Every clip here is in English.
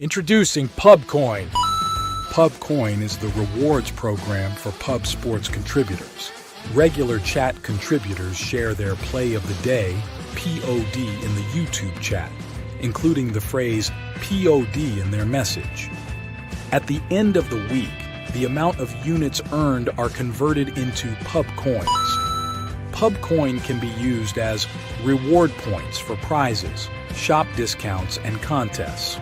Introducing PubCoin. PubCoin is the rewards program for pub sports contributors. Regular chat contributors share their play of the day, POD, in the YouTube chat, including the phrase POD in their message. At the end of the week, the amount of units earned are converted into PubCoins. PubCoin can be used as reward points for prizes, shop discounts, and contests.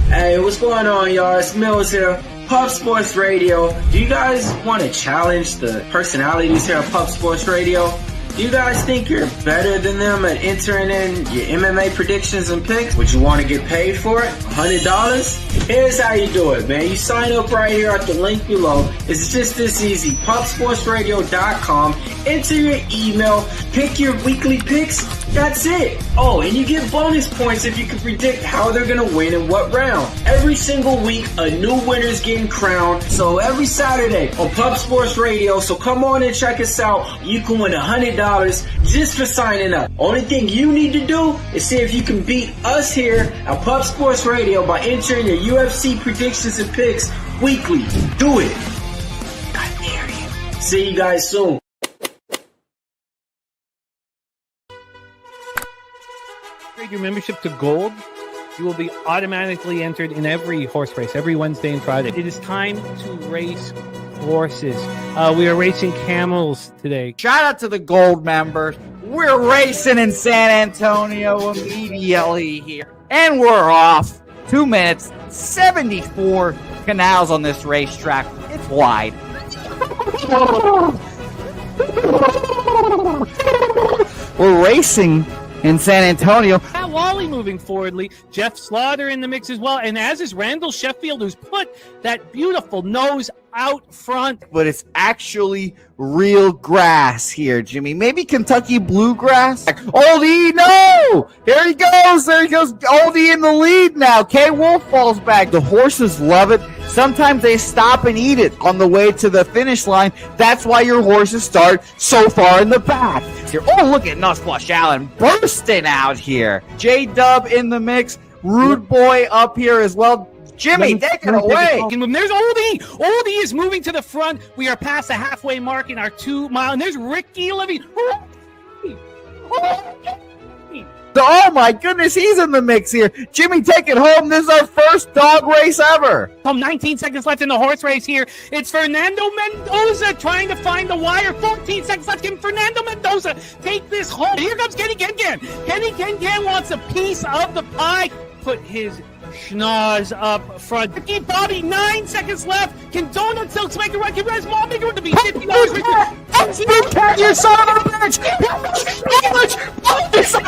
Hey, what's going on, y'all? It's Mills here, Pub Sports Radio. Do you guys want to challenge the personalities here at Pub Sports Radio? Do you guys think you're better than them at entering in your MMA predictions and picks? Would you want to get paid for it? $100? Here's how you do it, man. You sign up right here at the link below. It's just this easy. PubSportsRadio.com. Enter your email. Pick your weekly picks. That's it. Oh, and you get bonus points if you can predict how they're going to win in what round. Every single week, a new winner's getting crowned. So every Saturday on Pub Sports Radio. So come on and check us out. You can win $100 just for signing up. Only thing you need to do is see if you can beat us here at Pub Sports Radio by entering your UFC predictions and picks weekly. Do it. I dare you. See you guys soon. Your membership to Gold, you will be automatically entered in every horse race, every Wednesday and Friday. It is time to race horses. We are racing camels today. Shout out to the Gold members. We're racing in San Antonio immediately here. And we're off. 2 minutes, 74 canals on this racetrack. It's wide. We're racing in San Antonio. Pat Wally moving forwardly. Jeff Slaughter in the mix as well. And as is Randall Sheffield, who's put that beautiful nose out front. But it's actually real grass here, Jimmy. Maybe Kentucky bluegrass. Oldie, no! There he goes. There he goes. Oldie in the lead now. K. Wolf falls back. The horses love it. Sometimes they stop and eat it on the way to the finish line. That's why your horses start so far in the back. Here. Oh, look at Nussflush Allen bursting out here. J-Dub in the mix. Rude Boy up here as well. Jimmy, take it away. There's Oldie. Oldie is moving to the front. We are past the halfway mark in our 2 mile. And there's Ricky Levy. Oh my goodness, he's in the mix here. Jimmy, take it home. This is our first dog race ever. 19 seconds left in the horse race here. It's Fernando Mendoza trying to find the wire. 14 seconds left. Can Fernando Mendoza take this home? Here comes Kenny Ken. Kenny Ken wants a piece of the pie. Put his schnoz up front. Ricky Bobby, 9 seconds left. Can Donut Silks make a run? Can Res Mall make a run to be $50? You son of a bitch!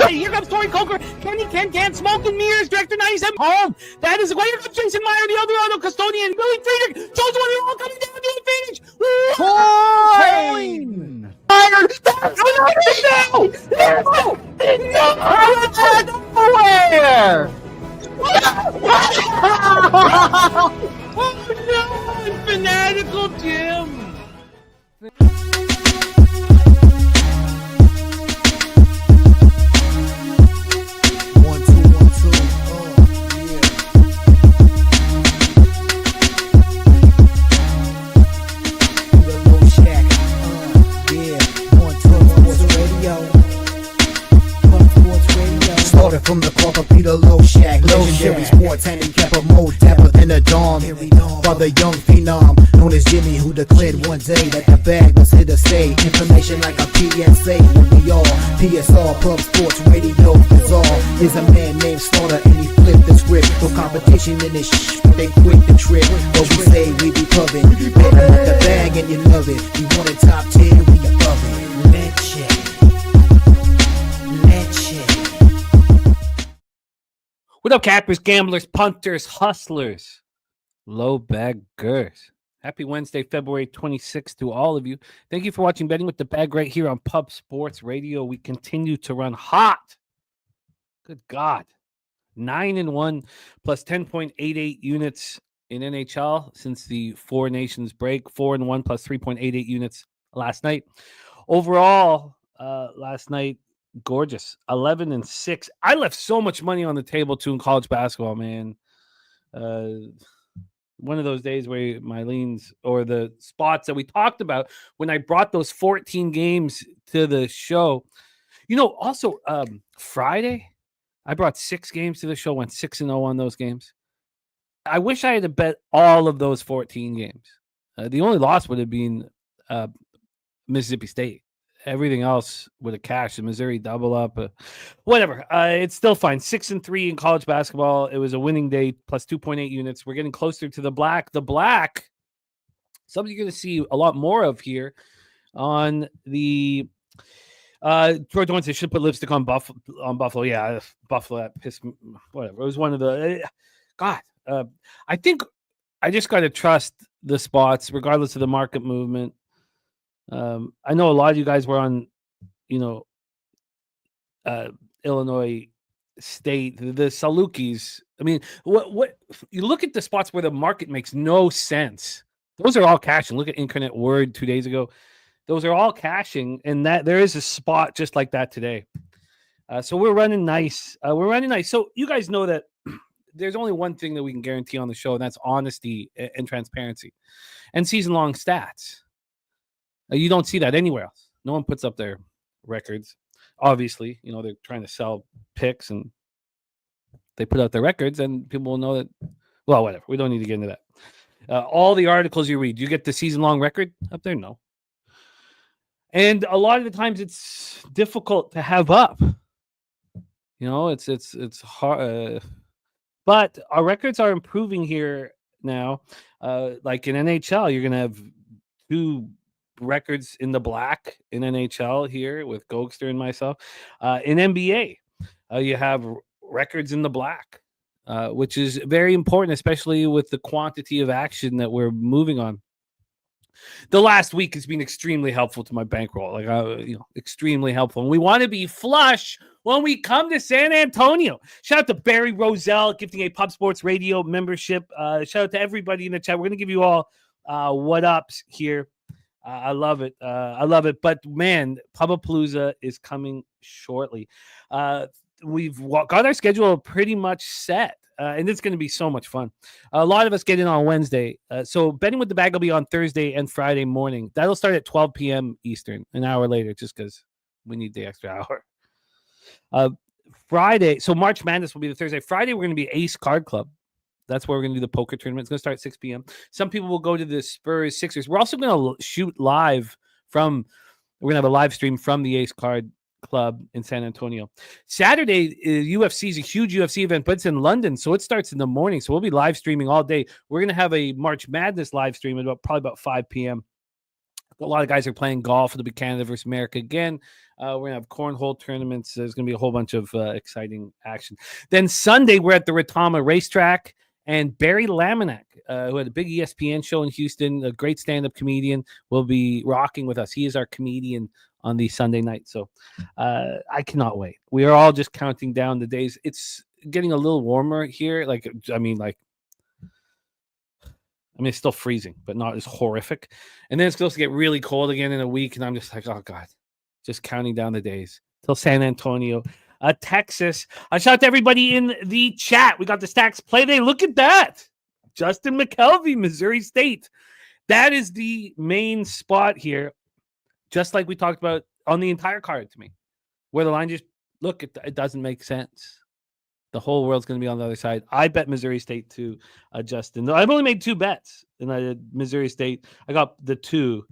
Here comes Tori Coker. Kenny Ken, Smoke and Mirrors, Director 97. Home. That is the way. Here comes Jason Meyer, the Eldorado Custodian, Billy Friedrich. Jones one, all coming down to the finish. Coin! Nowhere! Oh no! Fanatical Jim! From the Parker Peter Low Shack, legendary sports handicapper, more dapper than a dawn. Father young phenom, known as Jimmy, who declared one day that the bag was here to stay. Information like a PSA, when we all PSR, Pub Sports Radio, bizarre. Is a man named Slaughter and he flipped the script. No competition in this but they quit the trip. But we say we be pubbing, betting with the bag and you love it. We want it top 10, we above it. Let's check. What up, cappers, gamblers, punters, hustlers, low baggers? Happy Wednesday, February 26th to all of you. Thank you for watching Betting with the Bag right here on Pub Sports Radio. We continue to run hot. Good God. 9-1 plus 10.88 units in NHL since the Four Nations break. 4-1 plus 3.88 units last night. Overall, last night, gorgeous. 11-6. I left so much money on the table too in college basketball, man. One of those days where my leans or the spots that we talked about when I brought those 14 games to the show. Also Friday, I brought 6 games to the show, went 6-0 on those games. I wish I had to bet all of those 14 games. The only loss would have been Mississippi State. Everything else would have cashed. The Missouri double up. Whatever. It's still fine. 6-3 in college basketball. It was a winning day, plus 2.8 units. We're getting closer to the black. The black, something you're going to see a lot more of here on the George Wednesday. Should put lipstick on Buffalo. Yeah, Buffalo. That pissed me. Whatever. It was one of the God. I think I just got to trust the spots, regardless of the market movement. I know a lot of you guys were on, Illinois State, the Salukis. I mean, what you look at the spots where the market makes no sense. Those are all cashing. Look at Incarnate Word 2 days ago. Those are all cashing, and that there is a spot just like that today. So we're running nice. So you guys know that there's only one thing that we can guarantee on the show, and that's honesty and transparency and season-long stats. You don't see that anywhere else. No one puts up their records. Obviously, they're trying to sell picks, and they put out their records, and people will know that. Well, whatever. We don't need to get into that. All the articles you read, you get the season-long record up there? No. And a lot of the times it's difficult to have up. It's hard. But our records are improving here now. Like in NHL, you're going to have 2 records in the black in NHL here with Gogster and myself. In NBA, you have records in the black, which is very important, especially with the quantity of action that we're moving on. The last week has been extremely helpful to my bankroll, extremely helpful. And we want to be flush when we come to San Antonio. Shout out to Barry Roselle gifting a Pub Sports Radio membership. Shout out to everybody in the chat. We're going to give you all what ups here. I love it. But man, Pubapalooza is coming shortly. We've got our schedule pretty much set. And it's going to be so much fun. A lot of us get in on Wednesday. So betting with the bag will be on Thursday and Friday morning. That'll start at 12 p.m. Eastern, an hour later, just because we need the extra hour. Friday, so March Madness will be the Thursday. Friday, we're going to be Ace Card Club. That's where we're going to do the poker tournament. It's going to start at 6 p.m. Some people will go to the Spurs Sixers. We're also going to shoot live we're going to have a live stream from the Ace Card Club in San Antonio. Saturday, UFC is a huge UFC event, but it's in London, so it starts in the morning. So we'll be live streaming all day. We're going to have a March Madness live stream at probably about 5 p.m. A lot of guys are playing golf. It'll be Canada versus America again. We're going to have cornhole tournaments. There's going to be a whole bunch of exciting action. Then Sunday, we're at the Retama Racetrack, and Barry Laminack, who had a big ESPN show in Houston, a great stand-up comedian, will be rocking with us. He is our comedian on the Sunday night. So I cannot wait. We are all just counting down the days. It's getting a little warmer here. It's still freezing, but not as horrific. And then it's supposed to get really cold again in a week. And I'm just like, oh God, just counting down the days till San Antonio, Texas. Shout out to everybody in the chat. We got the Stacks Play Day. Look at that. Justin McKelvey, Missouri State. That is the main spot here. Just like we talked about on the entire card to me, where the line just, look, it doesn't make sense. The whole world's going to be on the other side. I bet Missouri State to Justin. I've only made 2 bets, and I did Missouri State. I got the 2,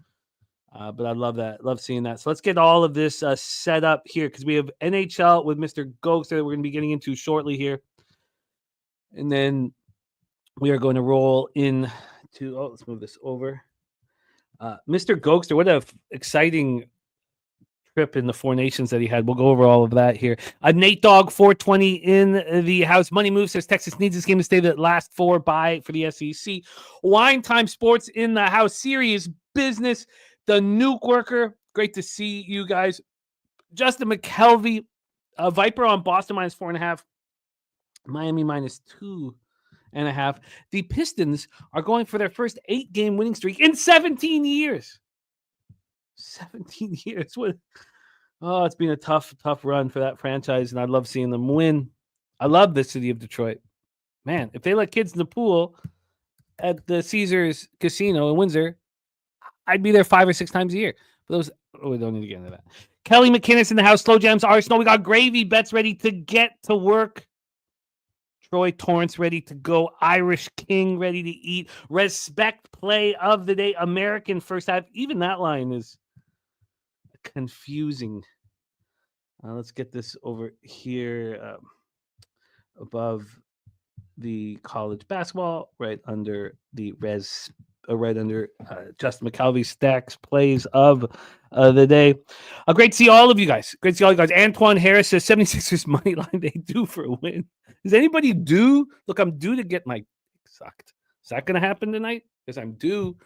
but I love that. Love seeing that. So let's get all of this set up here because we have NHL with Mr. Gogster that we're going to be getting into shortly here. And then we are going to roll into, let's move this over. Mr. Gogster, what an exciting trip in the 4 nations that he had. We'll go over all of that here. Nate Dogg 420 in the house. Money Move says Texas needs this game to stay the last 4 bye for the SEC. Wine Time Sports in the house. Serious business. The Nuke Worker. Great to see you guys. Justin McKelvey. Viper on Boston -4.5. Miami -2.5. The Pistons are going for their first 8-game winning streak in 17 years. 17 years. Oh, it's been a tough run for that franchise, and I love seeing them win. I love the city of Detroit. Man, if they let kids in the pool at the Caesars Casino in Windsor, I'd be there 5 or 6 times a year. But we don't need to get into that. Kelly McInnes in the house. Slow Jams Arsenal. We got Gravy Bets ready to get to work. Troy Torrance ready to go. Irish King ready to eat. Respect play of the day. American first half. Even that line is confusing. Let's get this over here above the college basketball, right under the Justin McCalvy's stacks plays of the day. Great to see all of you guys. Antoine Harris says 76ers money line they due for a win. Is anybody due? Look, I'm due to get my dick sucked. Is that going to happen tonight? Because I'm due.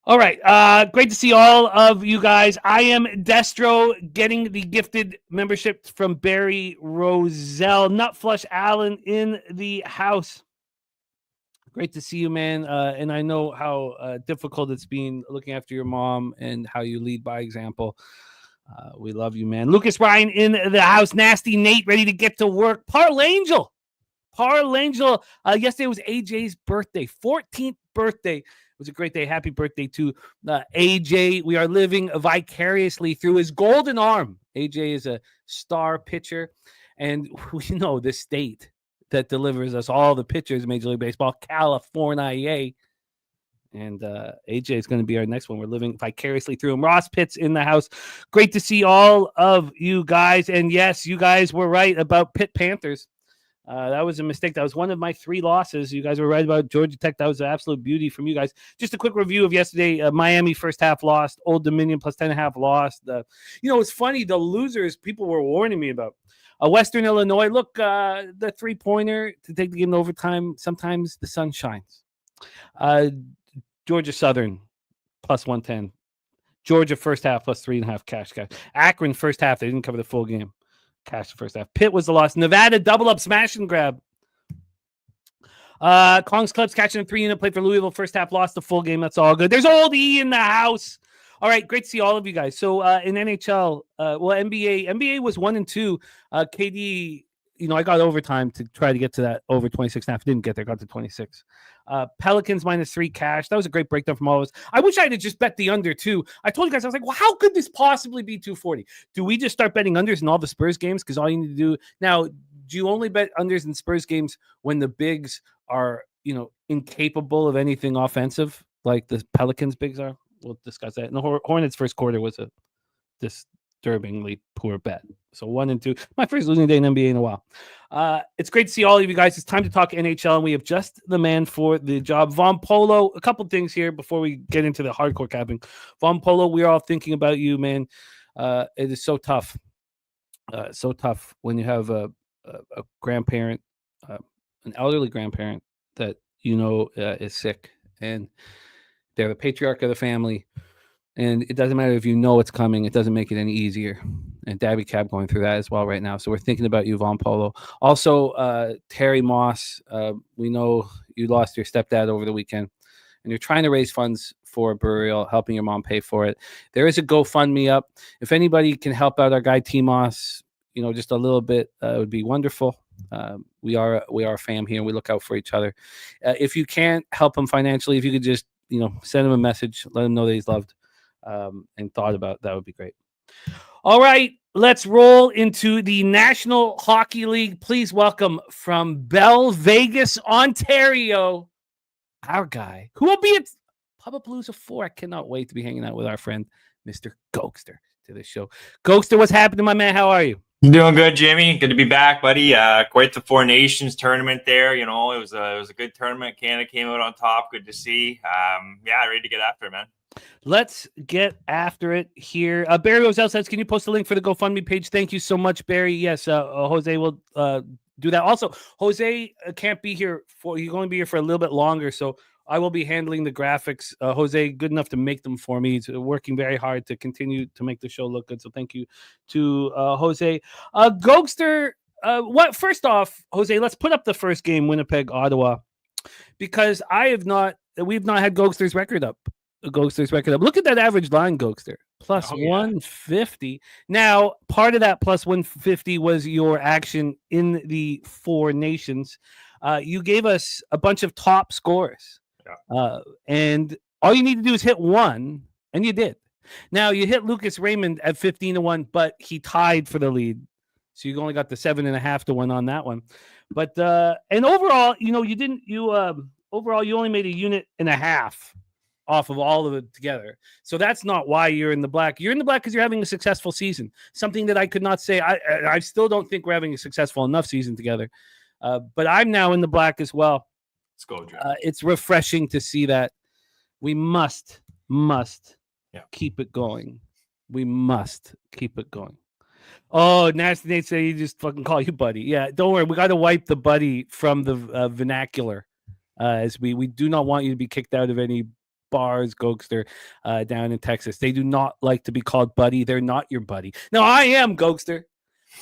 All right. Great to see all of you guys. I am Destro getting the gifted membership from Barry Roselle. Nutflush Allen in the house. Great to see you, man. And I know how difficult it's been looking after your mom and how you lead by example. We love you, man. Lucas Ryan in the house. Nasty Nate ready to get to work. Parlangel. Yesterday was AJ's birthday, 14th birthday. It was a great day. Happy birthday to AJ. We are living vicariously through his golden arm. AJ is a star pitcher, and we know the state that delivers us all the pitchers in Major League Baseball, California. And AJ is going to be our next one. We're living vicariously through him. Ross Pitts in the house. Great to see all of you guys. And yes, you guys were right about Pitt Panthers. That was a mistake. That was one of my 3 losses. You guys were right about Georgia Tech. That was an absolute beauty from you guys. Just a quick review of yesterday. Miami first half lost. Old Dominion plus 10.5 lost. It's funny. The losers people were warning me about. Western Illinois. Look, the 3-pointer to take the game to overtime. Sometimes the sun shines. Georgia Southern plus 110. Georgia first half plus 3.5 cash. Akron first half. They didn't cover the full game. Cash the first half. Pitt was the loss. Nevada double up smash and grab. Kong's Clubs catching a 3-unit play for Louisville. First half lost the full game. That's all good. There's Old E in the house. All right, great to see all of you guys. So in NHL, NBA was 1-2. KD, I got overtime to try to get to that over 26.5. Didn't get there. Got to 26. Pelicans -3 cash. That was a great breakdown from all of us. I wish I had just bet the under too. I told you guys, I was like, well, how could this possibly be 240? Do we just start betting unders in all the Spurs games? Because all you need to do now, do you only bet unders in Spurs games when the bigs are, incapable of anything offensive, like the Pelicans bigs are? We'll discuss that. And the Hornets first quarter was a disturbingly poor bet. So 1-2. My first losing day in NBA in a while. It's great to see all of you guys. It's time to talk NHL, and we have just the man for the job. Von Polo, a couple things here before we get into the hardcore capping. Von Polo, we're all thinking about you, man. It is so tough. So tough when you have a grandparent, an elderly grandparent that is sick, and they're the patriarch of the family. And it doesn't matter if it's coming. It doesn't make it any easier. And Dabby Cab going through that as well right now. So we're thinking about you, Von Polo. Also, Terry Moss, we know you lost your stepdad over the weekend. And you're trying to raise funds for a burial, helping your mom pay for it. There is a GoFundMe up. If anybody can help out our guy, T. Moss, just a little bit, it would be wonderful. We are a fam here, and we look out for each other. If you can't help him financially, if you could just, send him a message, let him know that he's loved. And thought about that would be great. All right, let's roll into the National Hockey League. Please welcome from Bell Vegas, Ontario, our guy who will be at Pubapalooza 4. I cannot wait to be hanging out with our friend Mr. Gogster to this show. Gogster, what's happening, my man? How are you? Doing good, Jimmy. Good to be back, buddy. Quite the 4 Nations tournament there. It was a good tournament. Canada came out on top. Good to see. Ready to get after it, man. Let's get after it here. Barry Roselle says, can you post a link for the GoFundMe page? Thank you so much, Barry. Yes, Jose will do that. Also, Jose can't be here he's going to be here for a little bit longer, so I will be handling the graphics. Jose, good enough to make them for me. He's working very hard to continue to make the show look good. So thank you to Jose. Gogster, first off, Jose, let's put up the first game, Winnipeg, Ottawa, because we've not had Gogster's record up. Look at that average line, Gogster. plus 150. Now, part of that plus 150 was your action in the Four Nations. You gave us a bunch of top scores. Yeah. And all you need to do is hit one, and you did. Now, you hit Lucas Raymond at 15-1, but he tied for the lead. So you only got the 7.5-1 on that one. But and overall, overall you only made a unit and a half off of all of it together. So that's not why you're in the black. You're in the black because you're having a successful season. Something that I could not say. I still don't think we're having a successful enough season together. But I'm now in the black as well. Let's go, Joe. It's refreshing to see that. We must keep it going. We must keep it going. Oh, Nasty Nate said he just fucking call you buddy. Yeah, don't worry. We got to wipe the buddy from the vernacular, as we do not want you to be kicked out of any bars, Gogster, down in Texas. They do not like to be called buddy. They're not your buddy. No, I am, Gogster.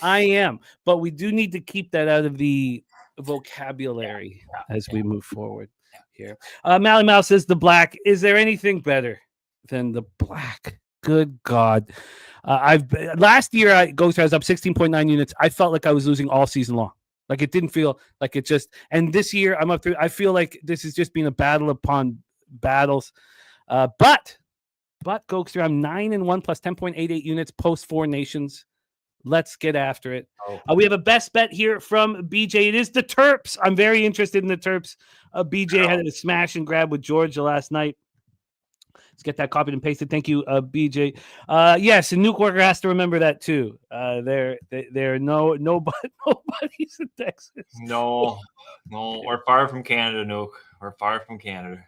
I am. But we do need to keep that out of the vocabulary as we move forward here. Mally Mouse says the black. Is there anything better than the black? Good God. Last year, Gogster was up 16.9 units. I felt like I was losing all season long. Like it didn't feel like it just. And this year, I'm up 3. I feel like this has just been a battle upon battles. But Gogster, I'm 9-1 plus 10.88 units post Four Nations. Let's get after it. We have a best bet here from BJ. It is the Terps. I'm very interested in the Terps. BJ had a smash and grab with Georgia last night. Let's get that copied and pasted. Thank you, BJ. Yes, and Nuke Worker has to remember that too. There are nobody's in Texas. No, we're far from Canada, Nuke. We're far from Canada.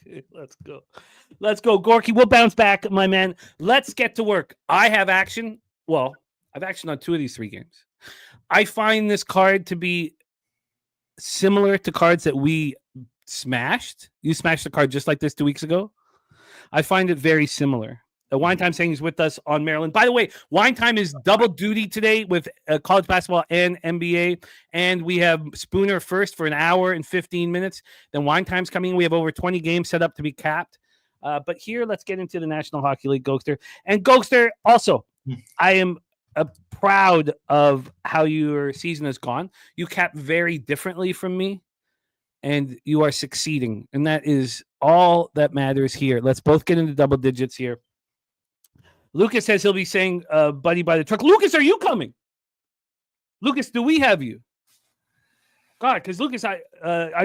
Okay, let's go, Gorky. We'll bounce back, my man. Let's get to work. I have action. Well, I've action on 2 of these 3 games. I find this card to be similar to cards that we smashed. You smashed the card just like this 2 weeks ago. I find it very similar. Wine Time saying he's with us on Maryland. By the way, Wine Time is double duty today with college basketball and NBA. And we have Spooner first for an hour and 15 minutes. Then Wine Time's coming. We have over 20 games set up to be capped. But here, let's get into the National Hockey League, Gogster. And Gogster, also, I am proud of how your season has gone. You capped very differently from me. And you are succeeding. And that is all that matters here. Let's both get into double digits here. Lucas says he'll be saying, buddy by the truck. Lucas, are you coming? Lucas, do we have you? God, because Lucas, I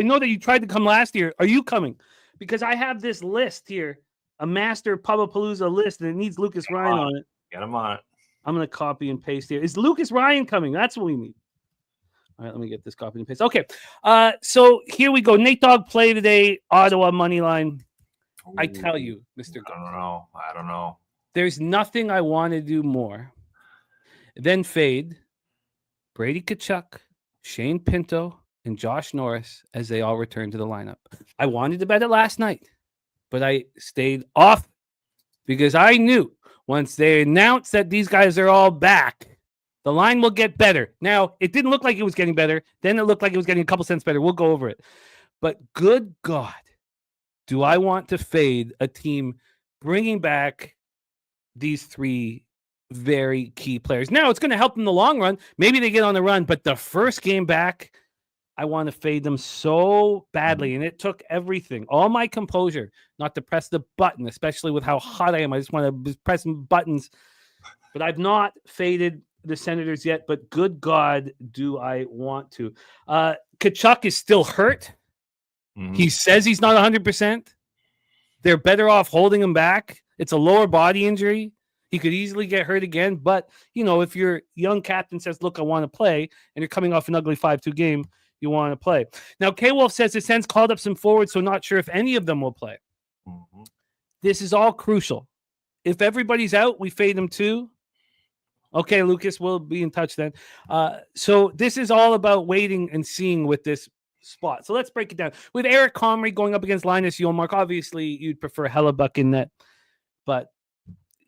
know that you tried to come last year. Are you coming? Because I have this list here, a master Pubapalooza list, and it needs Lucas Ryan on it. Get him on it. I'm going to copy and paste here. Is Lucas Ryan coming? That's what we need. All right, let me get this copy and paste. Okay, so here we go. Nate Dogg play today, Ottawa money line. I tell you, Mr. Gogster. I don't know. There's nothing I want to do more than fade Brady Tkachuk, Shane Pinto, and Josh Norris as they all return to the lineup. I wanted to bet it last night, but I stayed off because I knew once they announced that these guys are all back, the line will get better. Now, it didn't look like it was getting better. Then it looked like it was getting a couple cents better. We'll go over it. But good God, do I want to fade a team bringing back these 3 very key players? Now, it's going to help them in the long run. Maybe they get on the run, but the first game back, I want to fade them so badly. And it took everything, all my composure, not to press the button, especially with how hot I am. I just want to press buttons. But I've not faded the Senators yet, but good God, do I want to. Tkachuk is still hurt. Mm-hmm. He says he's not 100%. They're better off holding him back. It's a lower body injury. He could easily get hurt again. But, if your young captain says, look, I want to play, and you're coming off an ugly 5-2 game, you want to play. Now, K-Wolf says the Sens called up some forwards, so not sure if any of them will play. Mm-hmm. This is all crucial. If everybody's out, we fade them too. Okay, Lucas, we'll be in touch then. So this is all about waiting and seeing with this spot. So let's break it down. With Eric Comrie going up against Linus Ullmark, obviously you'd prefer Hellebuck in net, but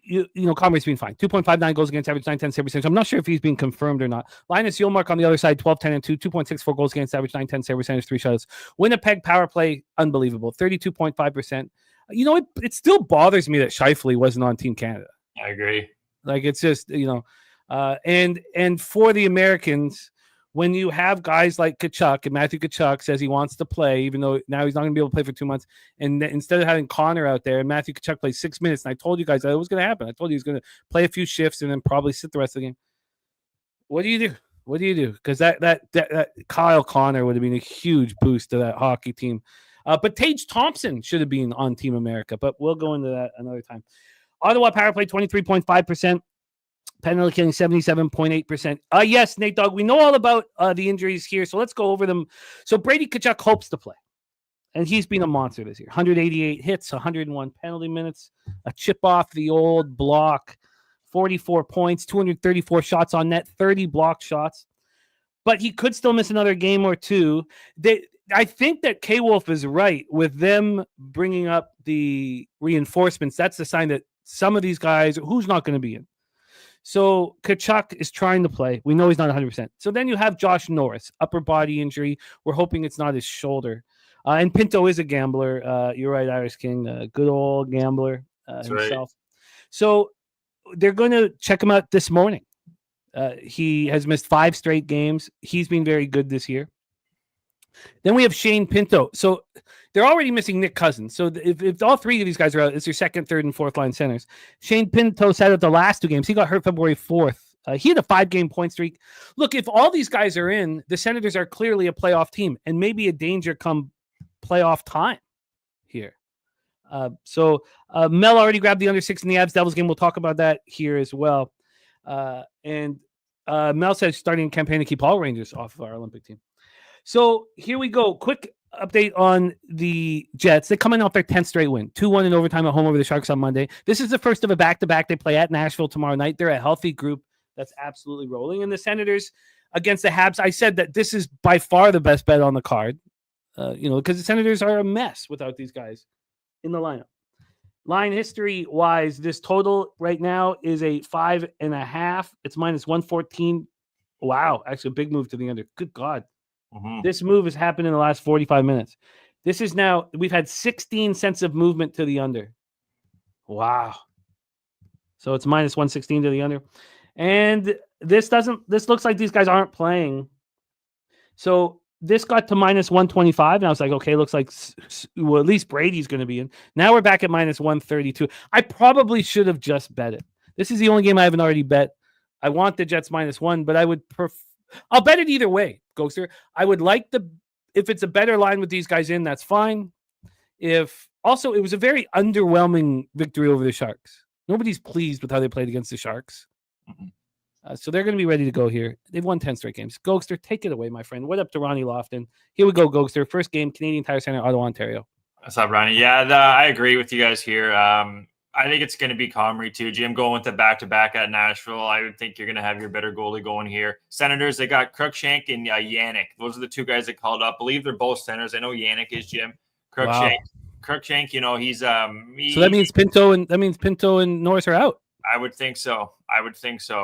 Comrie's been fine. 2.59 goals against average, 9-10 save percentage. I'm not sure if he's being confirmed or not. Linus Ullmark on the other side, 12-10-2, 2.64 goals against average, 9-10 save percentage, 3 shutout. Winnipeg power play, unbelievable, 32.5%. It still bothers me that Scheifele wasn't on Team Canada. I agree. Like, it's just, and for the Americans, when you have guys like Tkachuk, and Matthew Tkachuk says he wants to play, even though now he's not going to be able to play for 2 months, and instead of having Connor out there, and Matthew Tkachuk plays 6 minutes, and I told you guys that it was going to happen. I told you he was going to play a few shifts and then probably sit the rest of the game. What do you do? What do you do? Because that Kyle Connor would have been a huge boost to that hockey team. But Tage Thompson should have been on Team America, but we'll go into that another time. Ottawa power play 23.5%. Penalty killing 77.8%. Yes, Nate Dogg, we know all about the injuries here, so let's go over them. So Brady Tkachuk hopes to play, and he's been a monster this year. 188 hits, 101 penalty minutes, a chip off the old block, 44 points, 234 shots on net, 30 blocked shots. But he could still miss another game or two. I think that K-Wolf is right with them bringing up the reinforcements. That's the sign that some of these guys, who's not going to be in. So Tkachuk is trying to play. We know he's not 100%. So then you have Josh Norris, upper body injury. We're hoping it's not his shoulder. And Pinto is a gambler. You're right, Irish King. Good old gambler himself. Right. So they're going to check him out this morning. He has missed 5 straight games. He's been very good this year. Then we have Shane Pinto. So they're already missing Nick Cousins. So if all 3 of these guys are out, it's your second, third, and fourth line centers. Shane Pinto sat out the last 2 games. He got hurt February 4th. He had a 5-game point streak. Look, if all these guys are in, the Senators are clearly a playoff team and maybe a danger come playoff time here. So Mel already grabbed the under 6 in the Avs Devils game. We'll talk about that here as well. And Mel says starting a campaign to keep all Rangers off of our Olympic team. So here we go. Quick update on the Jets. They come in off their 10th straight win. 2-1 in overtime at home over the Sharks on Monday. This is the first of a back-to-back. They play at Nashville tomorrow night. They're a healthy group that's absolutely rolling. And the Senators against the Habs, I said that this is by far the best bet on the card, because the Senators are a mess without these guys in the lineup. Line history-wise, this total right now is a 5.5. It's minus 114. Wow, actually a big move to the under. Good God. Mm-hmm. This move has happened in the last 45 minutes. This is now, we've had 16 cents of movement to the under. Wow. So it's minus 116 to the under. And this looks like these guys aren't playing. So this got to minus 125. And I was like, okay, looks like, well, at least Brady's going to be in. Now we're back at minus 132. I probably should have just bet it. This is the only game I haven't already bet. I want the Jets minus 1, but I would I'll bet it either way, Gogster. I would like if it's a better line with these guys in, that's fine. Also, it was a very underwhelming victory over the Sharks. Nobody's pleased with how they played against the Sharks. So they're going to be ready to go here. They've won 10 straight games. Gogster, take it away, my friend. What up to Ronnie Lofton? Here we go, Gogster. First game, Canadian Tire Center, Ottawa, Ontario. What's up, Ronnie? Yeah, I agree with you guys here. I think it's going to be Comrie too. Jim going with the back-to-back at Nashville. I would think you're going to have your better goalie going here. Senators, they got Cruikshank and Yannick. Those are the 2 guys that called up. I believe they're both centers. I know Yannick is, Jim. Cruikshank, he's so that means Pinto and Norris are out. I would think so.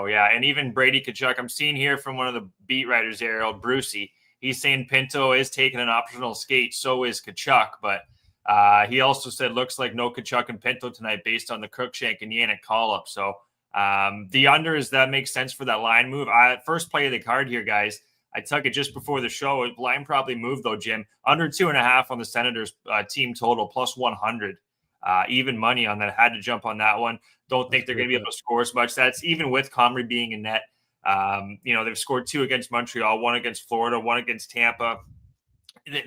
Yeah. And even Brady Tkachuk, I'm seeing here from one of the beat writers there, old Brucey. He's saying Pinto is taking an optional skate. So is Tkachuk, but he also said looks like no Tkachuk and Pinto tonight based on the Cruikshank and Yannick call-up. So the unders, that makes sense for that line move. First play of the card here, guys. I took it just before the show. Line probably moved, though, Jim. Under 2.5 on the Senators team total, plus 100. Even money on that. Had to jump on that one. Don't think they're going to be able to score as much. That's even with Comrie being in net. They've scored 2 against Montreal, 1 against Florida, 1 against Tampa.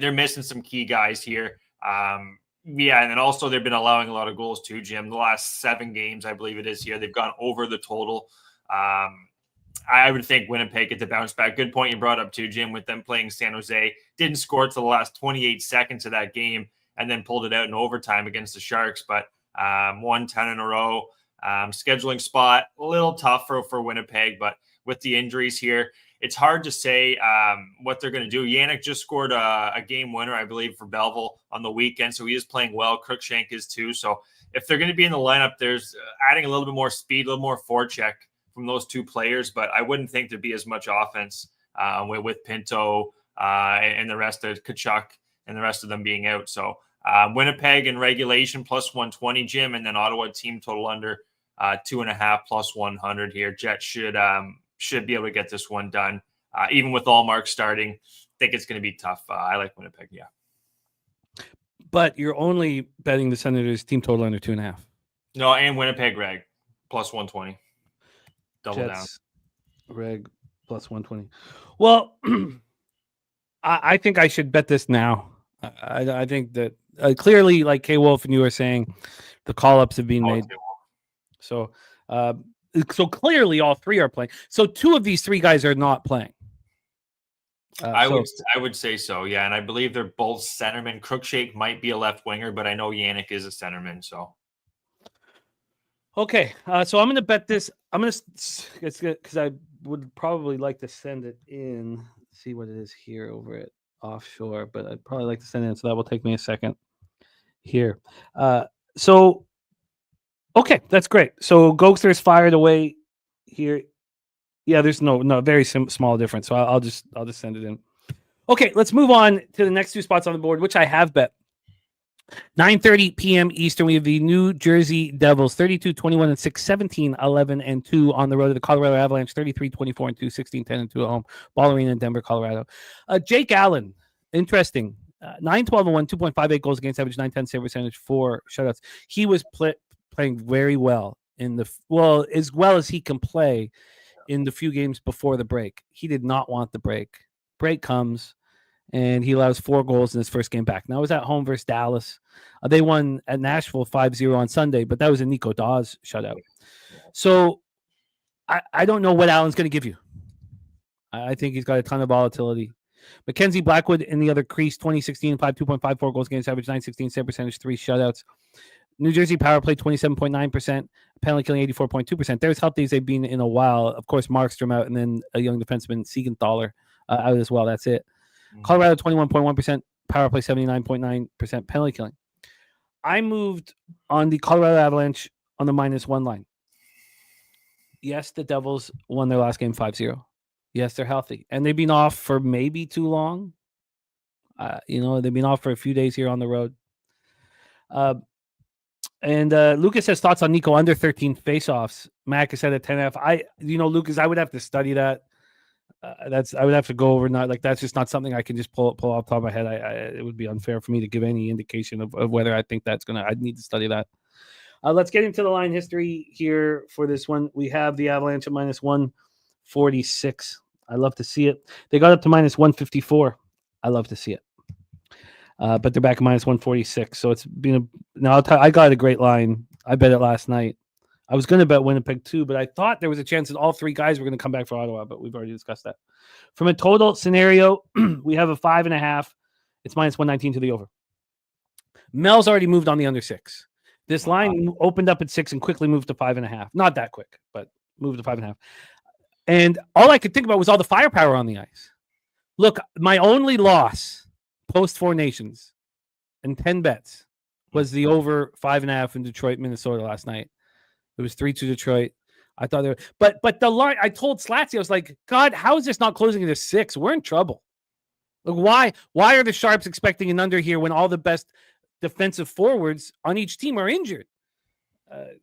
They're missing some key guys here. And then also they've been allowing a lot of goals too, Jim. The last 7 games, I believe it is here, they've gone over the total. I would think Winnipeg get the bounce back. Good point you brought up too, Jim, with them playing San Jose. Didn't score till the last 28 seconds of that game and then pulled it out in overtime against the Sharks, but won 10 in a row. Scheduling spot, a little tough for Winnipeg, but with the injuries here, it's hard to say what they're going to do. Yannick just scored a game winner, I believe, for Belleville on the weekend, so he is playing well. Cruikshank is too. So if they're going to be in the lineup, there's adding a little bit more speed, a little more forecheck from those 2 players, but I wouldn't think there'd be as much offense with Pinto and the rest of Tkachuk and the rest of them being out. So Winnipeg in regulation plus 120, Jim, and then Ottawa team total under 2.5 plus 100 here. Jets should be able to get this one done. Even with Allmark starting, I think it's going to be tough. I like Winnipeg, yeah. But you're only betting the Senators team total under 2.5. No, and Winnipeg Reg plus 120. Double Jets, down. Reg plus 120. Well, I think I should bet this now. I think that clearly, like K Wolf and you were saying, the call-ups have been made. So clearly all three are playing. So two of these three guys are not playing. I would say so, yeah. And I believe they're both centermen. Cruikshank might be a left winger, but I know Yannick is a centerman. So okay, so I'm going to bet this. It's because I would probably like to send it in. See what it is here over at Offshore, but I'd probably like to send it in, so that will take me a second here. So okay, that's great. So Gogster is fired away here. Yeah, there's no very small difference. So I'll just send it in. Okay, let's move on to the next two spots on the board, which I have bet. 9:30 p.m. Eastern, we have the New Jersey Devils, 32-21-6, 17-11-2 on the road to the Colorado Avalanche, 33-24-2, 16-10-2 at home, Ball Arena in Denver, Colorado. Jake Allen, interesting. 9-12-1, 2.58 goals against average, 9-10 save percentage, 4 shutouts. He was playing very well as well as he can play in the few games before the break. He did not want the break. Break comes, and he allows 4 goals in his first game back. Now, it was at home versus Dallas. They won at Nashville 5-0 on Sunday, but that was a Nico Dawes shutout. So I don't know what Allen's going to give you. I think he's got a ton of volatility. Mackenzie Blackwood in the other crease, 2016, 2.54 goals against average, 916 save percentage, 3 shutouts. New Jersey power play 27.9%, penalty killing 84.2%. There's help days they've been in a while. Of course, Markstrom out, and then a young defenseman, Siegenthaler, out as well. That's it. Mm-hmm. Colorado 21.1%, power play 79.9%, penalty killing. I moved on the Colorado Avalanche on the -1 line. Yes, the Devils won their last game 5-0. Yes, they're healthy, and they've been off for maybe too long. They've been off for a few days here on the road. And Lucas has thoughts on Nico under 13 faceoffs. Mac has said at 10F. Lucas, I would have to study that. I would have to go over. Not like that's just not something I can just pull off the top of my head. It would be unfair for me to give any indication of whether I think that's gonna. I'd need to study that. Let's get into the line history here for this one. We have the Avalanche at -146. I love to see it. They got up to -154. I love to see it. But they're back at -146. So it's been I got a great line. I bet it last night. I was going to bet Winnipeg too, but I thought there was a chance that all 3 guys were going to come back for Ottawa, but we've already discussed that. From a total scenario, we have a 5.5. It's -119 to the over. Mel's already moved on the under 6. This line opened up at 6 and quickly moved to 5.5. Not that quick, but moved to 5.5. And all I could think about was all the firepower on the ice. Look, my only loss post 4 Nations and 10 bets was the over 5.5 in Detroit, Minnesota last night. It was 3-2 Detroit. I thought but the line, I told Slatsy, I was like, God, how is this not closing into 6? We're in trouble. Like, why are the Sharps expecting an under here when all the best defensive forwards on each team are injured?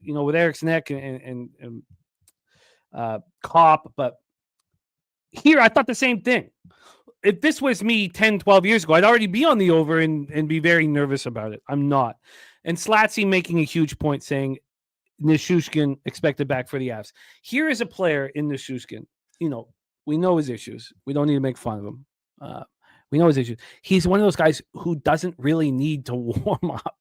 With Eriksson Ek and Kopp, but here I thought the same thing. If this was me 10, 12 years ago, I'd already be on the over and be very nervous about it. I'm not. And Slatsy making a huge point saying Nichushkin expected back for the Avs. Here is a player in Nichushkin. We know his issues. We don't need to make fun of him. We know his issues. He's one of those guys who doesn't really need to warm up.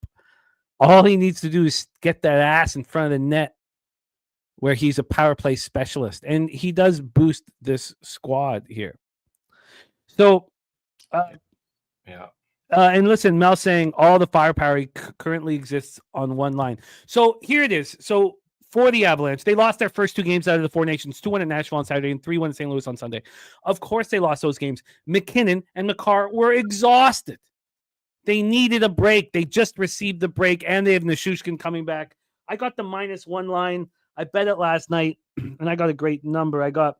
All he needs to do is get that ass in front of the net where he's a power play specialist. And he does boost this squad here. So, and listen, Mel saying all the firepower currently exists on one line. So here it is. So for the Avalanche, they lost their first 2 games out of the 4 Nations, 2-1 at Nashville on Saturday and 3-1 at St. Louis on Sunday. Of course, they lost those games. McKinnon and McCarr were exhausted. They needed a break. They just received the break, and they have Nichushkin coming back. I got the -1 line. I bet it last night, and I got a great number. I got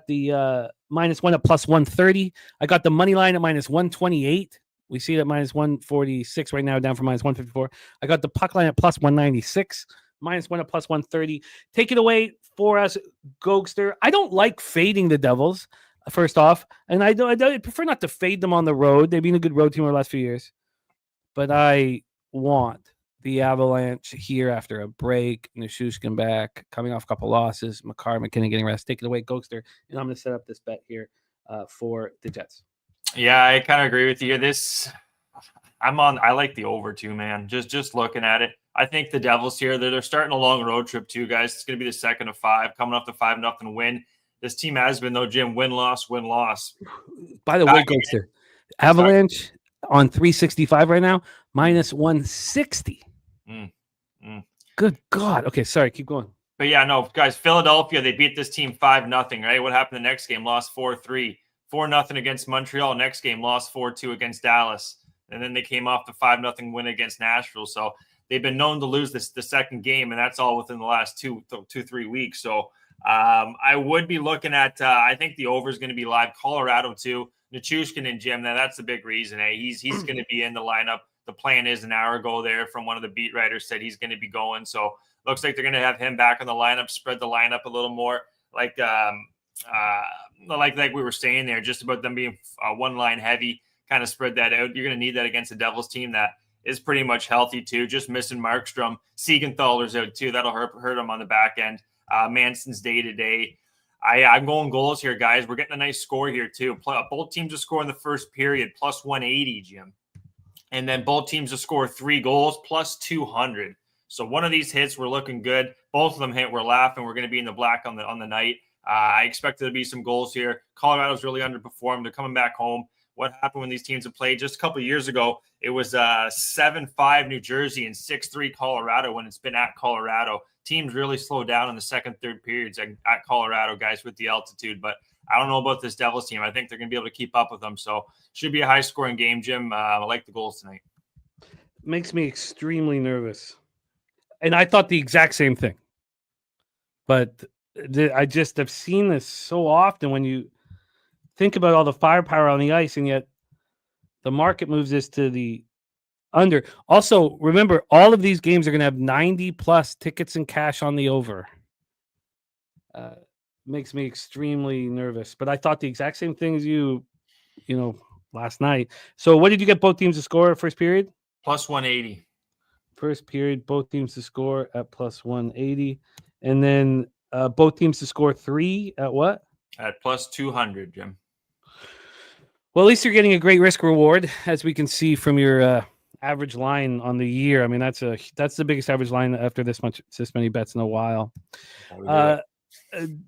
the -1 at +130. I got the money line at -128. We see it at -146 right now, down from -154. I got the puck line at +196. -1 at +130. Take it away for us, Gogster. I don't like fading the Devils, first off, and I prefer not to fade them on the road. They've been a good road team over the last few years, but I want the Avalanche here after a break. Nichushkin back, coming off a couple losses. McKinnon getting rest. Take it away, Gogster, and I'm going to set up this bet here for the Jets. Yeah, I kind of agree with you. I like the over too, man. Just looking at it. I think the Devils here, they're starting a long road trip too, guys. It's going to be the second of 5, coming off the 5-0 win. This team has been, though, Jim, win-loss. By the way, Gogster, Avalanche on 365 right now, -160. Good God. Okay, sorry, keep going. But yeah, no, guys, Philadelphia, they beat this team 5-0, right? What happened the next game? Lost 4-3. 4-0 against Montreal. Next game, lost 4-2 against Dallas. And then they came off the 5-0 win against Nashville. So they've been known to lose the second game, and that's all within the last 2-3 weeks. So I would be looking at, I think the over is going to be live. Colorado, too. Nichushkin and Jim, that's the big reason. He's going to be in the lineup. The plan is an hour ago there from one of the beat writers said he's going to be going. So looks like they're going to have him back on the lineup, spread the lineup a little more. Like we were saying there, just about them being one line heavy, kind of spread that out. You're going to need that against a Devils team that is pretty much healthy too. Just missing Markstrom. Siegenthaler's out too. That'll hurt him on the back end. Manson's day to day. I'm going goals here, guys. We're getting a nice score here too. Both teams to score in the first period, +180, Jim. And then both teams to score 3 goals, +200. So one of these hits, we're looking good. Both of them hit, we're laughing. We're going to be in the black on the night. I expect there to be some goals here. Colorado's really underperformed. They're coming back home. What happened when these teams have played just a couple of years ago? It was 7-5 New Jersey and 6-3 Colorado when it's been at Colorado. Teams really slow down in the second, third periods at Colorado, guys, with the altitude. But I don't know about this Devils team. I think they're going to be able to keep up with them. So should be a high-scoring game, Jim. I like the goals tonight. Makes me extremely nervous. And I thought the exact same thing. But I just have seen this so often when you think about all the firepower on the ice, and yet the market moves this to the under. Also, remember, all of these games are going to have 90+ tickets and cash on the over. Makes me extremely nervous. But I thought the exact same thing as you last night. So what did you get both teams to score first period? +180. First period, both teams to score at +180. And then both teams to score 3 at what? At +200, Jim. Well, at least you're getting a great risk reward, as we can see from your average line on the year. I mean, that's the biggest average line after this many bets in a while.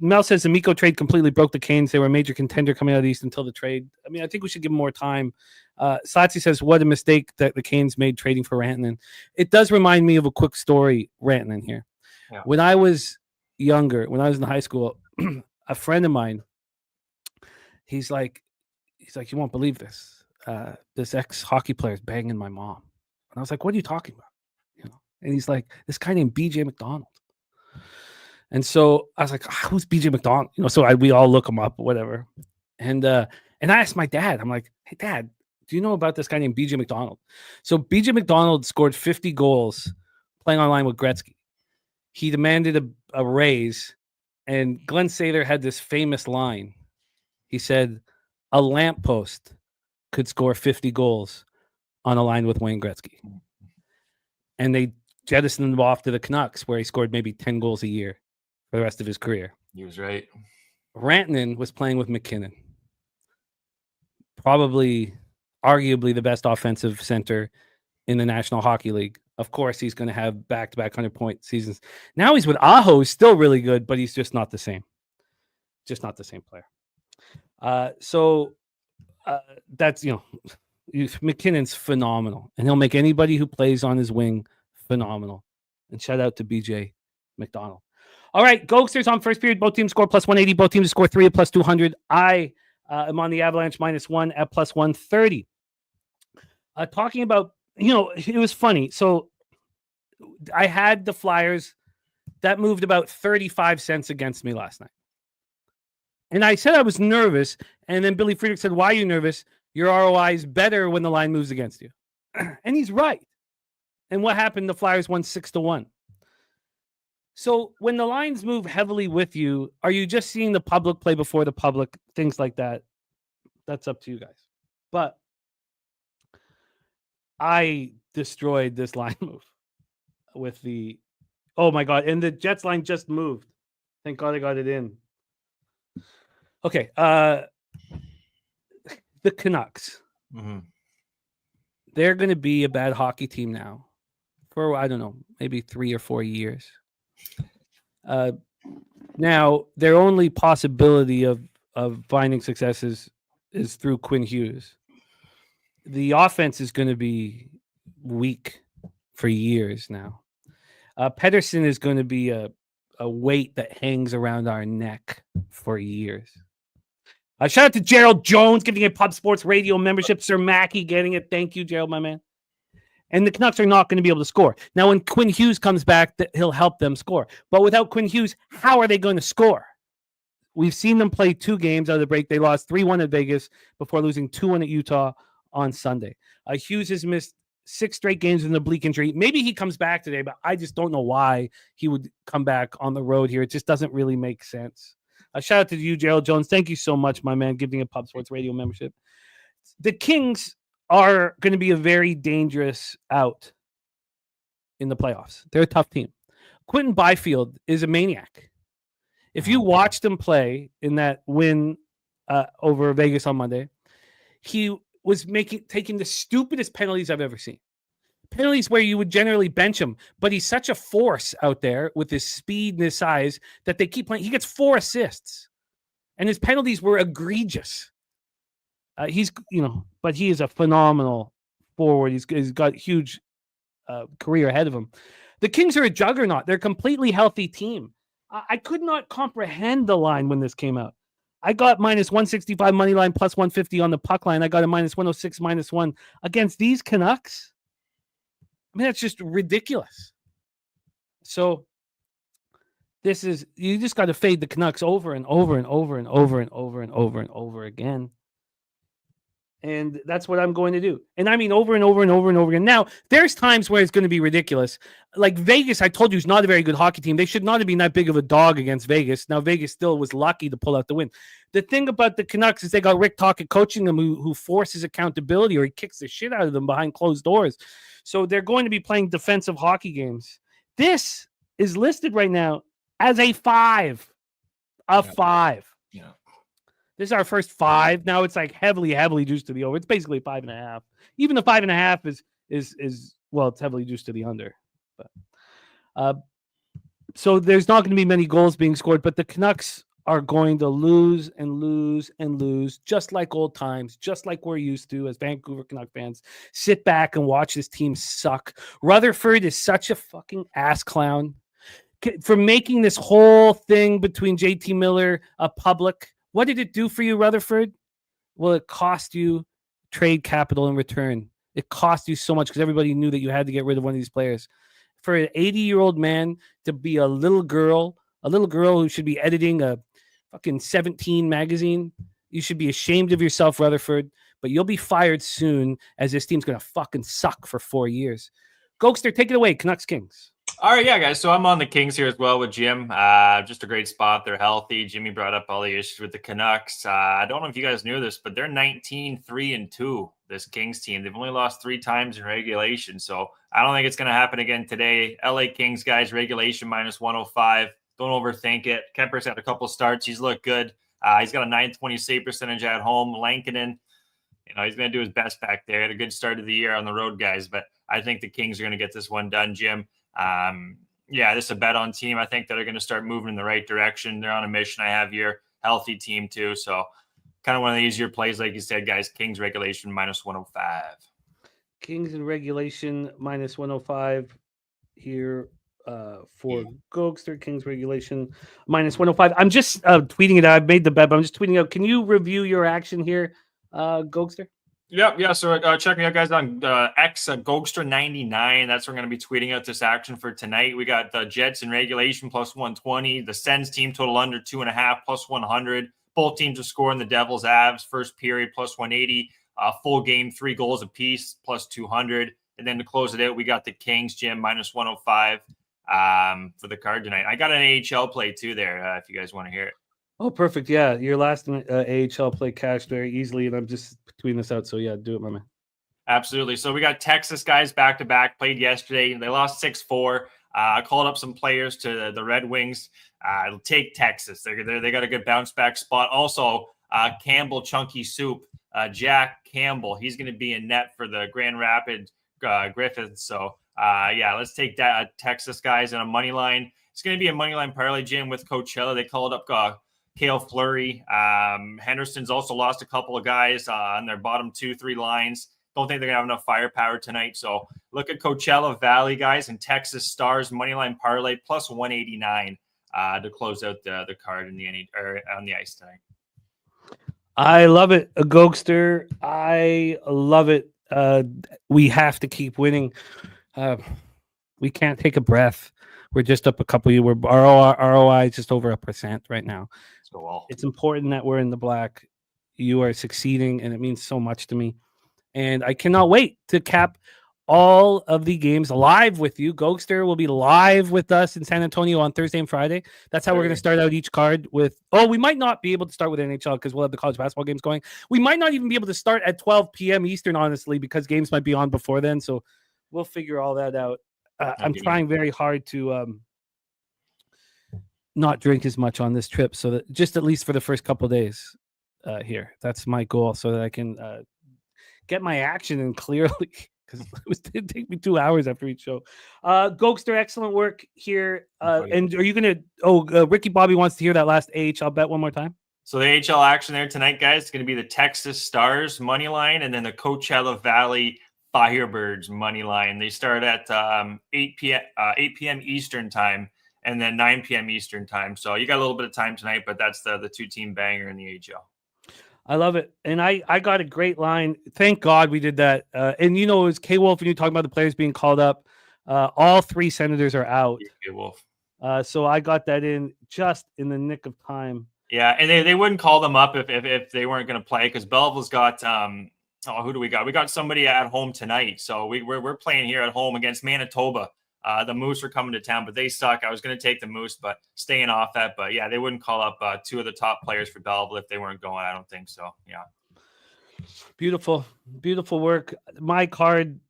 Mel says the Mikko trade completely broke the Canes. They were a major contender coming out of the East until the trade. I mean, I think we should give them more time. Satsy says, what a mistake that the Canes made trading for Rantanen. It does remind me of a quick story, Rantanen here. Yeah. When I was younger, when I was in high school, a friend of mine, he's like, you won't believe this. This ex-hockey player is banging my mom. And I was like, what are you talking about? And he's like, this guy named BJ McDonald. And so I was like, who's BJ McDonald? So we all look him up, whatever. And I asked my dad, I'm like, hey, Dad, do you know about this guy named BJ McDonald? So BJ McDonald scored 50 goals playing online with Gretzky. He demanded a raise, and Glenn Sather had this famous line. He said, a lamppost could score 50 goals on a line with Wayne Gretzky. And they jettisoned him off to the Canucks, where he scored maybe 10 goals a year for the rest of his career. He was right. Rantanen was playing with McKinnon. Probably, arguably the best offensive center in the National Hockey League. Of course, he's going to have back-to-back 100-point seasons. Now he's with Aho. He's still really good, but he's just not the same. Just not the same player. So that's, McKinnon's phenomenal, and he'll make anybody who plays on his wing phenomenal. And shout out to BJ McDonald. All right, Gogsters on first period. Both teams score +180. Both teams score 3 at +200. I am on the Avalanche -1 at +130. Talking about, it was funny. So I had the Flyers that moved about 35 cents against me last night. And I said I was nervous. And then Billy Friedrich said, why are you nervous? Your ROI is better when the line moves against you. And he's right. And what happened? The Flyers won 6-1. So when the lines move heavily with you, are you just seeing the public play before the public? Things like that. That's up to you guys. But I destroyed this line move with the. Oh my God. And the Jets line just moved. Thank God I got it in. Okay. The Canucks. Mm-hmm. They're going to be a bad hockey team now for, I don't know, maybe 3 or 4 years. Now, their only possibility of finding success is through Quinn Hughes. The offense is going to be weak for years now. Pedersen is going to be a weight that hangs around our neck for years. Shout out to Gerald Jones getting a Pub Sports Radio membership. Sir Mackey getting it. Thank you, Gerald, my man. And the Canucks are not going to be able to score. Now, when Quinn Hughes comes back, he'll help them score. But without Quinn Hughes, how are they going to score? We've seen them play 2 games out of the break. They lost 3-1 at Vegas before losing 2-1 at Utah on Sunday. Hughes has missed 6 straight games with an oblique injury. Maybe he comes back today, but I just don't know why he would come back on the road here. It just doesn't really make sense. Shout out to you, Gerald Jones. Thank you so much, my man, giving a Pub Sports Radio membership. The Kings are going to be a very dangerous out in the playoffs. They're a tough team. Quentin Byfield is a maniac. If you watched him play in that win over Vegas on Monday, he was taking the stupidest penalties I've ever seen. Penalties where you would generally bench him, but he's such a force out there with his speed and his size that they keep playing. He gets 4 assists, and his penalties were egregious. But he is a phenomenal forward. He's got huge career ahead of him. The Kings are a juggernaut. They're a completely healthy team. I could not comprehend the line when this came out. I got -165 money line, +150 on the puck line. I got a -106, -1 against these Canucks. I mean, that's just ridiculous. So this is, you just got to fade the Canucks over and over and over and over and over and over and over again. And that's what I'm going to do. And I mean, over and over and over and over again. Now, there's times where it's going to be ridiculous. Like Vegas, I told you, is not a very good hockey team. They should not have been that big of a dog against Vegas. Now, Vegas still was lucky to pull out the win. The thing about the Canucks is they got Rick Tocchet coaching them who forces accountability, or he kicks the shit out of them behind closed doors. So they're going to be playing defensive hockey games. This is listed right now as a 5. A 5. Yeah. This is our first 5. Now it's like heavily juiced to the over. It's basically 5.5. Even the 5.5 is well, it's heavily juiced to the under. But so there's not going to be many goals being scored, but the Canucks are going to lose and lose and lose, just like old times, just like we're used to as Vancouver Canuck fans. Sit back and watch this team suck. Rutherford is such a fucking ass clown for making this whole thing between JT Miller public. What did it do for you, Rutherford? Well, it cost you trade capital in return. It cost you so much because everybody knew that you had to get rid of one of these players. For an 80-year-old man to be a little girl who should be editing a fucking 17 magazine, you should be ashamed of yourself, Rutherford. But you'll be fired soon, as this team's going to fucking suck for 4 years. Gogster, take it away, Canucks Kings. All right, yeah, guys. So I'm on the Kings here as well with Jim. Just a great spot. They're healthy. Jimmy brought up all the issues with the Canucks. I don't know if you guys knew this, but they're 19-3-2, this Kings team. They've only lost 3 times in regulation. So I don't think it's going to happen again today. LA Kings, guys, regulation -105. Don't overthink it. Kemper's had a couple starts. He's looked good. He's got a .920 save percentage at home. Lankinen, he's going to do his best back there. Had a good start of the year on the road, guys. But I think the Kings are going to get this one done, Jim. This is a bet on team. I think that they're going to start moving in the right direction. They're on a mission. I have here, healthy team too. So kind of one of the easier plays, like you said, guys. Kings regulation -105. Kings in regulation -105 here for Gogster. Kings regulation -105. I'm just tweeting it out. I made the bet, but I'm just tweeting out. Can you review your action here, Gogster? Yep. Yeah. So check me out, guys, on X Gogster99. That's where we're going to be tweeting out this action for tonight. We got the Jets in regulation +120. The Sens team total under 2.5 +100. Both teams are scoring. The Devils, Avs first period +180. Full game 3 goals apiece +200. And then to close it out, we got the Kings, Jim, -105. for the card tonight. I got an AHL play too there if you guys want to hear it. Oh, perfect. Yeah, your last AHL play cashed very easily, and I'm just tweeting this out. So yeah, do it, my man. Absolutely. So we got Texas guys back to back, played yesterday. They lost 6-4. I called up some players to the Red Wings. Take Texas. They got a good bounce back spot. Also, Campbell Chunky Soup, Jack Campbell. He's going to be in net for the Grand Rapids Griffins. So let's take that Texas guys in a money line. It's going to be a money line parlay, Jim, with Coachella. They called up Cale Fleury. Henderson's also lost a couple of guys on their bottom 2-3 lines. Don't think they're going to have enough firepower tonight. So look at Coachella Valley, guys, and Texas Stars moneyline parlay plus 189 to close out the card in on the ice tonight. I love it, a Gogster. I love it. We have to keep winning. We can't take a breath. We're just up a couple. Our ROI is just over 1% right now. So well, it's important that we're in the black. You are succeeding, and it means so much to me. And I cannot wait to cap all of the games live with you. Gogster will be live with us in San Antonio on Thursday and Friday. That's how we're going to start out each card with. Oh, we might not be able to start with NHL because we'll have the college basketball games going. We might not even be able to start at 12 p.m. Eastern, honestly, because games might be on before then. So we'll figure all that out. I'm trying very hard to not drink as much on this trip, so that just at least for the first couple of days here. That's my goal, so that I can get my action in clearly, because it take me 2 hours after each show. Gogster, excellent work here. And are you going to? Ricky Bobby wants to hear that last AHL bet one more time. So the AHL action there tonight, guys, is going to be the Texas Stars money line, and then the Coachella Valley Firebirds money line. They start at 8 p.m. Eastern time, and then 9 p.m. Eastern time. So you got a little bit of time tonight, but that's the two-team banger in the AHL. I love it. And I got a great line. Thank God we did that. And, it was K-Wolf, and you talking about the players being called up. All 3 Senators are out. K-Wolf. So I got that in just in the nick of time. Yeah, and they wouldn't call them up if they weren't going to play, because Belleville's got who do we got? We got somebody at home tonight. So we're playing here at home against Manitoba. The Moose are coming to town, but they suck. I was going to take the Moose, but staying off that. But yeah, they wouldn't call up 2 of the top players for Belleville if they weren't going. I don't think so. Yeah. Beautiful, beautiful work. My card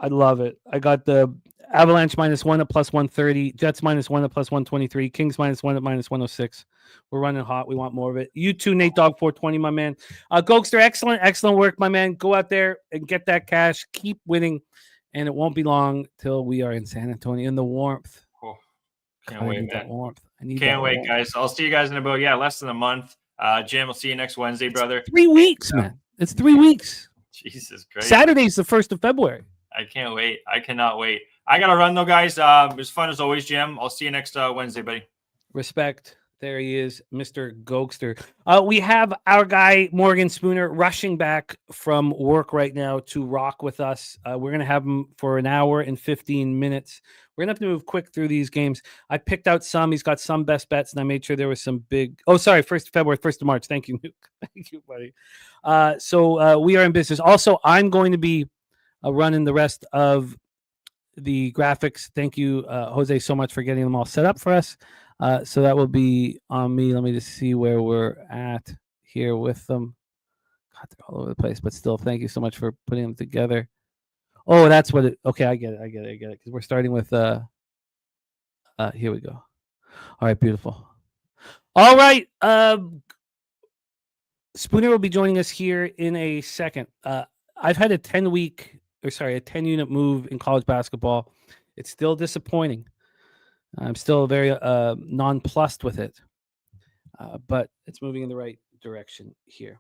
I love it. I got the Avalanche -1 at +130, Jets -1 at +123, Kings -1 at -106. We're running hot. We want more of it. You too, Nate Dog 420, my man. Gogster, excellent work, my man. Go out there and get that cash. Keep winning. And it won't be long till we are in San Antonio in the warmth. Oh, can't wait, man. That warmth. Can't wait, guys. I'll see you guys in about less than a month. Jim, I'll see you next Wednesday, brother. 3 weeks, man. It's 3 weeks. Jesus Christ. Saturday's the 1st of February. I can't wait. I cannot wait. I gotta run though, guys. It was fun as always, Jim. I'll see you next Wednesday, buddy. Respect. There he is, Mr. Gogster. We have our guy, Morgan Spooner, rushing back from work right now to rock with us. We're going to have him for an hour and 15 minutes. We're going to have to move quick through these games. I picked out some. He's got some best bets, and I made sure there was some big... Oh, sorry, 1st of February, 1st of March. Thank you, Nuke. Thank you, buddy. So we are in business. Also, I'm going to be running the rest of the graphics. Thank you, Jose, so much for getting them all set up for us. So that will be on me. Let me just see where we're at here with them. God, they're all over the place, but still, thank you so much for putting them together. Oh, that's what it. Okay, I get it. Because we're starting with. Here we go. All right, beautiful. All right, Spooner will be joining us here in a second. I've had a 10-unit move in college basketball. It's still disappointing. I'm still very nonplussed with it, but it's moving in the right direction here.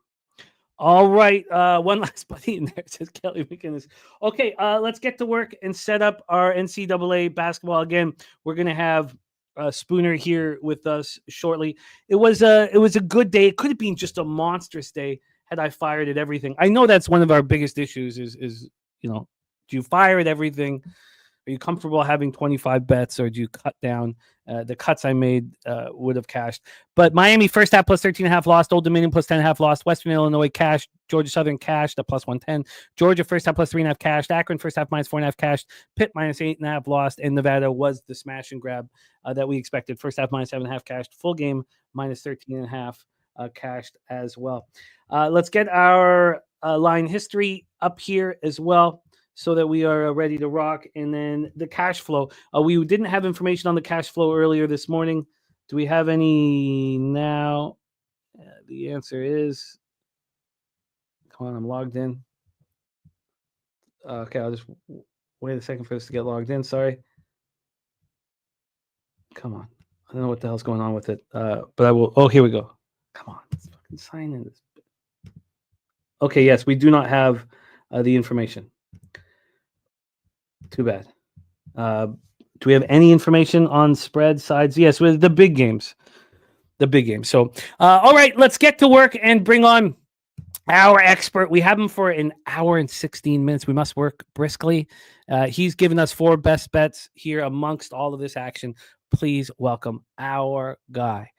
All right, one last buddy in there, says Kelly McInnes. Okay, let's get to work and set up our NCAA basketball again. We're going to have Spooner here with us shortly. It was a good day. It could have been just a monstrous day had I fired at everything. I know that's one of our biggest issues is do you fire at everything? Are you comfortable having 25 bets, or do you cut down? The cuts I made would have cashed. But Miami first half plus 13.5 lost. Old Dominion plus 10.5 lost. Western Illinois cashed. Georgia Southern cashed at plus 110. Georgia first half plus 3.5 cashed. Akron first half minus 4.5 cashed. Pitt minus 8.5 lost. And Nevada was the smash and grab that we expected. First half minus 7.5 cashed. Full game minus 13.5 cashed as well. Let's get our line history up here as well, so that we are ready to rock. And then the cash flow. We didn't have information on the cash flow earlier this morning. Do we have any now? The answer is, come on, I'm logged in. Okay, I'll just wait a second for this to get logged in. Sorry. Come on. I don't know what the hell's going on with it. But I will. Oh, here we go. Come on. Let's fucking sign in. Okay, yes, we do not have the information. Too bad. Do we have any information on spread sides? Yes, with the big games. The big games. So, all right, let's get to work and bring on our expert. We have him for an hour and 16 minutes. We must work briskly. He's given us 4 best bets here amongst all of this action. Please welcome our guy,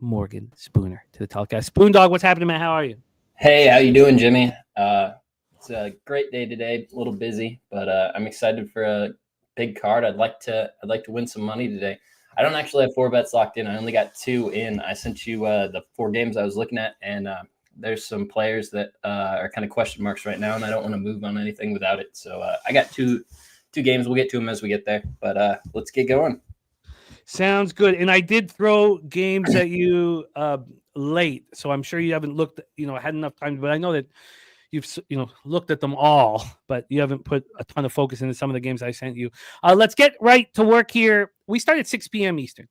Morgan Spooner, to the telecast. Spoon Dog, what's happening, man? How are you? Hey, how you doing, Jimmy? It's a great day today. A little busy, but I'm excited for a big card. I'd like to win some money today. I don't actually have 4 bets locked in. I only got 2 in. I sent you the 4 games I was looking at, and there's some players that are kind of question marks right now, and I don't want to move on anything without it. So I got two games. We'll get to them as we get there, but let's get going. Sounds good. And I did throw games at you late, so I'm sure you haven't looked, had enough time, but I know that you've looked at them all, but you haven't put a ton of focus into some of the games I sent you. Let's get right to work here. We start at 6 p.m. Eastern.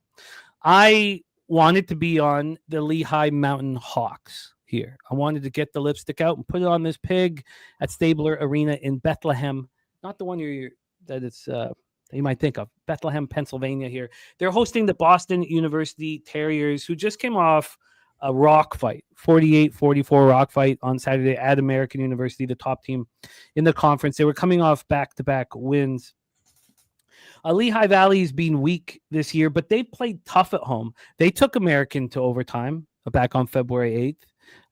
I wanted to be on the Lehigh Mountain Hawks here. I wanted to get the lipstick out and put it on this pig at Stabler Arena in Bethlehem, not the one that you might think of, Bethlehem, Pennsylvania here. They're hosting the Boston University Terriers, who just came off a rock fight, 48-44 rock fight on Saturday at American University, the top team in the conference. They were coming off back-to-back wins. Lehigh Valley's been weak this year, but they've played tough at home. They took American to overtime back on February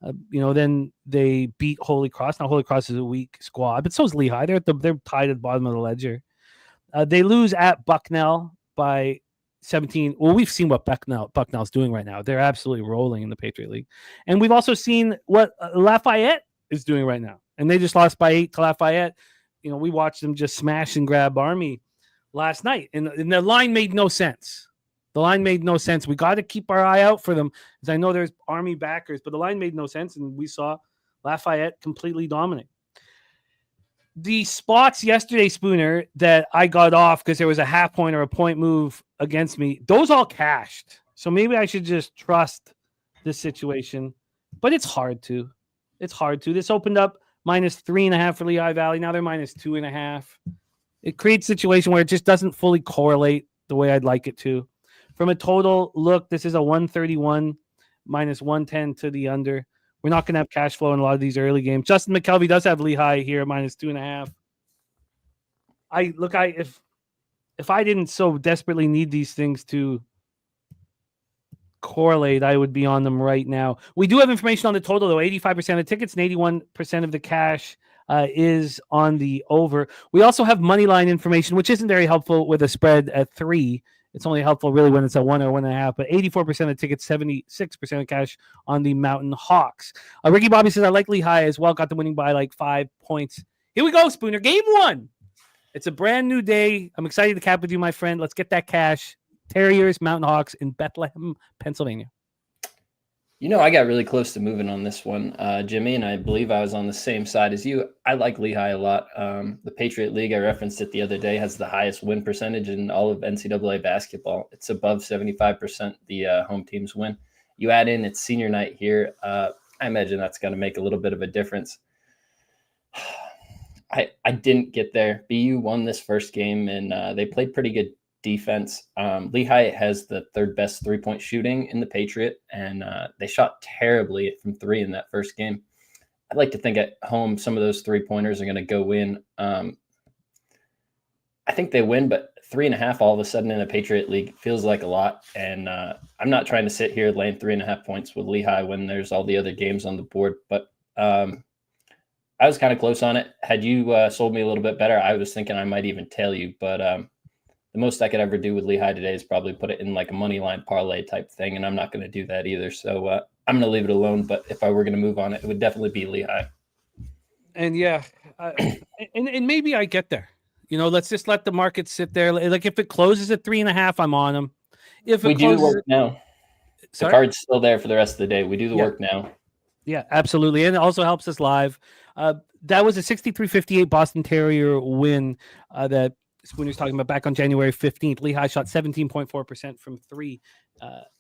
8th. Then they beat Holy Cross. Now, Holy Cross is a weak squad, but so is Lehigh. They're tied at the bottom of the ledger. They lose at Bucknell by 17. Well, we've seen what Bucknell's doing right now. They're absolutely rolling in the Patriot League. And we've also seen what Lafayette is doing right now. And they just lost by 8 to Lafayette. We watched them just smash and grab Army last night. And the line made no sense. The line made no sense. We got to keep our eye out for them, because I know there's Army backers, but the line made no sense, and we saw Lafayette completely dominate. The spots yesterday, Spooner, that I got off because there was a half point or a point move against me, those all cashed. So maybe I should just trust this situation, but it's hard to. This opened up minus 3.5 for Lehigh Valley. Now they're minus 2.5. It creates a situation where it just doesn't fully correlate the way I'd like it to. From a total look, this is a 131 minus 110 to the under. We're not going to have cash flow in a lot of these early games. Justin McKelvey does have Lehigh here at minus 2.5. If I didn't so desperately need these things to correlate, I would be on them right now. We do have information on the total, though. 85% of the tickets and 81% of the cash is on the over. We also have money line information, which isn't very helpful with a spread at 3. It's only helpful really when it's a 1 or 1.5, but 84% of tickets, 76% of cash on the Mountain Hawks. Ricky Bobby says, I like Lehigh as well. Got them winning by like 5 points. Here we go, Spooner. Game 1. It's a brand new day. I'm excited to cap with you, my friend. Let's get that cash. Terriers, Mountain Hawks in Bethlehem, Pennsylvania. I got really close to moving on this one, Jimmy, and I believe I was on the same side as you. I like Lehigh a lot. The Patriot League, I referenced it the other day, has the highest win percentage in all of NCAA basketball. It's above 75% the home teams win. You add in its senior night here, I imagine that's going to make a little bit of a difference. I didn't get there. BU won this first game, and they played pretty good defense. Lehigh has the 3rd best 3-point shooting in the Patriot, and they shot terribly from 3 in that first game. I'd like to think at home some of those 3-pointers are going to go in. I think they win, but 3.5 all of a sudden in a Patriot League feels like a lot. And I'm not trying to sit here laying 3.5 points with Lehigh when there's all the other games on the board. But I was kind of close on it. Had you sold me a little bit better, I was thinking I might even tail you. But the most I could ever do with Lehigh today is probably put it in like a money line parlay type thing. And I'm not going to do that either. So I'm going to leave it alone. But if I were going to move on it, it would definitely be Lehigh. And yeah, and maybe I get there. Let's just let the market sit there. Like if it closes at 3.5, I'm on them. If we do the work now, sorry? The card's still there for the rest of the day. We do the work now. Yeah, absolutely, and it also helps us live. That was a 63-58 Boston Terrier win that Spooner's talking about back on January 15th. Lehigh shot 17.4% from three.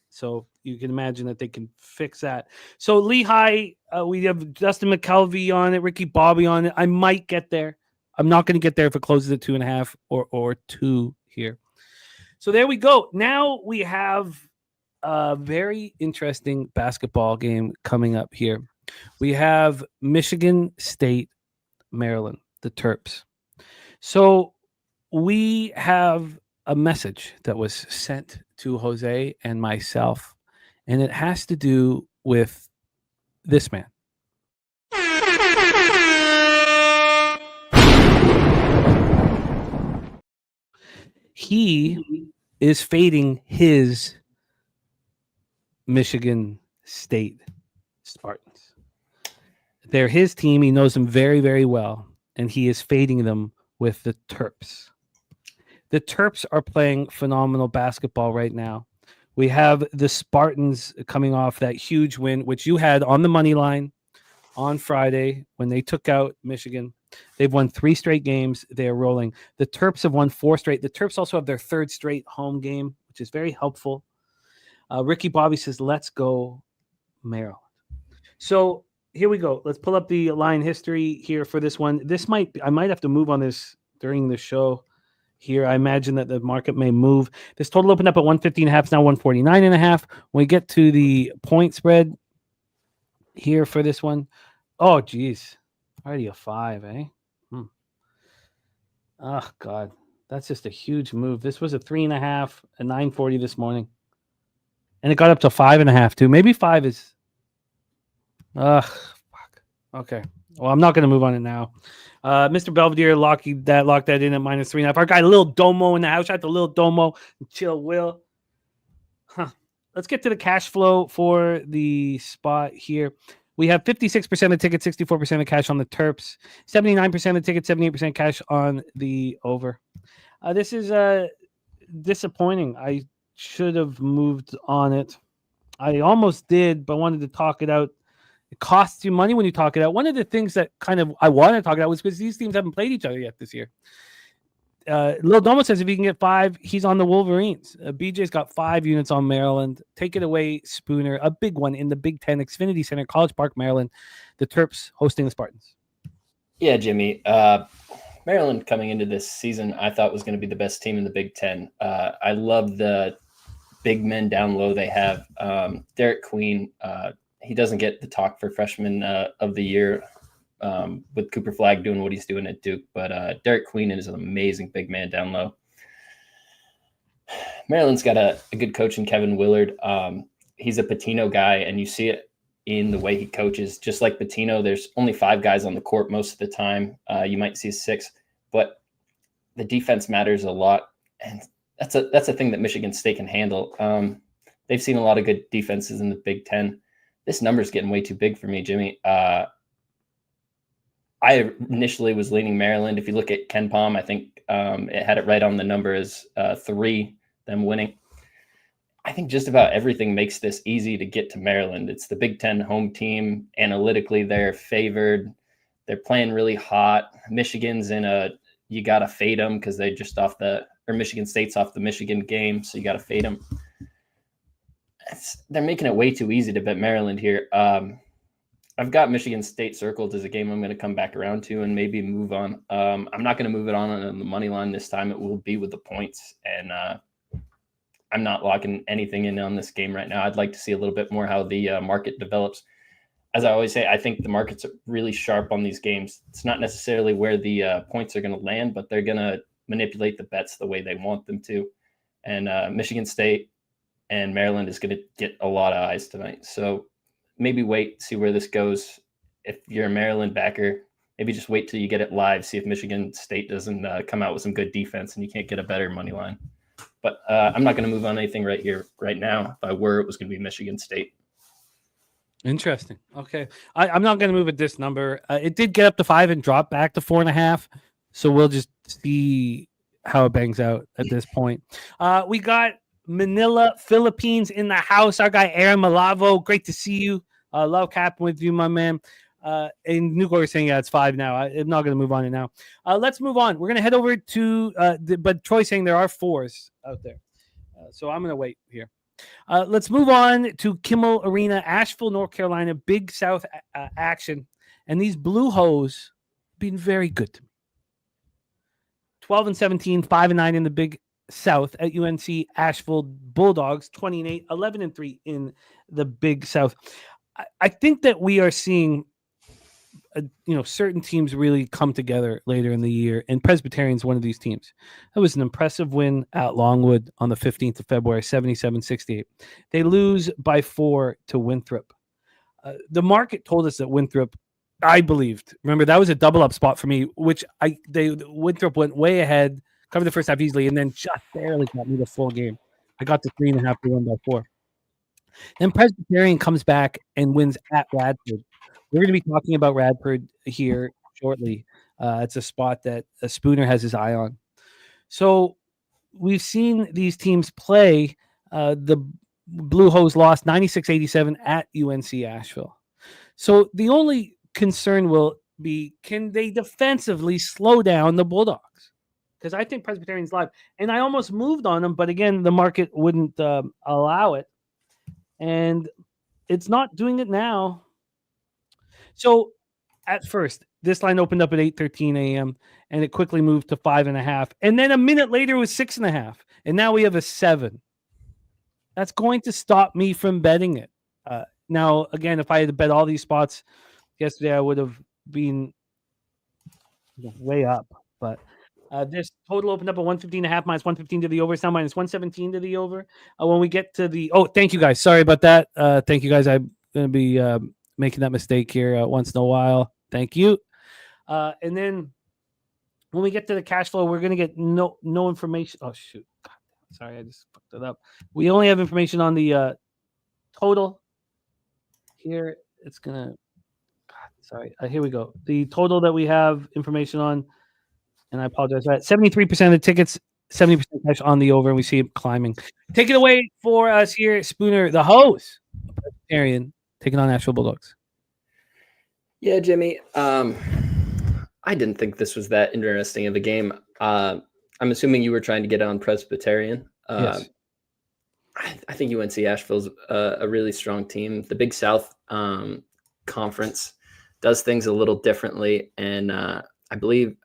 So you can imagine that they can fix that. So Lehigh, we have Justin McKelvey on it, Ricky Bobby on it. I might get there. I'm not going to get there if it closes at 2.5 or 2 here. So there we go. Now we have a very interesting basketball game coming up here. We have Michigan State, Maryland, the Terps. So we have a message that was sent to Jose and myself, and it has to do with this man. He is fading his Michigan State Spartans. They're his team. He knows them very, very well, and he is fading them with the Terps. The Terps are playing phenomenal basketball right now. We have the Spartans coming off that huge win, which you had on the money line on Friday when they took out Michigan. They've won 3 straight games. They are rolling. The Terps have won 4 straight. The Terps also have their 3rd straight home game, which is very helpful. Ricky Bobby says, let's go Maryland. So here we go. Let's pull up the line history here for this one. I might have to move on this during the show here. I imagine that the market may move. This total opened up at 150.5. It's now 149.5. When we get to the point spread here for this one, oh, geez. Already a 5, eh? Oh, God. That's just a huge move. This was a 3.5 at 9:40 this morning. And it got up to 5.5, too. Maybe 5 is... fuck. Okay. Well, I'm not going to move on it now. Mr. Belvedere locked that in at -3.5. Our guy, Lil Domo in the house. Shout out to Lil Domo. Chill, Will. Let's get to the cash flow for the spot here. We have 56% of tickets, 64% of cash on the Terps, 79% of tickets, 78% cash on the over. This is disappointing. I should have moved on it. I almost did, but wanted to talk it out. It costs you money when you talk it out. One of the things that I wanted to talk it out was because these teams haven't played each other yet this year. Lil Domo says if he can get 5, he's on the Wolverines. BJ's got 5 units on Maryland. Take it away, Spooner. A big one in the Big Ten, Xfinity Center, College Park, Maryland. The Terps hosting the Spartans. Yeah, Jimmy. Maryland coming into this season, I thought was going to be the best team in the Big Ten. I love the big men down low they have. Derek Queen, he doesn't get the talk for freshman of the year. With Cooper Flagg doing what he's doing at Duke. But Derek Queen is an amazing big man down low. Maryland's got a good coach in Kevin Willard. He's a Pitino guy, and you see it in the way he coaches. Just like Pitino, there's only 5 guys on the court most of the time. You might see 6, but the defense matters a lot. And that's a thing that Michigan State can handle. They've seen a lot of good defenses in the Big Ten. This number's getting way too big for me, Jimmy. I initially was leaning Maryland. If you look at Ken Palm, I think it had it right on the number as 3, them winning. I think just about everything makes this easy to get to Maryland. It's the Big Ten home team. Analytically, they're favored. They're playing really hot. Michigan's you got to fade them because they're just Michigan State's off the Michigan game, so you got to fade them. They're making it way too easy to bet Maryland here. I've got Michigan State circled as a game I'm going to come back around to and maybe move on. I'm not going to move it on the money line this time. It will be with the points, and I'm not locking anything in on this game right now. I'd like to see a little bit more how the market develops. As I always say, I think the market's really sharp on these games. It's not necessarily where the points are going to land, but they're going to manipulate the bets the way they want them to. And Michigan State and Maryland is going to get a lot of eyes tonight. So maybe wait, see where this goes. If you're a Maryland backer, maybe just wait till you get it live, see if Michigan State doesn't come out with some good defense and you can't get a better money line. But I'm not going to move on anything right here, right now. If I were, it was going to be Michigan State. Interesting. Okay. I'm not going to move at this number. It did get up to 5 and drop back to 4.5. So we'll just see how it bangs out at this point. We got Manila, Philippines in the house. Our guy, Aaron Malavo. Great to see you. Love capping with you, my man. And Nuko is saying, yeah, it's 5 now. I'm not going to move on it now. Let's move on. We're going to head over to, but Troy's saying there are 4s out there. So I'm going to wait here. Let's move on to Kimmel Arena, Asheville, North Carolina, Big South action. And these Blue Hose been very good to me. 12-17, 5-9 in the Big South at UNC Asheville Bulldogs, 20-8, 11-3 in the Big South. I think that we are seeing certain teams really come together later in the year, and Presbyterian's one of these teams. That was an impressive win at Longwood on the 15th of February, 77-68. They lose by 4 to Winthrop. The market told us that Winthrop, I believed. Remember, that was a double-up spot for me, which Winthrop went way ahead, covered the first half easily, and then just barely got me the full game. I got the 3.5 to 1 by 4. Then Presbyterian comes back and wins at Radford. We're going to be talking about Radford here shortly. It's a spot that Spooner has his eye on. So we've seen these teams play. The Blue Hose lost 96-87 at UNC Asheville. So the only concern will be, can they defensively slow down the Bulldogs? Because I think Presbyterian's live. And I almost moved on them, but again, the market wouldn't allow it. And it's not doing it now. So at first, this line opened up at 8:13 a.m. and it quickly moved to 5.5. And then a minute later it was 6.5. And now we have a 7. That's going to stop me from betting it. Now, again, if I had to bet all these spots yesterday, I would have been way up. But this total opened up at 115.5 minus 115 to the over. It's now minus 117 to the over. When we get to the... Oh, thank you guys. Sorry about that. Thank you guys. I'm going to be... making that mistake here once in a while. Thank you. And then when we get to the cash flow, we're going to get no information. Oh, shoot. God, sorry, I just fucked it up. We only have information on the total. Here, it's going to... God, sorry. Here we go. The total that we have information on, and I apologize for that, 73% of the tickets, 70% cash on the over, and we see it climbing. Take it away for us here, Spooner, the host, Presbyterian, taking on Asheville Bulldogs. Yeah, Jimmy. I didn't think this was that interesting of a game. I'm assuming you were trying to get on Presbyterian. Yes. I think UNC Asheville's a really strong team. The Big South Conference does things a little differently, and I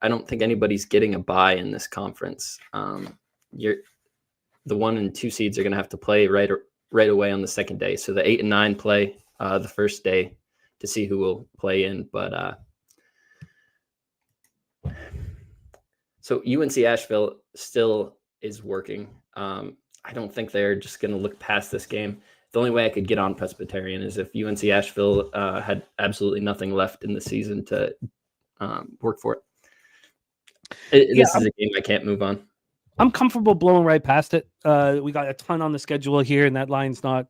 don't think anybody's getting a bye in this conference. The 1 and 2 seeds are going to have to play right away on the second day. So the 8 and 9 play the first day to see who will play in. But so UNC Asheville still is working. I don't think they're just going to look past this game. The only way I could get on Presbyterian is if UNC Asheville had absolutely nothing left in the season to work for it. This is a game I can't move on. I'm comfortable blowing right past it. We got a ton on the schedule here, and that line's not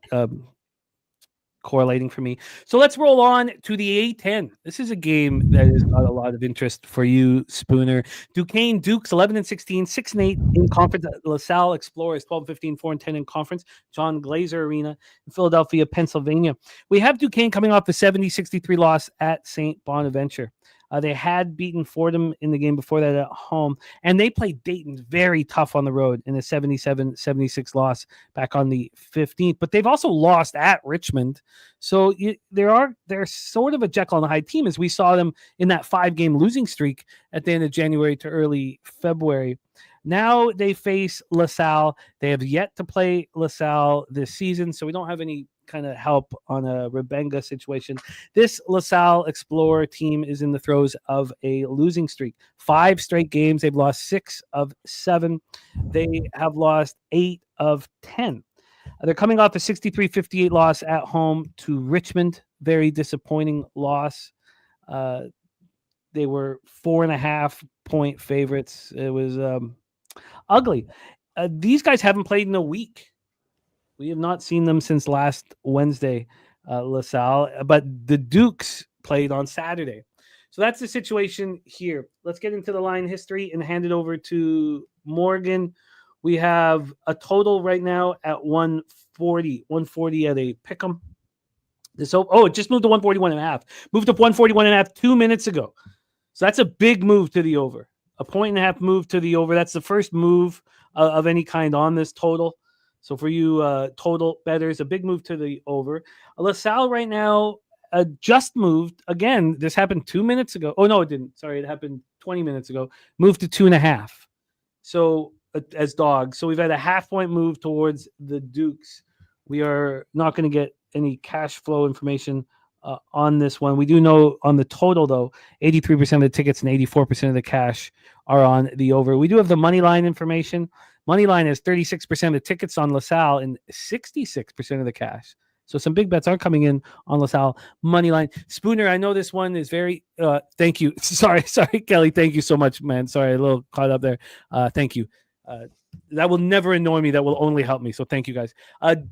correlating for me. So let's roll on to the A10. This is a game that has got a lot of interest for you, Spooner. Duquesne Dukes 11-16, 6-8 in conference. LaSalle Explorers 12-15, 4-10 in conference. John Glazer Arena in Philadelphia, Pennsylvania. We have Duquesne coming off the 70-63 loss at St. Bonaventure. They had beaten Fordham in the game before that at home, and they played Dayton very tough on the road in a 77-76 loss back on the 15th. But they've also lost at Richmond. So they're sort of a Jekyll and Hyde team, as we saw them in that 5-game losing streak at the end of January to early February. Now they face LaSalle. They have yet to play LaSalle this season, so we don't have any kind of help on a Rebenga situation. This LaSalle Explorer team is in the throes of a losing streak. 5 straight games. They've lost 6 of 7. They have lost 8 of 10. They're coming off a 63-58 loss at home to Richmond. Very disappointing loss. They were 4.5-point favorites. It was ugly. These guys haven't played in a week. We have not seen them since last Wednesday, LaSalle. But the Dukes played on Saturday. So that's the situation here. Let's get into the line history and hand it over to Morgan. We have a total right now at 140 at a pick'em. It just moved to 141.5. Moved up 141.5 2 minutes ago. So that's a big move to the over. A 1.5 move to the over. That's the first move of any kind on this total. So for you total bettors, a big move to the over. LaSalle right now just moved. Again, this happened 2 minutes ago. Oh, no, it didn't. Sorry, it happened 20 minutes ago. Moved to 2.5. So as dogs. So we've had a 0.5-point move towards the Dukes. We are not going to get any cash flow information on this one. We do know on the total, though, 83% of the tickets and 84% of the cash are on the over. We do have the money line information. Money line is 36% of the tickets on LaSalle and 66% of the cash. So some big bets are coming in on LaSalle money line. Spooner, I know this one is very thank you. Sorry, Kelly. Thank you so much, man. Sorry, a little caught up there. Thank you. That will never annoy me. That will only help me. So thank you, guys.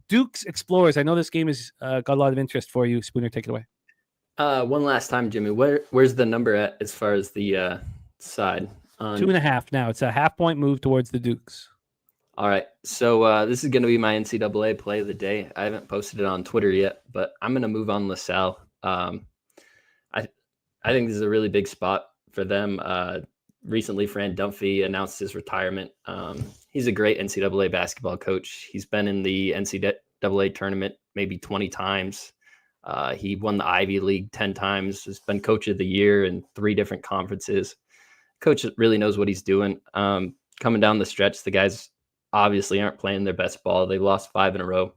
Dukes Explorers. I know this game has got a lot of interest for you. Spooner, take it away. One last time, Jimmy. Where's the number at as far as the side? 2.5 now. It's a 0.5-point move towards the Dukes. All right. So this is going to be my NCAA play of the day. I haven't posted it on Twitter yet, but I'm going to move on LaSalle. I think this is a really big spot for them. Recently, Fran Dunphy announced his retirement. He's a great NCAA basketball coach. He's been in the NCAA tournament maybe 20 times. He won the Ivy League 10 times. Has been coach of the year in 3 different conferences. Coach really knows what he's doing. Coming down the stretch, the guys obviously aren't playing their best ball. They lost 5 in a row.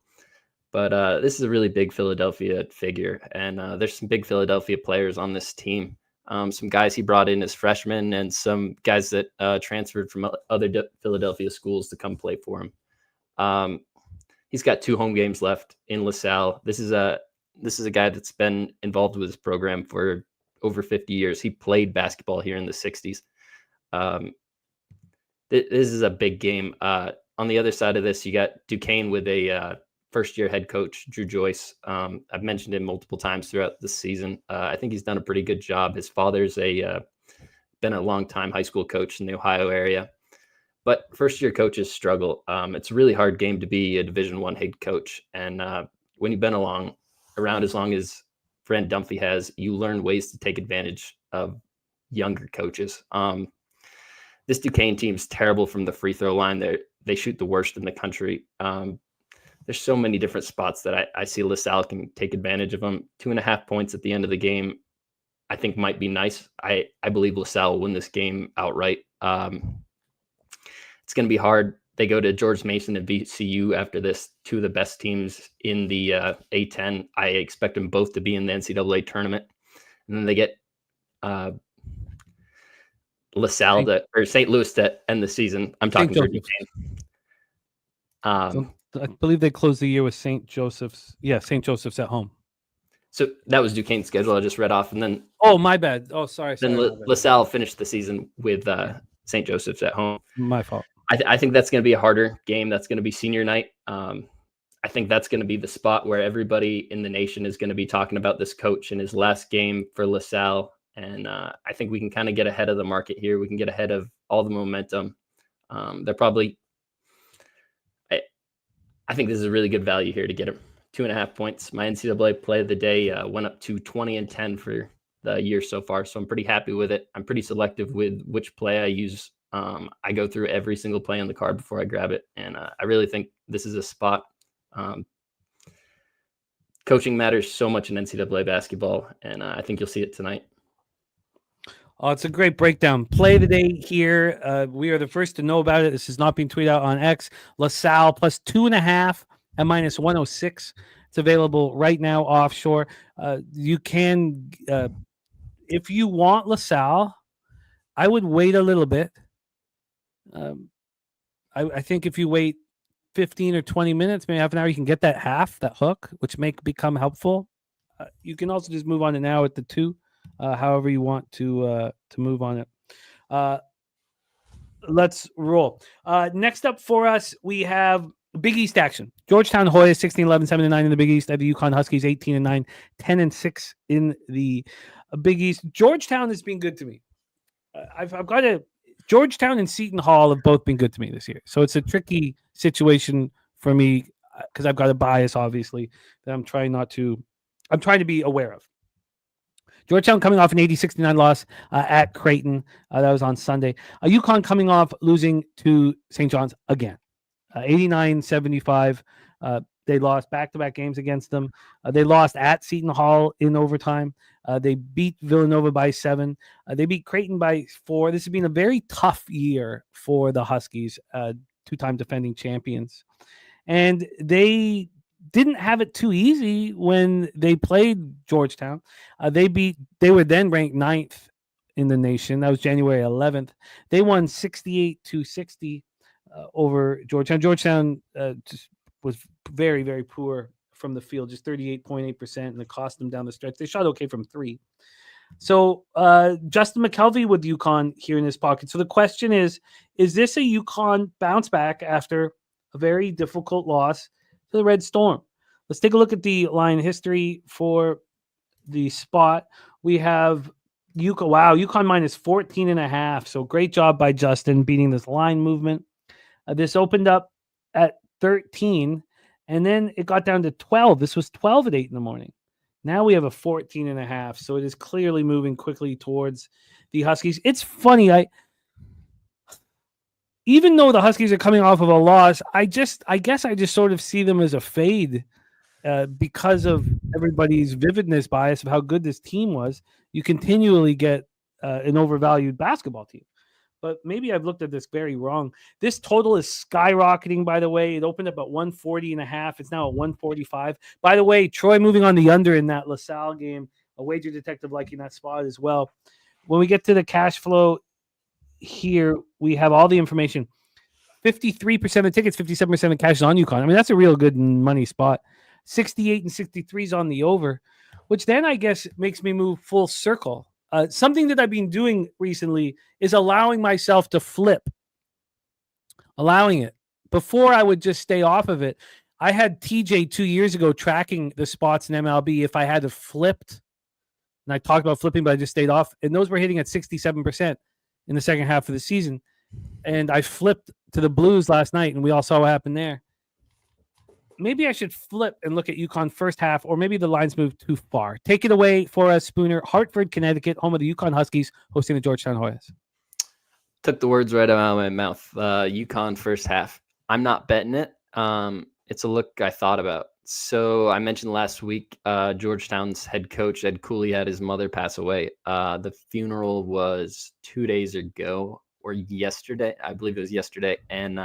But this is a really big Philadelphia figure. And there's some big Philadelphia players on this team. Some guys he brought in as freshmen and some guys that transferred from other Philadelphia schools to come play for him. He's got 2 home games left in LaSalle. This is a guy that's been involved with his program for over 50 years. He played basketball here in the 60s. This is a big game. On the other side of this, you got Duquesne with a first-year head coach, Drew Joyce. I've mentioned him multiple times throughout the season. I think he's done a pretty good job. His father's been a long-time high school coach in the Ohio area. But first-year coaches struggle. It's a really hard game to be a Division I head coach. And when you've been around as long as Fran Dunphy has, you learn ways to take advantage of younger coaches. This Duquesne team's terrible from the free throw line. They shoot the worst in the country. There's so many different spots that I see LaSalle can take advantage of them. 2.5 points at the end of the game, I think might be nice. I believe LaSalle will win this game outright. It's going to be hard. They go to George Mason and VCU after this, 2 of the best teams in the A10. I expect them both to be in the NCAA tournament. And then they get LaSalle or St. Louis to end the season. I'm talking for Duquesne. I believe they closed the year with St. Joseph's. Yeah, St. Joseph's at home. So that was Duquesne's schedule I just read off. And then my bad. Oh, sorry. Then LaSalle finished the season with St. Joseph's at home. My fault. I think that's going to be a harder game. That's going to be senior night. I think that's going to be the spot where everybody in the nation is going to be talking about this coach in his last game for LaSalle. And I think we can kind of get ahead of the market here. We can get ahead of all the momentum. They're probably, I think this is a really good value here to get 2.5 points. My NCAA play of the day went up to 20-10 for the year so far. So I'm pretty happy with it. I'm pretty selective with which play I use. I go through every single play on the card before I grab it. And I really think this is a spot. Coaching matters so much in NCAA basketball. And I think you'll see it tonight. Oh, it's a great breakdown. Play of the day here. We are the first to know about it. This is not being tweeted out on X. LaSalle plus 2.5 at -106. It's available right now offshore. You can, if you want LaSalle, I would wait a little bit. I think if you wait 15 or 20 minutes, maybe half an hour, you can get that hook, which may become helpful. You can also just move on to now at the 2, however you want to move on it. Let's roll. Next up for us, we have Big East action. Georgetown Hoyas 16-11, 7-9 in the Big East. I have the UConn Huskies 18-9, 10-6 in the Big East. Georgetown has been good to me. I've got to. Georgetown and Seton Hall have both been good to me this year, so it's a tricky situation for me because I've got a bias, obviously, that I'm trying to be aware of. Georgetown coming off an 80-69 loss at Creighton. That was on Sunday. UConn coming off losing to St. John's again. 89-75. They lost back-to-back games against them. They lost at Seton Hall in overtime. They beat Villanova by 7. They beat Creighton by 4. This has been a very tough year for the Huskies, 2-time defending champions. And they didn't have it too easy when they played Georgetown. They were then ranked 9th in the nation. That was January 11th. They won 68-60 over Georgetown. Georgetown just was very, very poor from the field, just 38.8%, and it cost them down the stretch. They shot okay from 3. So Justin McKelvey with UConn here in his pocket. So the question is this a UConn bounce back after a very difficult loss to the Red Storm? Let's take a look at the line history for the spot. We have UConn. Wow, UConn minus 14.5. So great job by Justin beating this line movement. This opened up at 13, and then it got down to 12. This was 12 at 8 in the morning. Now we have a 14.5. So it is clearly moving quickly towards the Huskies. It's funny. Even though the Huskies are coming off of a loss, I guess I just sort of see them as a fade because of everybody's vividness bias of how good this team was. You continually get an overvalued basketball team. But maybe I've looked at this very wrong. This total is skyrocketing, by the way. It opened up at 140.5. It's now at 145. By the way, Troy moving on the under in that LaSalle game. A wager detective liking that spot as well. When we get to the cash flow here, we have all the information. 53% of tickets, 57% of cash is on UConn. I mean, that's a real good money spot. 68 and 63 is on the over, which then I guess makes me move full circle. Something that I've been doing recently is allowing myself to flip. Allowing it. Before I would just stay off of it. I had TJ 2 years ago tracking the spots in MLB if I had to flipped. And I talked about flipping, but I just stayed off. And those were hitting at 67% in the second half of the season. And I flipped to the Blues last night, and we all saw what happened there. Maybe I should flip and look at UConn first half, or maybe the lines moved too far. Take it away for us, Spooner. Hartford, Connecticut, home of the UConn Huskies, hosting the Georgetown Hoyas. Took the words right out of my mouth. UConn first half. I'm not betting it. It's a look I thought about. So I mentioned last week, Georgetown's head coach, Ed Cooley, had his mother pass away. The funeral was 2 days ago or yesterday. I believe it was yesterday. And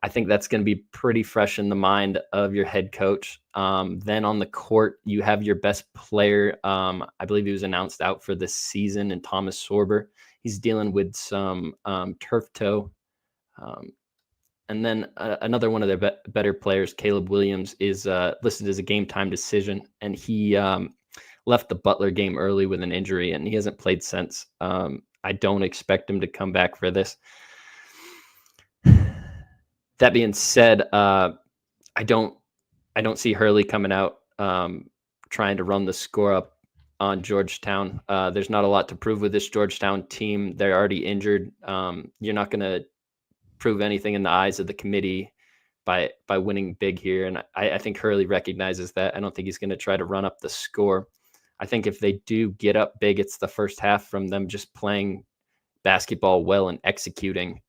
I think that's going to be pretty fresh in the mind of your head coach. Then on the court, you have your best player. I believe he was announced out for this season, and Thomas Sorber. He's dealing with some turf toe. And then another one of their better players, Caleb Williams, is listed as a game time decision. And he left the Butler game early with an injury, and he hasn't played since. I don't expect him to come back for this. That being said, I don't see Hurley coming out trying to run the score up on Georgetown. There's not a lot to prove with this Georgetown team. They're already injured. You're not going to prove anything in the eyes of the committee by winning big here. And I think Hurley recognizes that. I don't think he's going to try to run up the score. I think if they do get up big, it's the first half from them just playing basketball well and executing.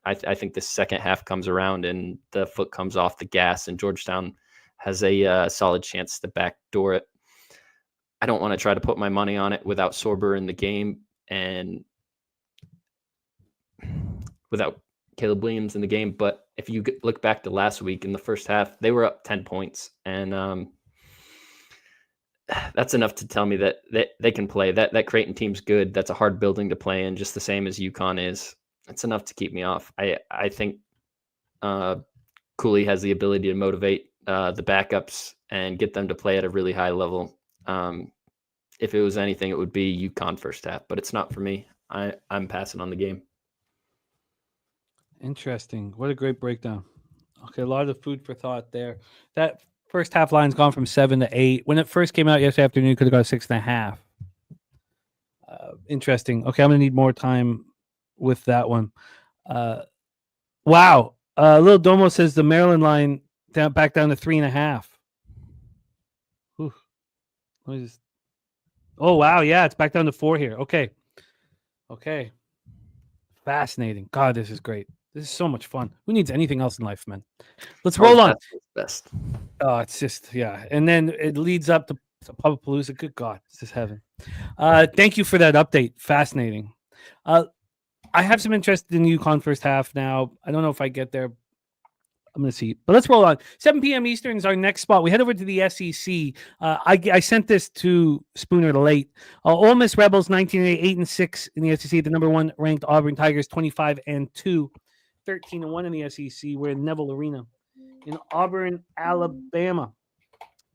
I think the second half comes around and the foot comes off the gas, and Georgetown has a solid chance to backdoor it. I don't want to try to put my money on it without Sorber in the game and without Caleb Williams in the game. But if you look back to last week in the first half, they were up 10 points. And that's enough to tell me that they can play. That Creighton team's good. That's a hard building to play in, just the same as UConn is. It's enough to keep me off. I think Cooley has the ability to motivate the backups and get them to play at a really high level. If it was anything, it would be UConn first half, but it's not for me. I'm passing on the game. Interesting. What a great breakdown. Okay, a lot of food for thought there. That first half line's gone from 7 to 8. When it first came out yesterday afternoon, it could have got 6.5. Interesting. Okay, I'm going to need more time with that one. Wow. Lil Domo says the Maryland line back down to 3.5. Ooh. Oh, wow. Yeah, it's back down to 4 here. Okay. Fascinating. God, this is great. This is so much fun. Who needs anything else in life, man? Let's roll on. Best. Oh, it's just, yeah. And then it leads up to Pubapalooza. Good God, this is heaven. Thank you for that update. Fascinating. I have some interest in UConn first half now. I don't know if I get there. I'm going to see. But let's roll on. 7 p.m. Eastern is our next spot. We head over to the SEC. I sent this to Spooner late. Ole Miss Rebels 19-8-6 in the SEC. The number 1 ranked Auburn Tigers 25-2, 13-1 in the SEC. We're in Neville Arena in Auburn, Alabama.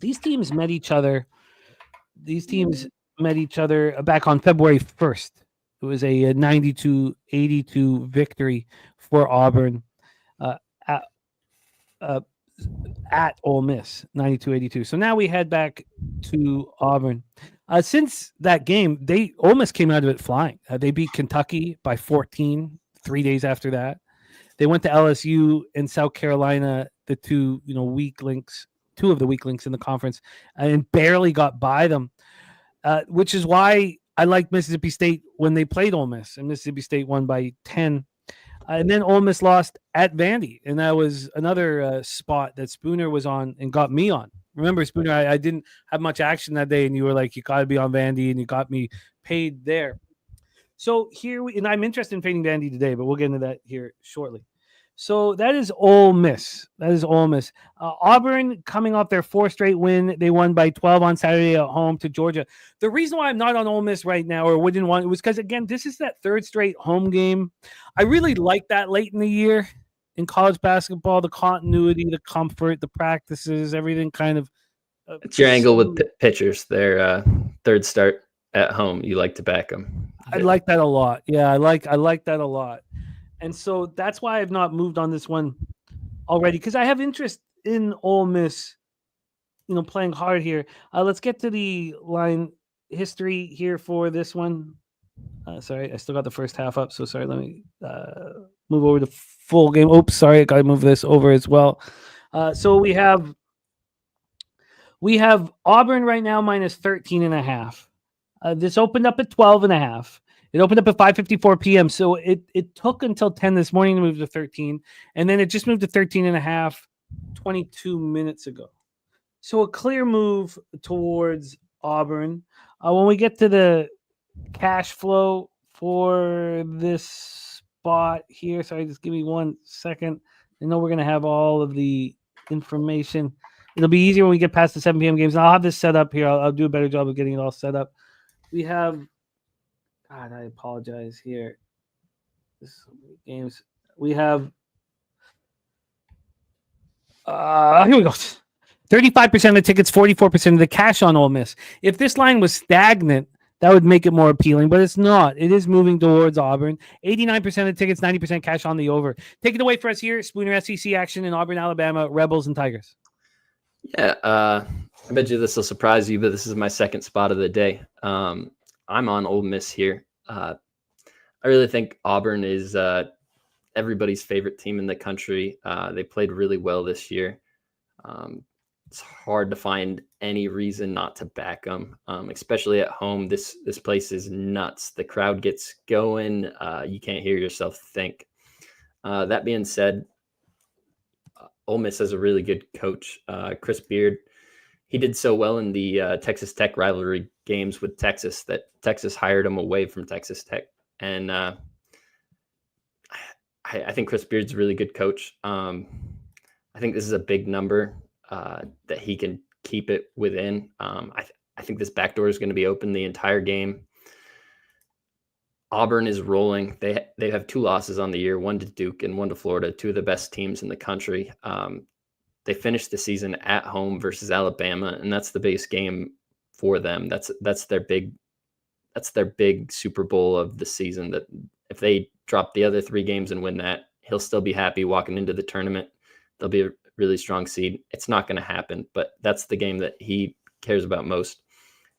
These teams met each other. Back on February 1st. It was a 92-82 victory for Auburn at Ole Miss, 92-82. So now we head back to Auburn. Since that game, Ole Miss came out of it flying. They beat Kentucky by 14 3 days after that. They went to LSU and South Carolina, the two of the weak links in the conference, and barely got by them, which is why I like Mississippi State when they played Ole Miss, and Mississippi State won by 10. And then Ole Miss lost at Vandy, and that was another spot that Spooner was on and got me on. Remember, Spooner, I didn't have much action that day, and you were like, you got to be on Vandy, and you got me paid there. So here, and I'm interested in fading Vandy today, but we'll get into that here shortly. So that is Ole Miss. Auburn coming off their 4th straight win. They won by 12 on Saturday at home to Georgia. The reason why I'm not on Ole Miss right now, or wouldn't want it, was because, again, this is that 3rd straight home game. I really like that late in the year in college basketball, the continuity, the comfort, the practices, everything kind of. It's your angle with pitchers. Their 3rd start at home. You like to back them. I like that a lot. Yeah, I like that a lot. And so that's why I've not moved on this one already, because I have interest in Ole Miss, playing hard here. Let's get to the line history here for this one. Sorry, I still got the first half up, so sorry. Let me move over to full game. Oops, sorry, I got to move this over as well. So we have Auburn right now minus 13.5. This opened up at 12.5. It opened up at 5:54 p.m., so it took until 10 this morning to move to 13, and then it just moved to 13.5 22 minutes ago. So a clear move towards Auburn. When we get to the cash flow for this spot here, sorry, just give me 1 second. I know we're going to have all of the information. It'll be easier when we get past the 7 p.m. games. And I'll have this set up here. I'll do a better job of getting it all set up. We have... God, I apologize here. This games we have. Here we go. 35% of the tickets, 44% of the cash on Ole Miss. If this line was stagnant, that would make it more appealing, but it's not. It is moving towards Auburn. 89% of tickets, 90% cash on the over. Take it away for us here. Spooner SEC action in Auburn, Alabama. Rebels and Tigers. Yeah, I bet you this will surprise you, but this is my second spot of the day. I'm on Ole Miss here. I really think Auburn is everybody's favorite team in the country. They played really well this year. It's hard to find any reason not to back them, especially at home. This place is nuts. The crowd gets going. You can't hear yourself think. That being said, Ole Miss has a really good coach, Chris Beard. He did so well in the Texas Tech rivalry games with Texas that Texas hired him away from Texas Tech. And I I think Chris Beard's a really good coach. I think this is a big number that he can keep it within. I think this backdoor is going to be open the entire game. Auburn is rolling. They have 2 losses on the year, one to Duke and one to Florida, 2 of the best teams in the country. They finished the season at home versus Alabama, and that's the biggest game for them. That's their big Super Bowl of the season. That if they drop the other 3 games and win that, he'll still be happy walking into the tournament. They'll be a really strong seed. It's not going to happen, but that's the game that he cares about most.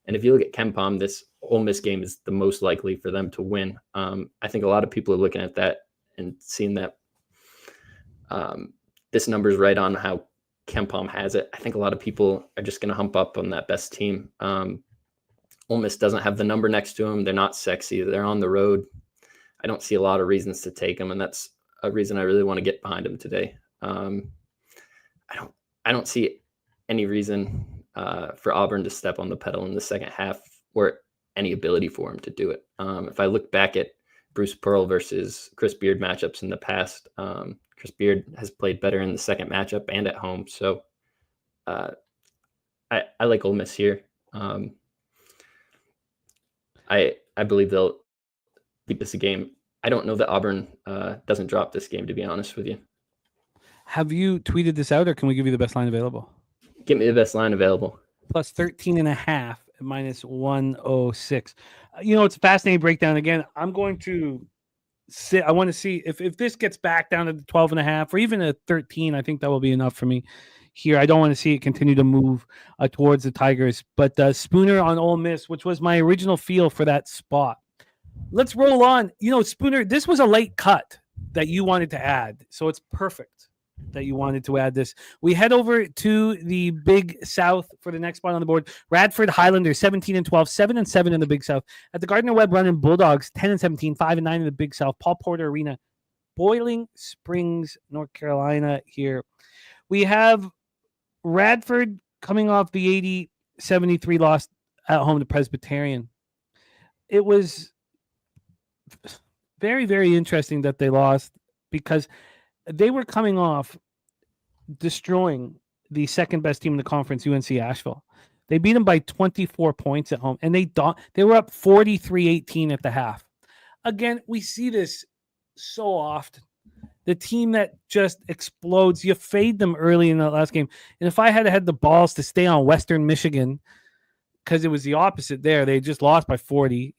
And if you look at KenPom, this Ole Miss game is the most likely for them to win. I think a lot of people are looking at that and seeing that this number is right on how KenPom has it. I think a lot of people are just going to hump up on that best team. Ole Miss doesn't have the number next to them. They're not sexy. They're on the road. I don't see a lot of reasons to take them, and that's a reason I really want to get behind them today. I don't see any reason for Auburn to step on the pedal in the second half or any ability for him to do it. If I look back at Bruce Pearl versus Chris Beard matchups in the past, Chris Beard has played better in the second matchup and at home. So I like Ole Miss here. I believe they'll keep this a game. I don't know that Auburn doesn't drop this game, to be honest with you. Have you tweeted this out, or can we give you the best line available? Give me the best line available. Plus 13.5 minus 106. It's a fascinating breakdown. Again, I'm going to I want to see if this gets back down to the 12.5 or even a 13. I think that will be enough for me here. I don't want to see it continue to move towards the Tigers. But Spooner on Ole Miss, which was my original feel for that spot. Let's roll on. Spooner, this was a late cut that you wanted to add, so it's perfect that you wanted to add this. We head over to the Big South for the next spot on the board. Radford Highlanders 17-12, 7-7 in the Big South. At the Gardner-Webb Running Bulldogs 10-17, 5-9 in the Big South. Paul Porter Arena, Boiling Springs, North Carolina. Here we have Radford coming off the 80-73 loss at home to Presbyterian. It was very, very interesting that they lost because they were coming off destroying the second best team in the conference, UNC Asheville. They beat them by 24 points at home, and they were up 43-18 at the half. Again, we see this so often. The team that just explodes, you fade them early in the last game. And if I had had the balls to stay on Western Michigan, because it was the opposite there, they just lost by 40,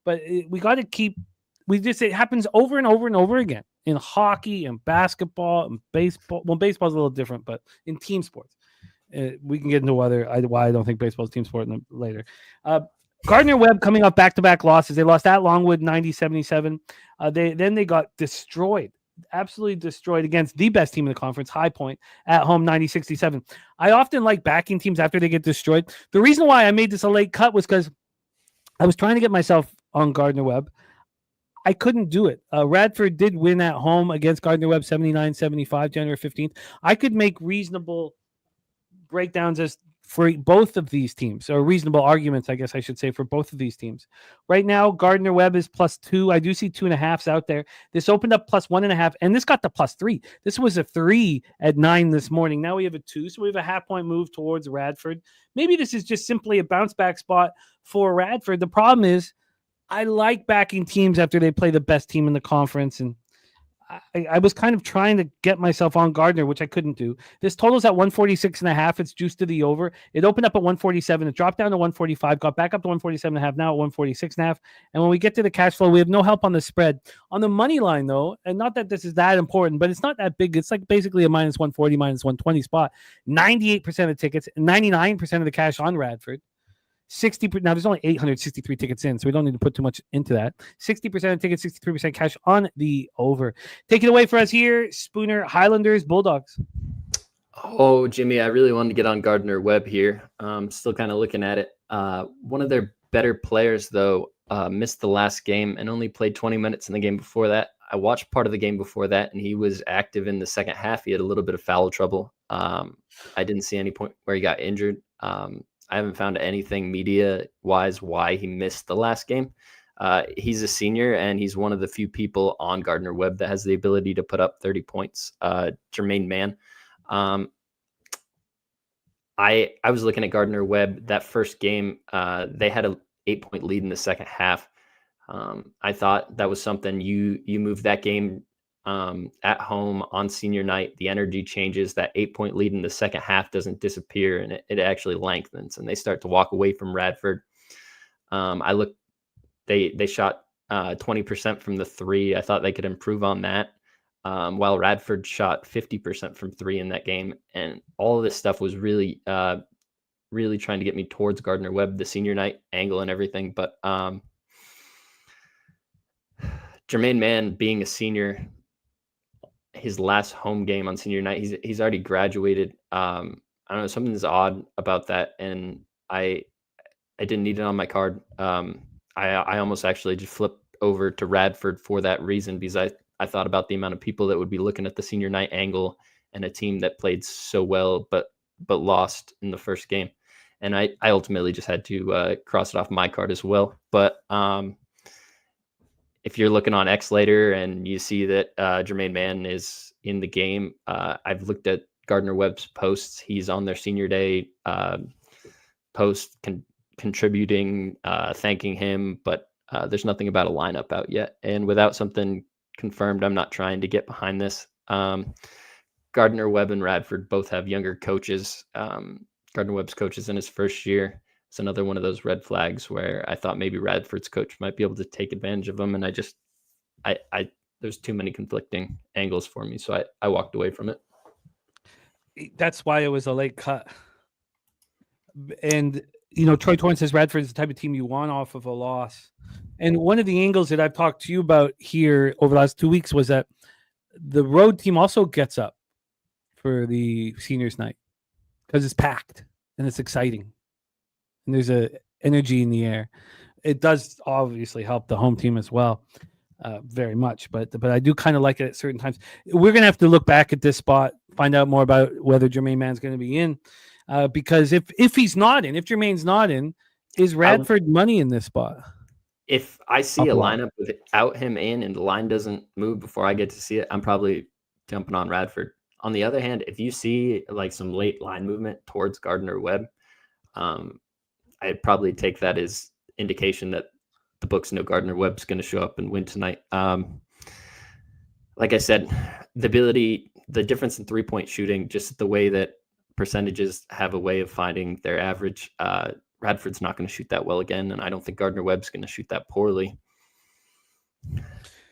But we got to keep. It happens over and over and over again in hockey and basketball and baseball. Well, baseball's a little different, but in team sports, we can get into why I don't think baseball is team sport later. Gardner-Webb coming off back-to-back losses. They lost at Longwood 90-77. They got destroyed, absolutely destroyed against the best team in the conference, High Point, at home 90-67. I often like backing teams after they get destroyed. The reason why I made this a late cut was because I was trying to get myself on Gardner-Webb. I couldn't do it. Radford did win at home against Gardner-Webb 79-75, January 15th. I could make reasonable breakdowns as for both of these teams, or reasonable arguments, I guess I should say, for both of these teams. Right now, Gardner-Webb is +2. I do see 2.5s out there. This opened up +1.5, and this got to +3. This was a 3 at 9 this morning. Now we have a 2, so we have a half-point move towards Radford. Maybe this is just simply a bounce-back spot for Radford. The problem is, I like backing teams after they play the best team in the conference, and I was kind of trying to get myself on Gardner, which I couldn't do. This total's at 146.5. It's juiced to the over. It opened up at 147. It dropped down to 145, got back up to 147.5, now at 146.5. And when we get to the cash flow, we have no help on the spread. On the money line, though, and not that this is that important, but it's not that big. It's like basically a -140, -120 spot. 98% of tickets, 99% of the cash on Radford. 60%. Now there's only 863 tickets in, so we don't need to put too much into that. 60% of tickets, 63% cash on the over. Take it away for us here, Spooner. Highlanders, Bulldogs. Oh, Jimmy, I really wanted to get on Gardner-Webb here. Still kind of looking at it. One of their better players, though, missed the last game and only played 20 minutes in the game before that. I watched part of the game before that, and he was active in the second half. He had a little bit of foul trouble. I didn't see any point where he got injured. I haven't found anything media-wise why he missed the last game. He's a senior, and he's one of the few people on Gardner Webb that has the ability to put up 30 points. Jermaine Mann. I was looking at Gardner Webb that first game. They had a 8-point lead in the second half. I thought that was something you move that game at home on senior night. The energy changes. That 8-point lead in the second half doesn't disappear, and it actually lengthens, and they start to walk away from Radford. They shot 20% from the three. I thought they could improve on that. While Radford shot 50% from three in that game. And all of this stuff was really trying to get me towards Gardner Webb, the senior night angle and everything. But Jermaine Mann, being a senior, his last home game on senior night, he's already graduated. I don't know, something's odd about that. And I didn't need it on my card. I almost actually just flipped over to Radford for that reason, because I thought about the amount of people that would be looking at the senior night angle and a team that played so well but lost in the first game. And I ultimately just had to cross it off my card as well. But if you're looking on X later and you see that Jermaine Mann is in the game, I've looked at Gardner Webb's posts. He's on their senior day post contributing, thanking him, but there's nothing about a lineup out yet. And without something confirmed, I'm not trying to get behind this. Gardner Webb and Radford both have younger coaches. Gardner Webb's coach is in his first year. It's another one of those red flags where I thought maybe Radford's coach might be able to take advantage of him, and I there's too many conflicting angles for me, so I walked away from it. That's why it was a late cut. And Troy Torrance says Radford is the type of team you want off of a loss. And one of the angles that I've talked to you about here over the last 2 weeks was that the road team also gets up for the seniors night because it's packed and it's exciting. And there's a energy in the air. It does obviously help the home team as well, very much. But I do kind of like it at certain times. We're going to have to look back at this spot, find out more about whether Jermaine Mann's going to be in. Because if he's not in, if Jermaine's not in, is Radford money in this spot? If I see a lineup without him in and the line doesn't move before I get to see it, I'm probably jumping on Radford. On the other hand, if you see like some late line movement towards Gardner Webb, I'd probably take that as indication that the books know Gardner Webb's going to show up and win tonight. Like I said, the difference in 3-point shooting, just the way that percentages have a way of finding their average. Radford's not going to shoot that well again, and I don't think Gardner Webb's going to shoot that poorly.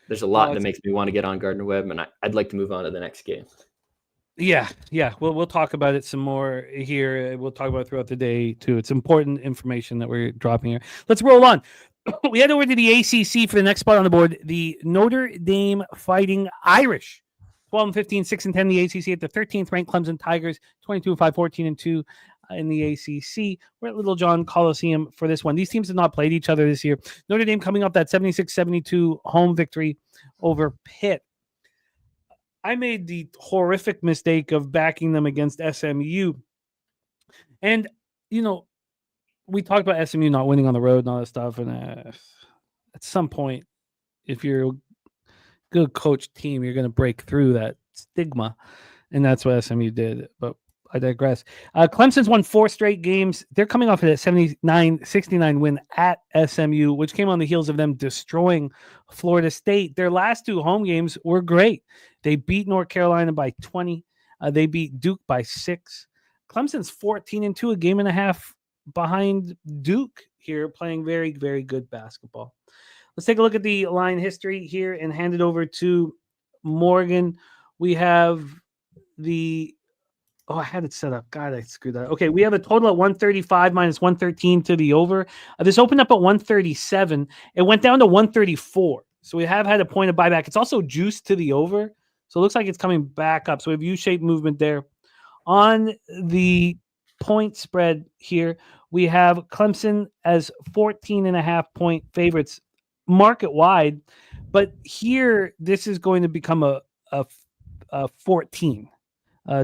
There's a lot that makes me want to get on Gardner Webb, and I'd like to move on to the next game. Yeah. We'll talk about it some more here. We'll talk about it throughout the day too. It's important information that we're dropping here. Let's roll on. We head over to the ACC for the next spot on the board. The Notre Dame Fighting Irish, 12-15, 6-10 the ACC at the 13th ranked Clemson Tigers, 22-5, 14-2 in the ACC. We're at Little John Coliseum for this one. These teams have not played each other this year. Notre Dame coming off that 76-72 home victory over Pitt. I made the horrific mistake of backing them against SMU. And, we talked about SMU not winning on the road and all that stuff. And at some point, if you're a good coach team, you're going to break through that stigma. And that's what SMU did. But I digress. Clemson's won 4 straight games. They're coming off of that 79-69 win at SMU, which came on the heels of them destroying Florida State. Their last 2 home games were great. They beat North Carolina by 20. They beat Duke by 6. Clemson's 14-2, a game and a half behind Duke here, playing very, very good basketball. Let's take a look at the line history here and hand it over to Morgan. We have I had it set up. God, I screwed that up. Okay, we have a total at 135 minus 113 to the over. This opened up at 137. It went down to 134. So we have had a point of buyback. It's also juiced to the over. So it looks like it's coming back up. So we have U-shaped movement there. On the point spread here, we have Clemson as 14.5-point favorites market wide. But here, this is going to become a 14.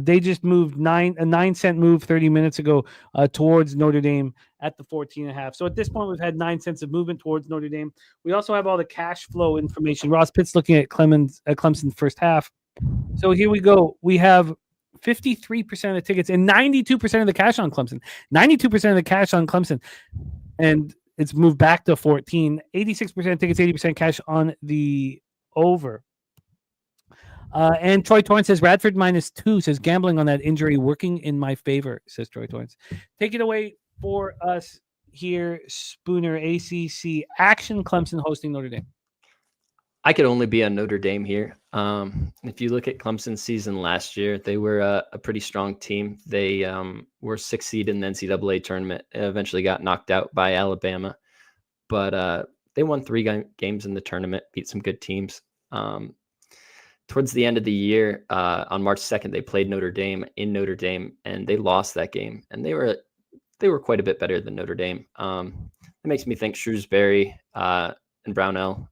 They just moved a 9-cent move 30 minutes ago towards Notre Dame at the 14.5. So at this point, we've had 9 cents of movement towards Notre Dame. We also have all the cash flow information. Ross Pitt's looking at Clemson first half. So here we go. We have 53% of the tickets and 92% of the cash on Clemson. 92% of the cash on Clemson. And it's moved back to 14. 86% tickets, 80% cash on the over. And Troy Torrance says Radford -2, says gambling on that injury working in my favor, says Troy Torrance. Take it away for us here, Spooner. ACC action, Clemson hosting Notre Dame. I could only be on Notre Dame here. If you look at Clemson's season last year, they were a pretty strong team. They were 6th seed in the NCAA tournament, eventually got knocked out by Alabama. But they won 3 games in the tournament, beat some good teams. Towards the end of the year, on March 2nd, they played Notre Dame in Notre Dame, and they lost that game. And they were quite a bit better than Notre Dame. It makes me think Shrewsbury and Brownell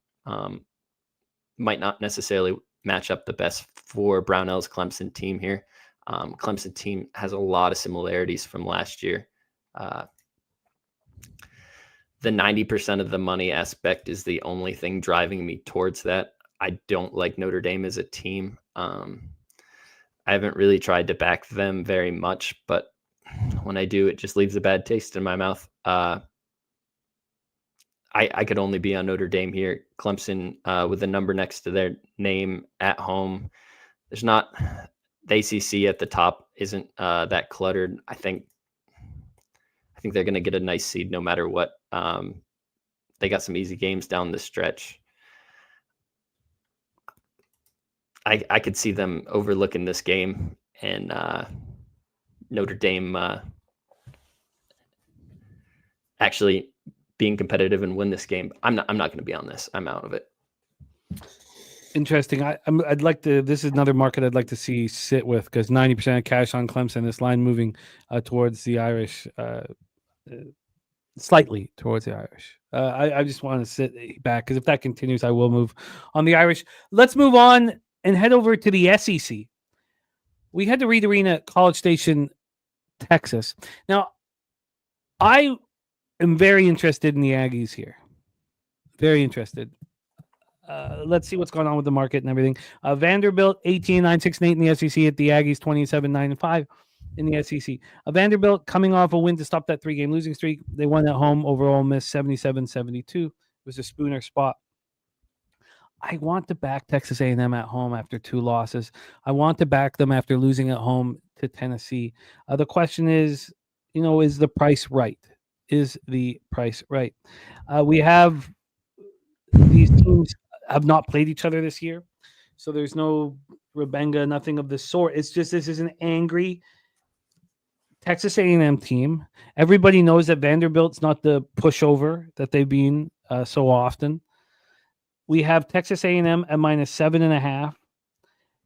might not necessarily match up the best for Brownell's Clemson team here. Clemson team has a lot of similarities from last year. The 90% of the money aspect is the only thing driving me towards that. I don't like Notre Dame as a team. I haven't really tried to back them very much, but when I do, it just leaves a bad taste in my mouth. I could only be on Notre Dame here. Clemson with a number next to their name at home. There's not the ACC at the top isn't that cluttered. I think they're going to get a nice seed no matter what. They got some easy games down the stretch. I could see them overlooking this game and Notre Dame actually being competitive and win this game. I'm not going to be on this. I'm out of it. Interesting. I'd like to. This is another market I'd like to see sit with because 90% of cash on Clemson. This line moving towards the Irish, slightly towards the Irish. I just want to sit back because if that continues, I will move on the Irish. Let's move on and head over to the SEC. We had to Reed Arena, College Station, Texas. Now, I am very interested in the Aggies here. Very interested. Let's see what's going on with the market and everything. Vanderbilt 18-9, 6-8 in the SEC at the Aggies 27-9-5 in the SEC. Vanderbilt coming off a win to stop that 3-game losing streak. They won at home over Ole Miss 77-72. It was a Spooner spot. I want to back Texas A&M at home after 2 losses. I want to back them after losing at home to Tennessee. The question is, is the price right? Is the price right? We have these teams have not played each other this year, so there's no Rebenga, nothing of the sort. It's just this is an angry Texas A&M team. Everybody knows that Vanderbilt's not the pushover that they've been so often. We have Texas A&M at -7.5.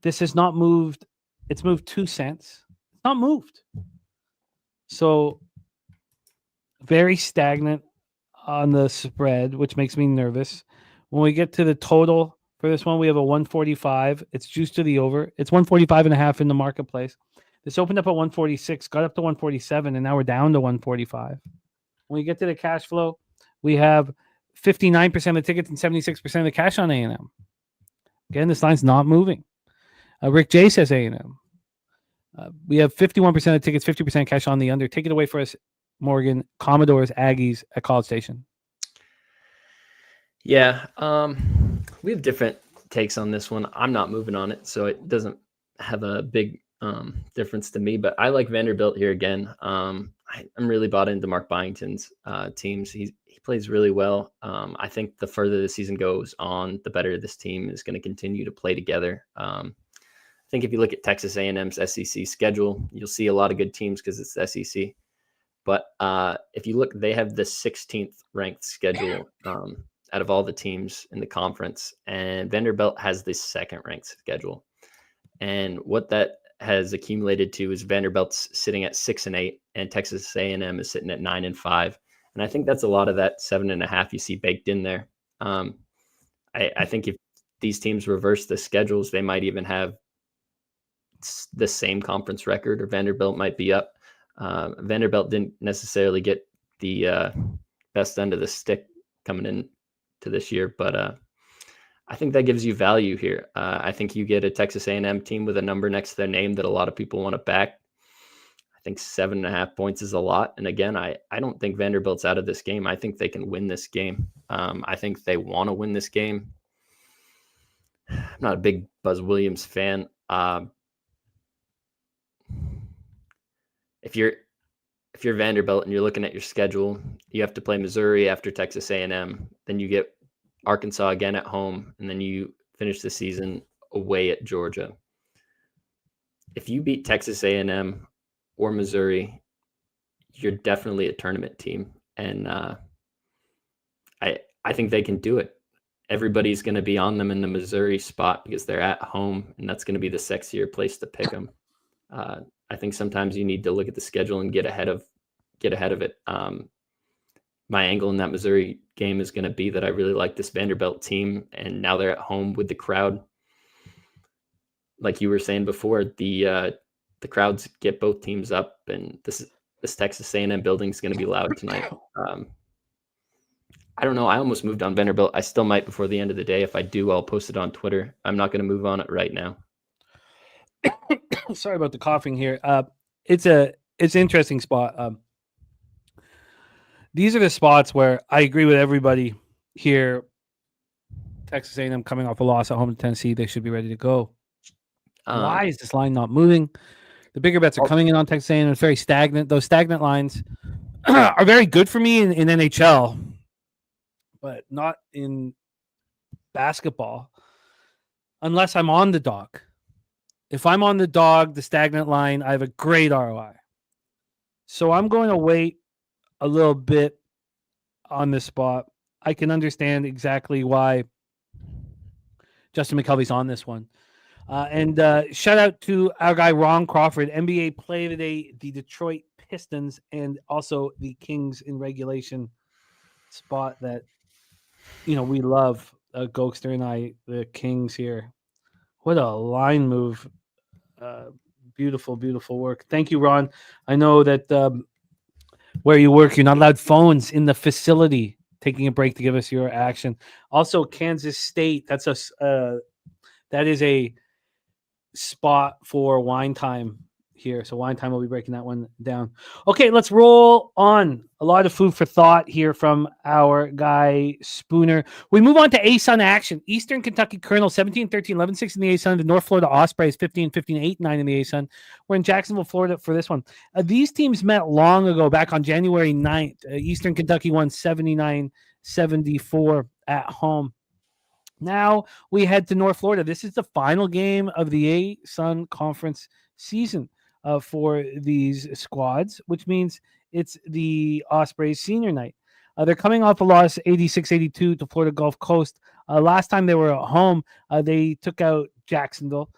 This has not moved. It's moved 2 cents. It's not moved. So very stagnant on the spread, which makes me nervous. When we get to the total for this one, we have a 145. It's juiced to the over. It's 145.5 in the marketplace. This opened up at 146, got up to 147, and now we're down to 145. When we get to the cash flow, we have 59% of the tickets and 76% of the cash on A&M. Again, this line's not moving. Rick J says A&M. We have 51% of tickets, 50% cash on the under. Take it away for us, Morgan. Commodores, Aggies at College Station. Yeah, we have different takes on this one. I'm not moving on it, so it doesn't have a big difference to me. But I like Vanderbilt here again. I'm really bought into Mark Byington's teams. He plays really well. I think the further the season goes on, the better this team is going to continue to play together. I think if you look at Texas A&M's SEC schedule, you'll see a lot of good teams because it's the SEC. But if you look, they have the 16th ranked schedule out of all the teams in the conference, and Vanderbilt has the 2nd ranked schedule. And what that has accumulated to is Vanderbilt's sitting at 6-8, and Texas A&M is sitting at 9-5. And I think that's a lot of that 7.5 you see baked in there. I think if these teams reverse the schedules, they might even have the same conference record, or Vanderbilt might be up. Vanderbilt didn't necessarily get the best end of the stick coming in to this year, but I think that gives you value here. I think you get a Texas A&M team with a number next to their name that a lot of people want to back. I think 7.5 points is a lot. And again, I don't think Vanderbilt's out of this game. I think they can win this game. I think they want to win this game. I'm not a big Buzz Williams fan. If you're Vanderbilt and you're looking at your schedule, you have to play Missouri after Texas A&M. Then you get Arkansas again at home, and then you finish the season away at Georgia. If you beat Texas A&M or Missouri, you're definitely a tournament team. And I think they can do it. Everybody's going to be on them in the Missouri spot because they're at home, and that's going to be the sexier place to pick them. I think sometimes you need to look at the schedule and get ahead of it. My angle in that Missouri game is going to be that I really like this Vanderbilt team, and now they're at home with the crowd. Like you were saying before, the crowds get both teams up, and this Texas A&M building is going to be loud tonight. I don't know. I almost moved on Vanderbilt. I still might before the end of the day. If I do, I'll post it on Twitter. I'm not going to move on it right now. Sorry about the coughing here. It's an interesting spot. These are the spots where I agree with everybody here. Texas A&M coming off a loss at home to Tennessee, they should be ready to go. Why is this line not moving? The bigger bets are coming in on Texas A&M. It's very stagnant. Those stagnant lines are very good for me in NHL, but not in basketball unless I'm on the dog. If I'm on the dog, the stagnant line, I have a great ROI. So I'm going to wait a little bit on this spot. I can understand exactly why Justin McKelvey's on this one. And shout out to our guy, Ron Crawford, NBA Play of the Day, the Detroit Pistons, and also the Kings in regulation spot that, we love. Gogster and I, the Kings here. What a line move. Beautiful, beautiful work. Thank you, Ron. I know that where you work, you're not allowed phones in the facility. Taking a break to give us your action. Also, Kansas State. That is a spot for wine time here. So wine time will be breaking that one down. Okay, let's roll on. A lot of food for thought here from our guy Spooner. We move on to ASUN action. Eastern Kentucky Colonel 17-13, 11-6 in the ASUN. The North Florida Ospreys 15-15, 8-9 in the ASUN. We're in Jacksonville, Florida for this one. These teams met long ago, back on January 9th. Eastern Kentucky won 79-74 at home. Now we head to North Florida. This is the final game of the ASUN Conference season for these squads, which means it's the Ospreys senior night. They're coming off a loss 86-82 to Florida Gulf Coast. Last time they were at home, they took out Jacksonville.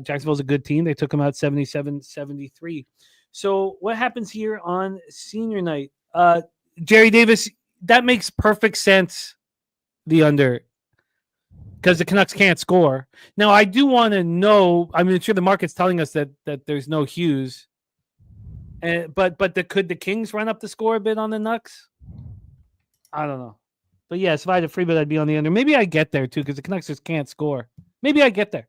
Jacksonville's a good team. They took them out 77-73. So what happens here on senior night? Jerry Davis, that makes perfect sense, the under, because the Canucks can't score. Now, I do want to know, I'm sure the market's telling us that there's no Hughes. But could the Kings run up the score a bit on the Nucks? I don't know. But yes, if I had a free bet, I'd be on the under. Maybe I get there too, because the Canucks just can't score. Maybe I get there.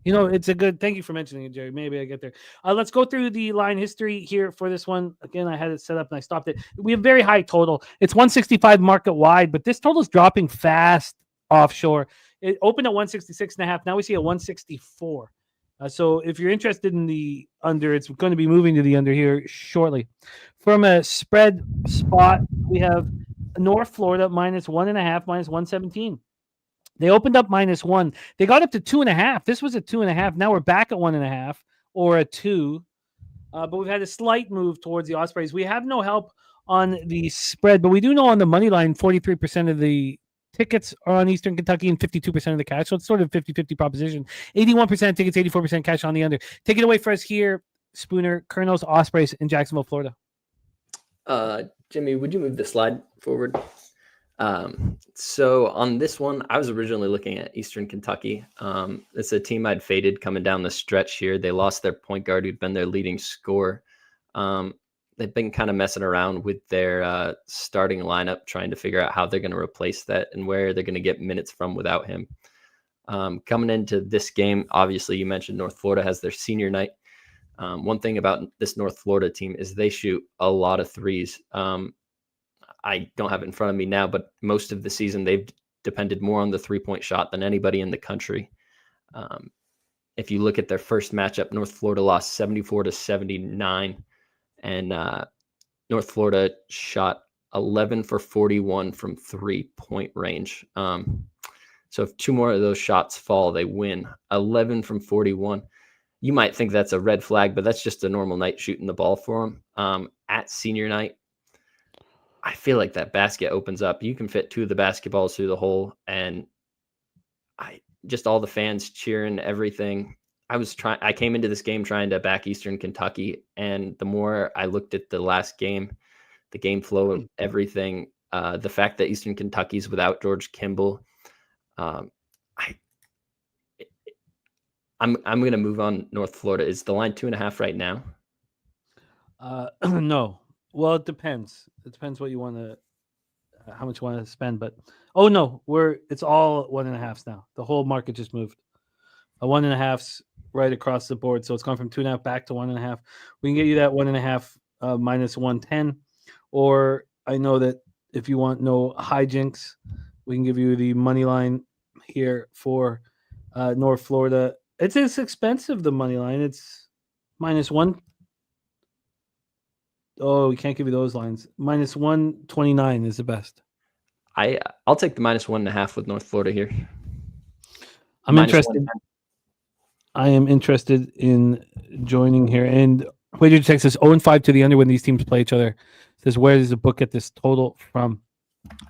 It's a good, thank you for mentioning it, Jerry. Maybe I get there. Let's go through the line history here for this one. Again, I had it set up and I stopped it. We have very high total. It's 165 market wide, but this total is dropping fast offshore. It opened at 166.5. Now we see a 164. So if you're interested in the under, it's going to be moving to the under here shortly. From a spread spot, we have North Florida -1.5, -117. They opened up -1. They got up to 2.5. This was a 2.5. Now we're back at 1.5 or a 2. But we've had a slight move towards the Ospreys. We have no help on the spread, but we do know on the money line, 43% of the tickets are on Eastern Kentucky and 52% of the cash. So it's sort of a 50-50 proposition. 81% tickets, 84% cash on the under. Take it away for us here, Spooner. Colonels, Ospreys in Jacksonville, Florida. Jimmy, would you move the slide forward? So on this one, I was originally looking at Eastern Kentucky. It's a team I'd faded coming down the stretch here. They lost their point guard, who'd been their leading scorer. They've been kind of messing around with their starting lineup, trying to figure out how they're going to replace that and where they're going to get minutes from without him. Coming into this game, obviously, you mentioned North Florida has their senior night. One thing about this North Florida team is they shoot a lot of threes. I don't have it in front of me now, but most of the season they've depended more on the three-point shot than anybody in the country. If you look at their first matchup, North Florida lost 74-79, and North Florida shot 11 for 41 from three-point range. So if two more of those shots fall, they win. 11 from 41. You might think that's a red flag, but that's just a normal night shooting the ball for them. At senior night, I feel like that basket opens up. You can fit two of the basketballs through the hole, and just all the fans cheering, everything. I came into this game trying to back Eastern Kentucky, and the more I looked at the last game, the game flow and everything, the fact that Eastern Kentucky's without George Kimball, I'm going to move on North Florida. Is the line 2.5 right now? No. Well, it depends. It depends what you want to, how much you want to spend. But no, it's all 1.5s now. The whole market just moved. 1.5s right across the board. So it's gone from 2.5 back to 1.5. We can get you that 1.5 minus 110. Or I know that if you want no hijinks, we can give you the money line here for North Florida. It's expensive, the money line. It's -1. Oh, we can't give you those lines. -129 is the best. I'll take the -1.5 with North Florida here. I'm interested. I am interested in joining here. And Wager Texas 0-5 to the under when these teams play each other. Says, where does the book get this total from?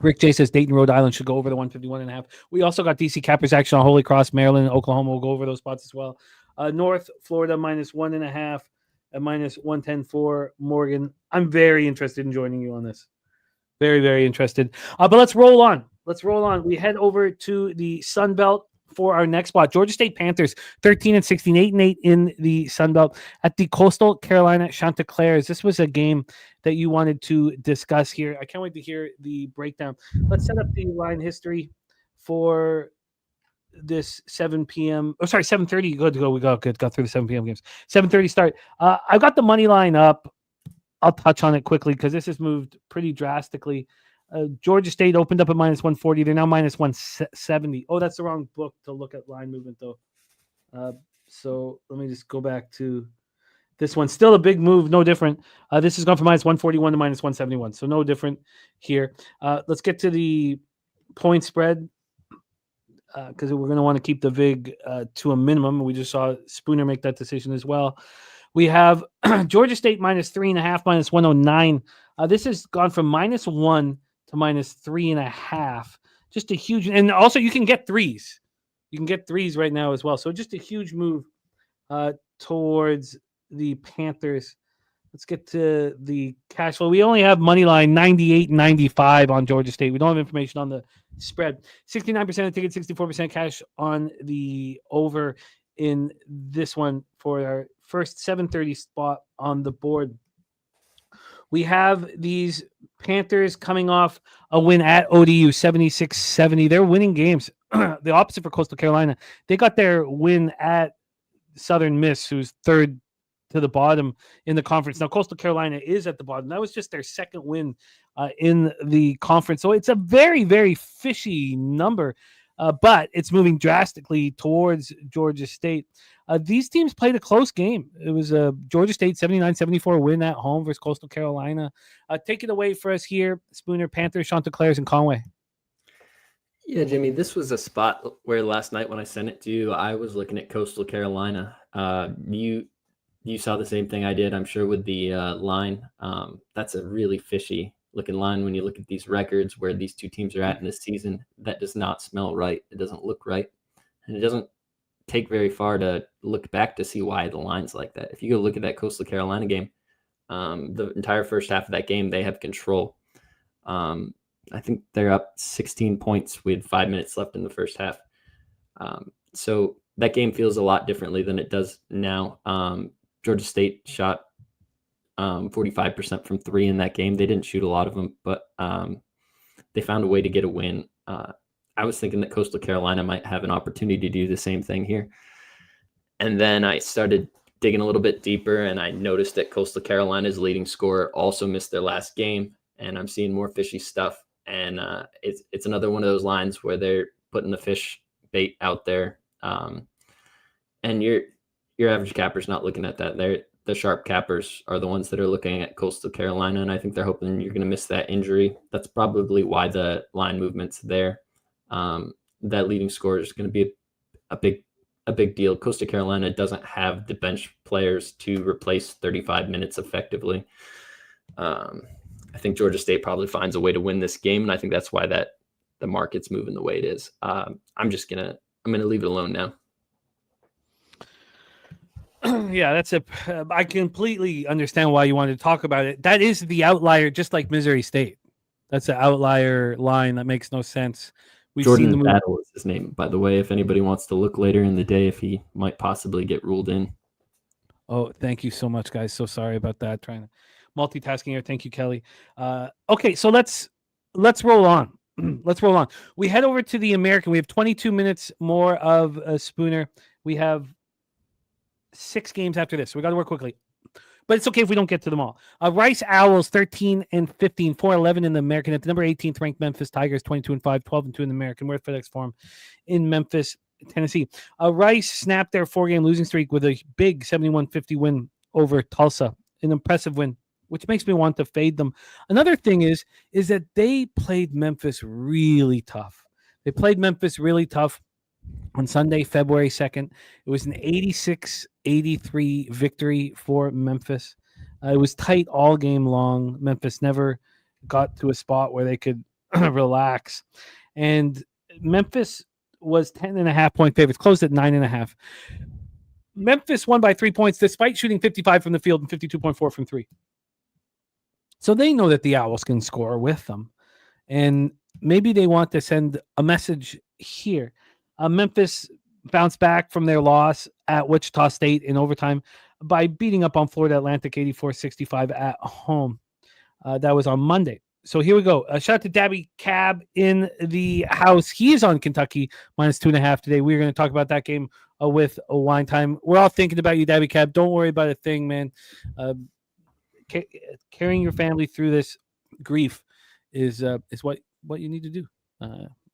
Rick J says Dayton, Rhode Island should go over the 151.5. We also got DC Cappers action on Holy Cross, Maryland, and Oklahoma. We'll go over those spots as well. North Florida -1.5 at -110 for Morgan. I'm very interested in joining you on this. Very, very interested. But let's roll on. We head over to the Sun Belt for our next spot. Georgia State Panthers 13-16, 8-8 in the Sun Belt at the Coastal Carolina Chanticleers. This was a game that you wanted to discuss here. I can't wait to hear the breakdown. Let's set up the line history for this 7 p.m. Oh, sorry, 7:30. Good to go. We got through the 7 p.m. games. 7:30 start. I've got the money line up. I'll touch on it quickly because this has moved pretty drastically. Georgia State opened up at -140. They're now -170. Oh, that's the wrong book to look at line movement, though. So let me just go back to this one. Still a big move, no different. This has gone from -141 to -171, so no different here. Let's get to the point spread because we're going to want to keep the VIG to a minimum. We just saw Spooner make that decision as well. We have Georgia State -3.5, -109. This has gone from -1 to -3.5. Just a huge, and also you can get threes. You can get threes right now as well. So just a huge move towards the Panthers. Let's get to the cash flow. We only have money line 98.95 on Georgia State. We don't have information on the spread. 69% of tickets, 64% cash on the over in this one for our first 7:30 spot on the board. We have these Panthers coming off a win at ODU, 76-70. They're winning games. The opposite for Coastal Carolina. They got their win at Southern Miss, who's third to the bottom in the conference. Now, Coastal Carolina is at the bottom. That was just their second win in the conference. So it's a very, very fishy number, but it's moving drastically towards Georgia State. These teams played a close game. It was a Georgia State 79-74 win at home versus Coastal Carolina. Take it away for us here, Spooner, Panthers, Chanticleers, and Conway. Yeah, Jimmy, this was a spot where last night when I sent it to you, I was looking at Coastal Carolina. You saw the same thing I did, I'm sure, with the line. That's a really fishy looking line when you look at these records where these two teams are at in this season. That does not smell right. It doesn't look right. And it doesn't take very far to look back to see why the line's like that. If you go look at that Coastal Carolina game, the entire first half of that game, they have control. I think they're up 16 points. We had 5 minutes left in the first half. So that game feels a lot differently than it does now. Georgia State shot 45% from three in that game. They didn't shoot a lot of them, but they found a way to get a win. I was thinking that Coastal Carolina might have an opportunity to do the same thing here. And then I started digging a little bit deeper, and I noticed that Coastal Carolina's leading scorer also missed their last game, and I'm seeing more fishy stuff. And it's another one of those lines where they're putting the fish bait out there, and your average capper's not looking at that. The sharp cappers are the ones that are looking at Coastal Carolina, and I think they're hoping you're going to miss that injury. That's probably why the line movement's there. That leading scorer is going to be a big deal. Coastal Carolina doesn't have the bench players to replace 35 minutes effectively. I think Georgia State probably finds a way to win this game, and I think that's why the market's moving the way it is. I'm gonna leave it alone now. Yeah, that's I completely understand why you wanted to talk about it. That is the outlier, just like Missouri State. That's an outlier line that makes no sense. Jordan Battle is his name, by the way, if anybody wants to look later in the day if he might possibly get ruled in. Oh, thank you so much, guys. So sorry about that. Trying to multitasking here. Thank you, Kelly. Okay, so let's roll on. Let's roll on. We head over to the American. We have 22 minutes more of a Spooner. We have 6 games after this. So we got to work quickly. But it's okay if we don't get to them all. Rice Owls 13-15, 4-11 in the American. At the number 18th ranked Memphis Tigers 22-5, 12-2 in the American. We're at FedEx Forum in Memphis, Tennessee. Rice snapped their 4-game losing streak with a big 71-50 win over Tulsa. An impressive win, which makes me want to fade them. Another thing is that they played Memphis really tough. They played Memphis really tough on Sunday, February 2nd. It was an 86-83 victory for Memphis. It was tight all game long. Memphis never got to a spot where they could relax. And Memphis was 10.5-point favorites, closed at 9.5. Memphis won by 3 points despite shooting 55 from the field and 52.4 from three. So they know that the Owls can score with them. And maybe they want to send a message here. Memphis bounced back from their loss at Wichita State in overtime by beating up on Florida Atlantic 84-65 at home. That was on Monday. So here we go. Shout out to Dabby Cab in the house. He is on Kentucky -2.5 today. We're going to talk about that game with a wine time. We're all thinking about you, Dabby Cab. Don't worry about a thing, man. Carrying your family through this grief is what you need to do.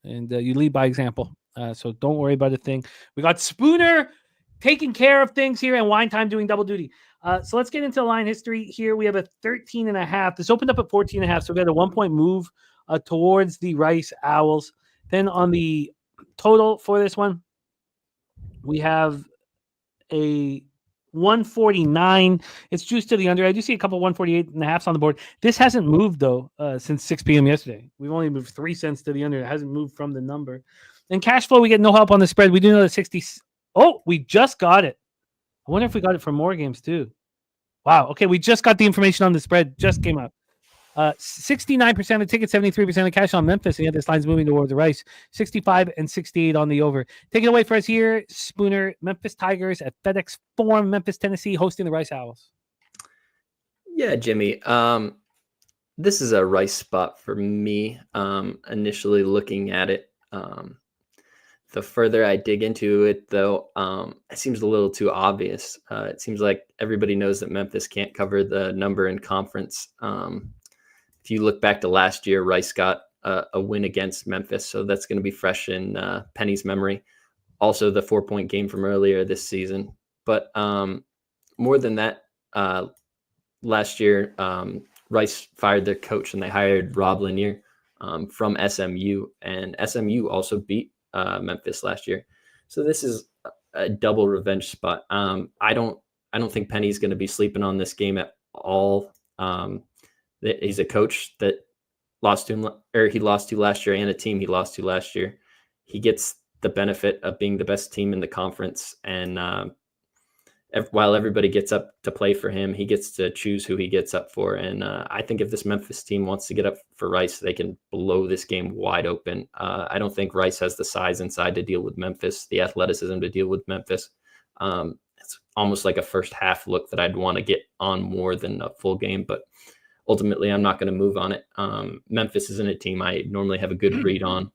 And you lead by example. So don't worry about a thing. We got Spooner taking care of things here and Wine Time doing double duty. So let's get into line history here. We have a 13.5. This opened up at 14.5. So we got a 1-point move towards the Rice Owls. Then on the total for this one, we have a 149. It's juiced to the under. I do see a couple 148.5s on the board. This hasn't moved, though, since 6 p.m. yesterday. We've only moved 3 cents to the under. It hasn't moved from the number. And cash flow, we get no help on the spread. We do know that 60. Oh, we just got it. I wonder if we got it for more games, too. Wow. Okay, we just got the information on the spread. Just came up. 69% of tickets, 73% of cash on Memphis. And yet this line's moving towards the Rice. 65 and 68 on the over. Take it away for us here, Spooner. Memphis Tigers at FedEx Forum, Memphis, Tennessee, hosting the Rice Owls. Yeah, Jimmy. This is a Rice spot for me. Initially looking at it. The further I dig into it, though, it seems a little too obvious. It seems like everybody knows that Memphis can't cover the number in conference. If you look back to last year, Rice got a win against Memphis, so that's going to be fresh in Penny's memory. Also, the 4-point game from earlier this season. But more than that, last year, Rice fired their coach and they hired Rob Lanier from SMU, and SMU also beat Memphis last year. So this is a double revenge spot. I don't think Penny's going to be sleeping on this game at all. He's a coach that lost to him, or he lost to last year, and a team he lost to last year. He gets the benefit of being the best team in the conference, and while everybody gets up to play for him, he gets to choose who he gets up for. And I think if this Memphis team wants to get up for Rice, they can blow this game wide open. I don't think Rice has the size inside to deal with Memphis, the athleticism to deal with Memphis. It's almost like a first half look that I'd want to get on more than a full game, but ultimately I'm not going to move on it. Memphis isn't a team I normally have a good read on.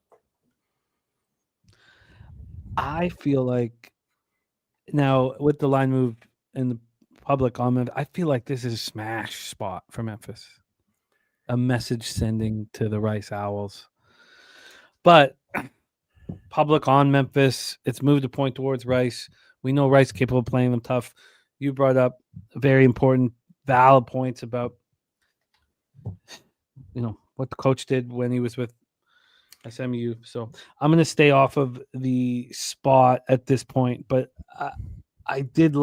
I feel like now with the line move in the public comment, I feel like this is a smash spot for Memphis. A message sending to the Rice Owls. But public on Memphis, it's moved a point towards Rice. We know Rice is capable of playing them tough. You brought up very important, valid points about, what the coach did when he was with SMU. So I'm going to stay off of the spot at this point, but I did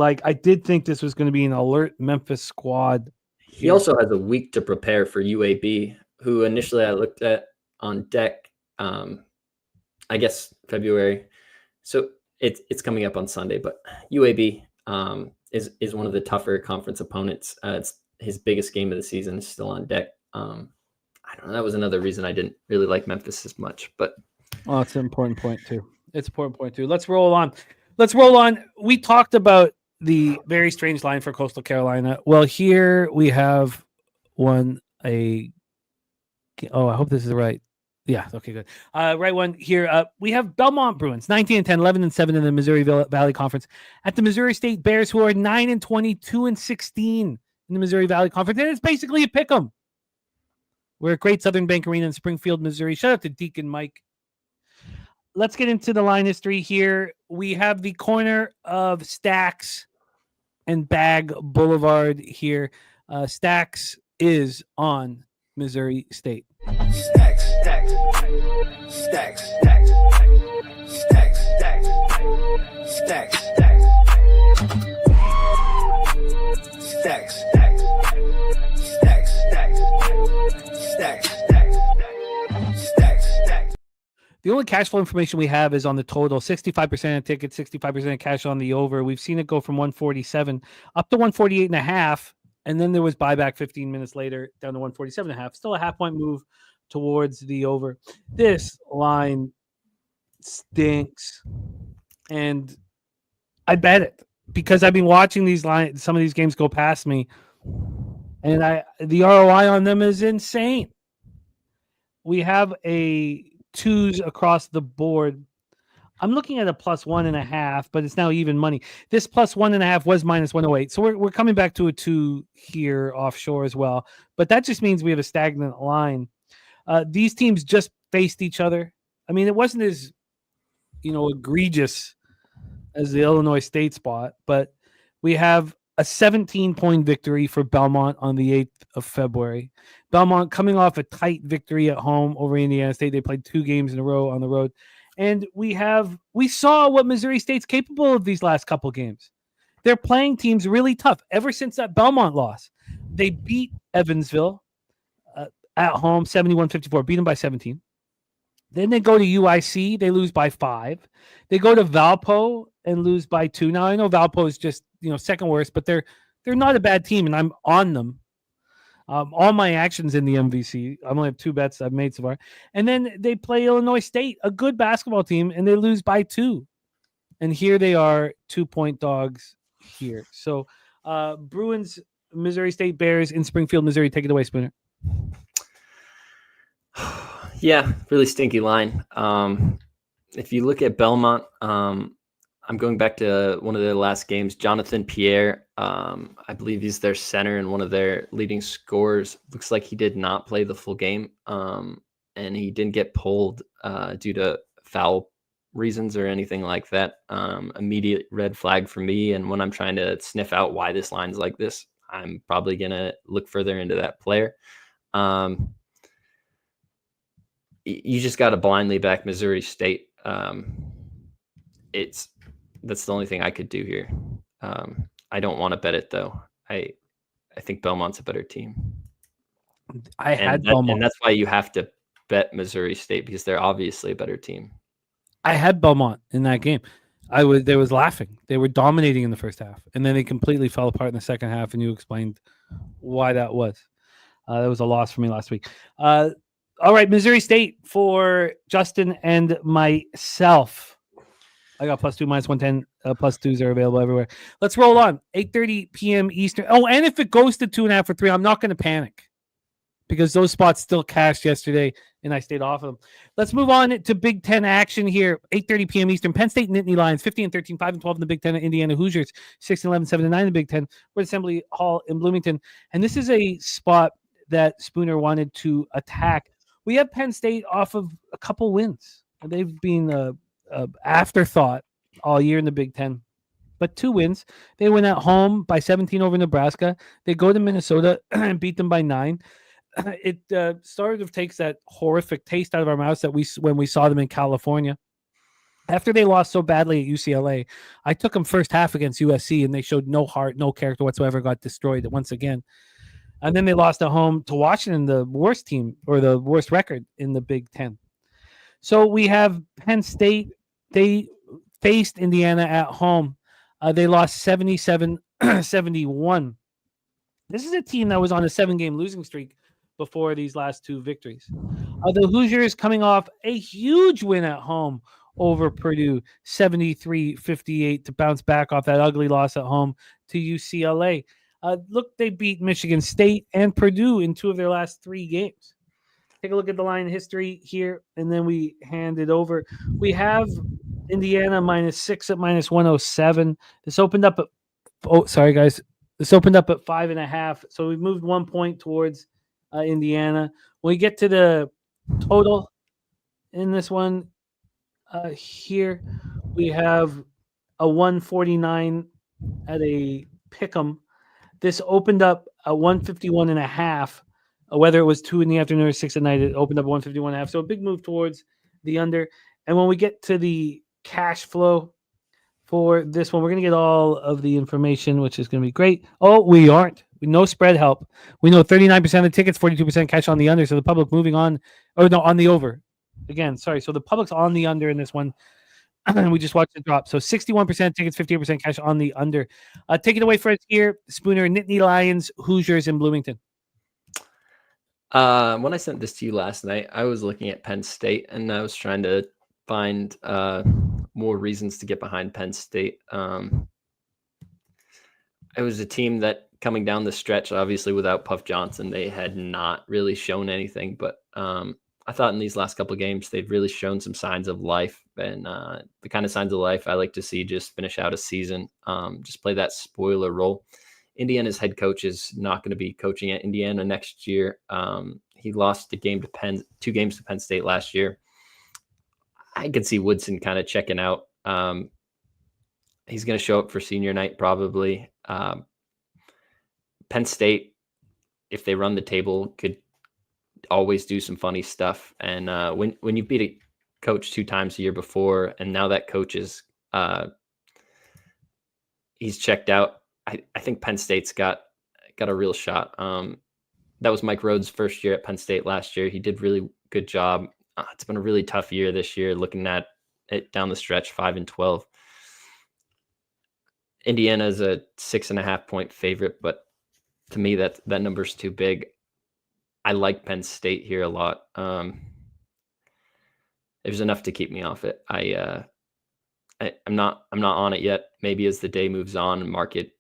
think this was going to be an alert Memphis squad. He also has a week to prepare for UAB, who initially I looked at on deck, I guess February. So it's coming up on Sunday, but UAB is one of the tougher conference opponents. It's his biggest game of the season is still on deck. I don't know. That was another reason I didn't really like Memphis as much, but it's an important point too. Let's roll on. We talked about the very strange line for Coastal Carolina. Well, here we have I hope this is right. Yeah. Okay, good. Right one here. We have Belmont Bruins, 19-10, 11-7 in the Missouri Valley Conference at the Missouri State Bears, who are 9-20, 2-16 in the Missouri Valley Conference. And it's basically a pick 'em. We're at Great Southern Bank Arena in Springfield, Missouri. Shout out to Deacon Mike. Let's get into the line history here. We have the corner of Stacks and Bag Boulevard here. Stacks is on Missouri State. Stacks. The only cash flow information we have is on the total, 65% of tickets, 65% of cash on the over. We've seen it go from 147 up to 148.5, and then there was buyback 15 minutes later down to 147.5. Still a half-point move towards the over. This line stinks, and I bet it because I've been watching some of these games go past me, and the ROI on them is insane. We have a twos across the board. I'm looking at a +1.5, but it's now even money. This +1.5 was -108. So we're coming back to a 2 here offshore as well. But that just means we have a stagnant line. These teams just faced each other. I mean, it wasn't as, egregious as the Illinois State spot, but we have a 17-point victory for Belmont on the 8th of February. Belmont coming off a tight victory at home over Indiana State. They played 2 games in a row on the road. And we saw what Missouri State's capable of these last couple games. They're playing teams really tough ever since that Belmont loss. They beat Evansville at home, 71-54, beat them by 17. Then they go to UIC. They lose by 5. They go to Valpo and lose by 2. Now, I know Valpo is just, second worst, but they're not a bad team, and I'm on them. All my actions in the MVC, I only have 2 bets I've made so far. And then they play Illinois State, a good basketball team, and they lose by 2. And here they are, 2-point dogs here. So Bruins, Missouri State Bears in Springfield, Missouri. Take it away, Spooner. Yeah, really stinky line. If you look at Belmont, I'm going back to one of their last games. Jonathan Pierre, I believe he's their center and one of their leading scorers. Looks like he did not play the full game, and he didn't get pulled due to foul reasons or anything like that. Immediate red flag for me. And when I'm trying to sniff out why this line's like this, I'm probably going to look further into that player. You just got to blindly back Missouri State. That's the only thing I could do here. I don't want to bet it though. I think Belmont's a better team. Belmont, and that's why you have to bet Missouri State because they're obviously a better team. I had Belmont in that game. They was laughing. They were dominating in the first half, and then they completely fell apart in the second half. And you explained why that was. That was a loss for me last week. All right, Missouri State for Justin and myself. I got +2, -110. +2s are available everywhere. Let's roll on. 8:30 p.m. Eastern. Oh, and if it goes to 2.5 or 3, I'm not going to panic because those spots still cashed yesterday, and I stayed off of them. Let's move on to Big Ten action here. 8:30 p.m. Eastern. Penn State Nittany Lions 15-13, 5-12 in the Big Ten. Indiana Hoosiers 16-11, 7-9 in the Big Ten. We're at Assembly Hall in Bloomington, and this is a spot that Spooner wanted to attack. We have Penn State off of a couple wins. They've been afterthought all year in the Big Ten, but 2 wins. They win at home by 17 over Nebraska. They go to Minnesota and beat them by 9. It sort of takes that horrific taste out of our mouths that when we saw them in California. After they lost so badly at UCLA, I took them first half against USC, and they showed no heart, no character whatsoever, got destroyed once again. And then they lost at home to Washington, the worst team or the worst record in the Big Ten. So we have Penn State. They faced Indiana at home. They lost 77-71. This is a team that was on a 7-game losing streak before these last 2 victories. The Hoosiers coming off a huge win at home over Purdue, 73-58, to bounce back off that ugly loss at home to UCLA. Look, they beat Michigan State and Purdue in 2 of their last 3 games. Take a look at the line history here, and then we hand it over. We have Indiana -6 at -107. This opened up at This opened up at 5.5. So we've moved 1 point towards Indiana. When we get to the total in this one here, we have a 149 at a pick'em. This opened up a 151.5. Whether it was 2 in the afternoon or 6 at night, it opened up 151.5. So a big move towards the under. And when we get to the cash flow for this one, we're going to get all of the information, which is going to be great. Oh, we aren't. No spread help. We know 39% of the tickets, 42% cash on the under. So the public moving on, on the over. Again, sorry. So the public's on the under in this one. We just watched it drop. So 61% tickets, 58% cash on the under. Take it away for us here, Spooner. Nittany Lions, Hoosiers in Bloomington. When I sent this to you last night, I was looking at Penn State, and I was trying to find more reasons to get behind Penn State. It was a team that coming down the stretch, obviously without Puff Johnson, they had not really shown anything. But I thought in these last couple of games, they've really shown some signs of life, and the kind of signs of life I like to see just finish out a season, just play that spoiler role. Indiana's head coach is not going to be coaching at Indiana next year. He lost 2 games to Penn State last year. I could see Woodson kind of checking out. He's going to show up for senior night probably. Penn State, if they run the table, could always do some funny stuff. And when you beat a coach 2 times a year before, and now that coach is he's checked out, I think Penn State's got a real shot. That was Mike Rhodes' first year at Penn State last year. He did really good job. It's been a really tough year this year, looking at it down the stretch, 5-12. Indiana is a 6.5 point favorite, but to me, that number's too big. I like Penn State here a lot. There's enough to keep me off it. I'm not on it yet. Maybe as the day moves on, market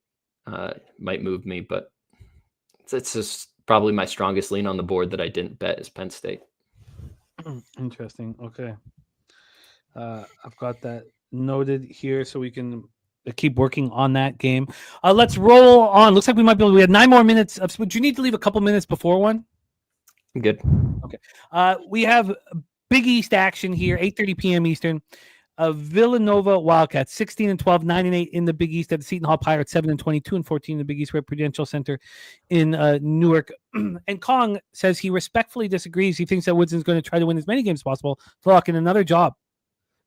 might move me, but it's just probably my strongest lean on the board that I didn't bet is Penn State. Interesting. Okay. I've got that noted here so we can keep working on that game. Let's roll on. Looks like we might be able to, we have 9 more minutes. Would you need to leave a couple minutes before one? I'm good. Okay. We have Big East action here, 8:30 p.m. Eastern. Villanova Wildcats, 16-12, 9-8 in the Big East at the Seton Hall Pirates, 7-22 and 14 in the Big East at Prudential Center in Newark. And Kong says he respectfully disagrees. He thinks that Woodson's going to try to win as many games as possible to lock in another job.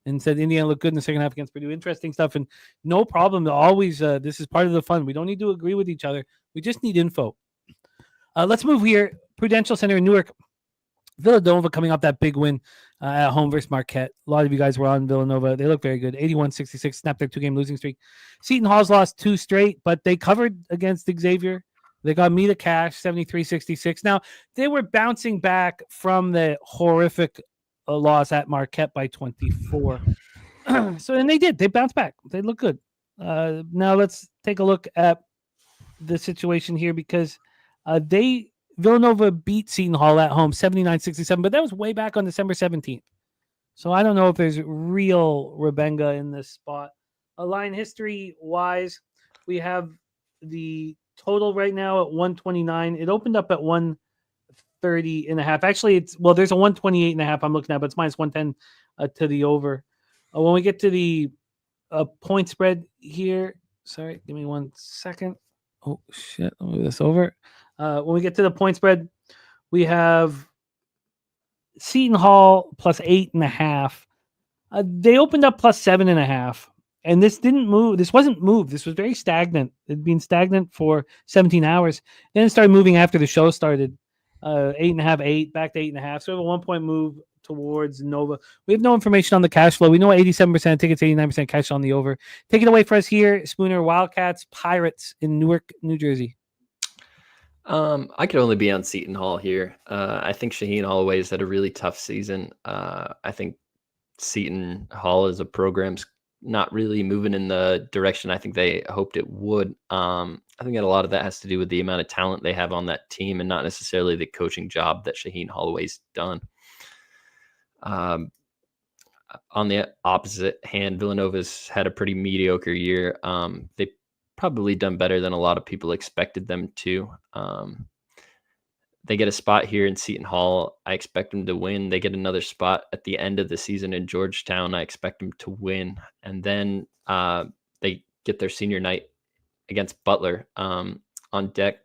And said Indiana looked good in the second half against Purdue. Interesting stuff, and no problem. Always, this is part of the fun. We don't need to agree with each other. We just need info. Let's move here. Prudential Center in Newark. Villanova coming off that big win at home versus Marquette. A lot of you guys were on Villanova. They look very good. 81-66, snapped their 2-game losing streak. Seton Hall's lost 2 straight, but they covered against Xavier. They got me the cash, 73-66. Now, they were bouncing back from the horrific loss at Marquette by 24. So, and they did. They bounced back. They look good. Now, let's take a look at the situation here because Villanova beat Seton Hall at home 79-67, but that was way back on December 17th. So I don't know if there's real Rebenga in this spot. Line history-wise, we have the total right now at 129. It opened up at 130.5. Actually, there's a 128.5 I'm looking at, but it's minus 110 to the over. When we get to the point spread here, sorry, give me 1 second. Oh, shit, I'll move this over. When we get to the point spread, we have Seton Hall plus 8.5. They opened up plus 7.5, and this didn't move. This wasn't moved. This was very stagnant. It'd been stagnant for 17 hours. Then it started moving after the show started. 8.5, 8, back to 8.5. So we have a 1-point move towards Nova. We have no information on the cash flow. We know 87% tickets, 89% cash on the over. Take it away for us here, Spooner. Wildcats, Pirates in Newark, New Jersey. I could only be on Seton Hall here. I think Shaheen Holloway's had a really tough season. I think Seton Hall as a program's not really moving in the direction I think they hoped it would. I think that a lot of that has to do with the amount of talent they have on that team and not necessarily the coaching job that Shaheen Holloway's done. On the opposite hand, Villanova's had a pretty mediocre year. They probably done better than a lot of people expected them to. They get a spot here in Seton Hall. I expect them to win. They get another spot at the end of the season in Georgetown. I expect them to win. And then they get their senior night against Butler on deck.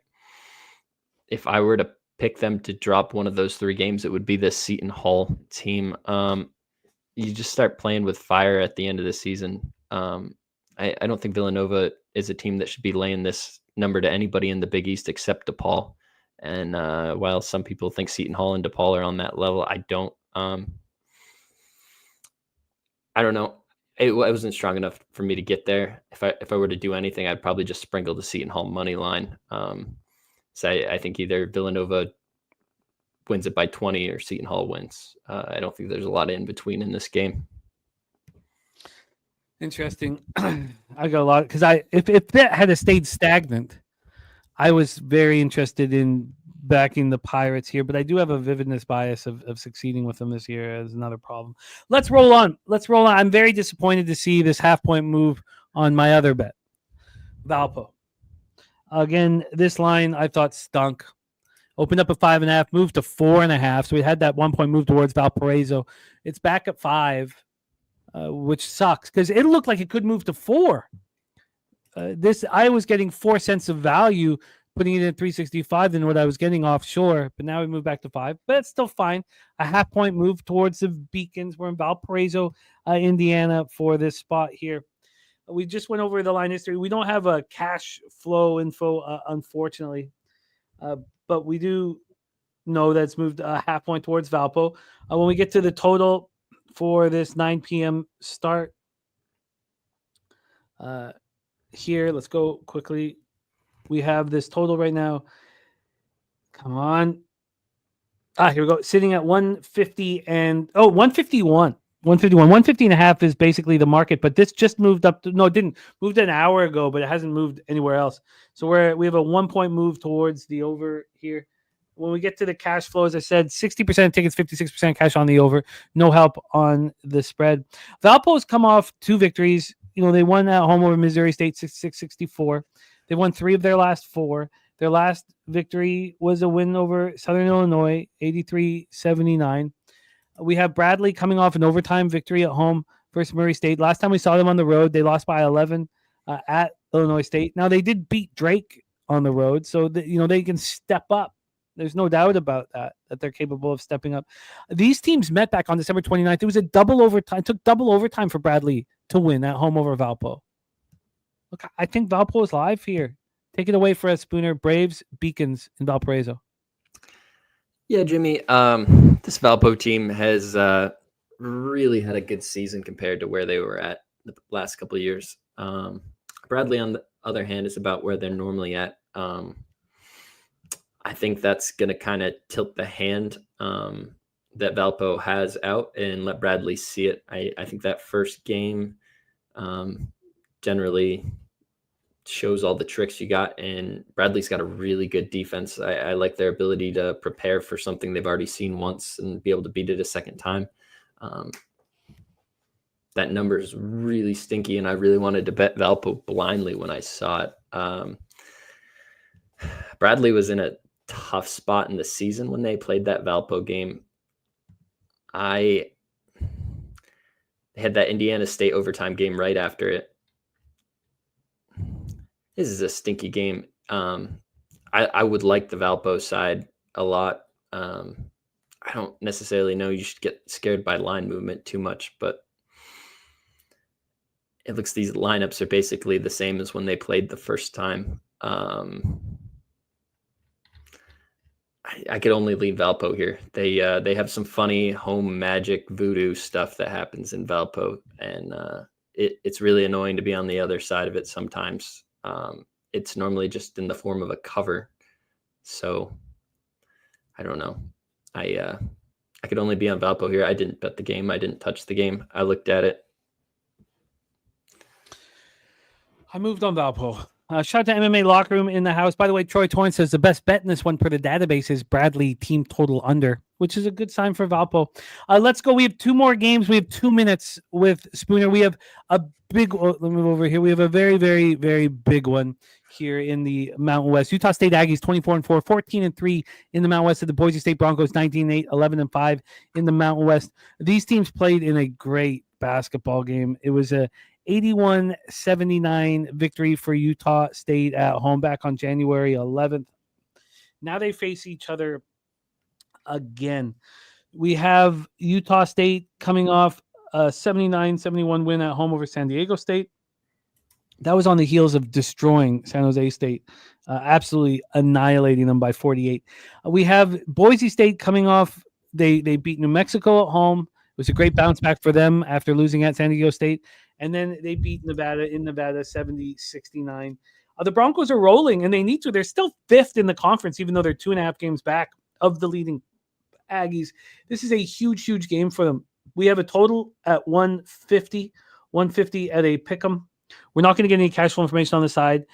If I were to pick them to drop one of those 3 games, it would be the Seton Hall team. You just start playing with fire at the end of the season. I don't think Villanova is a team that should be laying this number to anybody in the Big East except DePaul. And while some people think Seton Hall and DePaul are on that level, I don't. I don't know. It wasn't strong enough for me to get there. If I were to do anything, I'd probably just sprinkle the Seton Hall money line. So I think either Villanova wins it by 20 or Seton Hall wins. I don't think there's a lot in between in this game. Interesting. I got a lot because if that had stayed stagnant, I was very interested in backing the Pirates here, but I do have a vividness bias of succeeding with them this year as another problem. Let's roll on. I'm very disappointed to see this 0.5-point move on my other bet, Valpo. Again, this line I thought stunk. Opened up at 5.5, moved to 4.5. So we had that 1-point move towards Valparaiso. It's back at 5, which sucks because it looked like it could move to 4. I was getting 4 cents of value putting it in 365 than what I was getting offshore, but now we move back to 5. But it's still fine. A 0.5-point move towards the Beacons. We're in Valparaiso, Indiana for this spot here. We just went over the line history. We don't have a cash flow info, unfortunately, but we do know that it's moved a 0.5 point towards Valpo. When we get to the total for this 9 p.m. start here, let's go quickly. We have this total right now. Come on. Here we go. Sitting at 150 and 151. 150.5 is basically the market, but this just moved up. It didn't. Moved an hour ago, but it hasn't moved anywhere else. So we have a 1-point move towards the over here. When we get to the cash flow, as I said, 60% tickets, 56% cash on the over. No help on the spread. Valpo's come off 2 victories. They won at home over Missouri State 66-64. They won 3 of their last 4. Their last victory was a win over Southern Illinois, 83-79. We have Bradley coming off an overtime victory at home versus Murray State. Last time we saw them on the road, they lost by 11 at Illinois State. Now, they did beat Drake on the road, so they can step up. There's no doubt about that they're capable of stepping up. These teams met back on December 29th. It was a double overtime. It took double overtime for Bradley to win at home over Valpo. Look, I think Valpo is live here. Take it away for us, Spooner. Braves, Beacons in Valparaiso. Yeah, Jimmy. This Valpo team has really had a good season compared to where they were at the last couple of years. Bradley, on the other hand, is about where they're normally at. I think that's going to kind of tilt the hand that Valpo has out and let Bradley see it. I think that first game generally shows all the tricks you got, and Bradley's got a really good defense. I like their ability to prepare for something they've already seen once and be able to beat it a second time. That number is really stinky, and I really wanted to bet Valpo blindly when I saw it. Bradley was in a tough spot in the season when they played that Valpo game. They had that Indiana State overtime game right after it. This is a stinky game. I would like the Valpo side a lot. I don't necessarily know you should get scared by line movement too much, but it looks these lineups are basically the same as when they played the first time. I could only lean Valpo here. They have some funny home magic voodoo stuff that happens in Valpo, and it's really annoying to be on the other side of it sometimes. It's normally just in the form of a cover, so I don't know. I could only be on Valpo here. I didn't bet the game. I didn't touch the game. I looked at it. I moved on Valpo. Shout out to MMA Locker Room in the house. By the way, Troy Torrance says the best bet in this one per the database is Bradley team total under, which is a good sign for Valpo. Let's go. We have 2 more games. We have 2 minutes with Spooner. We have a big, let me move over here. We have a very, very, very big one here in the Mountain West. Utah State Aggies 24-4, 14-3 in the Mountain West. Of the Boise State Broncos 19-8, 11-5 in the Mountain West. These teams played in a great basketball game. It was a 81-79 victory for Utah State at home back on January 11th. Now they face each other again. We have Utah State coming off a 79-71 win at home over San Diego State. That was on the heels of destroying San Jose State, absolutely annihilating them by 48. We have Boise State coming off. They beat New Mexico at home. It was a great bounce back for them after losing at San Diego State. And then they beat Nevada 70-69. The Broncos are rolling, and they need to. They're still 5th in the conference, even though they're 2.5 games back of the leading Aggies. This is a huge, huge game for them. We have a total at 150 at a pick'em. We're not going to get any cash flow information on the side.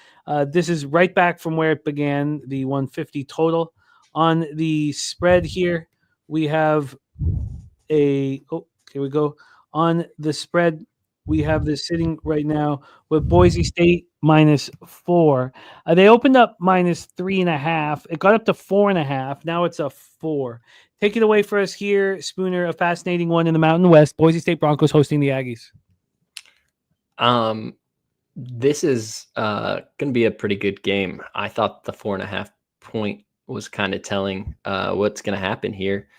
This is right back from where it began, the 150 total. On the spread here, we have here we go. On the spread, we have this sitting right now with Boise State -4. They opened up -3.5. It got up to 4.5. Now it's a 4. Take it away for us here, Spooner. A fascinating one in the Mountain West. Boise State Broncos hosting the Aggies. This is going to be a pretty good game. I thought the 4.5 point was kind of telling what's going to happen here.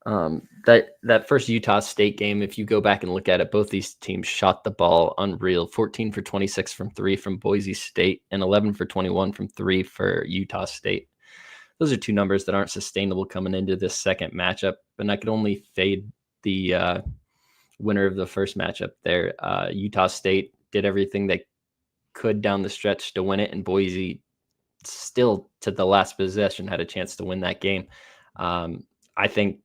That first Utah State game, if you go back and look at it, both these teams shot the ball unreal. 14 for 26 from 3 from Boise State and 11 for 21 from 3 for Utah State. Those are 2 numbers that aren't sustainable coming into this second matchup, and I could only fade the winner of the first matchup there. Utah State did everything they could down the stretch to win it, and Boise still to the last possession had a chance to win that game. I think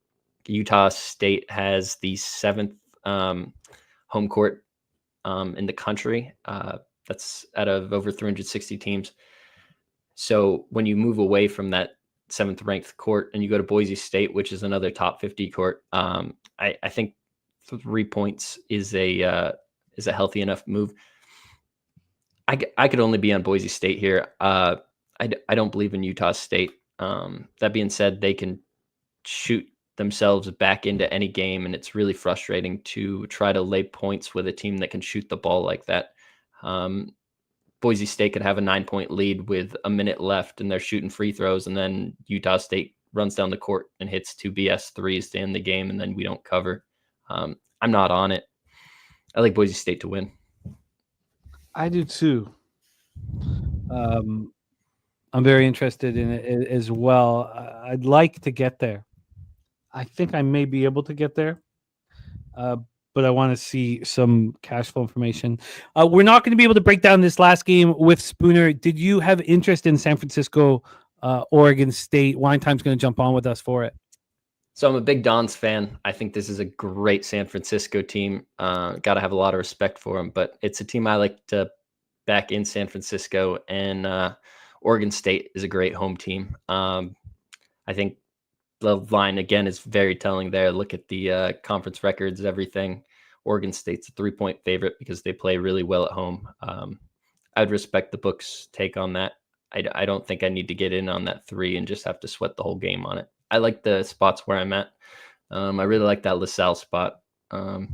Utah State has the 7th home court in the country. That's out of over 360 teams. So when you move away from that 7th ranked court and you go to Boise State, which is another top 50 court, I think 3 points is a healthy enough move. I could only be on Boise State here. I don't believe in Utah State. That being said, they can shoot themselves back into any game, and it's really frustrating to try to lay points with a team that can shoot the ball like that. Boise State could have a 9-point lead with a minute left, and they're shooting free throws, and then Utah State runs down the court and hits 2 BS threes to end the game, and then we don't cover. I'm not on it. I like Boise State to win. I do too. I'm very interested in it as well. I'd like to get there. I think I may be able to get there. but I want to see some cash flow information. We're not going to be able to break down this last game with Spooner. Did you have interest in San Francisco, Oregon State? Wine Time's going to jump on with us for it. So I'm a big Dons fan. I think this is a great San Francisco team. Got to have a lot of respect for them, but it's a team I like to back in San Francisco, and Oregon State is a great home team. I think the line, again, is very telling there. Look at the conference records, everything. Oregon State's a 3-point favorite because they play really well at home. I'd respect the book's take on that. I don't think I need to get in on that 3 and just have to sweat the whole game on it. I like the spots where I'm at. I really like that LaSalle spot. I'm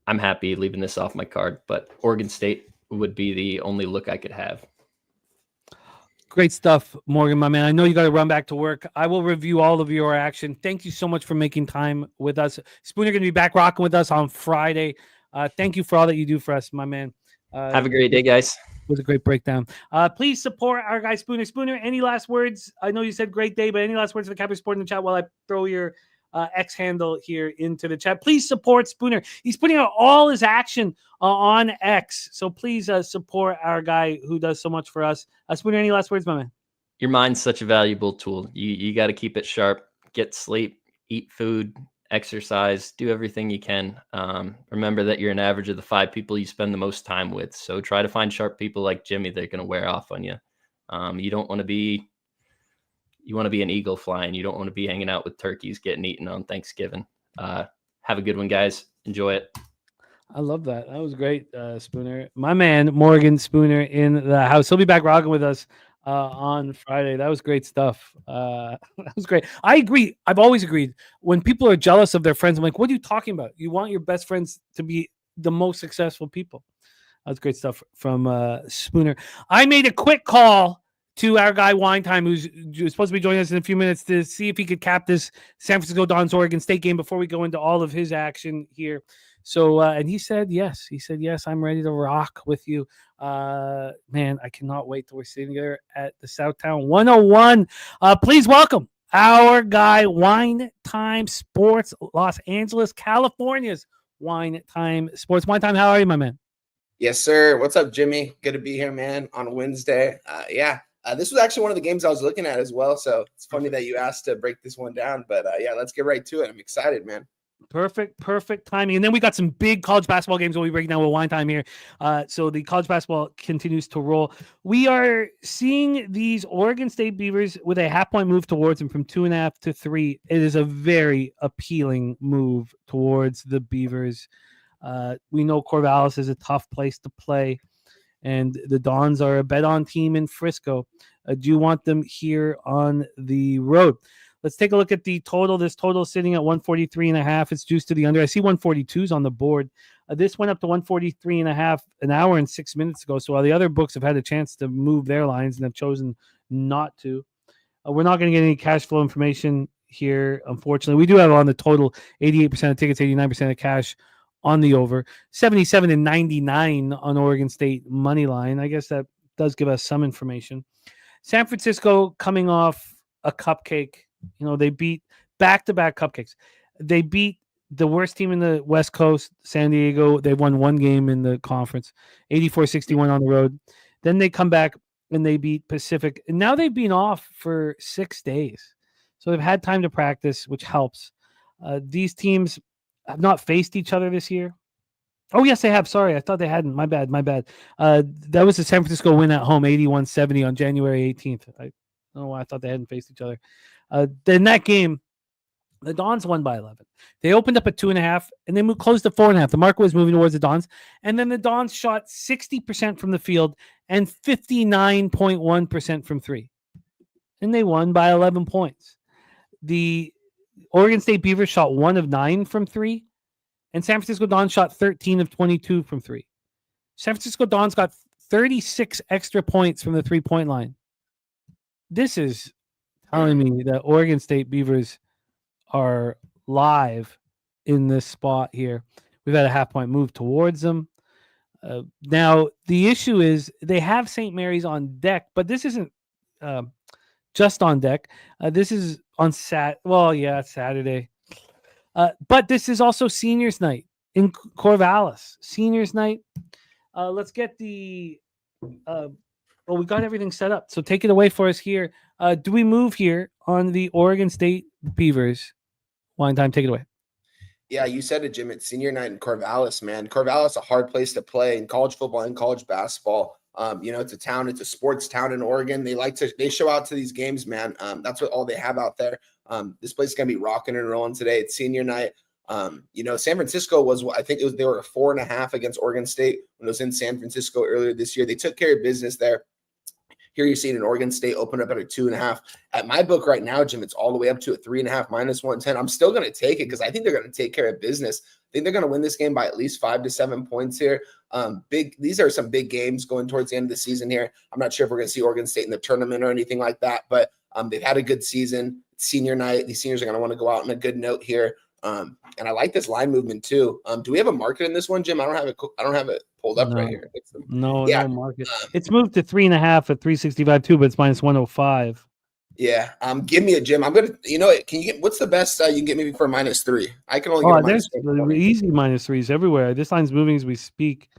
happy leaving this off my card, but Oregon State would be the only look I could have. Great stuff, Morgan, my man. I know you got to run back to work. I will review all of your action. Thank you so much for making time with us. Spooner going to be back rocking with us on Friday. Thank you for all that you do for us, my man. Have a great day, guys. It was a great breakdown. Please support our guy, Spooner. Spooner, any last words? I know you said great day, but any last words for the Captain Sport in the chat while I throw your X handle here into the chat? Please support Spooner. He's putting out all his action on X. So please support our guy who does so much for us. Spooner, any last words, my man? Your mind's such a valuable tool. You got to keep it sharp, get sleep, eat food, exercise, do everything you can. Remember that you're an average of the 5 people you spend the most time with. So try to find sharp people like Jimmy that are going to wear off on you. You don't want to be, you want to be an eagle flying. You don't want to be hanging out with turkeys getting eaten on Thanksgiving. Have a good one, guys. Enjoy it. I love that. That was great, Spooner. My man, Morgan Spooner, in the house. He'll be back rocking with us on Friday. That was great stuff. That was great. I agree. I've always agreed. When people are jealous of their friends, I'm like, what are you talking about? You want your best friends to be the most successful people. That's great stuff from Spooner. I made a quick call to our guy Wine Time, who's supposed to be joining us in a few minutes, to see if he could cap this San Francisco Dons Oregon State game before we go into all of his action here. So, and he said yes. He said, yes, I'm ready to rock with you. Man, I cannot wait till we're sitting there at the Southtown 101. Please welcome our guy, Wine Time Sports, Los Angeles, California's Wine Time Sports. Wine Time, how are you, my man? Yes, sir. What's up, Jimmy? Good to be here, man, on Wednesday. This was actually one of the games I was looking at as well. So it's funny that you asked to break this one down. But yeah, let's get right to it. I'm excited, man. Perfect timing. And then we got some big college basketball games we'll be breaking down with Wine Time here. So the college basketball continues to roll. We are seeing these Oregon State Beavers with a half-point move towards them from 2.5 to 3. It is a very appealing move towards the Beavers. We know Corvallis is a tough place to play, and the Dons are a bet-on team in Frisco. Do you want them here on the road? Let's take a look at the total. This total is sitting at 143.5. It's juiced to the under. I see 142s on the board. This went up to 143.5 an hour and 6 minutes ago. So while the other books have had a chance to move their lines and have chosen not to, we're not going to get any cash flow information here, unfortunately. We do have on the total 88% of tickets, 89% of cash on the over, 77 and 99 on Oregon State money line. I guess that does give us some information. San Francisco coming off a cupcake. You know, they beat back-to-back cupcakes. They beat the worst team in the West Coast, San Diego. They won one game in the conference, 84-61 on the road. Then they come back and they beat Pacific. And now they've been off for 6 days. So they've had time to practice, which helps. These teams have not faced each other this year. Oh, yes, they have. Sorry, I thought they hadn't. My bad. That was the San Francisco win at home, 81-70 on January 18th. I don't know why I thought they hadn't faced each other. In that game, the Dons won by 11. They opened up at 2.5, and they closed to 4.5. The market was moving towards the Dons, and then the Dons shot 60% from the field and 59.1% from 3. And they won by 11 points. The Oregon State Beavers shot 1 of 9 from 3, and San Francisco Dons shot 13 of 22 from 3. San Francisco Dons got 36 extra points from the 3-point line. This is telling me that Oregon State Beavers are live in this spot here. We've had a half-point move towards them. Now, the issue is they have St. Mary's on deck, but this isn't just on deck. This is on Saturday. But this is also seniors night in Corvallis. Seniors night. Let's get the we got everything set up. So take it away for us here. Do we move here on the Oregon State Beavers? Wine time, take it away. Yeah, you said it, Jim. It's senior night in Corvallis, man. Corvallis, a hard place to play in college football and college basketball. It's a town, it's a sports town in Oregon. They show out to these games, man. That's what all they have out there. This place is gonna be rocking and rolling today. It's senior night. San Francisco they were 4.5 against Oregon State when it was in San Francisco earlier this year. They took care of business there. Here you see it in Oregon State open up at a 2.5. At my book right now, Jim, it's all the way up to a 3.5 minus 110. I'm still going to take it because I think they're going to take care of business. I think they're going to win this game by at least 5 to 7 points here. These are some big games going towards the end of the season here. I'm not sure if we're going to see Oregon State in the tournament or anything like that, but they've had a good season. Senior night. These seniors are going to want to go out on a good note here. And I like this line movement too. Do we have a market in this one, Jim? I don't have it pulled up right here. No market. It's moved to 3.5 at 365 too, but it's minus 105. Yeah. Give me a Jim. I'm gonna. Can you get what's the best you can get me for -3? I can only get there's easy -3s everywhere. This line's moving as we speak.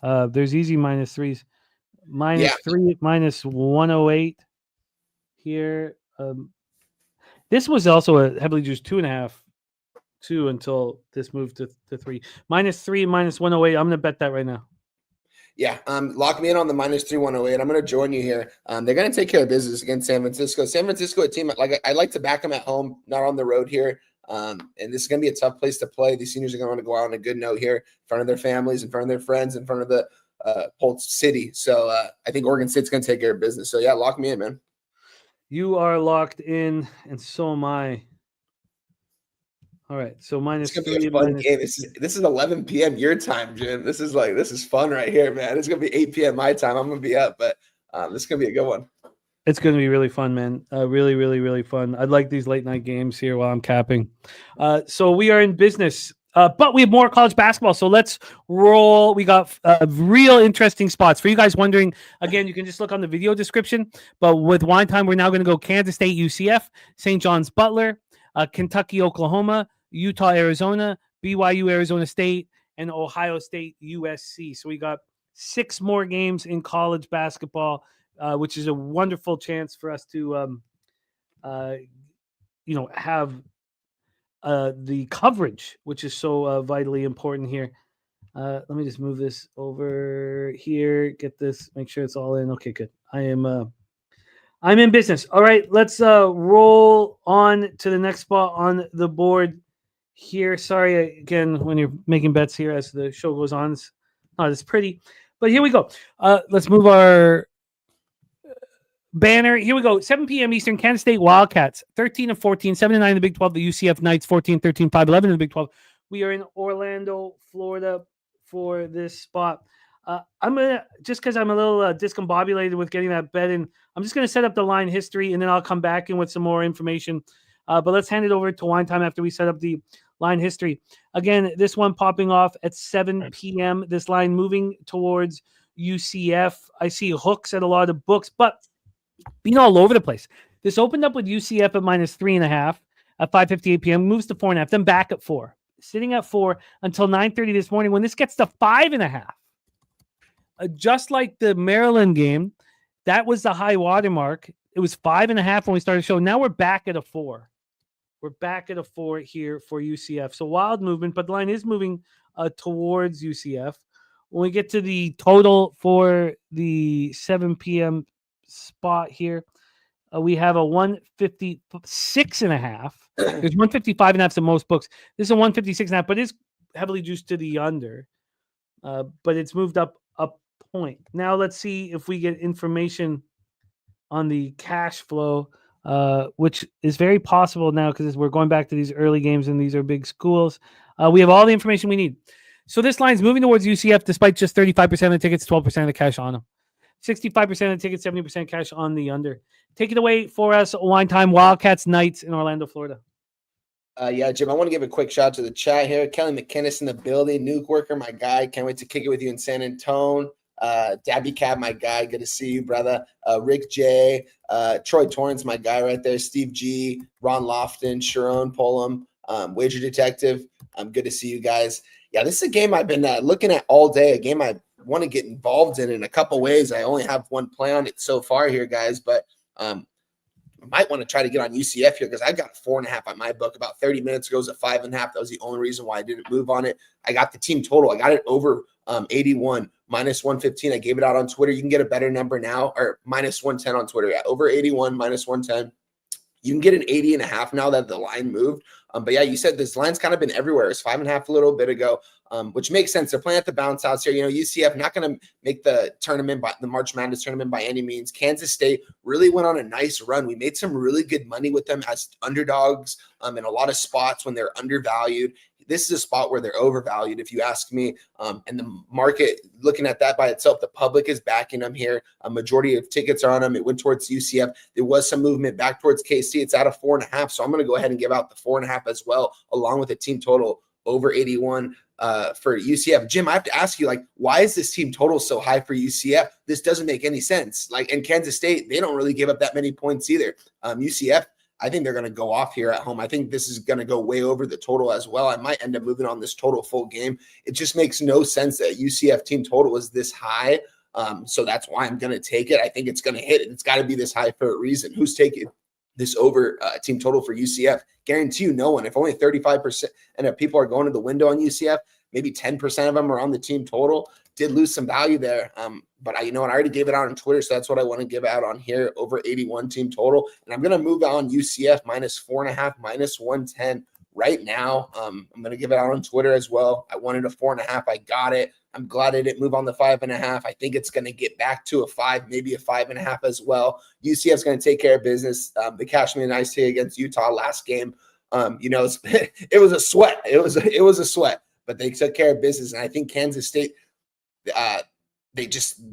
There's easy -3s. -3 minus 108 here. This was also a heavily juiced 2.5. 2 until this moved to 3. -3 minus 108. I'm gonna bet that right now. Yeah, lock me in on the -3 108. I'm gonna join you here. They're gonna take care of business against San Francisco. San Francisco, a team I like to back them at home, not on the road here. And this is gonna be a tough place to play. These seniors are gonna want to go out on a good note here, in front of their families, in front of their friends, in front of the whole city. So I think Oregon State's gonna take care of business. So yeah, lock me in, man. You are locked in, and so am I. All right, so -3. Be a fun game. This is 11 p.m. your time, Jim. This is fun right here, man. It's gonna be 8 p.m. my time. I'm gonna be up, but this is gonna be a good one. It's gonna be really fun, man. Really, really, really fun. I like these late night games here while I'm capping. So we are in business, but we have more college basketball. So let's roll. We got real interesting spots for you guys wondering. Again, you can just look on the video description. But with wine time, we're now going to go Kansas State, UCF, St. John's, Butler, Kentucky, Oklahoma, Utah, Arizona, BYU, Arizona State, and Ohio State, USC. So we got 6 more games in college basketball, which is a wonderful chance for us to, have the coverage, which is so vitally important here. Let me just move this over here. Get this. Make sure it's all in. Okay, good. I'm in business. All right, let's roll on to the next spot on the board here. Sorry again when you're making bets here as the show goes on. It's not as pretty, but here we go. Let's move our banner. Here we go. 7 p.m. Eastern. Kansas State Wildcats 13-14, 7-9 in the Big 12. The UCF Knights 14-13, 5-11 in the Big 12. We are in Orlando, Florida for this spot. I'm gonna just because I'm a little discombobulated with getting that bet in. I'm just gonna set up the line history and then I'll come back in with some more information. But let's hand it over to Wine Time after we set up the line history. Again, this one popping off at 7 p.m. This line moving towards UCF. I see hooks at a lot of books, but being all over the place. This opened up with UCF at -3.5 at 5:58 p.m. Moves to 4.5, then back at 4. Sitting at 4 until 9:30 this morning when this gets to 5.5. Just like the Maryland game, that was the high water mark. It was 5.5 when we started the show. Now we're back at a 4. We're back at a 4 here for UCF. So wild movement, but the line is moving towards UCF. When we get to the total for the 7 p.m. spot here, we have a 156.5. There's 155.5 in most books. This is a 156.5, but it's heavily juiced to the under. But it's moved up a point. Now let's see if we get information on the cash flow, which is very possible now because we're going back to these early games and these are big schools. We have all the information we need. So this line's moving towards UCF despite just 35% of the tickets, 12% of the cash on them. 65% of the tickets, 70% cash on the under. Take it away for us, Wine Time, Wildcats Knights in Orlando, Florida. Yeah, Jim, I want to give a quick shout out to the chat here. Kelly McKinnis in the building. Nuke Worker, my guy. Can't wait to kick it with you in San Antonio. Dabby Cab, my guy. Good to see you, brother. Rick J. Troy Torrance, my guy right there. Steve G. Ron Lofton. Sharon Pullum. Wager Detective. Good to see you guys. Yeah, this is a game I've been looking at all day, a game I want to get involved in a couple ways. I only have one play on it so far here, guys, but might want to try to get on UCF here because I got 4.5 on my book. About 30 minutes ago, it was a 5.5. That was the only reason why I didn't move on it. I got the team total. I got it over 81 minus 115. I gave it out on Twitter. You can get a better number now, or minus 110 on Twitter. Yeah, over 81 minus 110. You can get an 80.5 now that the line moved. But yeah, you said this line's kind of been everywhere. It's 5.5 a little bit ago, which makes sense. They're playing at the bounce house here. You know, UCF not going to make the tournament, by the March Madness tournament by any means. Kansas State really went on a nice run. We made some really good money with them as underdogs in a lot of spots when they're undervalued. This is a spot where they're overvalued, if you ask me. And the market, looking at that by itself, the public is backing them here. A majority of tickets are on them. It went towards UCF. There was some movement back towards KC. It's at a 4.5. So I'm going to go ahead and give out the 4.5 as well, along with a team total over 81 for UCF. Jim, I have to ask you, like, why is this team total so high for UCF? This doesn't make any sense. Like, in Kansas State, they don't really give up that many points either. UCF, I think they're going to go off here at home. I think this is going to go way over the total as well. I might end up moving on this total full game. It just makes no sense that UCF team total is this high. So that's why I'm going to take it. I think it's going to hit it. It's got to be this high for a reason. Who's taking this over team total for UCF? Guarantee you no one. If only 35% of people are going to the window on UCF, maybe 10% of them are on the team total. Did lose some value there. But you know what? I already gave it out on Twitter, so that's what I want to give out on here, over 81 team total. And I'm going to move on UCF minus 4.5, minus 110 right now. I'm going to give it out on Twitter as well. I wanted a 4.5. I got it. I'm glad I didn't move on the 5.5. I think it's going to get back to a 5, maybe a 5.5 as well. UCF is going to take care of business. They cashed me a nice hit against Utah last game. You know, it was a sweat. It was a sweat, but they took care of business. And I think Kansas State,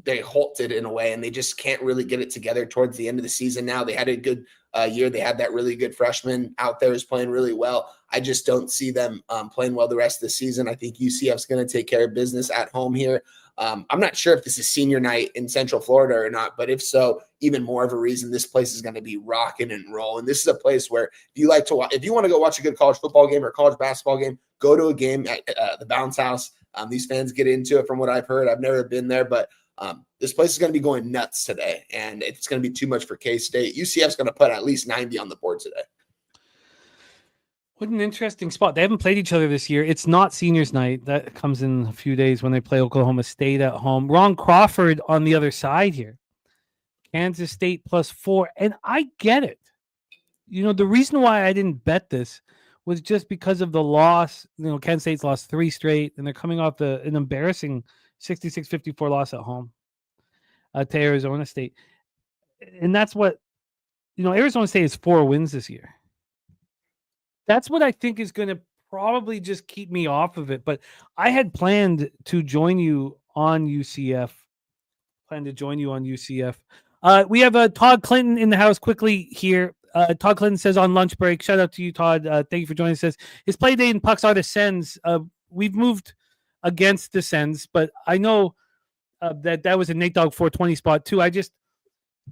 they halted in a way, and they just can't really get it together towards the end of the season. Now they had a good year. They had that really good freshman out there who's playing really well. I just don't see them playing well the rest of the season. I think UCF's going to take care of business at home here. I'm not sure if this is senior night in Central Florida or not, but if so, even more of a reason this place is going to be rocking and rolling. This is a place where if you want to go watch a good college football game or college basketball game, go to a game at the Bounce House. These fans get into it from what I've heard. I've never been there, but this place is going to be going nuts today, and it's going to be too much for K-State. UCF's going to put at least 90 on the board today. What an interesting spot. They haven't played each other this year. It's not seniors night. That comes in a few days when they play Oklahoma State at home. Ron Crawford on the other side here. Kansas State +4. And I get it. You know, the reason why I didn't bet this was just because of the loss. You know, Kansas State's lost 3 straight, and they're coming off an embarrassing 66-54 loss at home to Arizona State. And that's what, you know, Arizona State has 4 wins this year. That's what I think is going to probably just keep me off of it. But I had planned to join you on UCF. We have Todd Clinton in the house quickly here. Todd Clinton says on lunch break, shout out to you, Todd. Thank you for joining us. Says his play day in pucks are the Sens. We've moved against the Sens, but I know that was a Nate Dogg 420 spot too. I just,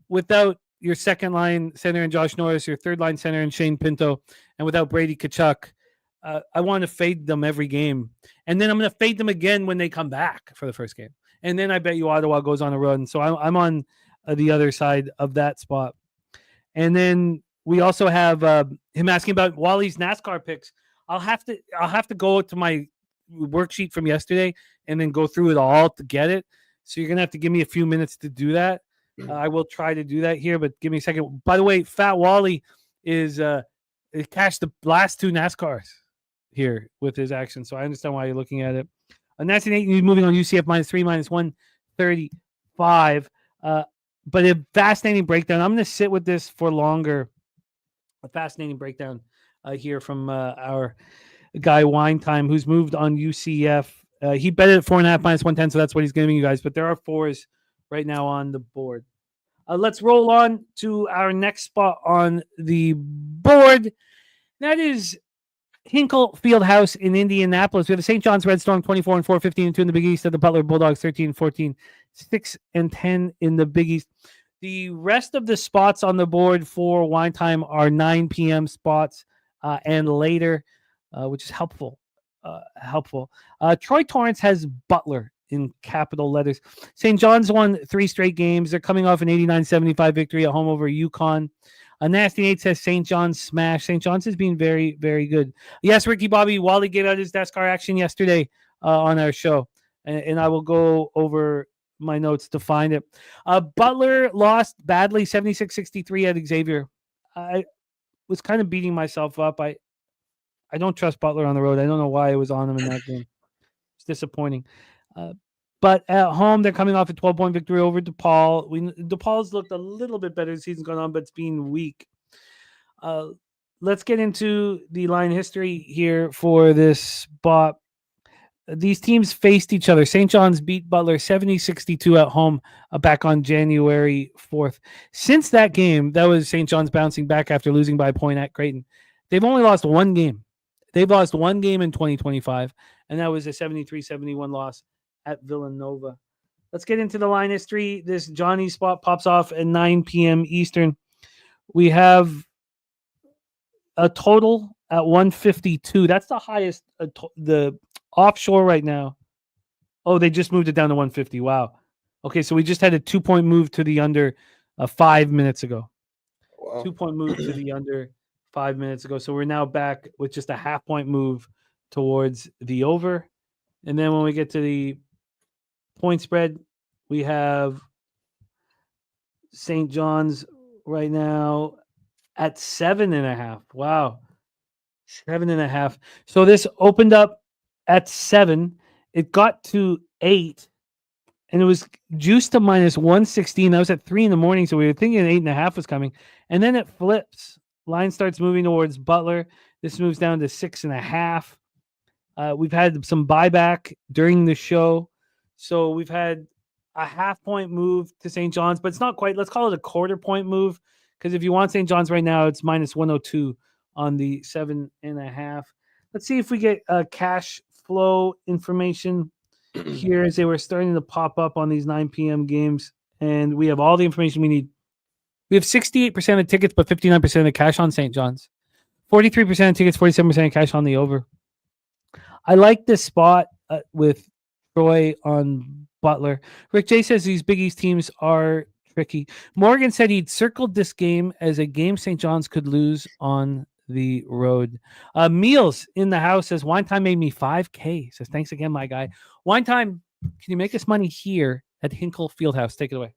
without your second line center and Josh Norris, your third line center and Shane Pinto, and without Brady Tkachuk, I want to fade them every game. And then I'm going to fade them again when they come back for the first game. And then I bet you Ottawa goes on a run. So I'm on the other side of that spot. And then we also have him asking about Wally's NASCAR picks. I'll have to go to my worksheet from yesterday and then go through it all to get it. So you're going to have to give me a few minutes to do that. I will try to do that here, but give me a second. By the way, Fat Wally is cashed the last 2 NASCARs here with his action. So I understand why you're looking at it. Nasty Nate, you're moving on UCF -3, -135. But a fascinating breakdown. I'm going to sit with this for longer. A fascinating breakdown here from our guy Wine Time, who's moved on UCF. He bet it at 4.5 -110, so that's what he's giving you guys. But there are 4s right now on the board. Let's roll on to our next spot on the board. That is Hinkle Fieldhouse in Indianapolis. We have the St. John's Red Storm 24-4, 15-2 in the Big East. At the Butler Bulldogs 13-14, 6-10 in the Big East. The rest of the spots on the board for Wine Time are 9 p.m. spots and later. which is helpful. Troy Torrance has Butler in capital letters. St. John's won 3 straight games. They're coming off an 89-75 victory at home over UConn. Nasty Nate says St. John's smash. St. John's has been very, very good. Yes, Ricky Bobby, Wally gave out his NASCAR action yesterday on our show, and I will go over my notes to find it. Butler lost badly, 76-63 at Xavier. I was kind of beating myself up. I don't trust Butler on the road. I don't know why I was on him in that game. It's disappointing. But at home, they're coming off a 12-point victory over DePaul. DePaul's looked a little bit better as the season's gone on, but it's been weak. Let's get into the line history here for this spot. These teams faced each other. St. John's beat Butler 70-62 at home back on January 4th. Since that game, that was St. John's bouncing back after losing by a point at Creighton. They've only lost one game. They've lost one game in 2025, and that was a 73-71 loss at Villanova. Let's get into the line history. This Johnny spot pops off at 9 p.m. Eastern. We have a total at 152. That's the highest, the offshore right now. Oh, they just moved it down to 150. Wow. Okay, so we just had a 2-point move to the under 5 minutes ago. Wow. 2-point move to the under 5 minutes ago. So we're now back with just a half-point move towards the over. And then when we get to the point spread, we have St. John's right now at 7.5. Wow. 7.5. So this opened up at 7. It got to 8. And it was juiced to minus 116. That was at 3 a.m. So we were thinking 8.5 was coming. And then it flips. Line starts moving towards Butler. This moves down to 6.5. We've had some buyback during the show. So we've had a half-point move to St. John's, but it's not quite. Let's call it a quarter-point move, because if you want St. John's right now, it's minus 102 on the 7.5. Let's see if we get cash flow information here as they were starting to pop up on these 9 p.m. games, and we have all the information we need. We have 68% of tickets, but 59% of the cash on St. John's. 43% of tickets, 47% of cash on the over. I like this spot with Troy on Butler. Rick J says these Big East teams are tricky. Morgan said he'd circled this game as a game St. John's could lose on the road. Meals in the house says Wine Time made me $5,000. Says thanks again, my guy. Wine Time, can you make us money here at Hinkle Fieldhouse? Take it away.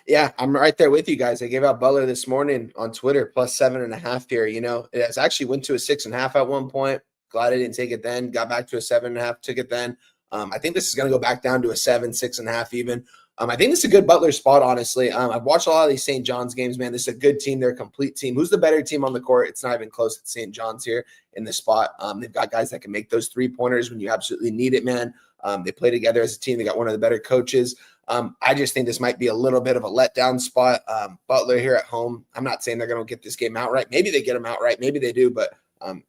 Yeah, I'm right there with you guys. I gave out Butler this morning on Twitter plus 7.5 here. You know, it has actually went to a 6.5 at one point. Glad I didn't take it then. Got back to a 7.5, took it then. I think this is going to go back down to a 7, 6.5 even. I think this is a good Butler spot, honestly. I've watched a lot of these St. John's games, man. This is a good team. They're a complete team. Who's the better team on the court? It's not even close at St. John's here in the spot. They've got guys that can make those 3-pointers when you absolutely need it, man. They play together as a team. They got one of the better coaches. I just think this might be a little bit of a letdown spot. Butler here at home. I'm not saying they're going to get this game outright. Maybe they get them outright. Maybe they do, but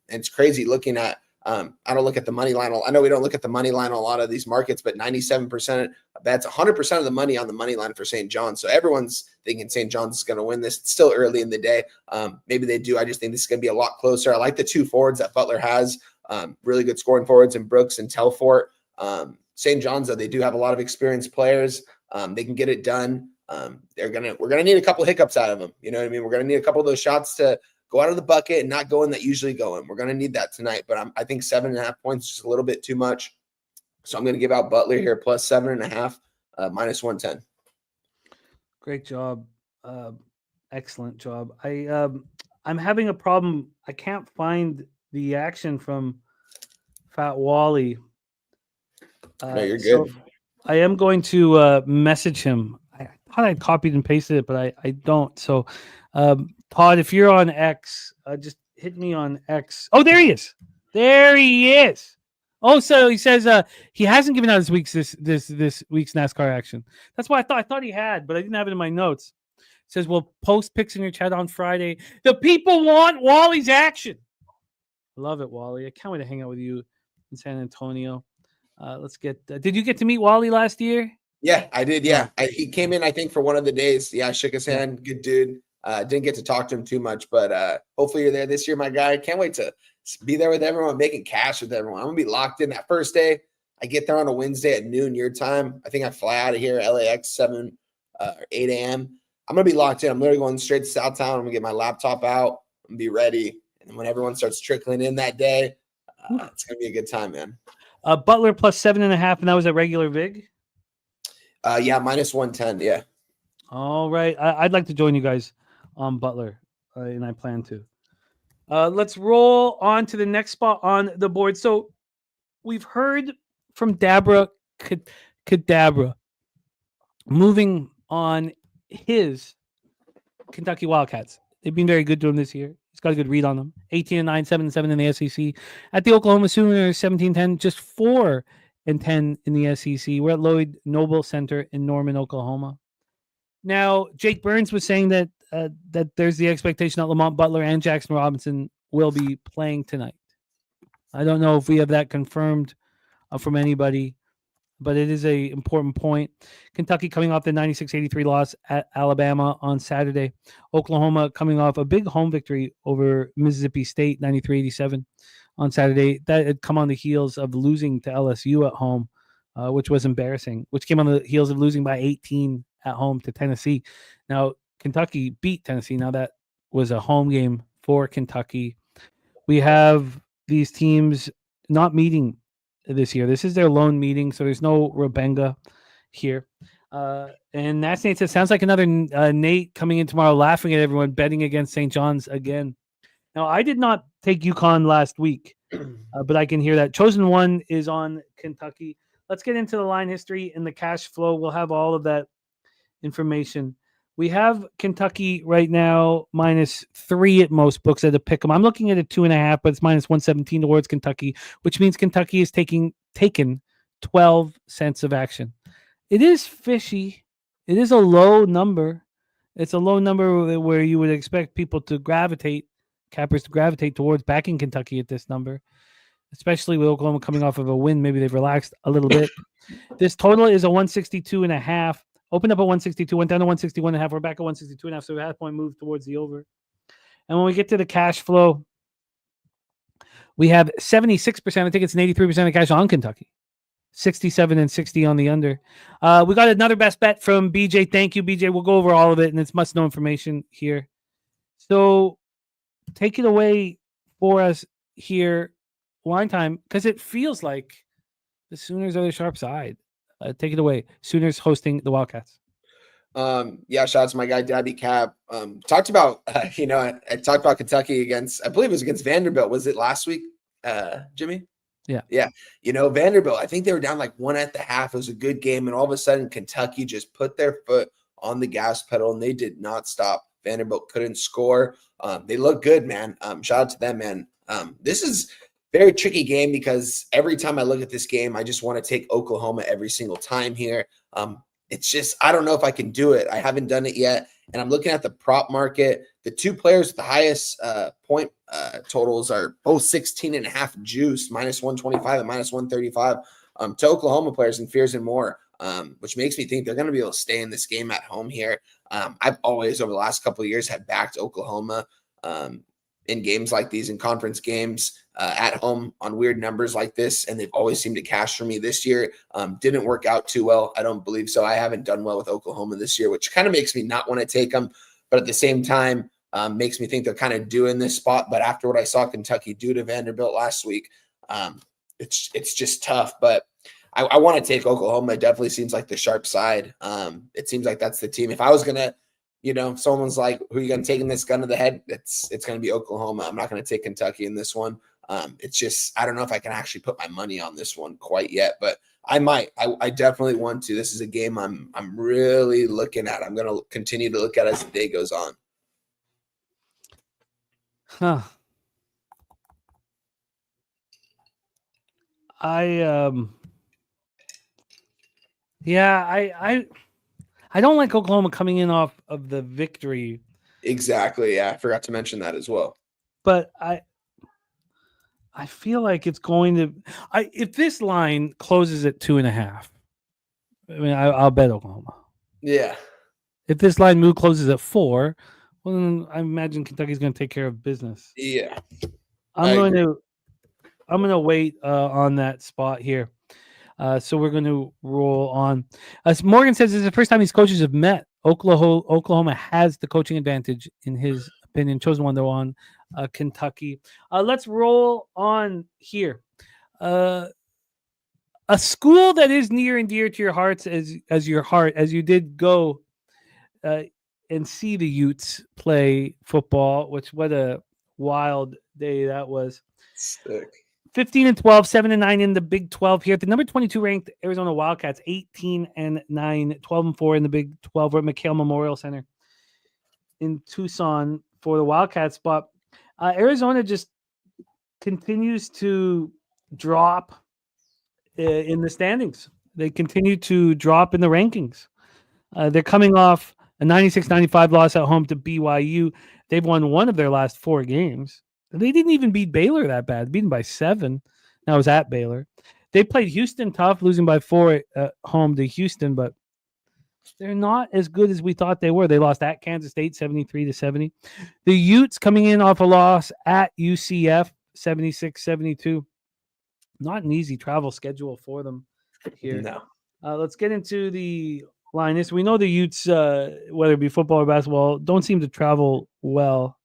it's crazy looking at I don't look at the money line. I know we don't look at the money line on a lot of these markets, but 97% that's 100% of the money on the money line for St. John's. So everyone's thinking St. John's is going to win this. It's still early in the day. Maybe they do. I just think this is going to be a lot closer. I like the 2 forwards that Butler has. Really good scoring forwards in Brooks and Telfort. St. John's, though, they do have a lot of experienced players. They can get it done. We're gonna need a couple hiccups out of them. You know what I mean? We're gonna need a couple of those shots to go out of the bucket and not go in that usually go in. We're going to need that tonight, but I think 7.5 points is just a little bit too much. So I'm going to give out Butler here plus 7.5, minus 110. Great job. Excellent job. I'm having a problem. I can't find the action from Fat Wally. No, you're good. So I am going to message him. I thought I copied and pasted it, but I don't. So, Todd, if you're on X, just hit me on X. Oh, there he is. There he is. Oh, so he says he hasn't given out this week's NASCAR action. That's what I thought. I thought he had, but I didn't have it in my notes. It says we'll post pics in your chat on Friday. The people want Wally's action. Love it, Wally. I can't wait to hang out with you in San Antonio. Let's get. Did you get to meet Wally last year? Yeah, I did. Yeah, he came in, I think, for one of the days. Yeah, I shook his hand. Good dude. Didn't get to talk to him too much, but hopefully you're there this year, my guy. Can't wait to be there with everyone, making cash with everyone. I'm going to be locked in that first day. I get there on a Wednesday at noon your time. I think I fly out of here, LAX, 7 or 8 a.m. I'm going to be locked in. I'm literally going straight to Southtown. I'm going to get my laptop out and be ready. And when everyone starts trickling in that day, it's going to be a good time, man. Butler plus 7.5, and that was a regular VIG? Yeah, minus 110, yeah. All right. I'd like to join you guys on Butler, and I plan to. Let's roll on to the next spot on the board. So we've heard from Dabra Kadabra moving on his Kentucky Wildcats. They've been very good to him this year. He's got a good read on them. 18-9, 7-7 in the SEC. At the Oklahoma Sooners, 17-10, just 4-10 in the SEC. We're at Lloyd Noble Center in Norman, Oklahoma. Now, Jake Burns was saying that that there's the expectation that Lamont Butler and Jackson Robinson will be playing tonight. I don't know if we have that confirmed from anybody, but it is an important point. Kentucky coming off the 96-83 loss at Alabama on Saturday. Oklahoma coming off a big home victory over Mississippi State, 93-87 on Saturday. That had come on the heels of losing to LSU at home, which was embarrassing, which came on the heels of losing by 18 at home to Tennessee. Now, Kentucky beat Tennessee. Now, that was a home game for Kentucky. We have these teams not meeting this year. This is their lone meeting, so there's no Rubenga here. And that's Nate says, sounds like another Nate coming in tomorrow laughing at everyone, betting against St. John's again. Now, I did not take UConn last week, but I can hear that. Chosen One is on Kentucky. Let's get into the line history and the cash flow. We'll have all of that information. We have Kentucky right now -3 at most books at a pick 'em. I'm looking at a 2.5, but it's -117 towards Kentucky, which means Kentucky is taken 12 cents of action. It is fishy. It is a low number. It's a low number where you would expect people to cappers to gravitate towards backing Kentucky at this number, especially with Oklahoma coming off of a win. Maybe they've relaxed a little bit. This total is a 162.5. Opened up at 162, went down to 161.5. We're back at 162.5, so a half point move towards the over. And when we get to the cash flow, we have 76%. I think it's an 83% of cash on Kentucky. 67 and 60 on the under. We got another best bet from BJ. Thank you, BJ. We'll go over all of it, and it's must-know information here. So take it away for us here, Wine Time, because it feels like the Sooners are the sharp side. Take it away. Sooners hosting the Wildcats. Yeah, shout out to my guy Dabby Cab. Talked about I talked about Kentucky against, I believe it was against Vanderbilt. Was it last week, Jimmy? Yeah. Vanderbilt, I think they were down like 1 at the half. It was a good game, and all of a sudden Kentucky just put their foot on the gas pedal and they did not stop. Vanderbilt couldn't score. They look good, man. Shout out to them, man. This is very tricky game because every time I look at this game, I just want to take Oklahoma every single time here. It's just, I don't know if I can do it. I haven't done it yet. And I'm looking at the prop market. The two players with the highest point totals are both 16.5 juice, -125 and -135 to Oklahoma players and Fears and more, which makes me think they're going to be able to stay in this game at home here. I've always, over the last couple of years, have backed Oklahoma in games like these, in conference games at home on weird numbers like this, and they've always seemed to cash for me. This year didn't work out too well. I don't believe so. I haven't done well with Oklahoma this year, which kind of makes me not want to take them, but at the same time makes me think they're kind of due in this spot. But after what I saw Kentucky do to Vanderbilt last week, it's just tough. But I want to take Oklahoma. It definitely seems like the sharp side. It seems like that's the team. If I was going to, someone's like, who are you going to take in this gun to the head? It's going to be Oklahoma. I'm not going to take Kentucky in this one. It's just, I don't know if I can actually put my money on this one quite yet, but I might. I definitely want to. This is a game I'm really looking at. I'm going to continue to look at as the day goes on. Huh. I don't like Oklahoma coming in off of the victory. Exactly. Yeah, I forgot to mention that as well. But I feel like it's going to. If this line closes at 2.5, I mean, I'll bet Oklahoma. Yeah. If this line closes at 4, Well, then I imagine Kentucky's going to take care of business. Yeah. I'm going to wait on that spot here. So we're going to roll on. Morgan says this is the first time these coaches have met. Oklahoma has the coaching advantage, in his opinion. Chosen one, though, on Kentucky. Let's roll on here. A school that is near and dear to your hearts as your heart, as you did go and see the Utes play football, which what a wild day that was. Sick. 15-12, 7-9 in the Big 12 here. The number 22 ranked Arizona Wildcats, 18-9, 12-4 in the Big 12. We're at McHale Memorial Center in Tucson for the Wildcats. But Arizona just continues to drop in the standings. They continue to drop in the rankings. They're coming off a 96-95 loss at home to BYU. They've won one of their last 4 games. They didn't even beat Baylor that bad. Beaten by 7. That was at Baylor. They played Houston tough, losing by 4 at home to Houston, but they're not as good as we thought they were. They lost at Kansas State 73-70. The Utes coming in off a loss at UCF 76-72. Not an easy travel schedule for them here. No. Let's get into the line. We know the Utes, whether it be football or basketball, don't seem to travel well.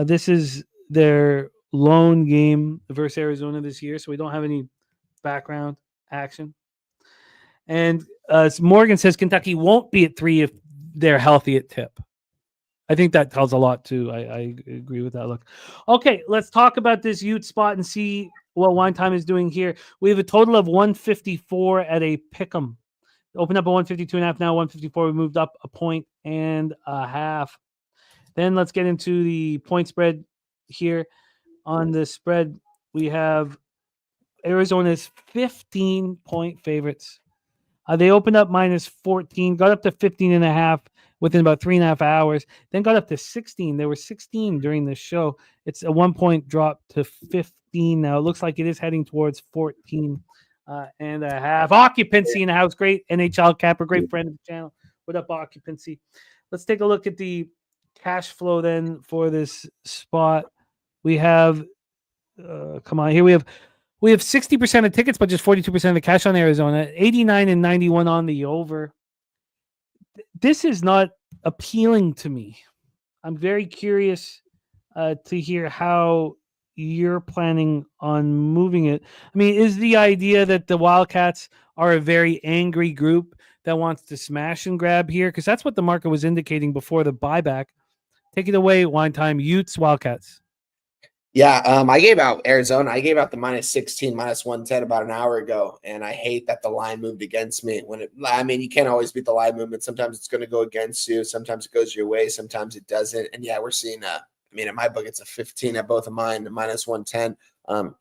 This is their lone game versus Arizona this year, so we don't have any background action. And Morgan says Kentucky won't be at 3 if they're healthy at tip. I think that tells a lot too. I agree with that look. Okay, let's talk about this Ute spot and see what Wine Time is doing here. We have a total of 154 at a pick'em. Opened up at 152.5, now 154. We moved up a point and a half. Then let's get into the point spread here. On the spread, we have Arizona's 15-point favorites. They opened up minus 14, got up to 15.5 within about 3.5 hours, then got up to 16. There were 16 during the show. It's a 1-point drop to 15 now. It looks like it is heading towards 14 and a half. Occupancy in the house. Great NHL capper, great friend of the channel. What up, Occupancy? Let's take a look at the cash flow then for this spot. We have, come on, here we have 60% of tickets, but just 42% of the cash on Arizona, 89 and 91 on the over. This is not appealing to me. I'm very curious to hear how you're planning on moving it. I mean, is the idea that the Wildcats are a very angry group that wants to smash and grab here? Because that's what the market was indicating before the buyback. Take it away, Wine Time. Utes, Wildcats. Yeah, I gave out Arizona. I gave out the minus 16, minus 110 about an hour ago, and I hate that the line moved against me. You can't always beat the line movement. Sometimes it's going to go against you. Sometimes it goes your way. Sometimes it doesn't. And yeah, we're seeing in my book, it's a 15 at both of mine, the minus 110.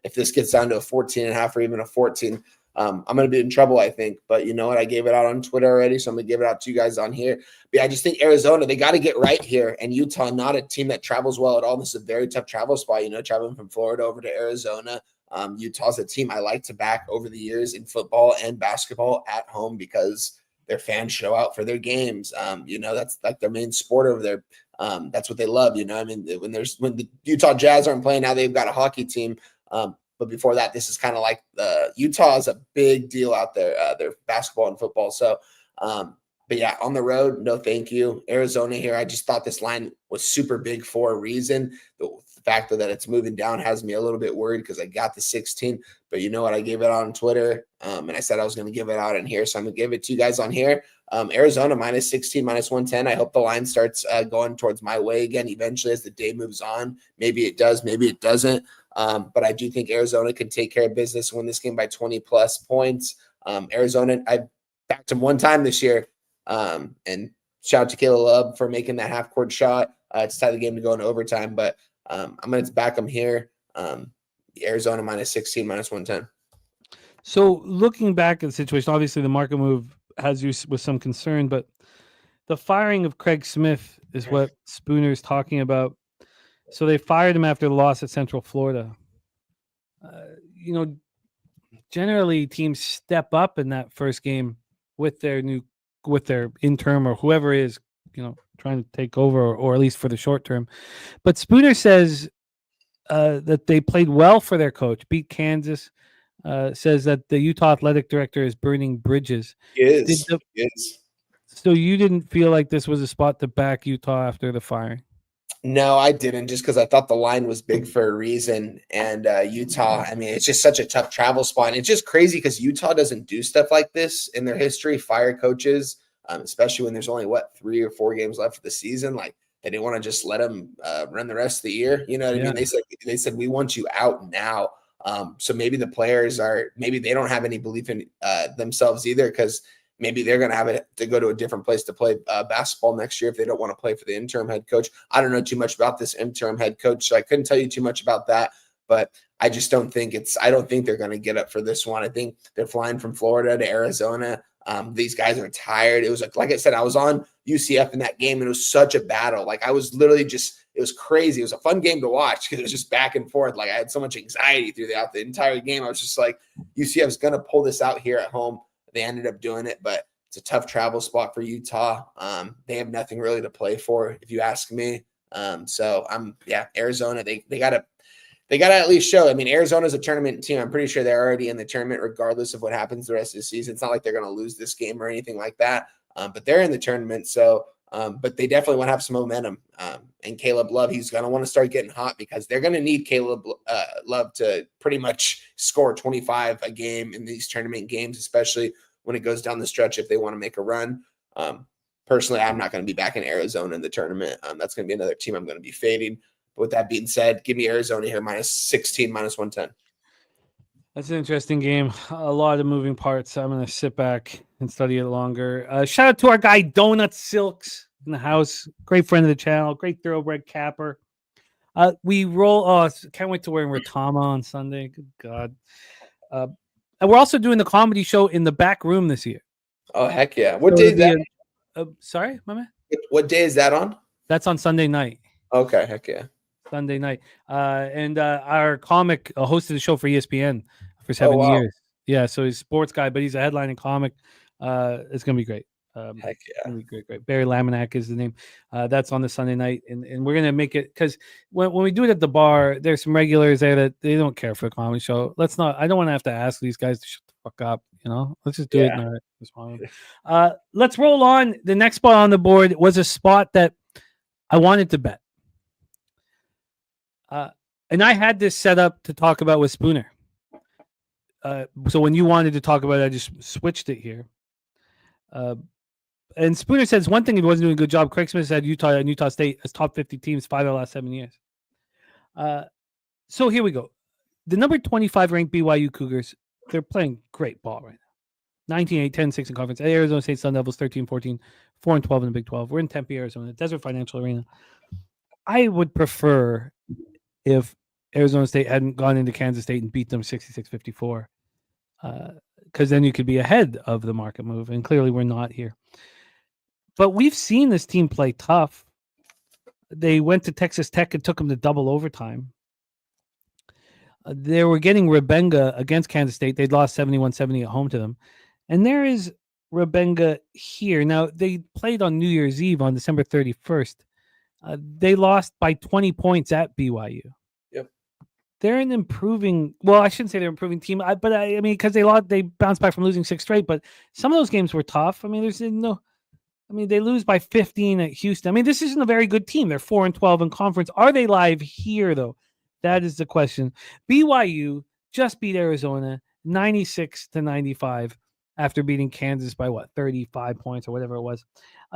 If this gets down to a 14.5 or even a 14, I'm going to be in trouble, I think. But you know what? I gave it out on Twitter already, so I'm going to give it out to you guys on here. But yeah, I just think Arizona, they got to get right here. And Utah, not a team that travels well at all. This is a very tough travel spot, traveling from Florida over to Arizona. Utah's a team I like to back over the years in football and basketball at home because their fans show out for their games. That's like their main sport over there. That's what they love. When the Utah Jazz aren't playing now, they've got a hockey team. But before that, this is kind of like Utah is a big deal out there, their basketball and football. So, but yeah, on the road, no thank you. Arizona here, I just thought this line was super big for a reason. The fact that it's moving down has me a little bit worried because I got the 16. But you know what? I gave it out on Twitter, and I said I was going to give it out in here. So I'm going to give it to you guys on here. Arizona, minus 16, minus 110. I hope the line starts going towards my way again eventually as the day moves on. Maybe it does, maybe it doesn't. But I do think Arizona can take care of business, win this game by 20-plus points. Arizona, I backed them one time this year. And shout out to Caleb Love for making that half-court shot to tie the game to go into overtime. But I'm going to back them here. Arizona, minus 16, minus 110. So looking back at the situation, obviously the market move has you with some concern, but the firing of Craig Smith is what Spooner's talking about. So they fired him after the loss at Central Florida. Generally teams step up in that first game with their interim or whoever is trying to take over, or at least for the short term. But Spooner says that they played well for their coach, beat Kansas. Says that the Utah athletic director is burning bridges. Is. So you didn't feel like this was a spot to back Utah after the firing? No, I didn't, just because I thought the line was big for a reason. And Utah, I mean, it's just such a tough travel spot. And it's just crazy because Utah doesn't do stuff like this in their history, fire coaches, especially when there's only, 3 or 4 games left of the season. Like, they didn't want to just let them run the rest of the year. You know what I mean? They said, we want you out now. So maybe the players maybe they don't have any belief in themselves either, because maybe they're going to have to go to a different place to play basketball next year if they don't want to play for the interim head coach. I don't know too much about this interim head coach, so I couldn't tell you too much about that. But I just don't think I don't think they're going to get up for this one. I think they're flying from Florida to Arizona. These guys are tired. It was like I said, I was on UCF in that game, and it was such a battle. Like, I was literally it was crazy. It was a fun game to watch because it was just back and forth. Like, I had so much anxiety throughout the entire game. I was just like, UCF's going to pull this out here at home. They ended up doing it, but it's a tough travel spot for Utah. They have nothing really to play for, if you ask me. So Arizona, they gotta at least show. I mean, Arizona's a tournament team. I'm pretty sure they're already in the tournament, regardless of what happens the rest of the season. It's not like they're going to lose this game or anything like that. But they're in the tournament. So, but they definitely want to have some momentum. And Caleb Love, he's going to want to start getting hot, because they're going to need Caleb Love to pretty much score 25 a game in these tournament games, especially when it goes down the stretch if they want to make a run. Personally, I'm not going to be back in Arizona in the tournament. That's going to be another team I'm going to be fading. But with that being said, give me Arizona here, -16, -110. That's an interesting game. A lot of moving parts. I'm going to sit back and study it longer. Shout out to our guy, Donut Silks, in the house. Great friend of the channel. Great thoroughbred capper. We roll. Oh, can't wait to wear Ratama on Sunday. Good God. And we're also doing the comedy show in the back room this year. Oh, heck yeah. What day is that? Sorry, my man? What day is that on? That's on Sunday night. Okay, heck yeah. Sunday night. And our comic hosted the show for ESPN for 7 years. Yeah, so he's a sports guy, but he's a headlining comic. It's going to be great. Heck yeah. It's gonna be great. Barry Laminack is the name. That's on the Sunday night. And we're going to make it, because when we do it at the bar, there's some regulars there that they don't care for the comedy show. I don't want to have to ask these guys to shut the fuck up. Let's just do it. Let's roll on. The next spot on the board was a spot that I wanted to bet. And I had this set up to talk about with Spooner. So when you wanted to talk about it, I just switched it here. And Spooner says one thing he wasn't doing a good job. Craig Smith said Utah and Utah State as top 50 teams 5 of the last 7 years. So here we go. The number 25 ranked BYU Cougars, they're playing great ball right now. 19-8, 10-6 in conference. Arizona State Sun Devils 13-14, 4-12 in the Big 12. We're in Tempe, Arizona, Desert Financial Arena. I would prefer if Arizona State hadn't gone into Kansas State and beat them 66-54, because then you could be ahead of the market move, and clearly we're not here. But we've seen this team play tough. They went to Texas Tech and took them to double overtime. They were getting Rebenga against Kansas State. They'd lost 71-70 at home to them. And there is Rebenga here. Now, they played on New Year's Eve on December 31st. They lost by 20 points at BYU. Yep. They're an improving, well, I shouldn't say they're an improving team, but I mean, because they bounced back from losing 6 straight, but some of those games were tough. I mean, they lose by 15 at Houston. I mean, this isn't a very good team. They're 4-12 in conference. Are they live here, though? That is the question. BYU just beat Arizona 96-95 after beating Kansas by 35 points or whatever it was.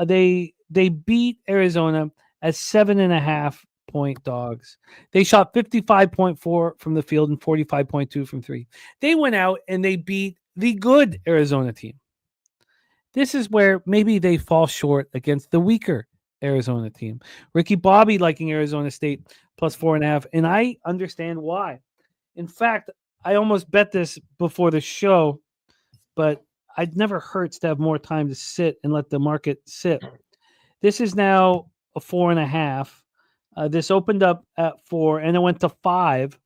They beat Arizona as 7.5 point dogs. They shot 55.4 from the field and 45.2 from 3. They went out and they beat the good Arizona team. This is where maybe they fall short against the weaker Arizona team. Ricky Bobby liking Arizona State plus 4.5, and I understand why. In fact, I almost bet this before the show, but it never hurts to have more time to sit and let the market sit. This is now a 4.5. This opened up at 4 and it went to 5.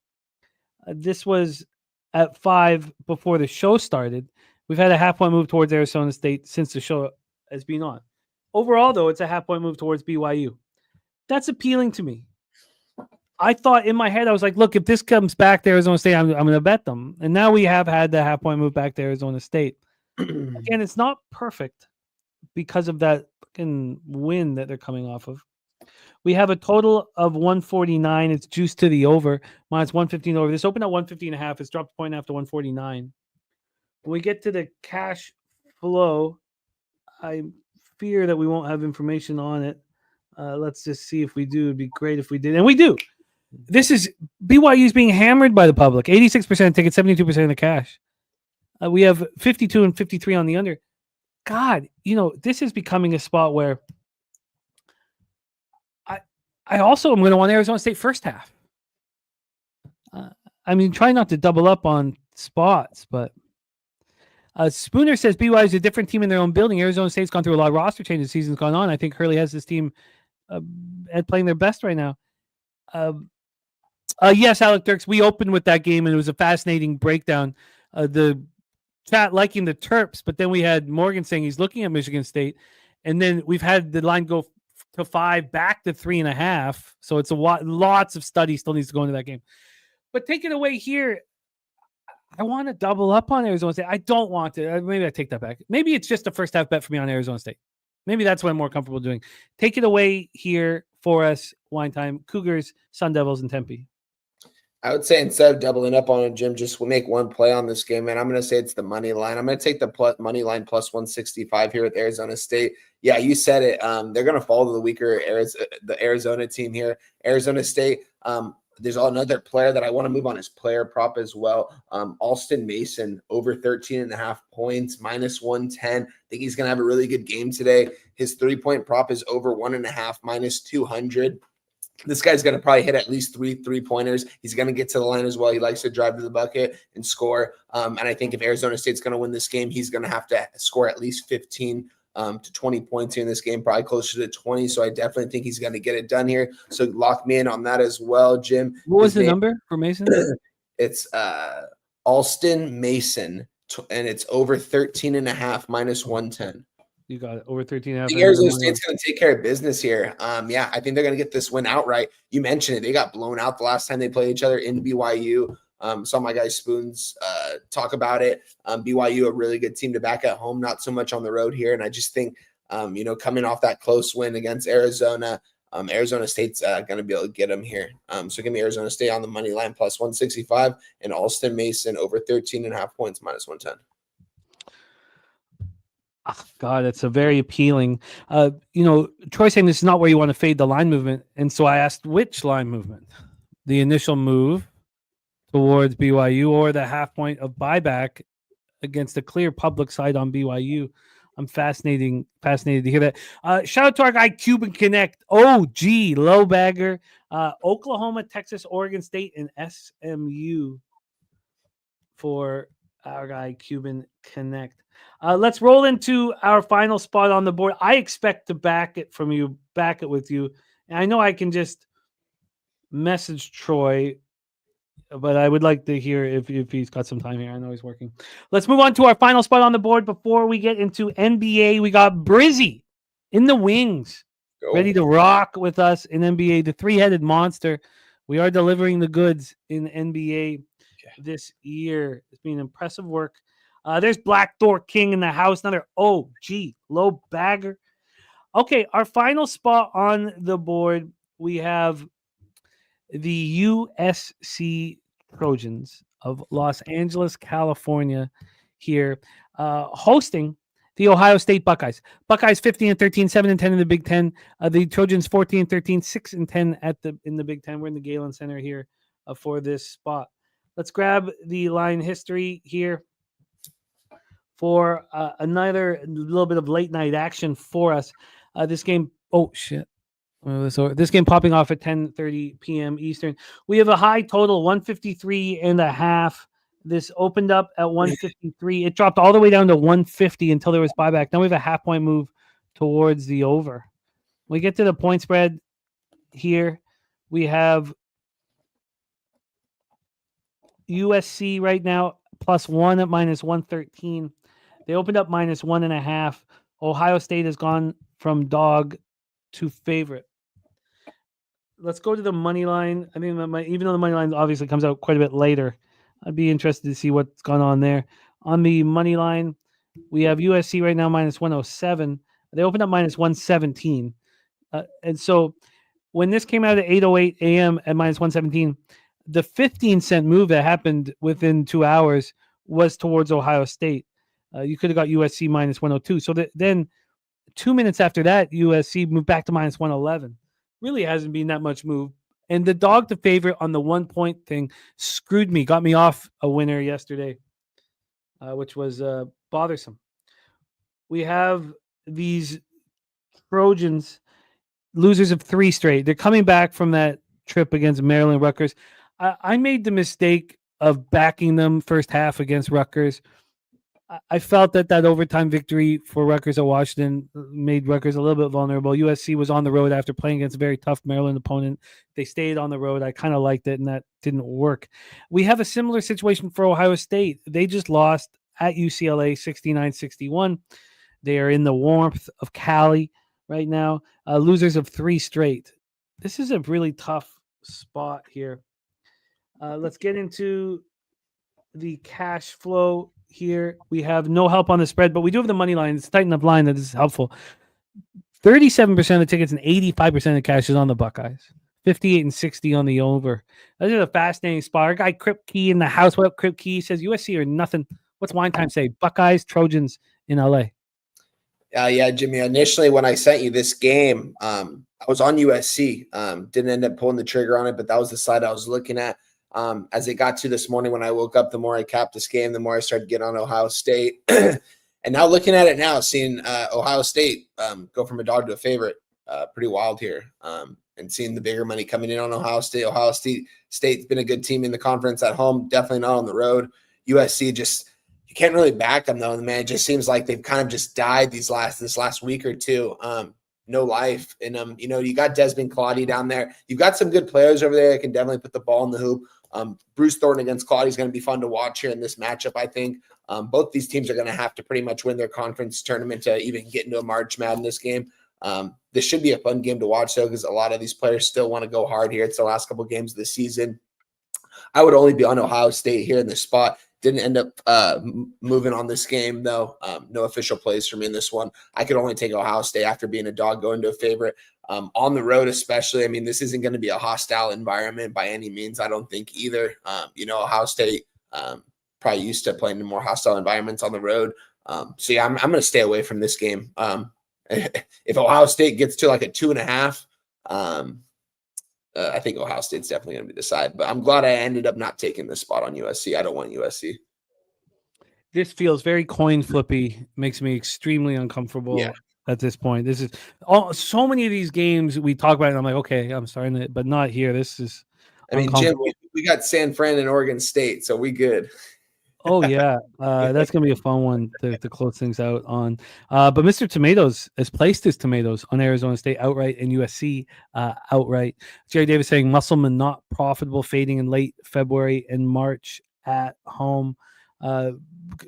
This was at 5 before the show started. We've had a half-point move towards Arizona State since the show has been on. Overall, though, it's a half-point move towards BYU. That's appealing to me. I thought in my head, I was like, look, if this comes back to Arizona State, I'm going to bet them. And now we have had the half-point move back to Arizona State. Again, it's not perfect because of that fucking win that they're coming off of. We have a total of 149. It's juiced to the over, minus 115 over. This opened at 150.5. It's dropped a point after 149. When we get to the cash flow, I fear that we won't have information on it. Let's just see if we do. It'd be great if we did. And we do. This is BYU's being hammered by the public. 86% ticket, 72% of the cash. We have 52 and 53 on the under. God, this is becoming a spot where I also am going to want Arizona State first half. Try not to double up on spots, but Spooner says BYU is a different team in their own building. Arizona State's gone through a lot of roster changes. The season's gone on. I think Hurley has this team at playing their best right now. Yes, Alec Dirks, we opened with that game, and it was a fascinating breakdown. The chat liking the Terps, but then we had Morgan saying he's looking at Michigan State, and then we've had the line go to 5, back to 3.5. So it's lots of study still needs to go into that game. But take it away here. I want to double up on Arizona State. I don't want to. Maybe I take that back. Maybe it's just a first half bet for me on Arizona State. Maybe that's what I'm more comfortable doing. Take it away here for us. Wine time. Cougars, Sun Devils, and Tempe. I would say instead of doubling up on it, Jim, just make one play on this game, man. I'm going to say it's the money line. I'm going to take the money line plus 165 here with Arizona State. Yeah, you said it. They're going to fall to the weaker the Arizona team here. Arizona State, there's another player that I want to move on his player prop as well. Alston Mason, over 13.5 points, minus 110. I think he's going to have a really good game today. His 3-point prop is over 1.5, minus 200. This guy's going to probably hit at least three-pointers. He's going to get to the line as well. He likes to drive to the bucket and score. And I think if Arizona State's going to win this game, he's going to have to score at least 15 to 20 points in this game, probably closer to 20. So I definitely think he's going to get it done here. So lock me in on that as well, Jim. What was the number for Mason? It's Alston Mason, and it's over 13.5, minus 110. You got it. Over 13.5. I think Arizona State's going to take care of business here. I think they're going to get this win outright. You mentioned it. They got blown out the last time they played each other in BYU. Saw my guy Spoons talk about it. BYU, a really good team to back at home, not so much on the road here. And I just think, coming off that close win against Arizona, Arizona State's going to be able to get them here. So give me Arizona State on the money line plus 165 and Alston Mason over 13.5 points, minus 110. Oh, God, that's a very appealing. Troy saying this is not where you want to fade the line movement. And so I asked which line movement? The initial move towards BYU or the half point of buyback against a clear public side on BYU. I'm fascinated to hear that. Shout out to our guy Cuban Connect. OG low bagger. Oklahoma, Texas, Oregon State, and SMU for our guy Cuban Connect. Let's roll into our final spot on the board. I expect to back it with you. And I know I can just message Troy, but I would like to hear if he's got some time here. I know he's working. Let's move on to our final spot on the board before we get into NBA. We got Brizzy in the wings, ready to rock with us in NBA, the three-headed monster. We are delivering the goods in NBA this year. It's been impressive work. There's Black Thor King in the house. Another OG low bagger. Okay, our final spot on the board, we have the USC Trojans of Los Angeles, California here, hosting the Ohio State Buckeyes. Buckeyes 15-13, 7-10 in the Big Ten. The Trojans 14-13, 6-10 in the Big Ten. We're in the Galen Center here for this spot. Let's grab the line history here for another little bit of late night action for us. This game, this game popping off at 10:30 p.m. Eastern. We have a high total, 153.5. This opened up at 153. It dropped all the way down to 150 until there was buyback. Now we have a half-point move towards the over. We get to the point spread here. We have USC right now +1 at -113. They opened up -1.5. Ohio State has gone from dog to favorite. Let's go to the money line. I mean, even though the money line obviously comes out quite a bit later, I'd be interested to see what's gone on there. On the money line, we have USC right now minus 107. They opened up minus 117. And so when this came out at 8:08 a.m. at minus 117, the 15-cent move that happened within 2 hours was towards Ohio State. You could have got USC minus 102. So then 2 minutes after that, USC moved back to minus 111. Really hasn't been that much move. And the dog to favorite on the 1 point thing screwed me, got me off a winner yesterday, which was bothersome. We have these Trojans, losers of 3 straight. They're coming back from that trip against Maryland Rutgers. I made the mistake of backing them first half against Rutgers. I felt that overtime victory for Rutgers at Washington made Rutgers a little bit vulnerable. USC was on the road after playing against a very tough Maryland opponent. They stayed on the road. I kind of liked it, and that didn't work. We have a similar situation for Ohio State. They just lost at UCLA 69-61. They are in the warmth of Cali right now. Losers of 3 straight. This is a really tough spot here. Let's get into the cash flow here. We have no help on the spread, but we do have the money line. It's a tight enough line that is helpful. 37% of the tickets and 85% of the cash is on the Buckeyes. 58 and 60 on the over. This is a fascinating spot. Our guy Crip Key in the house. What up, Crip Key? Says USC or nothing. What's Wine Time say? Buckeyes, Trojans in LA. Yeah, Jimmy. Initially, when I sent you this game, I was on USC. Didn't end up pulling the trigger on it, but that was the side I was looking at. As it got to this morning when I woke up, the more I capped this game, the more I started getting on Ohio State. And now looking at it now, seeing Ohio State go from a dog to a favorite, pretty wild here. And seeing the bigger money coming in on Ohio State. Ohio State's been a good team in the conference at home, definitely not on the road. USC just – you can't really back them, though. Man, it just seems like they've kind of just died this last week or two. No life in them. You know, you got Desmond Claudy down there. You've got some good players over there that can definitely put the ball in the hoop. Bruce Thornton against Claudy is going to be fun to watch here in this matchup, I think. Both these teams are going to have to pretty much win their conference tournament to even get into a March Madness game. This should be a fun game to watch, though, because a lot of these players still want to go hard here. It's the last couple of games of the season. I would only be on Ohio State here in this spot. Didn't end up moving on this game, though. No official plays for me in this one. I could only take Ohio State after being a dog going to a favorite. On the road especially, I mean, this isn't going to be a hostile environment by any means, I don't think either. Ohio State probably used to playing in more hostile environments on the road. So, yeah, I'm going to stay away from this game. If Ohio State gets to like a 2.5, I think Ohio State's definitely going to be the side. But I'm glad I ended up not taking this spot on USC. I don't want USC. This feels very coin flippy. Makes me extremely uncomfortable at this point. This is so many of these games we talk about, and I'm like, okay, I'm starting to, but not here. This is. I mean, Jim, we got San Fran and Oregon State, so we good. Oh yeah, that's gonna be a fun one to close things out on. But Mr. Tomatoes has placed his tomatoes on Arizona State outright and USC outright. Jerry Davis saying Musselman not profitable, fading in late February and March at home.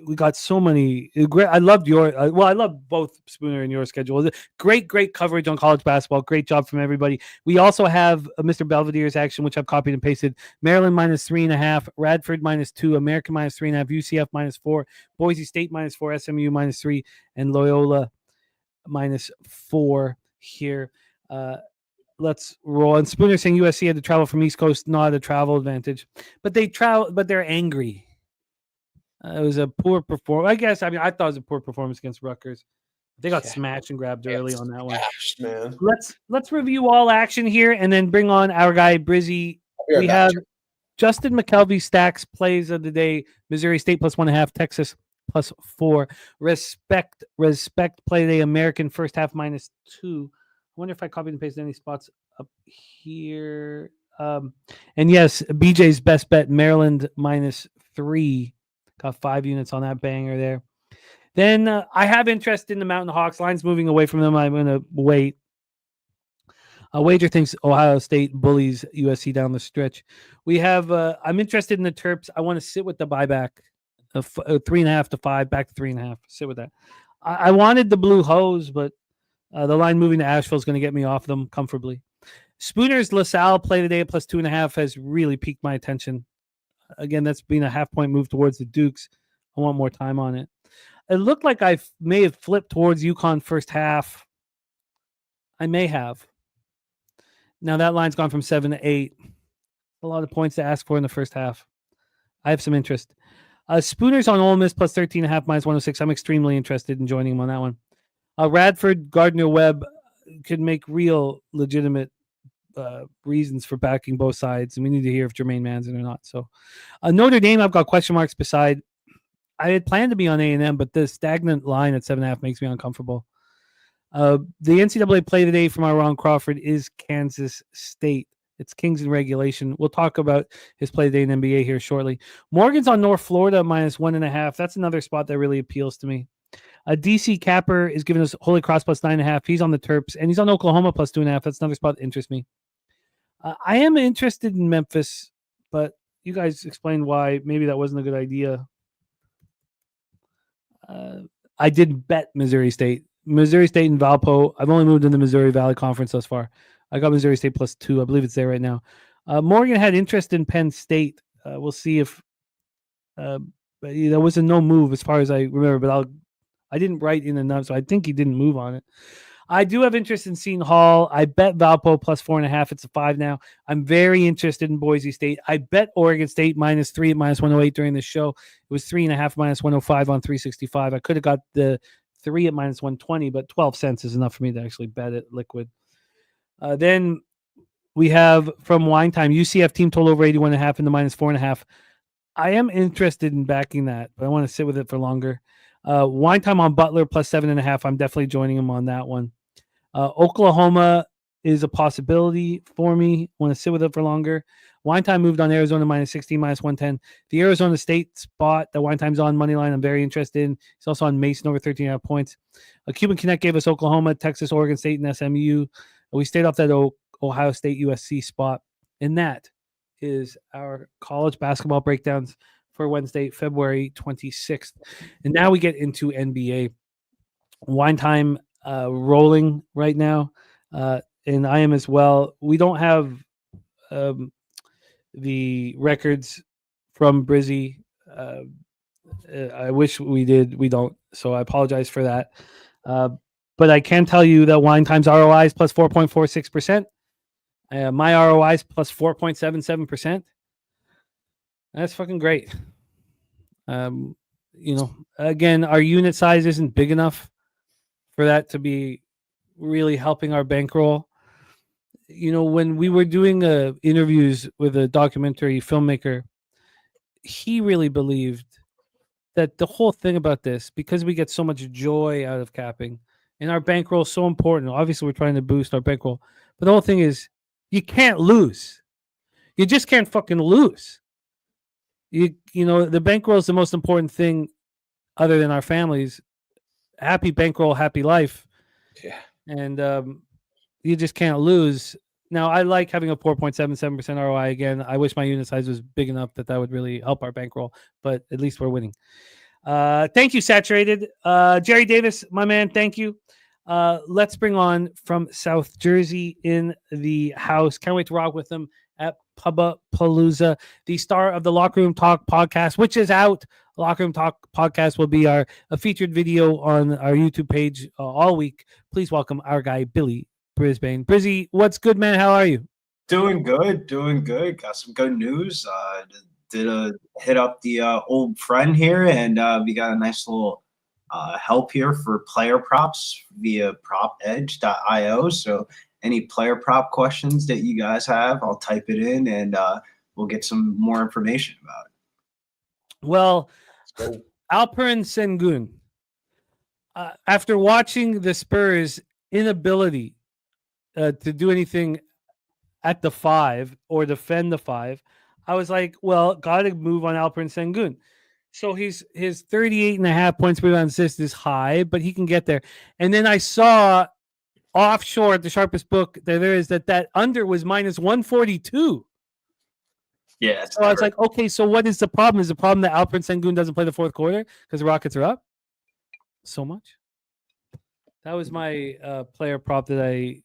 We got so many. I loved I love both Spooner and your schedule. Great coverage on college basketball. Great job from everybody. We also have Mr. Belvedere's action, which I've copied and pasted. Maryland minus 3.5, Radford minus 2, American minus 3.5, UCF minus 4, Boise State minus 4, SMU minus 3, and Loyola minus 4 here. Let's roll. And Spooner saying USC had to travel from East Coast, not a travel advantage, but they're angry. It was a poor performance. I guess. I mean, I thought it was a poor performance against Rutgers. They got smashed and grabbed early on that one. Man. Let's review all action here and then bring on our guy Brizzy. We have Justin McKelvey stacks plays of the day. Missouri State plus 1.5, Texas plus 4. Respect play day. American first half minus 2. I wonder if I copied and pasted any spots up here. And yes, BJ's best bet Maryland minus 3. Got 5 units on that banger there. Then I have interest in the Mountain Hawks. Line's moving away from them. I'm going to wait. Wager thinks Ohio State bullies USC down the stretch. We have. I'm interested in the Terps. I want to sit with the buyback of 3.5 to 5, back to 3.5. Sit with that. I wanted the Blue Hose, but The line moving to Asheville is going to get me off them comfortably. Spooner's LaSalle play today at +2.5 has really piqued my attention. Again, that's been a half-point move towards the Dukes. I want more time on it. It looked like I may have flipped towards UConn first half. I may have. Now that line's gone from 7 to 8. A lot of points to ask for in the first half. I have some interest. Spooner's on Ole Miss +13.5 -106. I'm extremely interested in joining him on that one. Radford, Gardner-Webb could make real legitimate reasons for backing both sides, and we need to hear if Jermaine Manson or not. So Notre Dame, I've got question marks beside. I had planned to be on A&M, but the stagnant line at 7.5 makes me uncomfortable. The NCAA play today from our Ron Crawford is Kansas State. It's Kings in regulation. We'll talk about his play today in NBA here shortly. Morgan's on North Florida -1.5. That's another spot that really appeals to me. DC Capper is giving us Holy Cross +9.5. He's on the Terps, and he's on Oklahoma +2.5. That's another spot that interests me. I am interested in Memphis, but you guys explained why maybe that wasn't a good idea. I did bet Missouri State. Missouri State and Valpo. I've only moved in the Missouri Valley Conference thus far. I got Missouri State +2. I believe it's there right now. Morgan had interest in Penn State. We'll see if there was a no move as far as I remember, but I didn't write in enough, so I think he didn't move on it. I do have interest in Seton Hall. I bet Valpo +4.5. It's a 5 now. I'm very interested in Boise State. I bet Oregon State -3 at -108 during the show. It was 3.5 -105 on 365. I could have got the 3 at -120, but 12 cents is enough for me to actually bet it liquid. Then we have from Wine Time, UCF team total over 81.5 into -4.5. I am interested in backing that, but I want to sit with it for longer. Wine Time on Butler +7.5. I'm definitely joining him on that one. Oklahoma is a possibility for me. Want to sit with it for longer. Wine Time moved on Arizona -16, -110. The Arizona State spot that Wine Time's on money line, I'm very interested in. He's also on Mason over 13.5 points. Cuban Connect gave us Oklahoma, Texas, Oregon State, and SMU. We stayed off that Ohio State USC spot. And that is our college basketball breakdowns for Wednesday, February 26th. And now we get into NBA. Wine Time rolling right now. And I am as well. We don't have the records from Brizzy. I wish we did. We don't. So I apologize for that. But I can tell you that Wine Time's ROI is +4.46%. My ROI is +4.77%. That's fucking great. Again, our unit size isn't big enough for that to be really helping our bankroll. When we were doing interviews with a documentary filmmaker, he really believed that the whole thing about this, because we get so much joy out of capping, and our bankroll is so important. Obviously, we're trying to boost our bankroll, but the whole thing is you can't lose. You just can't fucking lose. The bankroll is the most important thing other than our families. Happy bankroll, happy life. Yeah. And you just can't lose. Now, I like having a 4.77% ROI again. I wish my unit size was big enough that would really help our bankroll, but at least we're winning. Thank you, Saturated. Jerry Davis, my man, thank you. Let's bring on from South Jersey in the house. Can't wait to rock with them at Pubapalooza, the star of the Locker Room Talk podcast, which is out. Locker Room Talk podcast will be a featured video on our YouTube page all week. Please welcome our guy, Billy Brisbane. Brizzy, what's good, man? How are you? Doing good. Got some good news. Did hit up the old friend here, and we got a nice little help here for player props via propedge.io. So any player prop questions that you guys have, I'll type it in, and we'll get some more information about it. Well, Alperen Sengun, after watching the Spurs' inability to do anything at the 5 or defend the 5, I was like, well, got to move on Alperen Sengun. So his 38.5 points per assist is high, but he can get there. And then I saw offshore at the sharpest book there is that under was -142. Yeah. So I was like, okay, so what is the problem? Is the problem that Alperen Sengun doesn't play the fourth quarter because the Rockets are up so much? That was my player prop that I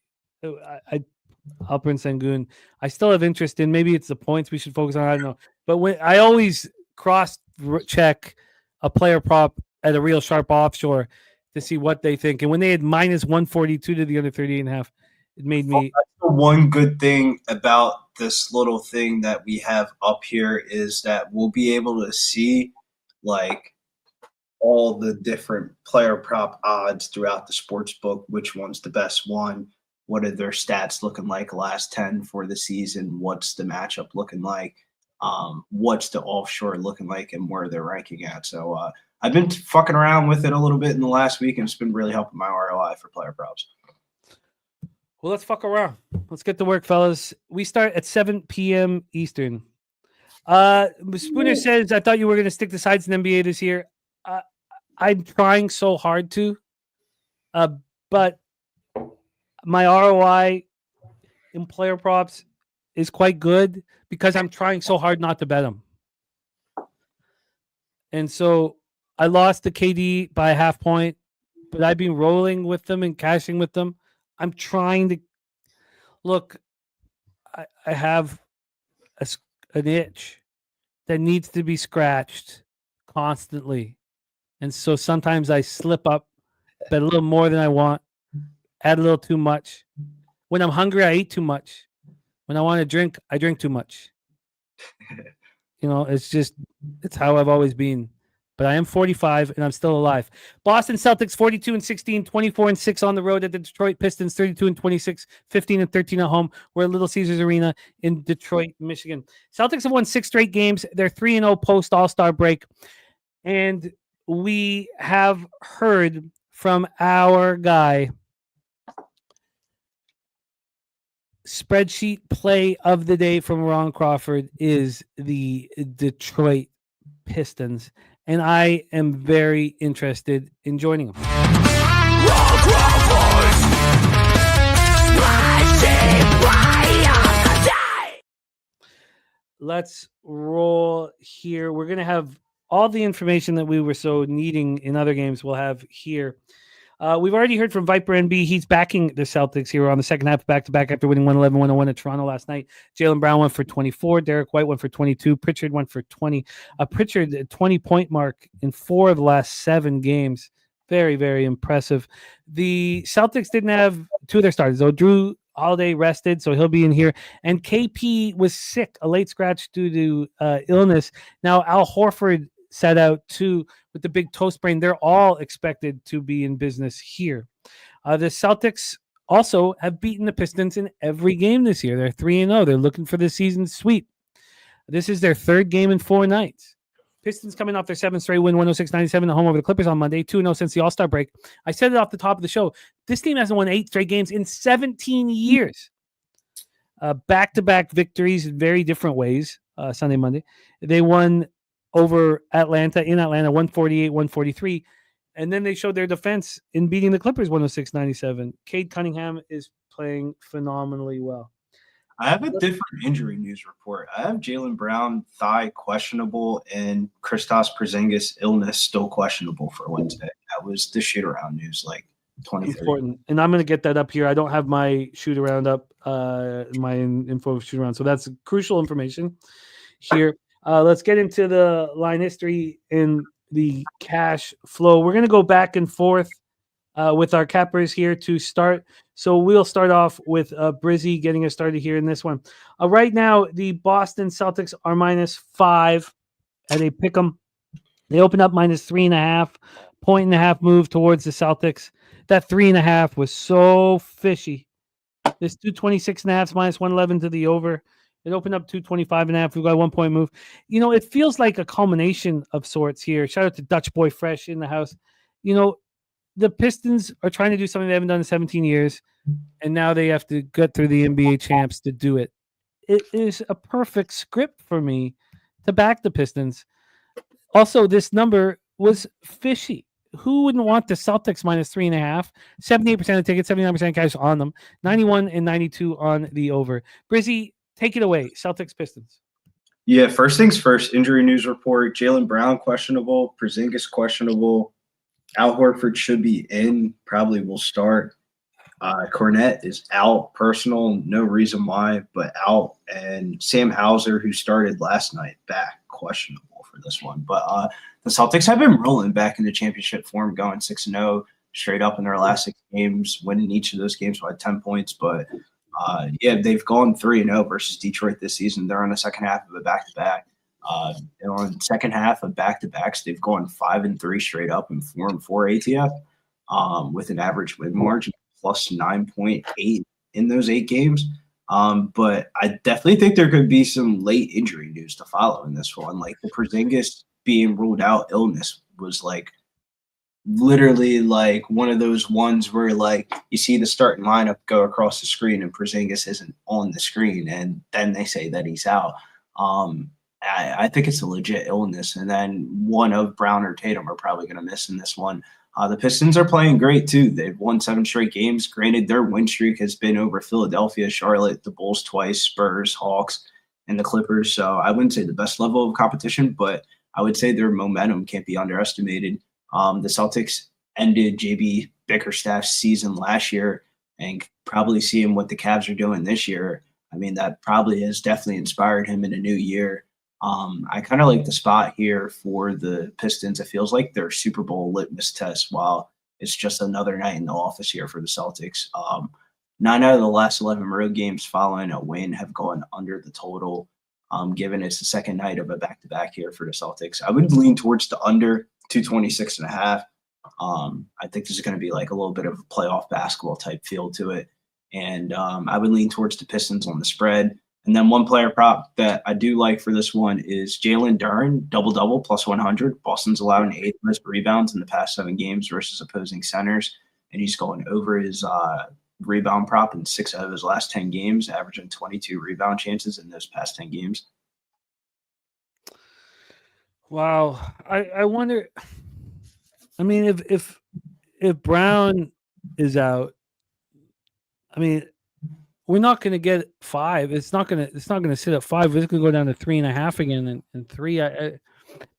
Alper and Sengun. I still have interest in. Maybe it's the points we should focus on. I don't know. But when I always cross check a player prop at a real sharp offshore to see what they think. And when they had minus 142 to the under 38.5, it made me. That's the one good thing about this little thing that we have up here is that we'll be able to see like all the different player prop odds throughout the sports book, which one's the best one, what are their stats looking like last 10 for the season, what's the matchup looking like, what's the offshore looking like, and where they're ranking at. So I've been fucking around with it a little bit in the last week, and it's been really helping my ROI for player props. Well, let's fuck around. Let's get to work, fellas. We start at 7 p.m. Eastern. Spooner says, I thought you were going to stick to sides in NBA this year. I'm trying so hard to, but my ROI in player props is quite good because I'm trying so hard not to bet them. And so I lost the KD by a half point, but I've been rolling with them and cashing with them. I'm trying to look. I have an itch that needs to be scratched constantly. And so sometimes I slip up, bet a little more than I want, add a little too much. When I'm hungry, I eat too much. When I want to drink, I drink too much. It's how I've always been. But I am 45 and I'm still alive. Boston Celtics 42-16, 24-6 on the road at the Detroit Pistons, 32-26, 15-13 at home. We're at Little Caesars Arena in Detroit, Michigan. Celtics have won 6 straight games. They're 3-0 post All-Star break. And we have heard from our guy, spreadsheet play of the day from Ron Crawford is the Detroit Pistons. And I am very interested in joining them. Let's roll here. We're going to have all the information that we were so needing in other games we'll have here. We've already heard from Viper NB. He's backing the Celtics here on the second half back-to-back after winning 111-101 at Toronto last night. Jaylen Brown went for 24. Derek White went for 22. Pritchard went for 20. Pritchard, 20-point mark in 4 of the last 7 games. Very, very impressive. The Celtics didn't have 2 of their starters, though. Drew Holiday rested, so he'll be in here. And KP was sick, a late scratch due to illness. Now, Al Horford sat out too with the big toe sprain. They're all expected to be in business here. The Celtics also have beaten the Pistons in every game this year. They're 3-0. They're looking for the season sweep. This is their 3rd game in 4 nights. Pistons coming off their 7th straight win, 106-97 at home over the Clippers on Monday, 2-0 since the All-Star break. I said it off the top of the show. This team hasn't won 8 straight games in 17 years. Back-to-back victories in very different ways, Sunday, Monday. They won over Atlanta, 148-143. And then they showed their defense in beating the Clippers 106-97. Cade Cunningham is playing phenomenally well. I have a different injury news report. I have Jaylen Brown thigh questionable and Kristaps Porzingis illness still questionable for Wednesday. That was the shoot-around news, like 2030. Important. And I'm going to get that up here. I don't have my shoot-around up, my info shoot-around. So that's crucial information here. Let's get into the line history and the cash flow. We're going to go back and forth with our cappers here to start. So we'll start off with Brizzy getting us started here in this one. Right now, the Boston Celtics are -5 at a pick'em. They open up -3.5, 1.5 move towards the Celtics. That 3.5 was so fishy. This 226.5 -111 to the over. It opened up 225.5. We've got a 1-point move. It feels like a culmination of sorts here. Shout out to Dutch Boy Fresh in the house. The Pistons are trying to do something they haven't done in 17 years, and now they have to get through the NBA champs to do it. It is a perfect script for me to back the Pistons. Also, this number was fishy. Who wouldn't want the Celtics -3.5? 78% of tickets, 79% cash on them, 91 and 92 on the over. Brizzy, take it away. Celtics Pistons. Yeah, first things first, injury news report. Jaylen Brown questionable, Porzingis questionable. Al Horford should be in, probably will start. Cornette is out, personal, no reason why, but out. And Sam Hauser, who started last night, back, questionable for this one. But the Celtics have been rolling back into championship form, going 6-0 straight up in their last 6 games, winning each of those games by 10 points. But yeah, they've gone 3-0 versus Detroit this season. They're on the second half of a back-to-back. They're on the second half of back-to-backs. They've gone 5-3 straight up and 4-4 ATF with an average win margin plus 9.8 in those 8 games. But I definitely think there could be some late injury news to follow in this one. Like the Porzingis being ruled out illness was like literally like one of those ones where like you see the starting lineup go across the screen and Porzingis isn't on the screen, and then they say that he's out. I think it's a legit illness, and then one of Brown or Tatum are probably going to miss in this one. The Pistons are playing great too. They've won 7 straight games. Granted, their win streak has been over Philadelphia, Charlotte, the Bulls twice, Spurs, Hawks, and the Clippers. So I wouldn't say the best level of competition, but I would say their momentum can't be underestimated. The Celtics ended JB Bickerstaff's season last year, and probably seeing what the Cavs are doing this year, I mean, that probably has definitely inspired him in a new year. I kind of like the spot here for the Pistons. It feels like their Super Bowl litmus test, while it's just another night in the office here for the Celtics. 9 out of the last 11 road games following a win have gone under the total, given it's the second night of a back-to-back here for the Celtics. I would lean towards the under 226.5. I think this is going to be like a little bit of a playoff basketball type feel to it. And I would lean towards the Pistons on the spread. And then one player prop that I do like for this one is Jalen Duren, double-double, plus 100. Boston's allowed 8 most rebounds in the past 7 games versus opposing centers, and he's going over his rebound prop in 6 out of his last 10 games, averaging 22 rebound chances in those past 10 games. Wow. I wonder, I mean, if Brown is out, I mean, we're not going to get 5. It's not going to sit at 5. It's going to go down to 3.5 again and 3.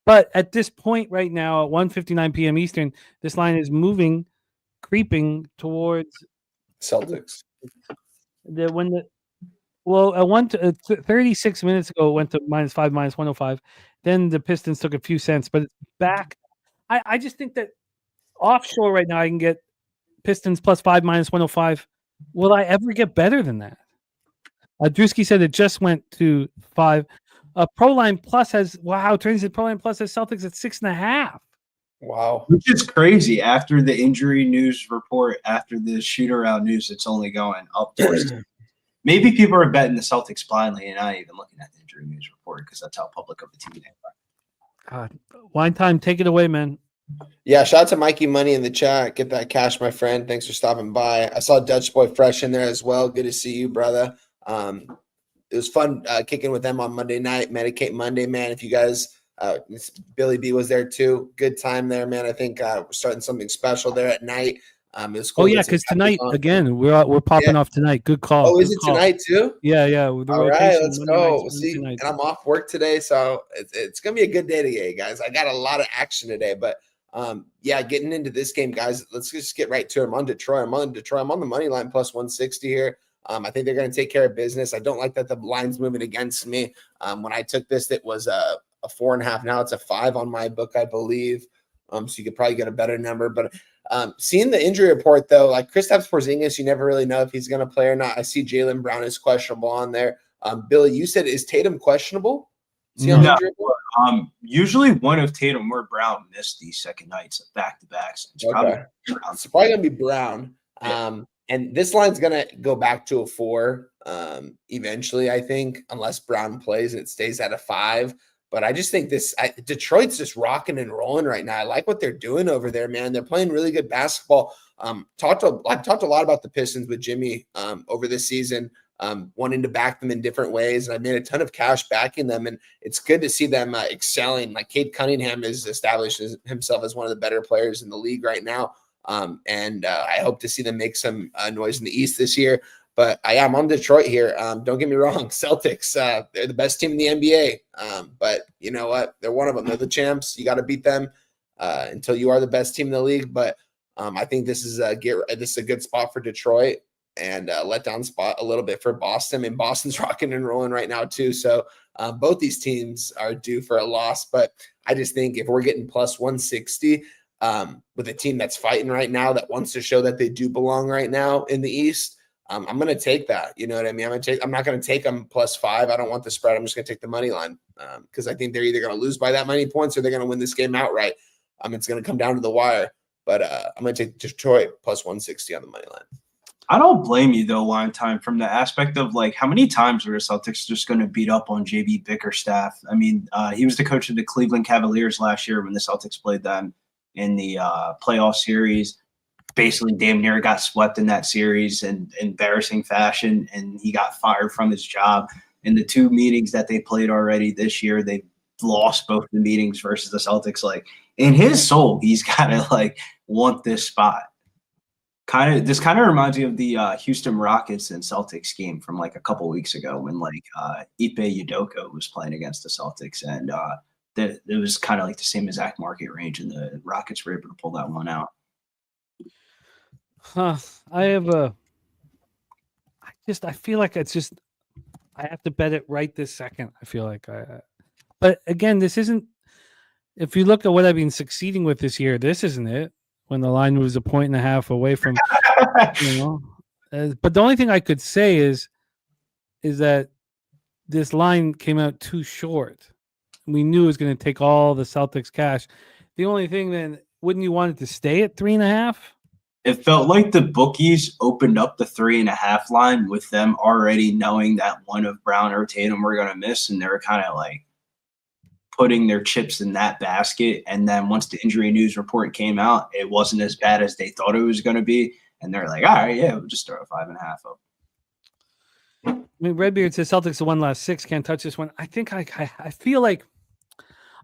But at this point right now, at 1:59 p.m. Eastern, this line is creeping towards Celtics. At 36 minutes ago, it went to -5, -105. Then the Pistons took a few cents, but it's back. I just think that offshore right now, I can get Pistons +5, -105. Will I ever get better than that? Drewski said it just went to 5. Proline Plus has Proline Plus has Celtics at 6.5. Wow, which is crazy. After the injury news report, after the shoot around news, it's only going up towards. Maybe people are betting the Celtics blindly and not even looking at the injury news report because that's how public of a team they are. God, wine time, take it away, man. Yeah, shout out to Mikey Money in the chat. Get that cash, my friend. Thanks for stopping by. I saw Dutch Boy Fresh in there as well. Good to see you, brother. It was fun kicking with them on Monday night, Medicate Monday, man. If you guys, Billy B was there too. Good time there, man. I think we're starting something special there at night. It was cool. Oh yeah, because tonight again we're popping off tonight. Good call. Oh, is it tonight too? Yeah. All right, let's go. We'll see, and I'm off work today, so it's gonna be a good day today, guys. I got a lot of action today, but. Yeah, getting into this game, guys. Let's just get right to it. I'm on Detroit. I'm on the money line plus 160 here. I think they're going to take care of business. I don't like that the line's moving against me. When I took this, it was a 4.5. Now it's a 5 on my book, I believe. So you could probably get a better number. But seeing the injury report, though, like Kristaps Porzingis, you never really know if he's going to play or not. I see Jaylen Brown is questionable on there. Billy, you said, is Tatum questionable? No. Usually one of Tatum or Brown missed these second nights of back-to-backs. It's probably going to be Brown. Yeah. And this line's going to go back to a 4 eventually, I think, unless Brown plays and it stays at a 5. But I just think Detroit's just rocking and rolling right now. I like what they're doing over there, man. They're playing really good basketball. I've talked a lot about the Pistons with Jimmy over this season. Wanting to back them in different ways. And I made a ton of cash backing them. And it's good to see them excelling. Like Cade Cunningham has established himself as one of the better players in the league right now. And I hope to see them make some noise in the East this year. But I'm on Detroit here. Don't get me wrong. Celtics, they're the best team in the NBA. But you know what? They're one of them. They're the champs. You got to beat them. until you are the best team in the league. But I think this is a good spot for Detroit and a letdown spot a little bit for Boston. And Boston's rocking and rolling right now too. So both these teams are due for a loss. But I just think if we're getting plus 160 with a team that's fighting right now, that wants to show that they do belong right now in the East, I'm going to take that. You know what I mean? I'm not going to take them +5. I don't want the spread. I'm just going to take the money line because I think they're either going to lose by that many points or they're going to win this game outright. It's going to come down to the wire. But I'm going to take Detroit plus 160 on the money line. I don't blame you, though, Line Time, from the aspect of, like, how many times were the Celtics just going to beat up on JB Bickerstaff? I mean, he was the coach of the Cleveland Cavaliers last year when the Celtics played them in the playoff series. Basically damn near got swept in that series in embarrassing fashion, and he got fired from his job. In the 2 meetings that they played already this year, they lost both the meetings versus the Celtics. Like, in his soul, he's got to, like, want this spot. This kind of reminds me of the Houston Rockets and Celtics game from, like, a couple weeks ago when, like, Ipe Udoka was playing against the Celtics, and it was kind of like the same exact market range, and the Rockets were able to pull that one out. I feel like it's just, I have to bet it right this second. I feel like but again, this isn't, if you look at what I've been succeeding with this year, this isn't it. When the line was 1.5 away from, but the only thing I could say is that this line came out too short. We knew it was going to take all the Celtics cash. The only thing then, wouldn't you want it to stay at 3.5? It felt like the bookies opened up the 3.5 line with them already knowing that one of Brown or Tatum were going to miss, and they were kind of like putting their chips in that basket. And then once the injury news report came out, it wasn't as bad as they thought it was going to be, and they're like, all right, yeah, we'll just throw a 5.5 up. I mean, Redbeard says Celtics the one last 6, can't touch this one. I think I feel like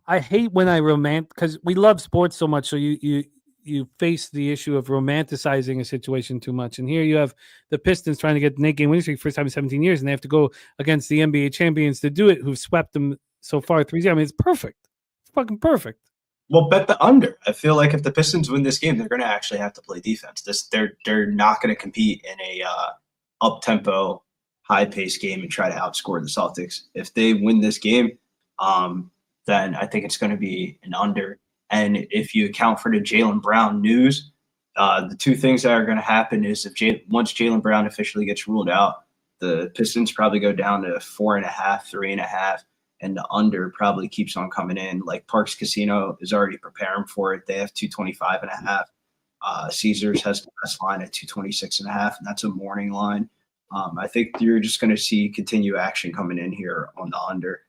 I hate when I because we love sports so much, so you face the issue of romanticizing a situation too much. And here you have the Pistons trying to get the 8-game winning streak first time in 17 years, and they have to go against the NBA champions to do it, who've swept them so far 3-0. I mean, it's perfect. It's fucking perfect. Well, bet the under. I feel like if the Pistons win this game, they're going to actually have to play defense. They're not going to compete in a up-tempo, high-paced game and try to outscore the Celtics. If they win this game, then I think it's going to be an under. And if you account for the Jaylen Brown news, the 2 things that are going to happen is once Jaylen Brown officially gets ruled out, the Pistons probably go down to 4.5, 3.5, and the under probably keeps on coming in. Like Parks Casino is already preparing for it. They have 225.5. Caesars has the best line at 226.5, and that's a morning line. I think you're just going to see continued action coming in here on the under.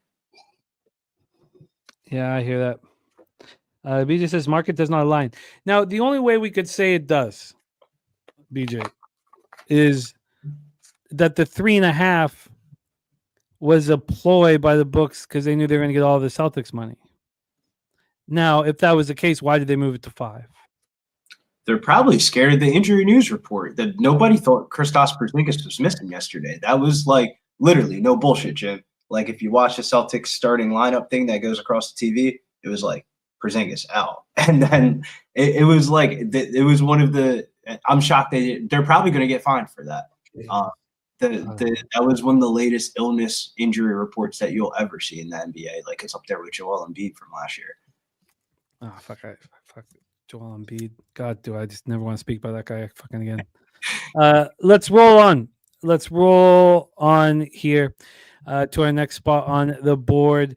Yeah, I hear that. BJ says market does not align. Now, the only way we could say it does, BJ, is that the 3.5 was a ploy by the books because they knew they were going to get all the Celtics money. Now, if that was the case, why did they move it to 5? They're probably scared of the injury news report that nobody thought Kristaps Porzingis was missing yesterday. That was like literally no bullshit, Jim. Like if you watch the Celtics starting lineup thing that goes across the TV, it was like Porzingis out. And then it was like, it was one of the, I'm shocked they're probably going to get fined for that. That was one of the latest illness injury reports that you'll ever see in the NBA. Like it's up there with Joel Embiid from last year. Oh, fuck Joel Embiid. God, do I just never want to speak about that guy fucking again. Let's roll on. Let's roll on here to our next spot on the board.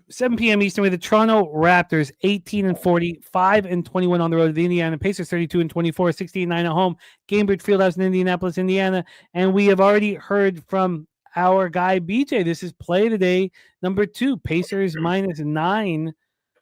7 p.m. Eastern with the Toronto Raptors 18-40, 5-21 on the road to the Indiana Pacers 32-24, 16-9 at home. Gainbridge Fieldhouse in Indianapolis, Indiana. And we have already heard from our guy BJ. This is play today number 2. Pacers -9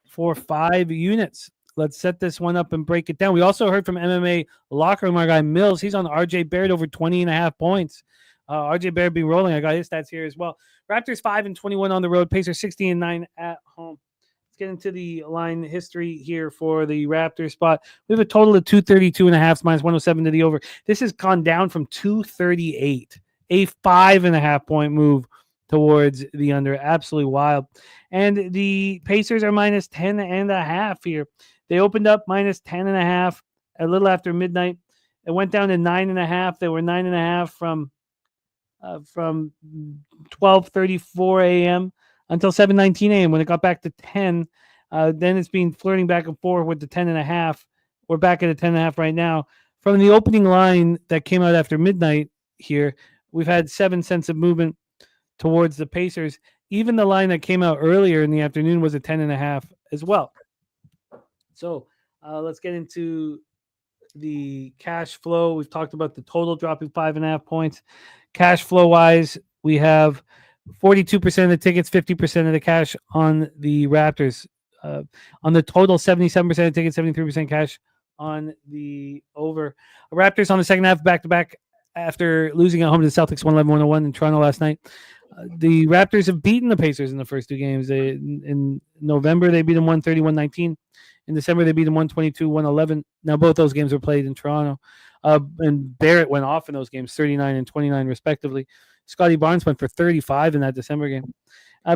for 5 units. Let's set this one up and break it down. We also heard from MMA Locker Room, our guy Mills. He's on RJ Barrett over 20.5 points. RJ Barrett be rolling. I got his stats here as well. Raptors 5-21 on the road. Pacers 16-9 at home. Let's get into the line history here for the Raptors spot. We have a total of 232.5 -107 to the over. This has gone down from 238, a 5.5 point move towards the under. Absolutely wild. And the Pacers are minus 10.5 here. They opened up minus 10.5 a little after midnight. It went down to 9.5. They were 9.5 from 12:34 a.m. until 7:19 a.m. when it got back to 10. Then it's been flirting back and forth with the 10.5. We're back at a 10.5 right now. From the opening line that came out after midnight here, we've had 7 cents of movement towards the Pacers. Even the line that came out earlier in the afternoon was a 10.5 as well. So let's get into the cash flow. We've talked about the total dropping 5.5 points. Cash flow wise, we have 42% of the tickets, 50% of the cash on the Raptors. On the total, 77% of the tickets, 73% cash on the over. Raptors on the second half, back-to-back after losing at home to the Celtics 111-101 in Toronto last night. The Raptors have beaten the Pacers in the first 2 games. In November, they beat them 130-119. In December, they beat them 122-111. Now, both those games were played in Toronto. And Barrett went off in those games, 39 and 29, respectively. Scotty Barnes went for 35 in that December game.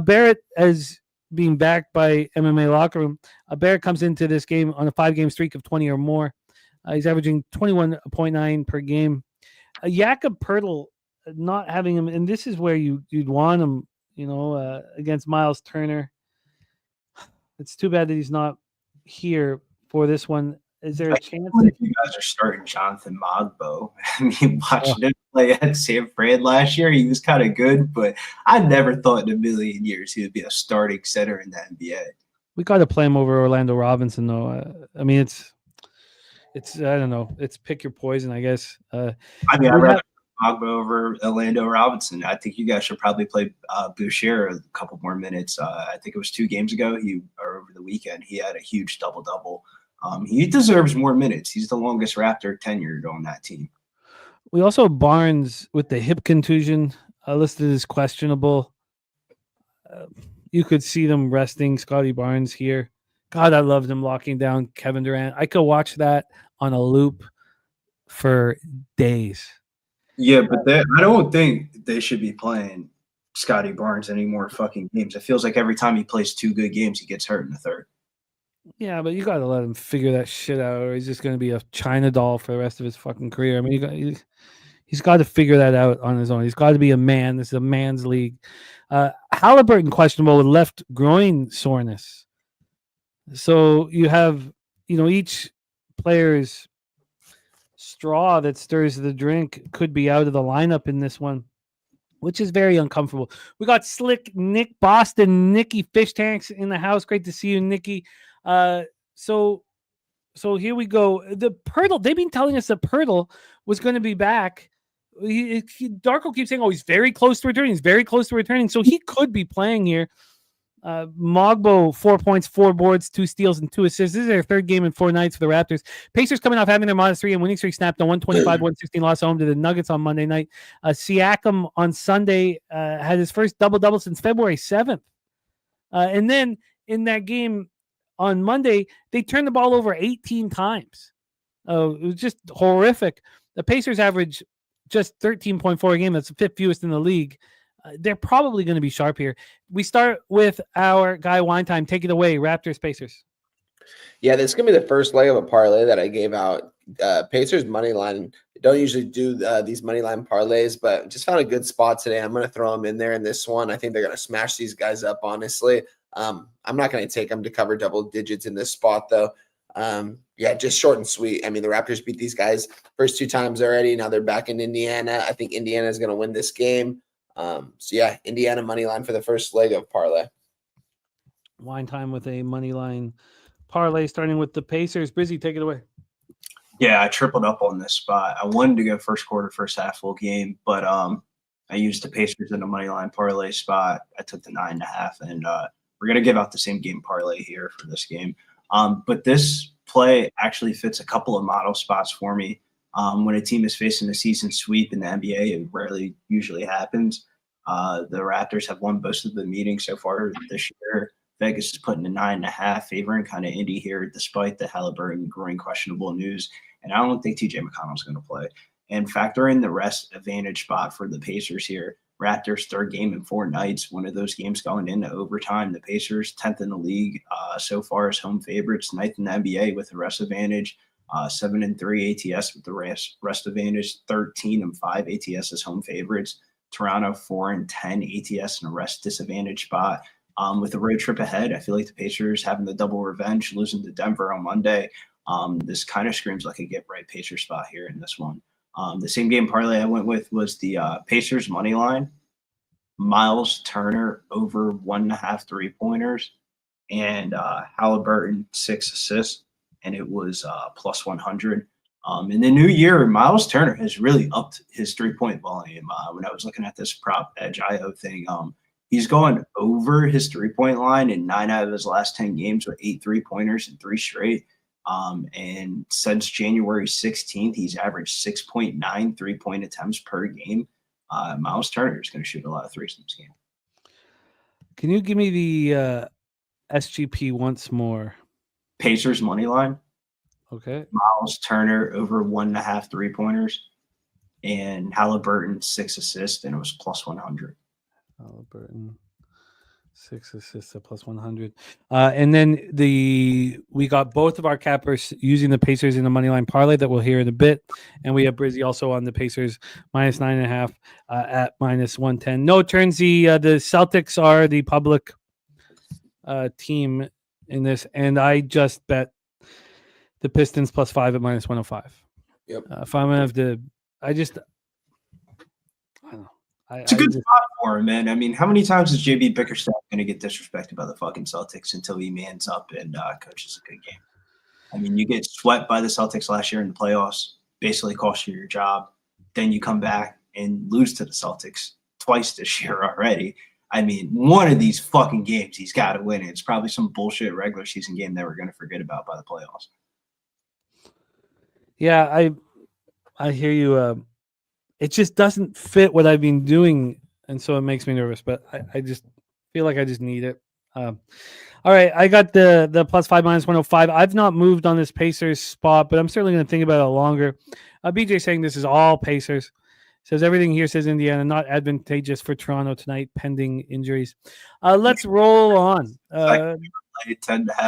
Barrett, as being backed by MMA Locker Room, Barrett comes into this game on a 5-game streak of 20 or more. He's averaging 21.9 per game. Jakob Poeltl, not having him, and this is where you'd want him, against Miles Turner. It's too bad that he's not here for this one. Is there a chance that you guys are starting Jonathan Mogbo? I mean, watching him play at San Fran last year, he was kind of good, but I never thought in a million years he would be a starting center in the NBA. We got to play him over Orlando Robinson, though. I mean, it's I don't know. It's pick your poison, I guess. I'd rather Mogbo over Orlando Robinson. I think you guys should probably play Boucher a couple more minutes. I think it was 2 games ago, or over the weekend, he had a huge double-double. He deserves more minutes. He's the longest Raptor tenured on that team. We also have Barnes with the hip contusion listed as questionable. You could see them resting Scotty Barnes here. God, I loved him locking down Kevin Durant. I could watch that on a loop for days. Yeah, but I don't think they should be playing Scotty Barnes any more fucking games. It feels like every time he plays 2 good games, he gets hurt in the third. Yeah, but you got to let him figure that shit out, or he's just going to be a China doll for the rest of his fucking career. I mean, he's got to figure that out on his own. He's got to be a man. This is a man's league. Halliburton questionable with left groin soreness. So you have, each player's straw that stirs the drink could be out of the lineup in this one, which is very uncomfortable. We got Slick Nick Boston, Nikki Fish Tanks in the house. Great to see you, Nikki. So here we go. The Poeltl, they've been telling us that Poeltl was going to be back. Darko keeps saying, he's very close to returning. He's very close to returning. So he could be playing here. Mogbo, 4 points, 4 boards, 2 steals, and 2 assists. This is their 3rd game in 4 nights for the Raptors. Pacers coming off having their modest 3-game winning streak snapped on 125-116 loss home to the Nuggets on Monday night. Siakam on Sunday had his first double-double since February 7th. And then in that game on Monday, they turned the ball over 18 times. It was just horrific. The Pacers average just 13.4 a game. That's the 5th fewest in the league. They're probably going to be sharp here. We start with our guy Wine Time. Take it away, Raptors, Pacers. Yeah, this is going to be the first leg of a parlay that I gave out. Pacers money line. Don't usually do these money line parlays, but just found a good spot today. I'm going to throw them in there in this one. I think they're going to smash these guys up, honestly. I'm not going to take them to cover double digits in this spot, though. Just short and sweet. I mean, the Raptors beat these guys first 2 times already. Now they're back in Indiana. I think Indiana is going to win this game. Indiana money line for the first leg of parlay. Wine Time with a money line parlay starting with the Pacers. Brizzy, take it away. Yeah, I tripled up on this spot. I wanted to go first quarter, first half full game, but I used the Pacers in the money line parlay spot. I took the 9.5, and we're gonna give out the same game parlay here for this game. But this play actually fits a couple of model spots for me. When a team is facing a season sweep in the NBA, it rarely usually happens. The Raptors have won most of the meetings so far this year. Vegas is putting a 9.5, favoring kind of Indy here, despite the Halliburton growing questionable news. And I don't think TJ McConnell's going to play. And factor in the rest advantage spot for the Pacers here. Raptors' third game in 4 nights. One of those games going into overtime. The Pacers, 10th in the league so far as home favorites, 9th in the NBA with the rest advantage, 7-3 ATS with the rest advantage, 13-5 ATS as home favorites. Toronto 4-10 ATS in a rest disadvantage spot. With the road trip ahead, I feel like the Pacers having the double revenge, losing to Denver on Monday. This kind of screams like a get-right Pacers spot here in this one. The same game parlay I went with was the Pacers money line, Miles Turner over 1.5 3-pointers, and Halliburton 6 assists, and it was plus 100. In the new year, Miles Turner has really upped his 3-point volume. When I was looking at this prop edge IO thing, he's going over his 3-point line in 9 out of his last 10 games with 8 3-pointers and 3 straight. And since January 16th, he's averaged 6.9 3-point attempts per game. Miles Turner is going to shoot a lot of threes in this game. Can you give me the SGP once more? Pacers money line. Okay. Miles Turner over 1.5 3-pointers, and Halliburton 6 assists, and it was plus 100. Halliburton 6 assists at plus 100. And then we got both of our cappers using the Pacers in the money line parlay that we'll hear in a bit. And we have Brizzy also on the Pacers minus 9.5 at minus 110. No, Turnsy, the Celtics are the public team in this. And I just bet the Pistons plus 5 at minus 105. Yep. If I'm going to have to, I don't know. It's a good spot for him, man. I mean, how many times is JB Bickerstaff going to get disrespected by the fucking Celtics until he mans up and coaches a good game? I mean, you get swept by the Celtics last year in the playoffs, basically cost you your job. Then you come back and lose to the Celtics twice this year already. I mean, one of these fucking games he's got to win. It's probably some bullshit regular season game that we're going to forget about by the playoffs. Yeah, I hear you. It just doesn't fit what I've been doing, and so it makes me nervous. But I just feel like I just need it. All right, I got the plus 5 minus 105. I've not moved on this Pacers spot, but I'm certainly going to think about it longer. BJ saying this is all Pacers. Says everything here says Indiana, not advantageous for Toronto tonight, pending injuries. Let's roll on. 10.5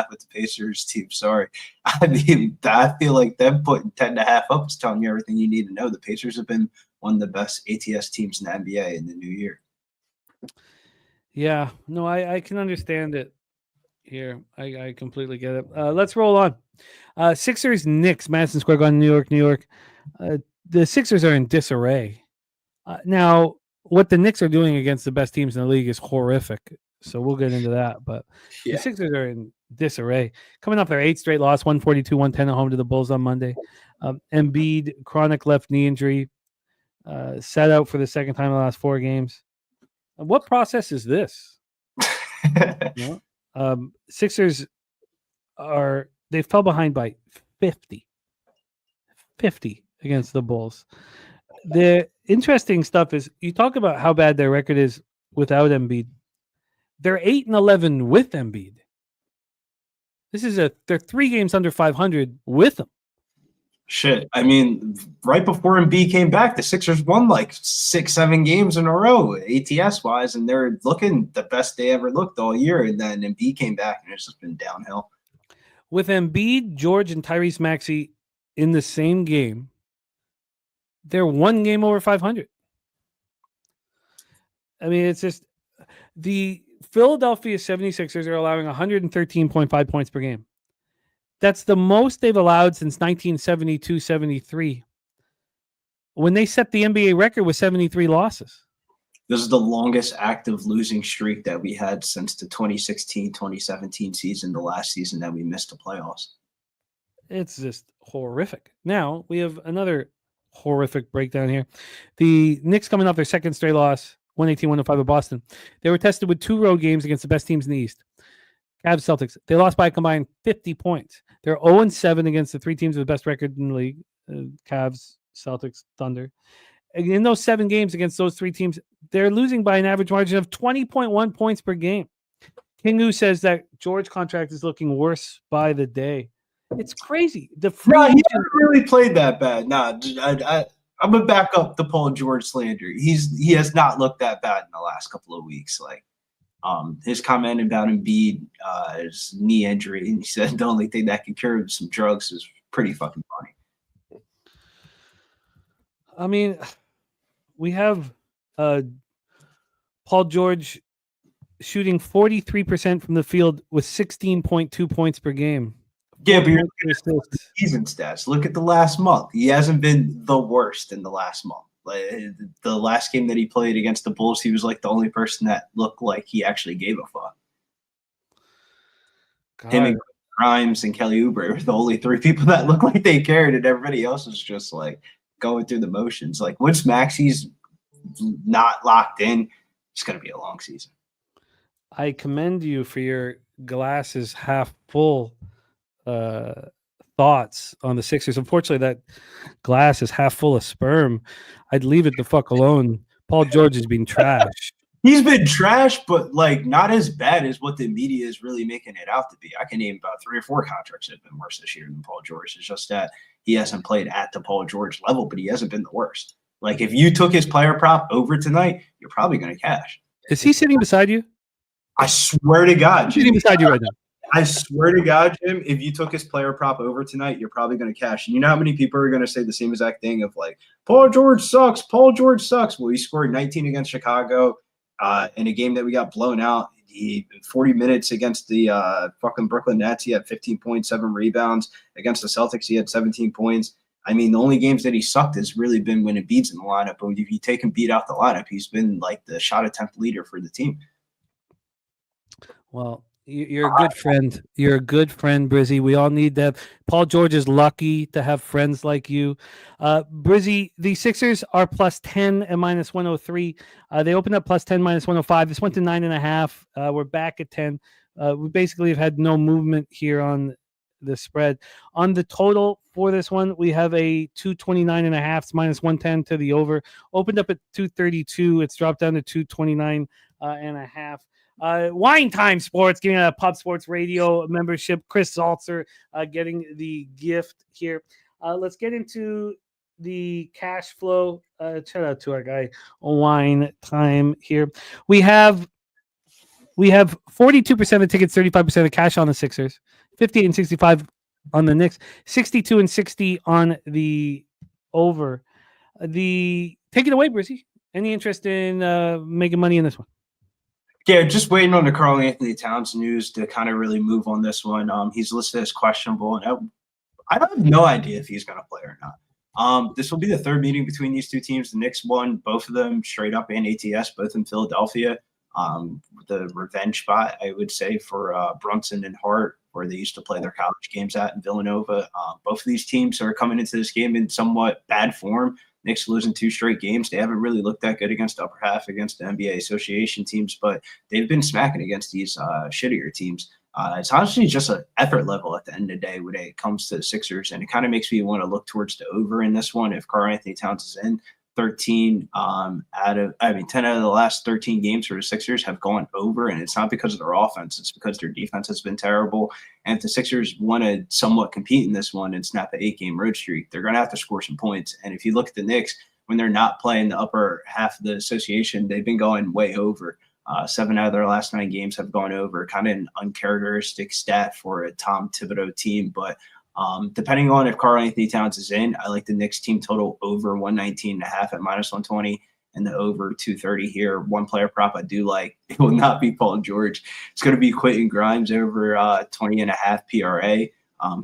with the Pacers team. Sorry. I mean, I feel like them putting 10.5 up is telling you everything you need to know. The Pacers have been one of the best ATS teams in the NBA in the new year. Yeah, no, I can understand it here. I completely get it. Let's roll on. Sixers, Knicks, Madison Square Garden, New York. The Sixers are in disarray. Now, what the Knicks are doing against the best teams in the league is horrific. So we'll get into that. But the Sixers are in disarray. Coming off their 8th straight loss, 142-110 at home to the Bulls on Monday. Embiid, chronic left knee injury, sat out for the second time in the last 4 games. What process is this? Sixers they fell behind by 50 against the Bulls. The interesting stuff is you talk about how bad their record is without Embiid. They're 8-11 with Embiid. They're 3 games under 500 with him. Shit. I mean, right before Embiid came back, the Sixers won like 6-7 games in a row, ATS wise, and they're looking the best they ever looked all year. And then Embiid came back, and it's just been downhill. With Embiid, George, and Tyrese Maxey in the same game, they're 1 game over 500. I mean, it's just the Philadelphia 76ers are allowing 113.5 points per game. That's the most they've allowed since 1972-73, when they set the NBA record with 73 losses. This is the longest active losing streak that we had since the 2016-2017 season, the last season that we missed the playoffs. It's just horrific. Now, we have another horrific breakdown here. The Knicks coming off their 2nd straight loss, 118-105 at Boston. They were tested with 2 road games against the best teams in the East. Cavs, Celtics. They lost by a combined 50 points. They're 0-7 against the 3 teams with the best record in the league. Cavs, Celtics, Thunder. In those 7 games against those 3 teams, they're losing by an average margin of 20.1 points per game. Kingu says that George contract is looking worse by the day. It's crazy. He hasn't really played that bad. Nah, I'm gonna back up the Paul George slander. He has not looked that bad in the last couple of weeks. Like his comment about Embiid, his knee injury, and he said the only thing that can cure him is some drugs is pretty fucking funny. I mean, we have Paul George shooting 43% from the field with 16.2 points per game. Yeah, but you're looking at the season stats. Look at the last month. He hasn't been the worst in the last month. Like, the last game that he played against the Bulls, he was like the only person that looked like he actually gave a fuck. God. Him and Grimes and Kelly Oubre were the only three people that looked like they cared, and everybody else was just like going through the motions. Like once Maxi's not locked in, it's going to be a long season. I commend you for your glasses half full thoughts on the Sixers. Unfortunately, that glass is half full of sperm. I'd leave it the fuck alone. Paul George has been trash. He's been trash, but like not as bad as what the media is really making it out to be. I can name about 3 or 4 contracts that have been worse this year than Paul George. It's just that he hasn't played at the Paul George level, but he hasn't been the worst. Like if you took his player prop over tonight, you're probably going to cash. Is he sitting beside you? I swear to God, He's sitting beside you right now. I swear to God, Jim, if you took his player prop over tonight, you're probably going to cash. And you know how many people are going to say the same exact thing of like, Paul George sucks. Paul George sucks. Well, he scored 19 against Chicago in a game that we got blown out. He 40 minutes against the fucking Brooklyn Nets. He had 15.7 rebounds. Against the Celtics, he had 17 points. I mean, the only games that he sucked has really been when Embiid's in the lineup. But if you take Embiid out the lineup, he's been like the shot attempt leader for the team. Well, you're a good friend. You're a good friend, Brizzy. We all need that. Paul George is lucky to have friends like you. Brizzy, the Sixers are plus 10 and minus 103. They opened up plus 10, minus 105. This went to 9.5. We're back at 10. We basically have had no movement here on the spread. On the total for this one, we have a 229.5. It's minus 110 to the over. Opened up at 232. It's dropped down to 229.5. Wine Time Sports giving a Pub Sports Radio membership. Chris Zaltzer getting the gift here. Let's get into the cash flow. Shout out to our guy Wine Time here. We have 42% of tickets, 35% of cash on the Sixers, 58 and 65 on the Knicks, 62 and 60 on the over. Take it away, Brizzy. Any interest in making money in this one? Yeah, just waiting on the Karl Anthony Towns news to kind of really move on this one. He's listed as questionable, and I have no idea if he's going to play or not. This will be the third meeting between these two teams. The Knicks won both of them straight up in ATS, both in Philadelphia. The revenge spot, I would say, for Brunson and Hart, where they used to play their college games at in Villanova. Both of these teams are coming into this game in somewhat bad form. Knicks losing 2 straight games. They haven't really looked that good against the upper half, against the NBA association teams, but they've been smacking against these shittier teams. It's honestly just an effort level at the end of the day when it comes to the Sixers, and it kind of makes me want to look towards the over in this one if Karl Anthony Towns is in. 10 out of the last 13 games for the Sixers have gone over, and it's not because of their offense, it's because their defense has been terrible. And if the Sixers want to somewhat compete in this one and snap an 8-game road streak, they're going to have to score some points. And if you look at the Knicks, when they're not playing the upper half of the association, they've been going way over. 7 out of their last 9 games have gone over, kind of an uncharacteristic stat for a Tom Thibodeau team, but depending on if Karl Anthony Towns is in, I like the Knicks team total over 119.5 at minus 120 and the over 230 here. One player prop I do like. It will not be Paul George. It's going to be Quentin Grimes over 20.5 PRA.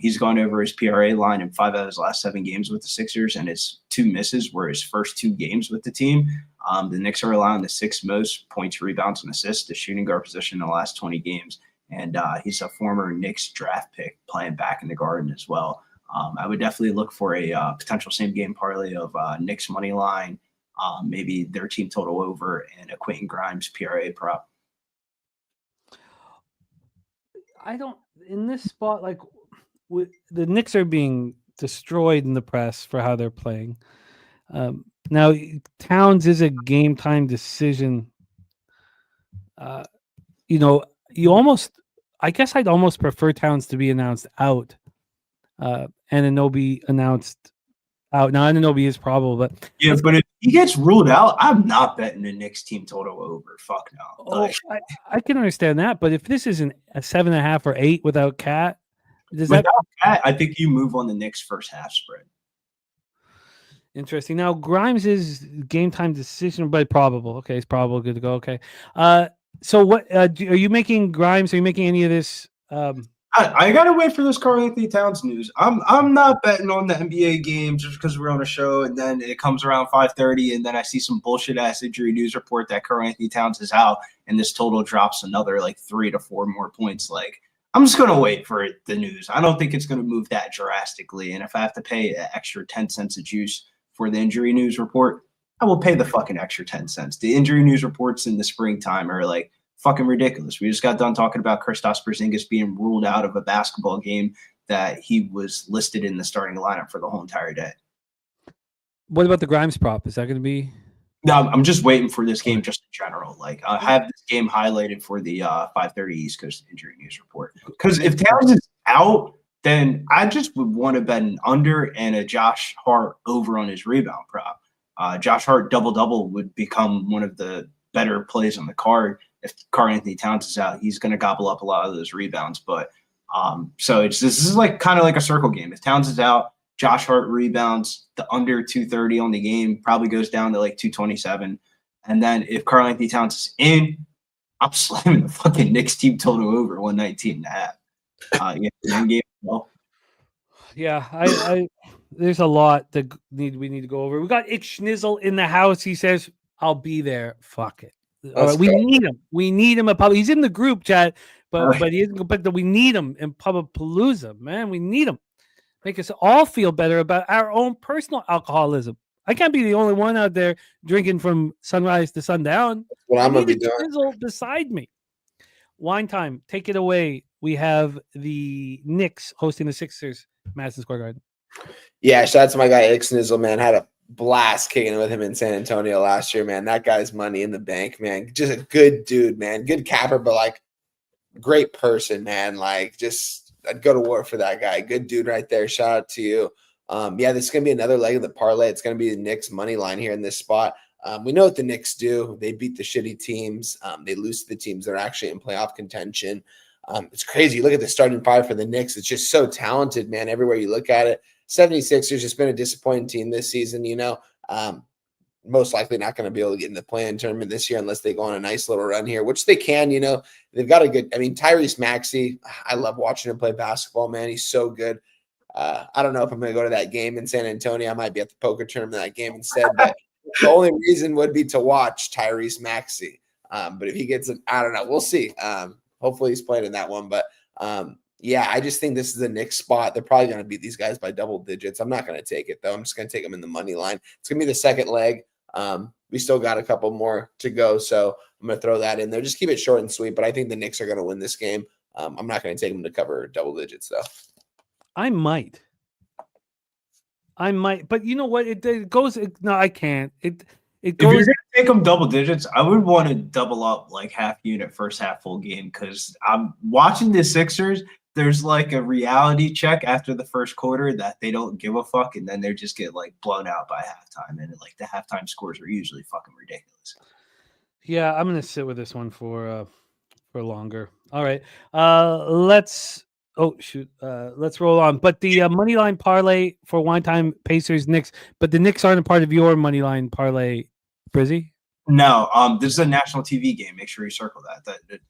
He's gone over his PRA line in 5 out of his last 7 games with the Sixers, and his 2 misses were his first 2 games with the team. The Knicks are allowing the 6th most points, rebounds, and assists, the shooting guard position in the last 20 games. And he's a former Knicks draft pick playing back in the Garden as well. I would definitely look for a potential same-game parlay of Knicks money line, maybe their team total over, and a Quentin Grimes PRA prop. In this spot, like the Knicks are being destroyed in the press for how they're playing. Now, Towns is a game-time decision. I guess I'd almost prefer Towns to be announced out and Anunoby announced out. Now, Anunoby is probable, but Yeah, but if he gets ruled out, I'm not betting the Knicks team total over. Fuck no. Like, I can understand that. But if this isn't a 7.5 or 8 without Cat, does that without that, I think you move on the Knicks first half spread. interesting? Now, Grimes is game time decision, but probable. Okay, it's probable. Good to go. Okay. So what are you making Grimes? Are you making any of this? I gotta wait for this Karl Anthony Towns news. I'm not betting on the NBA game just because we're on a show and then it comes around 5:30 and then I see some bullshit ass injury news report that Karl Anthony Towns is out and this total drops another like 3 to 4 more points. Like I'm just gonna wait for the news. I don't think it's gonna move that drastically. And if I have to pay an extra 10 cents a juice for the injury news report, I will pay the fucking extra 10 cents. The injury news reports in the springtime are like fucking ridiculous. We just got done talking about Kristaps Porzingis being ruled out of a basketball game that he was listed in the starting lineup for the whole entire day. What about the Grimes prop? Is that going to be? No, I'm just waiting for this game just in general. Like I have this game highlighted for the 5:30 East Coast injury news report. Because if Towns is out, then I just would want to bet an under and a Josh Hart over on his rebound prop. Josh Hart double-double would become one of the better plays on the card. If Karl Anthony Towns is out, he's going to gobble up a lot of those rebounds. But so this is like kind of like a circle game. If Towns is out, Josh Hart rebounds, the under 230 on the game probably goes down to like 227. And then if Karl Anthony Towns is in, I'm slamming the fucking Knicks team total over 119.5. Yeah, I there's a lot that we need to go over. We got Schnizzle in the house. He says, "I'll be there." Fuck it. We need him. We need him at Pub. He's in the group chat, but he isn't. But we need him in Pubapalooza, man. We need him. Make us all feel better about our own personal alcoholism. I can't be the only one out there drinking from sunrise to sundown. What I'm gonna be doing. Schnizzle beside me. Wine time. Take it away. We have the Knicks hosting the Sixers, Madison Square Garden. Yeah, shout out to my guy Ixnizzle, man. Had a blast kicking with him in San Antonio last year, man. That guy's money in the bank, man. Just a good dude, man. Good capper, but like great person, man. Like just I'd go to war for that guy. Good dude right there. Shout out to you. Yeah, this is gonna be another leg of the parlay. It's gonna be the Knicks money line here in this spot. We know what the Knicks do. They beat the shitty teams. They lose to the teams that are actually in playoff contention. It's crazy. You look at the starting five for the Knicks. It's just so talented, man. Everywhere you look at it. 76ers just been a disappointing team this season, you know. Most likely not going to be able to get in the play-in tournament this year unless they go on a nice little run here, which they can, you know. They've got a good – I mean, Tyrese Maxey, I love watching him play basketball, man. He's so good. I don't know if I'm going to go to that game in San Antonio. I might be at the poker tournament that game instead, but the only reason would be to watch Tyrese Maxey. But if he gets – I don't know. We'll see. Hopefully he's playing in that one, but yeah, I just think this is the Knicks spot. They're probably going to beat these guys by double digits. I'm not going to take it, though. I'm just going to take them in the money line. It's going to be the second leg. We still got a couple more to go, so I'm going to throw that in there. Just keep it short and sweet, but I think the Knicks are going to win this game. I'm not going to take them to cover double digits, though. I might, but you know what? It goes. No, I can't. It goes. If you're going to take them double digits, I would want to double up like half unit first half full game because I'm watching the Sixers. There's like a reality check after the first quarter that they don't give a fuck, and then they just get like blown out by halftime, and like the halftime scores are usually fucking ridiculous. Yeah, I'm gonna sit with this one for longer. All right, let's roll on. But the money line parlay for one time Pacers Knicks, but the Knicks aren't a part of your money line parlay, Brizzy. No, this is a national TV game. Make sure you circle that. That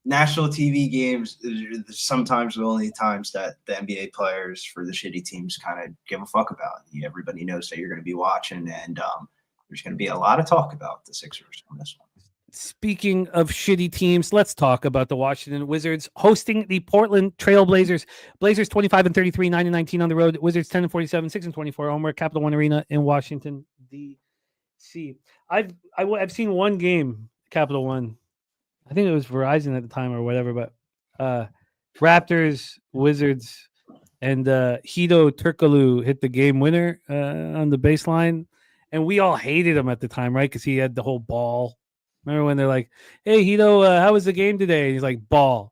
national TV games sometimes the only times that the NBA players for the shitty teams kind of give a fuck about. Everybody knows that you're going to be watching, and there's going to be a lot of talk about the Sixers on this one. Speaking of shitty teams, let's talk about the Washington Wizards hosting the Portland Trail Blazers. Blazers 25-33, 9-19 on the road. Wizards 10-47, 6-24 home. We're at Capital One Arena in Washington, D.C. I've seen one game, Capital One. I think it was Verizon at the time or whatever, but Raptors, Wizards, and Hito Turkoglu hit the game winner on the baseline. And we all hated him at the time, right? Because he had the whole ball. Remember when they're like, "Hey, Hito, how was the game today?" And he's like, "Ball."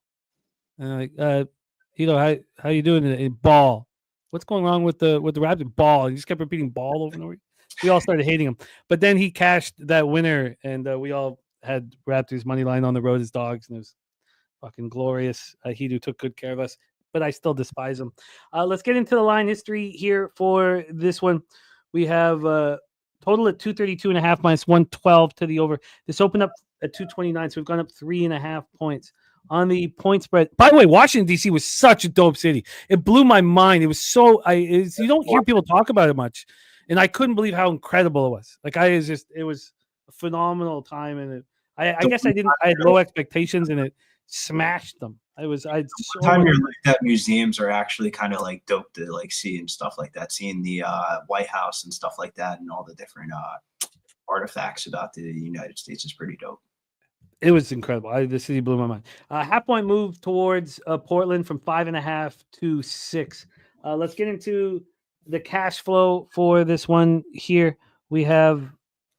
And I'm like, "Hito, how you doing today?" Ball. what's going on with the Raptors? Ball. He just kept repeating ball over and over. We all started hating him. But then he cashed that winner, and we all had Raptors money line on the road as dogs, and it was fucking glorious. He took good care of us, but I still despise him. Let's get into the line history here for this one. We have total at 232.5 minus 112 to the over. This opened up at 229, so we've gone up 3.5 points on the point spread. By the way, Washington, D.C. was such a dope city. It blew my mind. It was so you don't hear people talk about it much, and I couldn't believe how incredible it was. Like it was a phenomenal time, and I guess I had low expectations, and it smashed them. Time you're like that, museums are actually kind of like dope to like see and stuff like that. Seeing the White House and stuff like that, and all the different artifacts about the United States is pretty dope. It was incredible. The city blew my mind. Half point move towards Portland from 5.5 to 6. Let's get into the cash flow for this one here. We have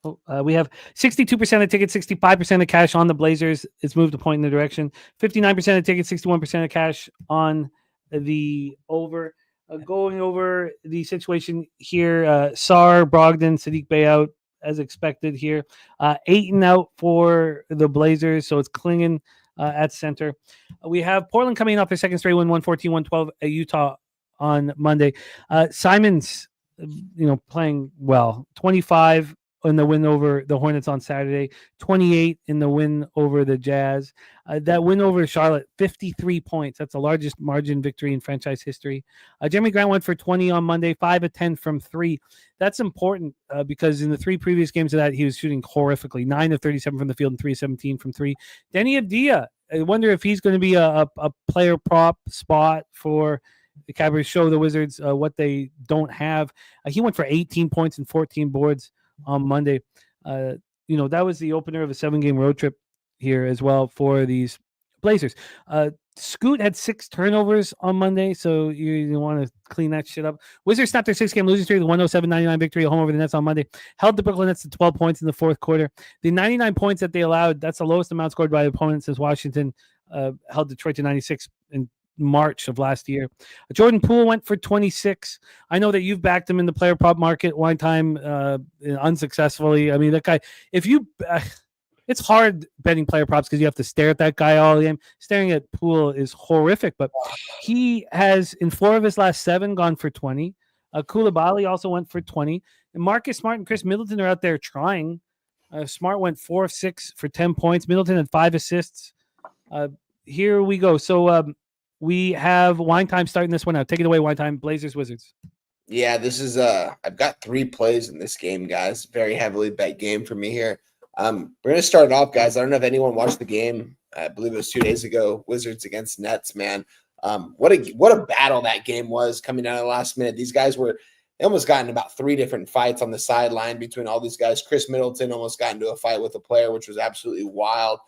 62% of tickets, 65% of cash on the Blazers. It's moved a point in the direction. 59% of tickets, 61% of cash on the over. Going over the situation here, Sar, Brogdon, Sadiq Bey out as expected here. Ayton out for the Blazers, so it's Klingon at center. We have Portland coming off their second straight win, 114-112 at Utah on Monday. Simons, playing well. 25 in the win over the Hornets on Saturday, 28 in the win over the Jazz. That win over Charlotte, 53 points. That's the largest margin victory in franchise history. Jeremy Grant went for 20 on Monday, 5 of 10 from 3. That's important because in the 3 previous games of that, he was shooting horrifically, 9 of 37 from the field and 3 of 17 from 3. Denny Avdia, I wonder if he's going to be a player prop spot for the Cavaliers, show the Wizards what they don't have. He went for 18 points and 14 boards on Monday. That was the opener of a 7-game road trip here as well for these Blazers. Scoot had 6 turnovers on Monday, so you want to clean that shit up. Wizards snapped their 6-game losing streak, the 107-99 victory at home over the Nets on Monday. Held the Brooklyn Nets to 12 points in the fourth quarter. The 99 points that they allowed, that's the lowest amount scored by opponents since Washington held Detroit to 96 in March of last year. Jordan Poole went for 26. I know that you've backed him in the player prop market one time unsuccessfly. I mean, that guy, if you it's hard betting player props because you have to stare at that guy all the game. Staring at Poole is horrific, but he has in 4 of his last 7 gone for 20. Koulibaly also went for 20. And Marcus Smart and Chris Middleton are out there trying. Smart went 4 of 6 for 10 points. Middleton had 5 assists. Here we go. So we have Wine Time starting this one out. Take it away, Wine Time. Blazers, Wizards. Yeah, this is I've got 3 plays in this game, guys. Very heavily bet game for me here. We're gonna start it off, guys. I don't know if anyone watched the game. I believe it was 2 days ago. Wizards against Nets, man. What a battle that game was coming down to the last minute. These guys they almost got in about 3 different fights on the sideline between all these guys. Chris Middleton almost got into a fight with a player, which was absolutely wild.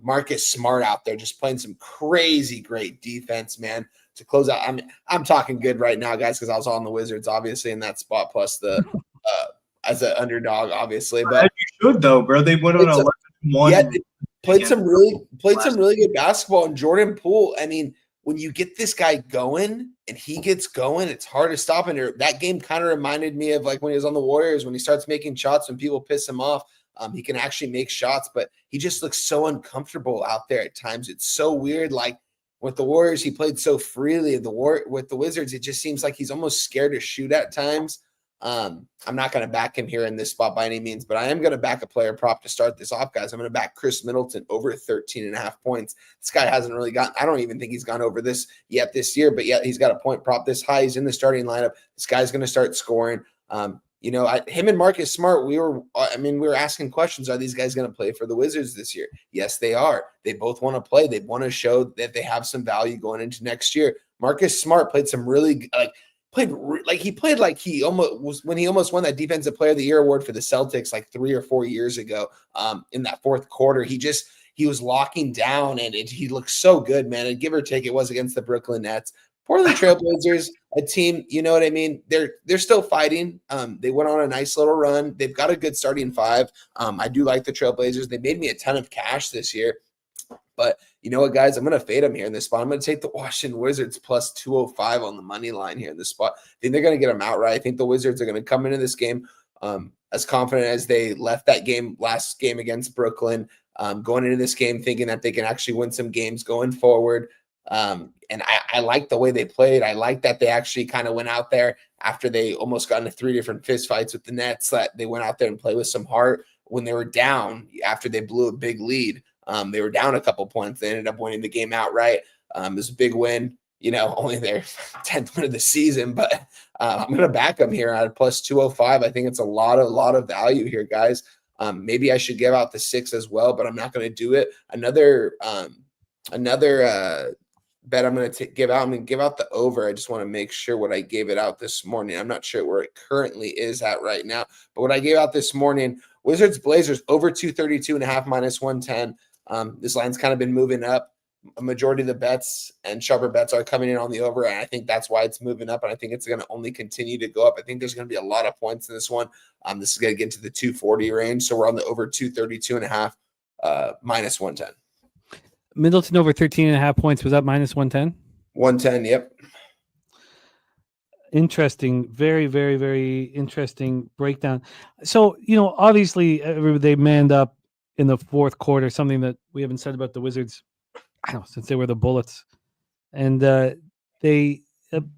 Marcus Smart out there just playing some crazy great defense, man, to close out. I'm talking good right now, guys, because I was on the Wizards, obviously, in that spot, plus the as an underdog, obviously. But you should though, bro. They went on 11-1. Yeah, played some really good basketball. And Jordan Poole, I mean, when you get this guy going and he gets going, it's hard to stop. And that game kind of reminded me of like when he was on the Warriors, when he starts making shots when people piss him off. He can actually make shots, but he just looks so uncomfortable out there at times. It's so weird. Like with the Warriors, he played so freely. With the Wizards, it just seems like he's almost scared to shoot at times. I'm not going to back him here in this spot by any means, but I am going to back a player prop to start this off, guys. I'm going to back Chris Middleton over 13.5 points. This guy hasn't really I don't even think he's gone over this yet this year, but yet he's got a point prop this high. He's in the starting lineup. This guy's going to start scoring. Him and Marcus Smart, we were asking questions. Are these guys going to play for the Wizards this year? Yes, they are. They both want to play. They want to show that they have some value going into next year. Marcus Smart played some really he almost won that Defensive Player of the Year award for the Celtics like 3 or 4 years ago. In that fourth quarter, he was locking down and he looked so good, man. And give or take, it was against the Brooklyn Nets. Portland Trailblazers, a team, you know what I mean? They're still fighting. They went on a nice little run. They've got a good starting 5. I do like the Trailblazers. They made me a ton of cash this year. But you know what, guys? I'm going to fade them here in this spot. I'm going to take the Washington Wizards plus 205 on the money line here in this spot. I think they're going to get them outright. I think the Wizards are going to come into this game as confident as they left that last game against Brooklyn, going into this game thinking that they can actually win some games going forward. And I like the way they played. I like that they actually kind of went out there after they almost got into 3 different fist fights with the Nets, that they went out there and played with some heart when they were down after they blew a big lead. They were down a couple points. They ended up winning the game outright. It was a big win, only their 10th win of the season, but I'm going to back them here at a plus 205. I think it's a lot of value here, guys. Maybe I should give out the 6 as well, but I'm not going to do it. Another bet I'm going to give out. I'm going to give out the over. I just want to make sure what I gave it out this morning. I'm not sure where it currently is at right now, but what I gave out this morning, Wizards Blazers over 232.5 minus 110. This line's kind of been moving up. A majority of the bets and sharper bets are coming in on the over, and I think that's why it's moving up, and I think it's going to only continue to go up. I think there's going to be a lot of points in this one. This is going to get into the 240 range, so we're on the over 232.5 minus 110. Middleton over 13.5 points. Was that minus 110? 110, yep. Interesting. Very, very, very interesting breakdown. So, obviously they manned up in the fourth quarter, something that we haven't said about the Wizards, I don't know, since they were the Bullets. And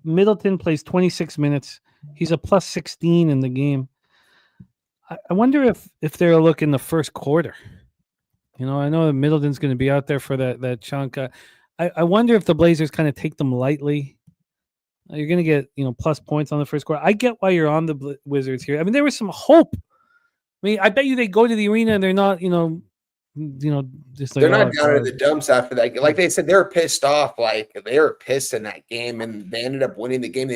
Middleton plays 26 minutes. He's a plus 16 in the game. I wonder if they're a look in the first quarter. I know that Middleton's going to be out there for that chunk. I wonder if the Blazers kind of take them lightly. You're going to get, plus points on the first quarter. I get why you're on the Wizards here. I mean, there was some hope. I mean, I bet you they go to the arena and they're not, just like, they're not down in the dumps after that. Like they said, they were pissed off. Like they were pissed in that game, and they ended up winning the game.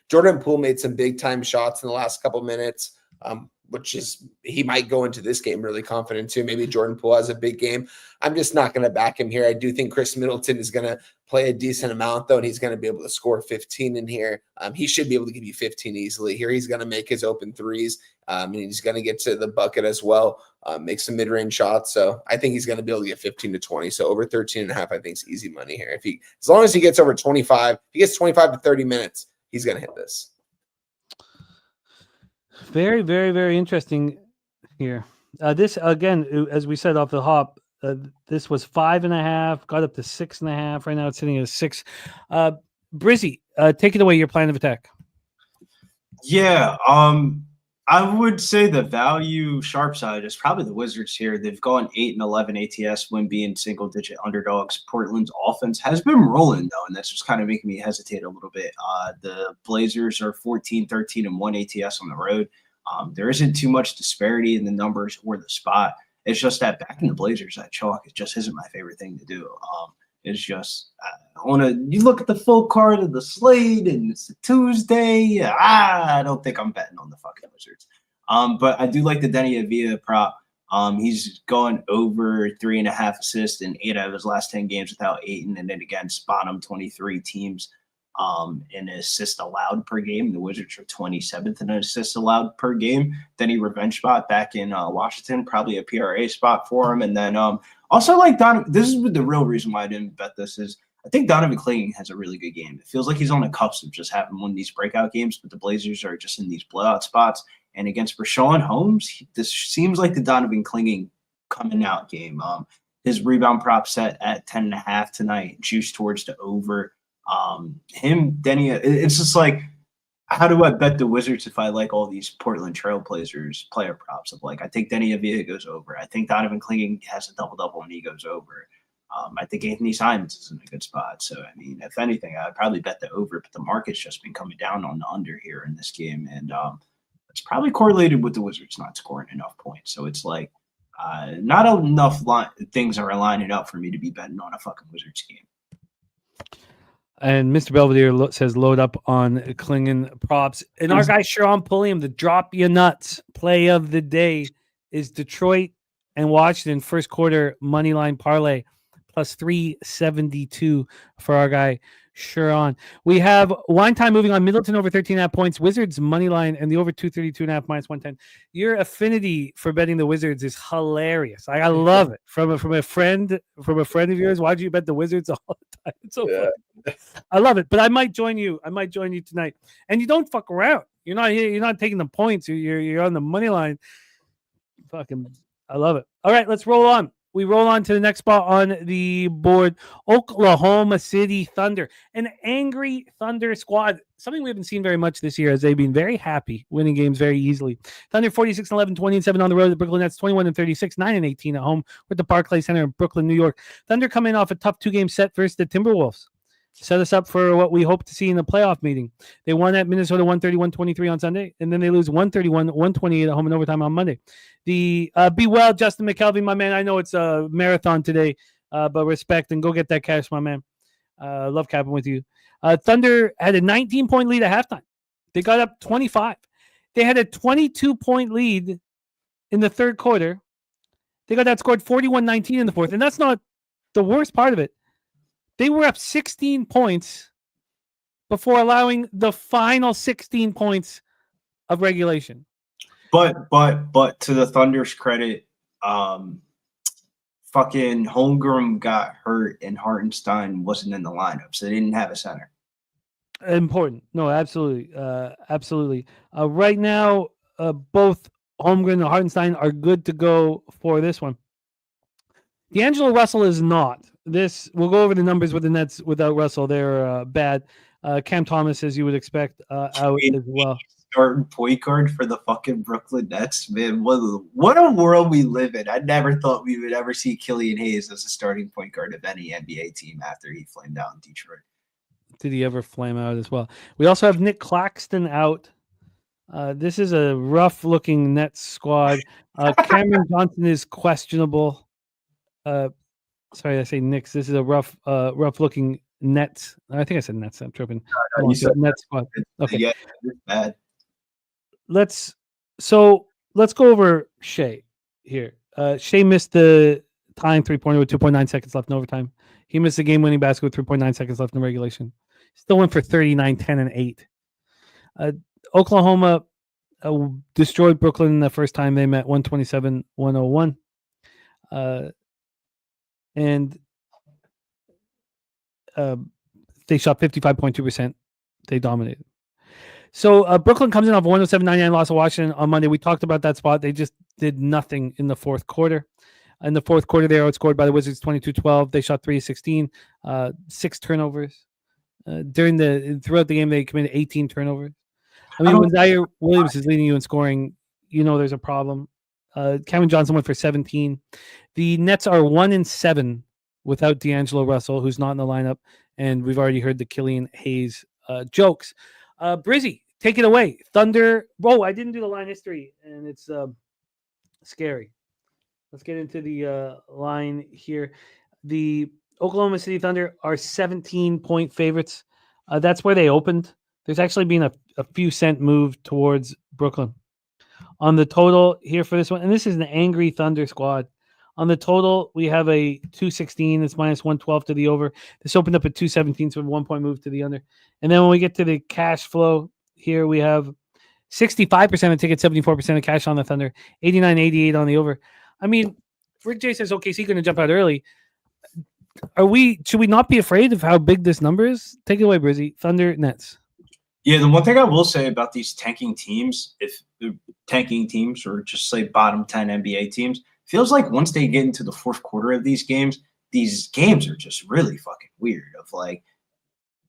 Jordan Poole made some big time shots in the last couple minutes, which is he might go into this game really confident too. Maybe Jordan Poole has a big game. I'm just not going to back him here. I do think Chris Middleton is going to play a decent amount though, and he's going to be able to score 15 in here. He should be able to give you 15 easily here. He's going to make his open threes. And he's going to get to the bucket as well, make some mid-range shots. So I think he's going to be able to get 15 to 20. So over 13.5, I think is easy money here. As long as he gets over 25, if he gets 25 to 30 minutes, he's going to hit this. Very, very, very interesting here. This, again, as we said off the hop, this was 5.5, got up to 6.5. Right now it's sitting at 6. Brizzy, take it away, your plan of attack. Yeah, I would say the value sharp side is probably the Wizards here. They've gone 8-11 ATS when being single-digit underdogs. Portland's offense has been rolling, though, and that's just kind of making me hesitate a little bit. The Blazers are 14-13-1 ATS on the road. There isn't too much disparity in the numbers or the spot. It's just that backing the Blazers at chalk, it just isn't my favorite thing to do. It's just you look at the full card of the slate and it's a Tuesday. I don't think I'm betting on the fucking Wizards. But I do like the Denny Avila prop. He's gone over 3.5 assists in 8 out of his last 10 games without Ayton, and then against bottom 23 teams in assists allowed per game. The Wizards are 27th in assists allowed per game. Denny revenge spot back in Washington, probably a PRA spot for him. And then also like Donovan, this is the real reason why I didn't bet this is I think Donovan Clingan has a really good game. It feels like he's on the cusp of just having one of these breakout games, but the Blazers are just in these blowout spots. And against Rashawn Holmes, this seems like the Donovan Clingan coming out game. His rebound prop set at 10.5 tonight, juice towards the over. Denny, it's just like, how do I bet the Wizards if I like all these Portland Trailblazers player props of like, I think Denny Avila goes over. I think Donovan Clingan has a double-double and he goes over. I think Anthony Simons is in a good spot. So, I mean, if anything, I'd probably bet the over, but the market's just been coming down on the under here in this game. And it's probably correlated with the Wizards not scoring enough points. So it's like not enough things are lining up for me to be betting on a fucking Wizards game. And Mr. Belvedere says load up on Clingan props. And our guy, Sharon Pulliam, the drop you nuts play of the day is Detroit and Washington first quarter money line parlay plus 372 for our guy, Sure on. We have wine time moving on. Middleton over 13.5 points. Wizards money line and the over 232.5 minus 110. Your affinity for betting the Wizards is hilarious. I love it. From a friend of yours. Why do you bet the Wizards all the time? It's so funny. I love it. But I might join you. I might join you tonight. And you don't fuck around. You're not taking the points. You're on the money line. Fucking, I love it. All right, let's roll on. We roll on to the next spot on the board. Oklahoma City Thunder, an angry Thunder squad. Something we haven't seen very much this year, as they've been very happy winning games very easily. Thunder 46-11, 20-7 on the road. The Brooklyn Nets 21-36, 9-18 at home with the Barclays Center in Brooklyn, New York. Thunder coming off a tough 2-game set versus the Timberwolves. Set us up for what we hope to see in the playoff meeting. They won at Minnesota 131-23 on Sunday, and then they lose 131-128 at home in overtime on Monday. Be well, Justin McKelvey, my man. I know it's a marathon today, but respect and go get that cash, my man. Love capping with you. Thunder had a 19-point lead at halftime. They got up 25. They had a 22-point lead in the third quarter. They got outscored 41-19 in the fourth, and that's not the worst part of it. They were up 16 points before allowing the final 16 points of regulation. But to the Thunder's credit, fucking Holmgren got hurt and Hartenstein wasn't in the lineup, so they didn't have a center. Important. No, absolutely. Absolutely. Right now, both Holmgren and Hartenstein are good to go for this one. D'Angelo Russell is not. We'll go over the numbers with the Nets without Russell. They're bad. Cam Thomas, as you would expect, out as well. Starting point guard for the fucking Brooklyn Nets, man. What a world we live in. I never thought we would ever see Killian Hayes as a starting point guard of any NBA team after he flamed out in Detroit. Did he ever flame out as well? We also have Nick Claxton out. This is a rough-looking Nets squad. Cameron Johnson is questionable. Sorry, I say Knicks. This is a rough-looking Nets. I think I said Nets. I'm tripping. No, you said Nets squad. Okay. Yeah, it's bad. Let's go over Shea here. Shea missed the tying 3-pointer with 2.9 seconds left in overtime. He missed the game-winning basket with 3.9 seconds left in regulation. Still went for 39, 10, and 8. Oklahoma destroyed Brooklyn the first time they met, 127-101. And they shot 55.2%. They dominated. So Brooklyn comes in off a 107-99 loss to Washington on Monday. We talked about that spot. They just did nothing in the fourth quarter. In the fourth quarter, they were outscored by the Wizards 22-12. They shot 3-16, 6 turnovers. Throughout the game, they committed 18 turnovers. I mean, when Zaire Williams is leading you in scoring, you know there's a problem. Cameron Johnson went for 17. The Nets are 1-7 without D'Angelo Russell, who's not in the lineup, and we've already heard the Killian Hayes jokes. Brizzy, take it away. Thunder. Whoa, I didn't do the line history, and it's scary. Let's get into the line here. The Oklahoma City Thunder are 17-point favorites. That's where they opened. There's actually been a few cent move towards Brooklyn. On the total here for this one, and this is an angry Thunder squad. On the total, we have a 216. It's minus 112 to the over. This opened up at 217, so a 1-point move to the under. And then when we get to the cash flow here, we have 65% of tickets, 74% of cash on the Thunder, 89-88 on the over. I mean, Rick J says OKC going to jump out early. Should we not be afraid of how big this number is? Take it away, Brizzy. Thunder, Nets. Yeah, the one thing I will say about these tanking teams, if tanking teams or just say bottom 10 NBA teams, feels like once they get into the fourth quarter of these games are just really fucking weird. Of like,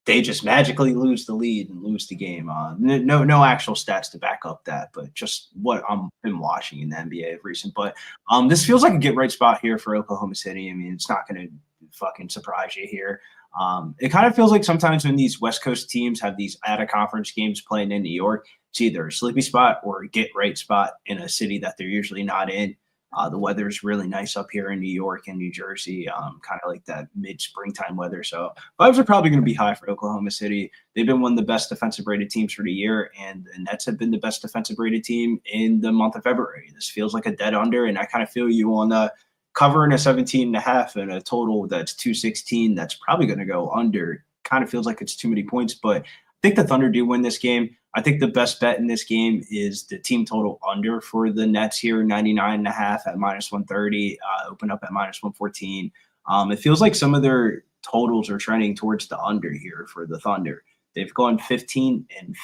they just magically lose the lead and lose the game. No actual stats to back up that, but just what I've been watching in the NBA of recent. But this feels like a get right spot here for Oklahoma City. I mean, it's not going to fucking surprise you here. It kind of feels like sometimes when these West Coast teams have these out-of-conference games playing in New York, it's either a sleepy spot or a get-right spot in a city that they're usually not in. The weather's really nice up here in New York and New Jersey, kind of like that mid-springtime weather. So vibes are probably going to be high for Oklahoma City. They've been one of the best defensive-rated teams for the year, and the Nets have been the best defensive-rated team in the month of February. This feels like a dead under, and I kind of feel you on the covering a 17.5 and a total that's 216. That's probably going to go under kind of feels like it's too many points, but I think the Thunder do win this game. I think the best bet in this game is the team total under for the Nets here, 99.5 at -130, open up at -114. It feels like some of their totals are trending towards the under here for the Thunder. They've gone 15 and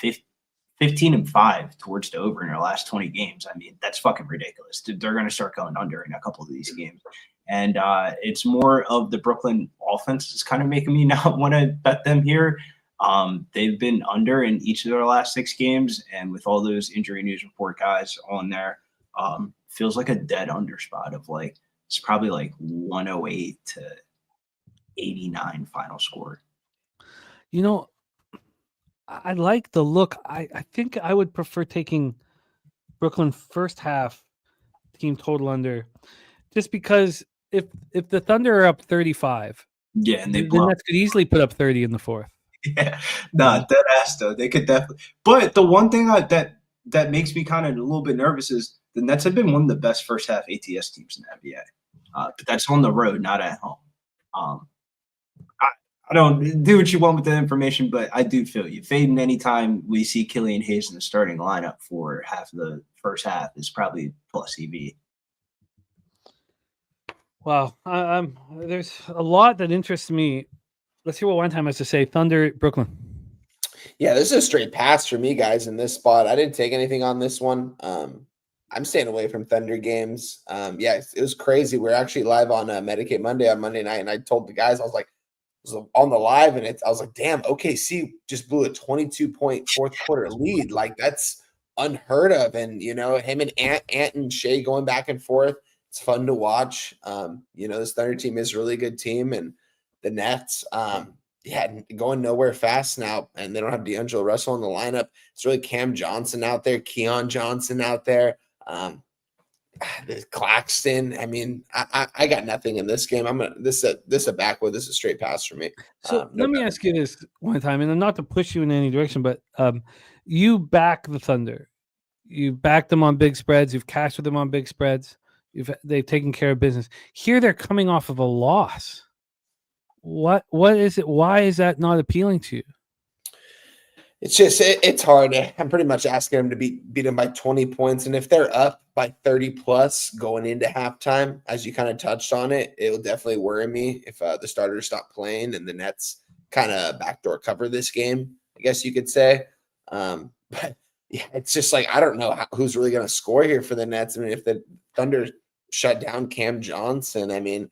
5 towards the over in their last 20 games. I mean, that's fucking ridiculous. They're going to start going under in a couple of these games. And it's more of the Brooklyn offense is kind of making me not want to bet them here. They've been under in each of their last 6 games. And with all those injury news report guys on there, feels like a dead under spot of like, it's probably like 108 to 89 final score. You know, I like the look. I think I would prefer taking Brooklyn first half team total under, just because if the Thunder are up 35, and the Nets could easily put up 30 in the fourth. Yeah, dead ass though. They could definitely. But the one thing that makes me kind of a little bit nervous is the Nets have been one of the best first half ATS teams in the NBA. But that's on the road, not at home. I don't do what you want with the information, but I do feel you. Fading anytime we see Killian Hayes in the starting lineup for half of the first half is probably plus EV. Wow. There's a lot that interests me. Let's hear what One Time has to say. Thunder, Brooklyn. Yeah, this is a straight pass for me, guys, in this spot. I didn't take anything on this one. I'm staying away from Thunder games. It was crazy. We're actually live on Medicaid Monday on Monday night, and I told the guys, I was like, on the live, and I was like, damn, OKC just blew a 22-point fourth quarter lead. Like, that's unheard of. And, you know, him and Ant and Shea going back and forth, it's fun to watch. This Thunder team is a really good team, and the Nets, going nowhere fast now, and they don't have D'Angelo Russell in the lineup. It's really Cam Johnson out there, Keon Johnson out there. Claxton. I mean, I got nothing in this game. This a backward. This is a straight pass for me. So let me ask you this one time, and not to push you in any direction, but you back the Thunder. You backed them on big spreads. You've cashed with them on big spreads. They've taken care of business. Here they're coming off of a loss. What is it? Why is that not appealing to you? It's just it's hard. I'm pretty much asking them to beat them by 20 points, and if they're up by 30 plus going into halftime, as you kind of touched on it, it will definitely worry me if the starters stop playing and the Nets kind of backdoor cover this game, I guess you could say. But yeah, it's just like I don't know who's really going to score here for the Nets. I mean, if the Thunder shut down Cam Johnson, I mean,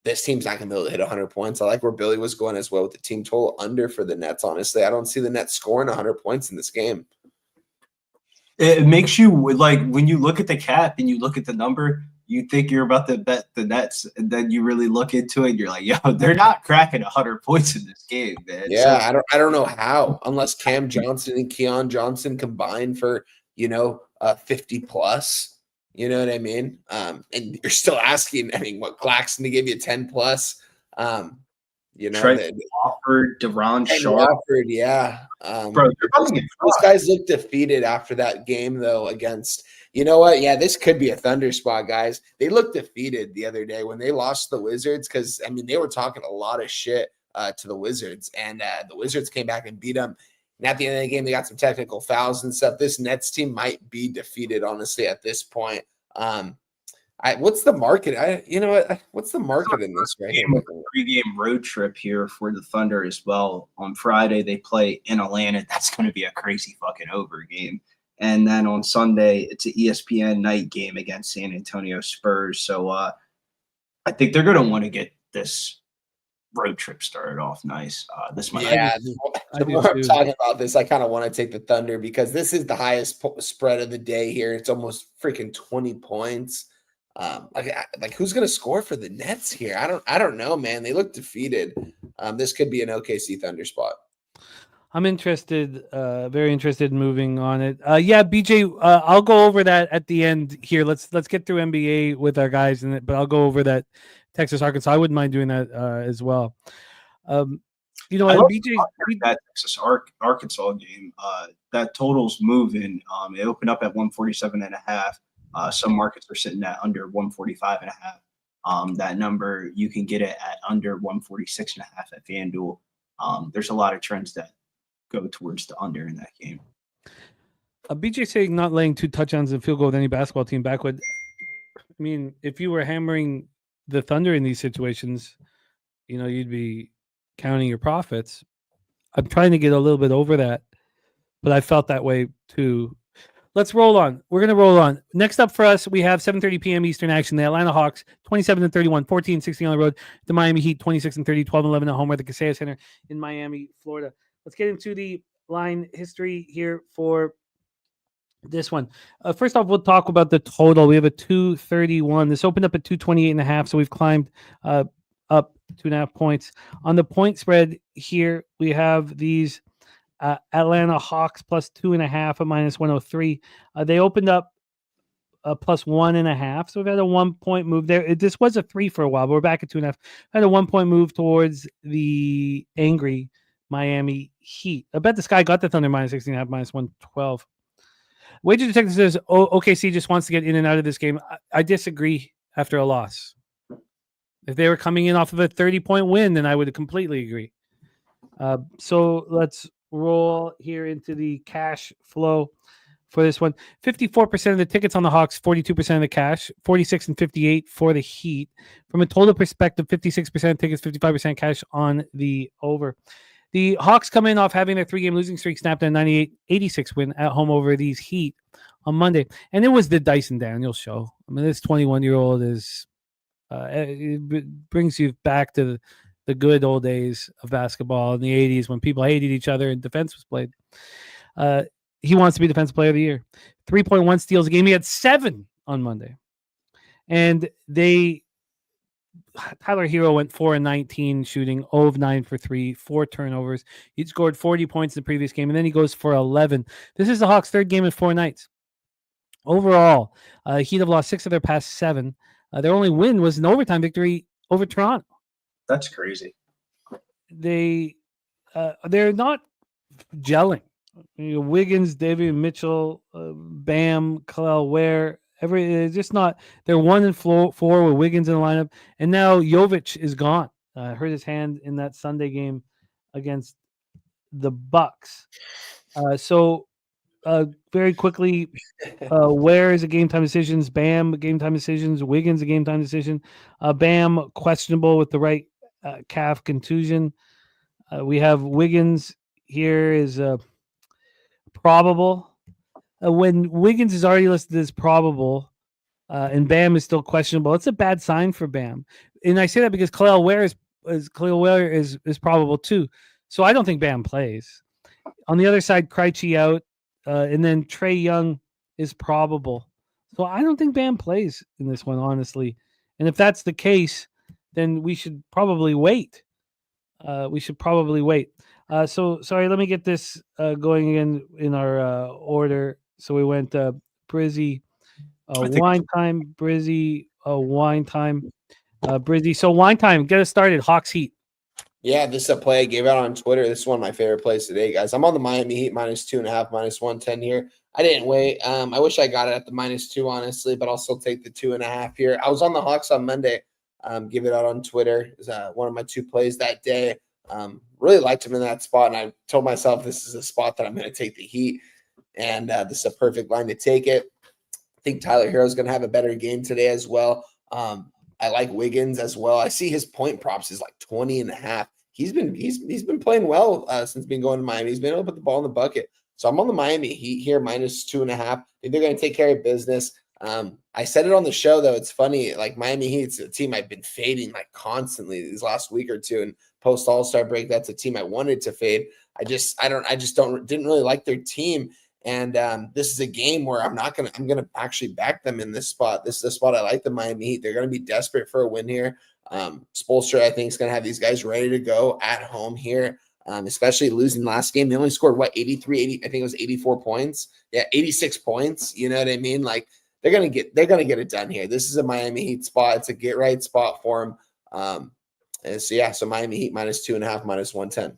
this team's not going to be able to hit 100 points. I like where Billy was going as well with the team total under for the Nets. Honestly, I don't see the Nets scoring 100 points in this game. It makes you like when you look at the cap and you look at the number, you think you're about to bet the Nets, and then you really look into it and you're like, yo, they're not cracking 100 points in this game, man. Yeah, so, I don't know how, unless Cam Johnson and Keon Johnson combine for 50 plus. You know what I mean? And you're still asking, I mean, what, Claxton to give you 10 plus? Trey Wofford, Deron Sharp. Wofford, yeah. Bro, those guys look defeated after that game, though, against, you know what? Yeah, this could be a Thunder spot, guys. They looked defeated the other day when they lost the Wizards because, I mean, they were talking a lot of shit to the Wizards, and the Wizards came back and beat them. And at the end of the game, they got some technical fouls and stuff. This Nets team might be defeated, honestly, at this point. What's the market? What's the market in this right here? Pre-game road trip here for the Thunder as well. On Friday, they play in Atlanta. That's going to be a crazy fucking over game. And then on Sunday, it's an ESPN night game against San Antonio Spurs. So I think they're going to want to get this road trip started off nice. This might. Yeah, the more I'm talking about this, I kind of want to take the Thunder because this is the highest spread of the day here. It's almost freaking 20 points. Like who's going to score for the Nets here? I don't know, man. They look defeated. This could be an OKC Thunder spot. I'm interested, very interested in moving on it. BJ, I'll go over that at the end here. Let's get through NBA with our guys in it, but I'll go over that Texas Arkansas. I wouldn't mind doing that as well. BJ, that Texas Arkansas game, that total's moving. It opened up at 147.5. Some markets are sitting at under 145.5. That number you can get it at under 146.5 at FanDuel. there's a lot of trends that go towards the under in that game. BJ saying not laying 2 touchdowns and field goal with any basketball team backwood. I mean, if you were hammering the Thunder in these situations, you'd be counting your profits. I'm trying to get a little bit over that, but I felt that way too. Let's roll on. We're going to roll on. Next up for us, we have 7:30 p.m. Eastern action. The Atlanta Hawks, 27-31, 14-16 on the road. The Miami Heat, 26-30, 12-11 at home at the Kaseya Center in Miami, Florida. Let's get into the line history here for this one. First off, we'll talk about the total. We have a 231. This opened up at 228.5, so we've climbed up 2.5 points. On the point spread here, we have these Atlanta Hawks plus 2.5 at -103. They opened up plus 1.5, so we've had a 1 point move there. This was a 3 for a while, but we're back at 2.5. Had a 1 point move towards the angry Miami Heat. I bet this guy got the Thunder -16.5, -112. Wager Detective says OKC just wants to get in and out of this game. I disagree after a loss. If they were coming in off of a 30-point win, then I would completely agree. So let's roll here into the cash flow for this one. 54% of the tickets on the Hawks, 42% of the cash, 46 and 58 for the Heat. From a total perspective, 56% tickets, 55% cash on the over. The Hawks come in off having their 3-game losing streak snapped at a 98-86 win at home over these Heat on Monday. And it was the Dyson Daniels show. I mean, this 21-year-old is it brings you back to the good old days of basketball in the 80s when people hated each other and defense was played. He wants to be Defensive Player of the Year. 3.1 steals a game. He had 7 on Monday. And Tyler Hero went 4-19 shooting, 0 of 9 for 3, 4 turnovers. He scored 40 points in the previous game, and then he goes for 11. This is the Hawks' 3rd game in 4 nights. Overall, Heat have lost 6 of their past 7. Their only win was an overtime victory over Toronto. That's crazy. They're not gelling. Wiggins, David Mitchell, Bam, Khalil Ware. It's just not. They're 1-4 with Wiggins in the lineup, and now Jovic is gone. Hurt his hand in that Sunday game against the Bucks. So very quickly, Ware is a game time decisions. Bam game time decisions. Wiggins a game time decision. Bam questionable with the right calf contusion. We have Wiggins here is probable. When Wiggins is already listed as probable and Bam is still questionable, it's a bad sign for Bam. And I say that because Khalil Ware is probable too. So I don't think Bam plays. On the other side, Krejci out, and then Trae Young is probable. So I don't think Bam plays in this one, honestly. And if that's the case, then we should probably wait. So sorry, let me get this going again in our order. So we went Brizzy, Wine Time, Brizzy, Wine Time, Brizzy. So Wine Time, get us started. Hawks Heat. Yeah, this is a play I gave out on Twitter. This is one of my favorite plays today, guys. I'm on the Miami Heat -2.5, -110 here. I didn't wait. I wish I got it at the -2, honestly, but I'll still take the 2.5 here. I was on the Hawks on Monday. Give it out on Twitter. It was one of my 2 plays that day. Really liked him in that spot, and I told myself this is a spot that I'm going to take the Heat, and this is a perfect line to take it. I think Tyler Hero is going to have a better game today as well. I like Wiggins as well. I see his point props is like 20.5. He's been playing well since being going to Miami. He's been able to put the ball in the bucket. So I'm on the Miami Heat here -2.5. I think they're going to take care of business. I said it on the show, though. It's funny. Like Miami Heat's a team I've been fading like constantly these last week or two. And post All-Star break, that's a team I wanted to fade. I didn't really like their team. And this is a game where I'm going to actually back them in this spot. This is a spot I like the Miami Heat. They're going to be desperate for a win here. Spoelstra, I think, is going to have these guys ready to go at home here, especially losing last game. They only scored, 80, I think it was 84 points. Yeah, 86 points. You know what I mean? Like, they're going to get it done here. This is a Miami Heat spot. It's a get-right spot for them. So Miami Heat -2.5, -110.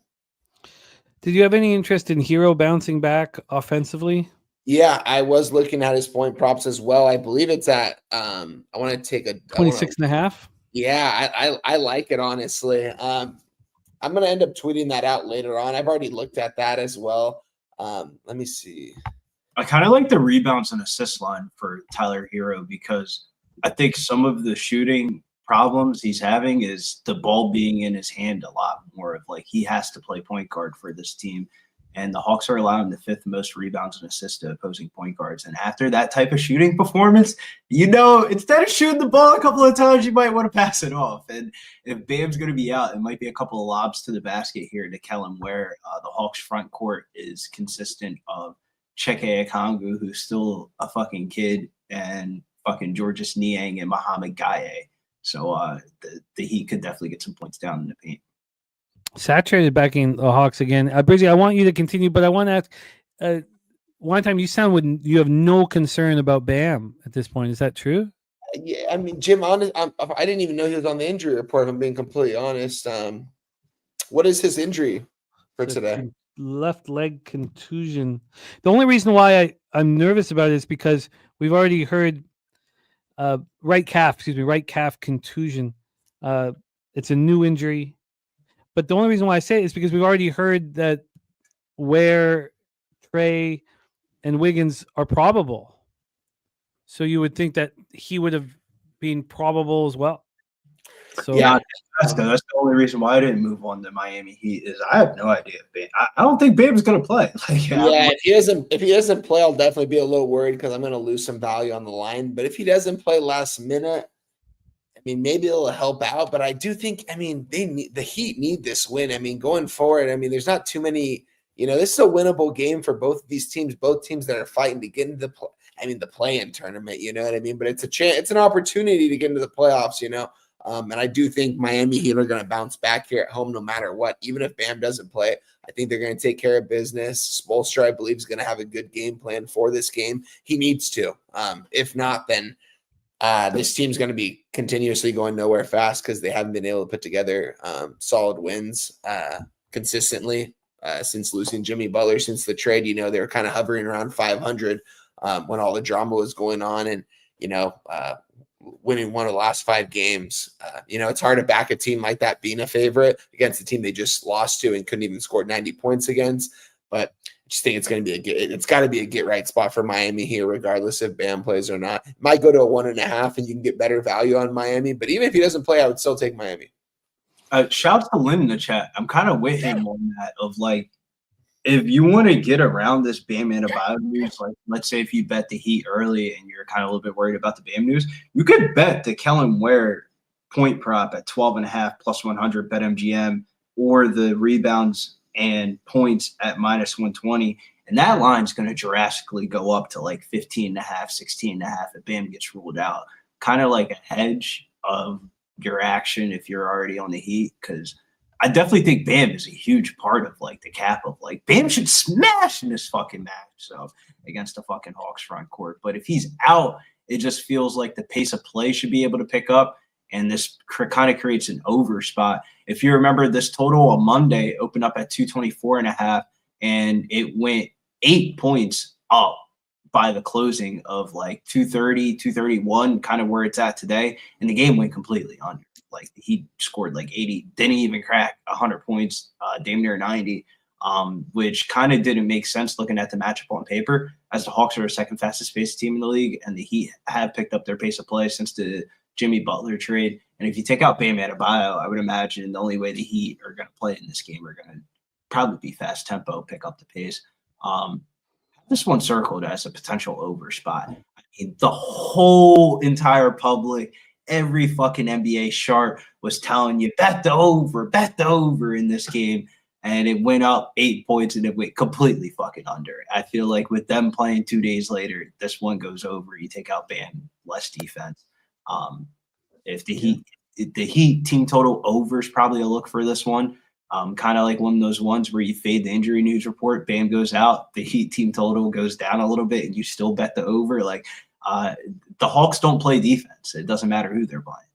Did you have any interest in Hero bouncing back offensively? Yeah, I was looking at his point props as well. I believe it's at I want to take a 26.5. Yeah, I like it, honestly. I'm going to end up tweeting that out later on. I've already looked at that as well. Let me see. I kind of like the rebounds and assist line for Tyler Hero because I think some of the shooting problems he's having is the ball being in his hand a lot more of like he has to play point guard for this team. And the Hawks are allowing the 5th most rebounds and assists to opposing point guards. And after that type of shooting performance, instead of shooting the ball a couple of times, you might want to pass it off. And if Bam's going to be out, it might be a couple of lobs to the basket here to Kellen Ware. The Hawks front court is consistent of Cheke Okongwu, who's still a fucking kid, and fucking Georges Niang and Mohamed Gaye. So the Heat could definitely get some points down in the paint. Saturated backing the Hawks again. Brizzy, I want you to continue, but I want to ask, one time you you have no concern about Bam at this point. Is that true? Yeah, I mean, Jim, I didn't even know he was on the injury report, if I'm being completely honest. What is his injury for today? Left leg contusion. The only reason why I'm nervous about it is because we've already heard right calf contusion. It's a new injury. But the only reason why I say it is because we've already heard that Ware, Trey, and Wiggins are probable. So you would think that he would have been probable as well. So yeah, that's the only reason why I didn't move on to Miami Heat is I have no idea. I don't think Bam's going to play. If he doesn't play, I'll definitely be a little worried because I'm going to lose some value on the line. But if he doesn't play last minute, I mean, maybe it'll help out, but I do think, I mean, the Heat need this win. I mean, going forward, I mean, there's not too many, this is a winnable game for both these teams, both teams that are fighting to get into the play-in tournament, you know what I mean? But it's an opportunity to get into the playoffs, and I do think Miami Heat are going to bounce back here at home no matter what. Even if Bam doesn't play, I think they're going to take care of business. Spoelstra, I believe, is going to have a good game plan for this game. He needs to. If not, then this team's going to be continuously going nowhere fast because they haven't been able to put together solid wins consistently since losing Jimmy Butler, since the trade. They were kind of hovering around 500 when all the drama was going on, and winning one of the last 5 games. It's hard to back a team like that being a favorite against the team they just lost to and couldn't even score 90 points against. But I just think it's going to be it's got to be a get right spot for Miami here, regardless if Bam plays or not. It might go to a 1.5 and you can get better value on Miami, but even if he doesn't play, I would still take Miami. Shouts to Lynn in the chat. I'm kind of with him on that of like, if you want to get around this Bam Adebayo news, like let's say if you bet the Heat early and you're kind of a little bit worried about the Bam news, you could bet the Kellen Ware point prop at 12.5 plus 100 BetMGM, or the rebounds and points at minus 120. And that line's going to drastically go up to like 15.5, 16.5 if Bam gets ruled out. Kind of like a hedge of your action if you're already on the Heat, because I definitely think Bam is a huge part of like the cap of like Bam should smash in this fucking match so against the fucking Hawks front court. But if he's out, it just feels like the pace of play should be able to pick up, and this kind of creates an over spot. If you remember, this total on Monday opened up at 224.5, and it went 8 points up by the closing of like 230, 231, kind of where it's at today, and the game went completely under. Like he scored like 80, didn't even crack 100 points, damn near 90, which kind of didn't make sense looking at the matchup on paper, as the Hawks are the second fastest paced team in the league, and the Heat have picked up their pace of play since the Jimmy Butler trade. And if you take out Bam Adebayo, I would imagine the only way the Heat are going to play in this game are going to probably be fast tempo, pick up the pace. This one circled as a potential over spot. I mean, the whole entire public, every fucking NBA sharp was telling you bet the over in this game. And it went up 8 points and it went completely fucking under. I feel like with them playing 2 days later, this one goes over. You take out Bam, less defense. If the Heat team total over is probably a look for this one. Kind of like one of those ones where you fade the injury news report, Bam goes out, the Heat team total goes down a little bit, and you still bet the over. Like the Hawks don't play defense. It doesn't matter who they're playing.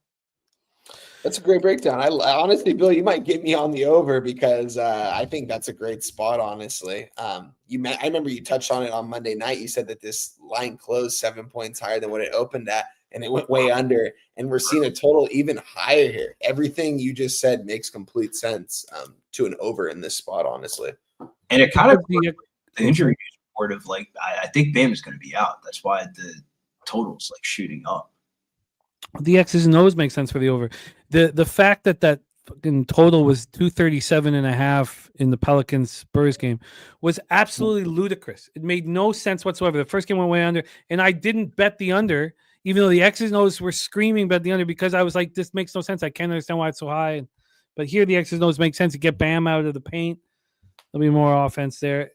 That's a great breakdown. I honestly, Bill, you might get me on the over because I think that's a great spot, honestly. I remember you touched on it on Monday night. You said that this line closed 7 points higher than what it opened at. and it went way under. And we're seeing a total even higher here. Everything you just said makes complete sense to an over in this spot, honestly. And it kind of the injury news report of like, I think Bam is going to be out. That's why the total's like shooting up. The X's and O's make sense for the over. The fact that fucking total was 237.5 in the Pelicans Spurs game was absolutely ludicrous. It made no sense whatsoever. The first game went way under, and I didn't bet the under, even though the X's and O's were screaming bet the under, because I was like, this makes no sense. I can't understand why it's so high. But here the X's and O's make sense to get Bam out of the paint. There'll be more offense there.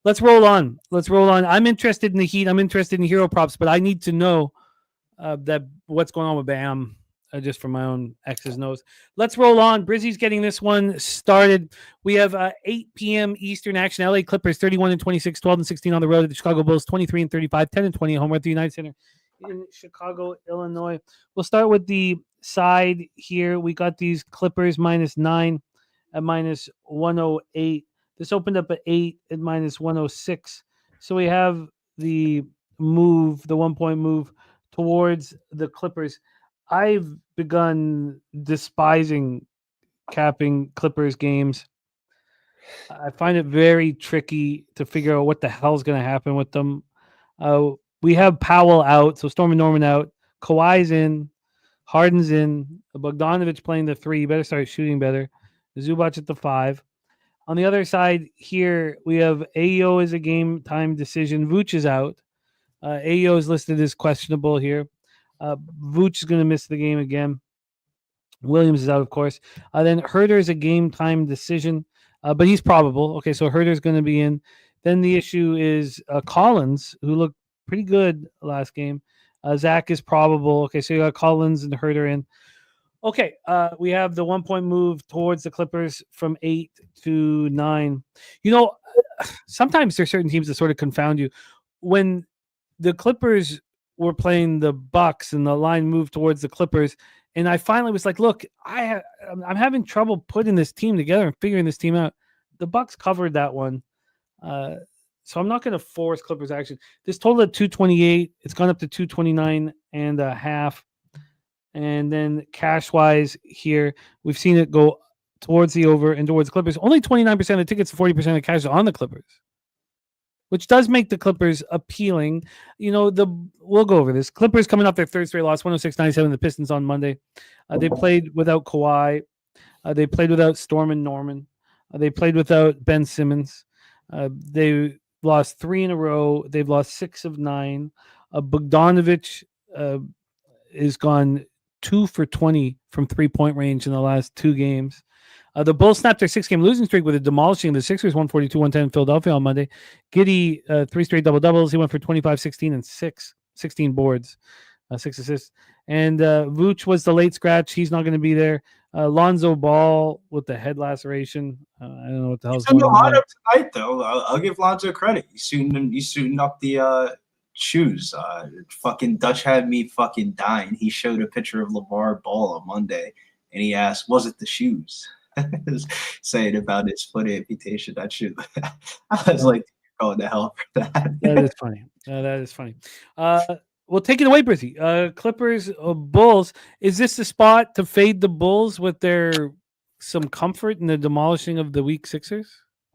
Let's roll on. I'm interested in the Heat. I'm interested in hero props, but I need to know that what's going on with Bam, just from my own X's and O's. Let's roll on. Brizzy's getting this one started. We have 8 p.m. Eastern action. LA Clippers 31-26, 12-16 on the road. At the Chicago Bulls 23-35, 10-20 at home at the United Center in Chicago, Illinois. We'll start with the side here. We got these Clippers -9 at -108. This opened up at 8 at -106. So we have the 1-point move towards the Clippers. I've begun despising capping Clippers games. I find it very tricky to figure out what the hell's going to happen with them. We have Powell out, so Storm and Norman out. Kawhi's in. Harden's in. Bogdanovic playing the 3. You better start shooting better. Zubac at the 5. On the other side here, we have Ayo as a game time decision. Vooch is out. Ayo is listed as questionable here. Vooch is going to miss the game again. Williams is out, of course. Then Herter is a game time decision, but he's probable. Okay, so Herter's going to be in. Then the issue is Collins, who looked pretty good last game. Zach is probable. Okay, so you got Collins and Herter in. Okay, we have the 1-point move towards the Clippers from 8 to 9. You know, sometimes there's certain teams that sort of confound you. When the Clippers were playing the Bucks and the line moved towards the Clippers, and I finally was like, look, I'm having trouble putting this team together and figuring this team out. The Bucks covered that one. So I'm not going to force Clippers action. This total at 228. It's gone up to 229.5. And then cash-wise here, we've seen it go towards the over and towards the Clippers. Only 29% of the tickets, 40% of the cash on the Clippers, which does make the Clippers appealing. You know, we'll go over this. Clippers coming off their third straight loss, 106-97, the Pistons on Monday. They played without Kawhi. They played without Storm and Norman. They played without Ben Simmons. They lost 3 in a row. They've lost 6 of 9. Bogdanovic is gone 2 for 20 from 3-point range in the last 2 games. The Bulls snapped their 6-game losing streak with a demolishing the Sixers 142-110 in Philadelphia on Monday. Giddey, 3 straight double-doubles. He went for 25, 16, and 16 boards, 6 assists. And Vooch was the late scratch. He's not going to be there. Lonzo Ball with the head laceration. I don't know what the hell's going on. He's in the lineup tonight, though. I'll give Lonzo credit. He's suiting up the shoes. Fucking Dutch had me fucking dying. He showed a picture of LeVar Ball on Monday, and he asked, "Was it the shoes?" Saying about his foot amputation. That shoe. I was like, "You're going to hell for that." That is funny. That is funny. Well, take it away, Brizzy. Clippers, Bulls. Is this the spot to fade the Bulls with some comfort in the demolishing of the weak Sixers?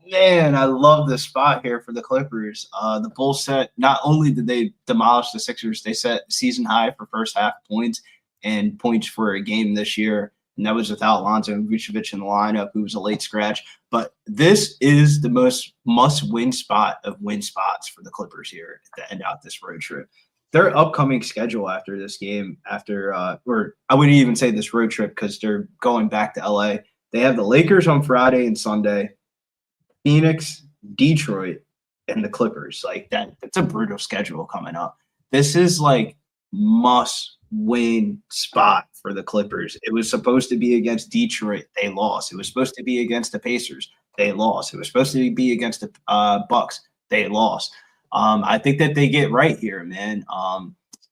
Man, I love the spot here for the Clippers. The Bulls set, not only did they demolish the Sixers, they set season high for first half points and points for a game this year. And that was without Lonzo and Vucevic in the lineup, who was a late scratch. But this is the most must-win spot of win spots for the Clippers here to end out this road trip. Their upcoming schedule after this game, or I wouldn't even say this road trip because they're going back to LA. They have the Lakers on Friday and Sunday, Phoenix, Detroit, and the Clippers. Like that's a brutal schedule coming up. This is like must-win spot for the Clippers. It was supposed to be against Detroit. They lost. It was supposed to be against the Pacers. They lost. It was supposed to be against the Bucks. They lost. I think that they get right here, man.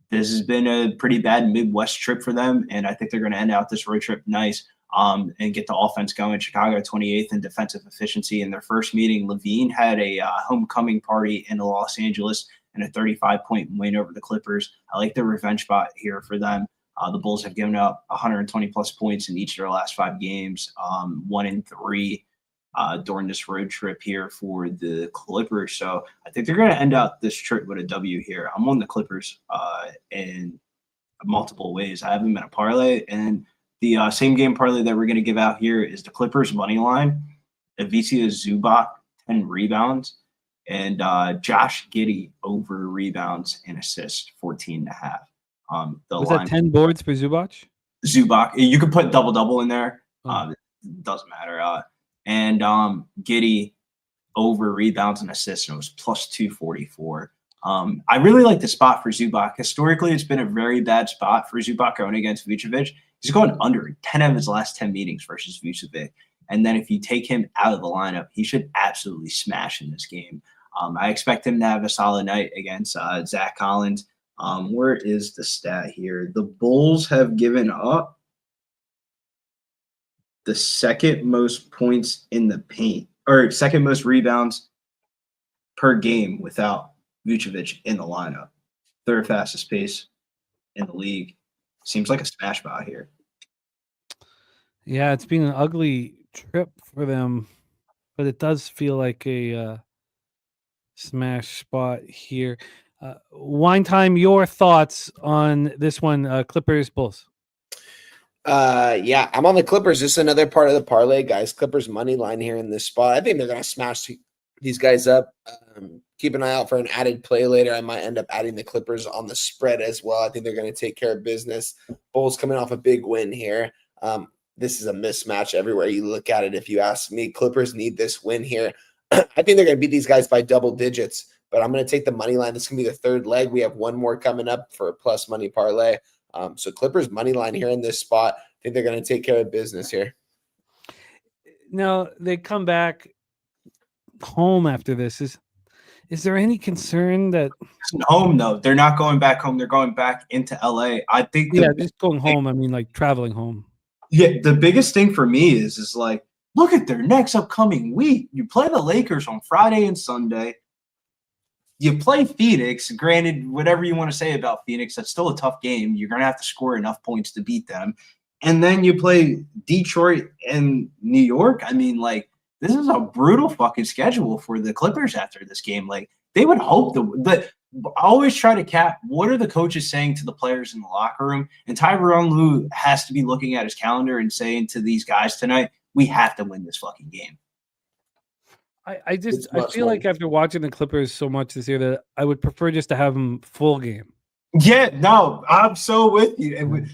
This has been a pretty bad Midwest trip for them, and I think they're going to end out this road trip nice and get the offense going. Chicago 28th in defensive efficiency. In their first meeting, Levine had a homecoming party in Los Angeles, and a 35-point win over the Clippers. I like the revenge spot here for them. The Bulls have given up 120-plus points in each of their last 5 games, 1-3 during this road trip here for the Clippers. So I think they're going to end up this trip with a W here. I'm on the Clippers in multiple ways. I have them in a parlay, and the same game parlay that we're going to give out here is the Clippers money line, Ivica Zubac 10 rebounds, and Josh Giddey over rebounds and assists 14.5. Was that 10 boards for Zubac? Zubac, you could put double in there. It doesn't matter. And Giddey over rebounds and assists, and it was plus 244. I really like the spot for Zubac. Historically, it's been a very bad spot for Zubac going against Vucevic. He's going under 10 of his last 10 meetings versus Vucevic. And then if you take him out of the lineup, he should absolutely smash in this game. I expect him to have a solid night against Zach Collins. Where is the stat here? The Bulls have given up the second most points in the paint, or second most rebounds per game without Vucevic in the lineup. Third fastest pace in the league. Seems like a smash spot here. Yeah, it's been an ugly trip for them, but it does feel like a smash spot here. Wine Time, your thoughts on this one, Clippers Bulls? Yeah, I'm on the Clippers. This is another part of the parlay, guys. Clippers money line here in this spot. I think they're going to smash these guys up. Keep an eye out for an added play later. I might end up adding the Clippers on the spread as well. I think they're going to take care of business. Bulls coming off a big win here. This is a mismatch everywhere you look at it. If you ask me, Clippers need this win here. I think they're going to beat these guys by double digits, but I'm going to take the money line. This is going to be the third leg. We have one more coming up for a plus money parlay. So Clippers money line here in this spot. I think they're going to take care of business here. Now they come back home after this. Is there any concern that home though? They're not going back home. They're going back into LA. I think. Just going home. I mean, like traveling home. Yeah, the biggest thing for me is like, look at their next upcoming week. You play the Lakers on Friday and Sunday. You play Phoenix. Granted, whatever you want to say about Phoenix, that's still a tough game. You're going to have to score enough points to beat them. And then you play Detroit and New York. I mean, like, this is a brutal fucking schedule for the Clippers after this game. Like, they would hope I always try to cap what are the coaches saying to the players in the locker room. And Tyronn Lue has to be looking at his calendar and saying to these guys tonight, we have to win this fucking game. I feel like after watching the Clippers so much this year that I would prefer just to have them full game. Yeah, no, I'm so with you.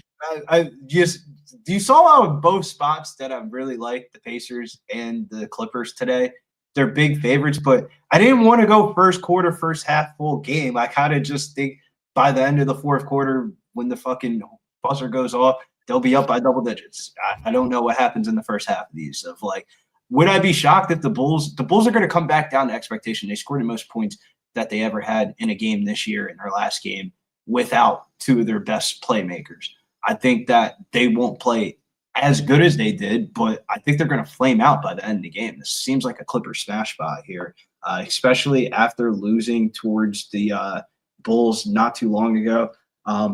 You saw out of both spots that I really like the Pacers and the Clippers today. They're big favorites, but I didn't want to go first quarter, first half full game. I kind of just think by the end of the fourth quarter, when the fucking buzzer goes off, they'll be up by double digits. I don't know what happens in the first half of these. Of like, would I be shocked if the Bulls are going to come back down to expectation? They scored the most points that they ever had in a game this year in their last game without two of their best playmakers. I think that they won't play as good as they did, but I think they're going to flame out by the end of the game. This seems like a Clipper smash spot here, especially after losing towards the Bulls not too long ago.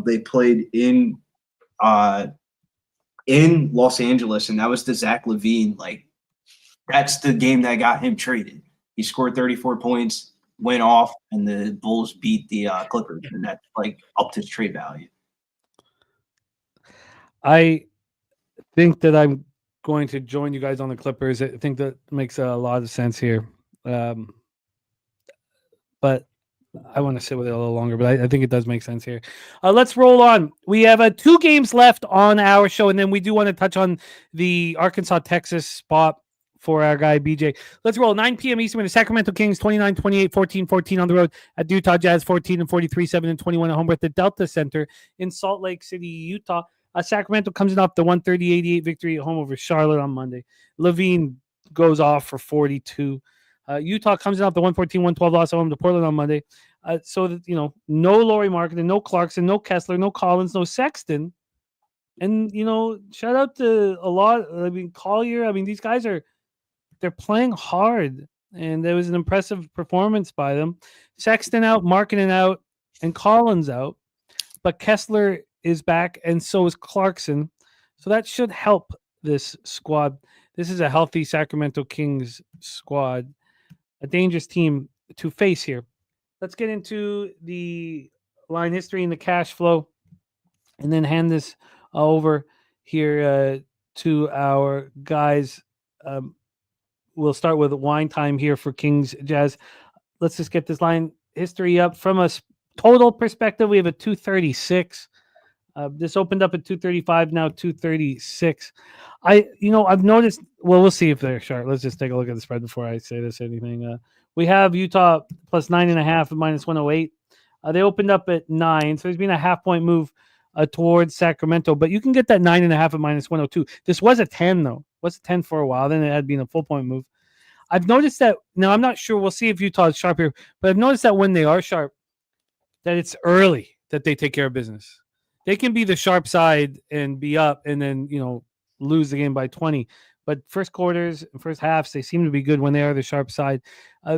They played in Los Angeles, and that was the Zach LaVine. Like, that's the game that got him traded. He scored 34 points, went off, and the Bulls beat the Clippers, and that like upped his trade value. I think that I'm going to join you guys on the Clippers. I think that makes a lot of sense here. But I want to sit with it a little longer, but I think it does make sense here. Let's roll on. We have 2 games left on our show, and then we do want to touch on the Arkansas-Texas spot for our guy, BJ. Let's roll. 9 p.m. Eastern with the Sacramento Kings, 29-28, 14-14 on the road at Utah Jazz, 14-43, 7-21 at home at the Delta Center in Salt Lake City, Utah. Sacramento comes in off the 130-88 victory at home over Charlotte on Monday. LaVine goes off for 42. Utah comes in off the 114-112 loss at home to Portland on Monday. So that, no Lauri Markkanen, no Clarkson, no Kessler, no Collins, no Sexton. And, shout out to a lot. I mean, Collier. I mean, these guys they're playing hard and there was an impressive performance by them. Sexton out, Markkanen out, and Collins out, but Kessler is back, and so is Clarkson. So that should help this squad. This is a healthy Sacramento Kings squad, a dangerous team to face here. Let's get into the line history and the cash flow, and then hand this over here to our guys. We'll start with wine time here for Kings Jazz. Let's just get this line history up. From a total perspective, we have a 236. This opened up at 235, now 236. I've noticed. Well, we'll see if they're sharp. Let's just take a look at the spread before I say this anything. We have Utah plus 9.5 at -108. They opened up at 9, so there's been a half-point move towards Sacramento. But you can get that 9.5 at -102. This was a 10 though. It was a 10 for a while. Then it had been a full-point move. I've noticed that. Now I'm not sure. We'll see if Utah is sharp here. But I've noticed that when they are sharp, that it's early that they take care of business. They can be the sharp side and be up and then, lose the game by 20. But first quarters, first halves, they seem to be good when they are the sharp side.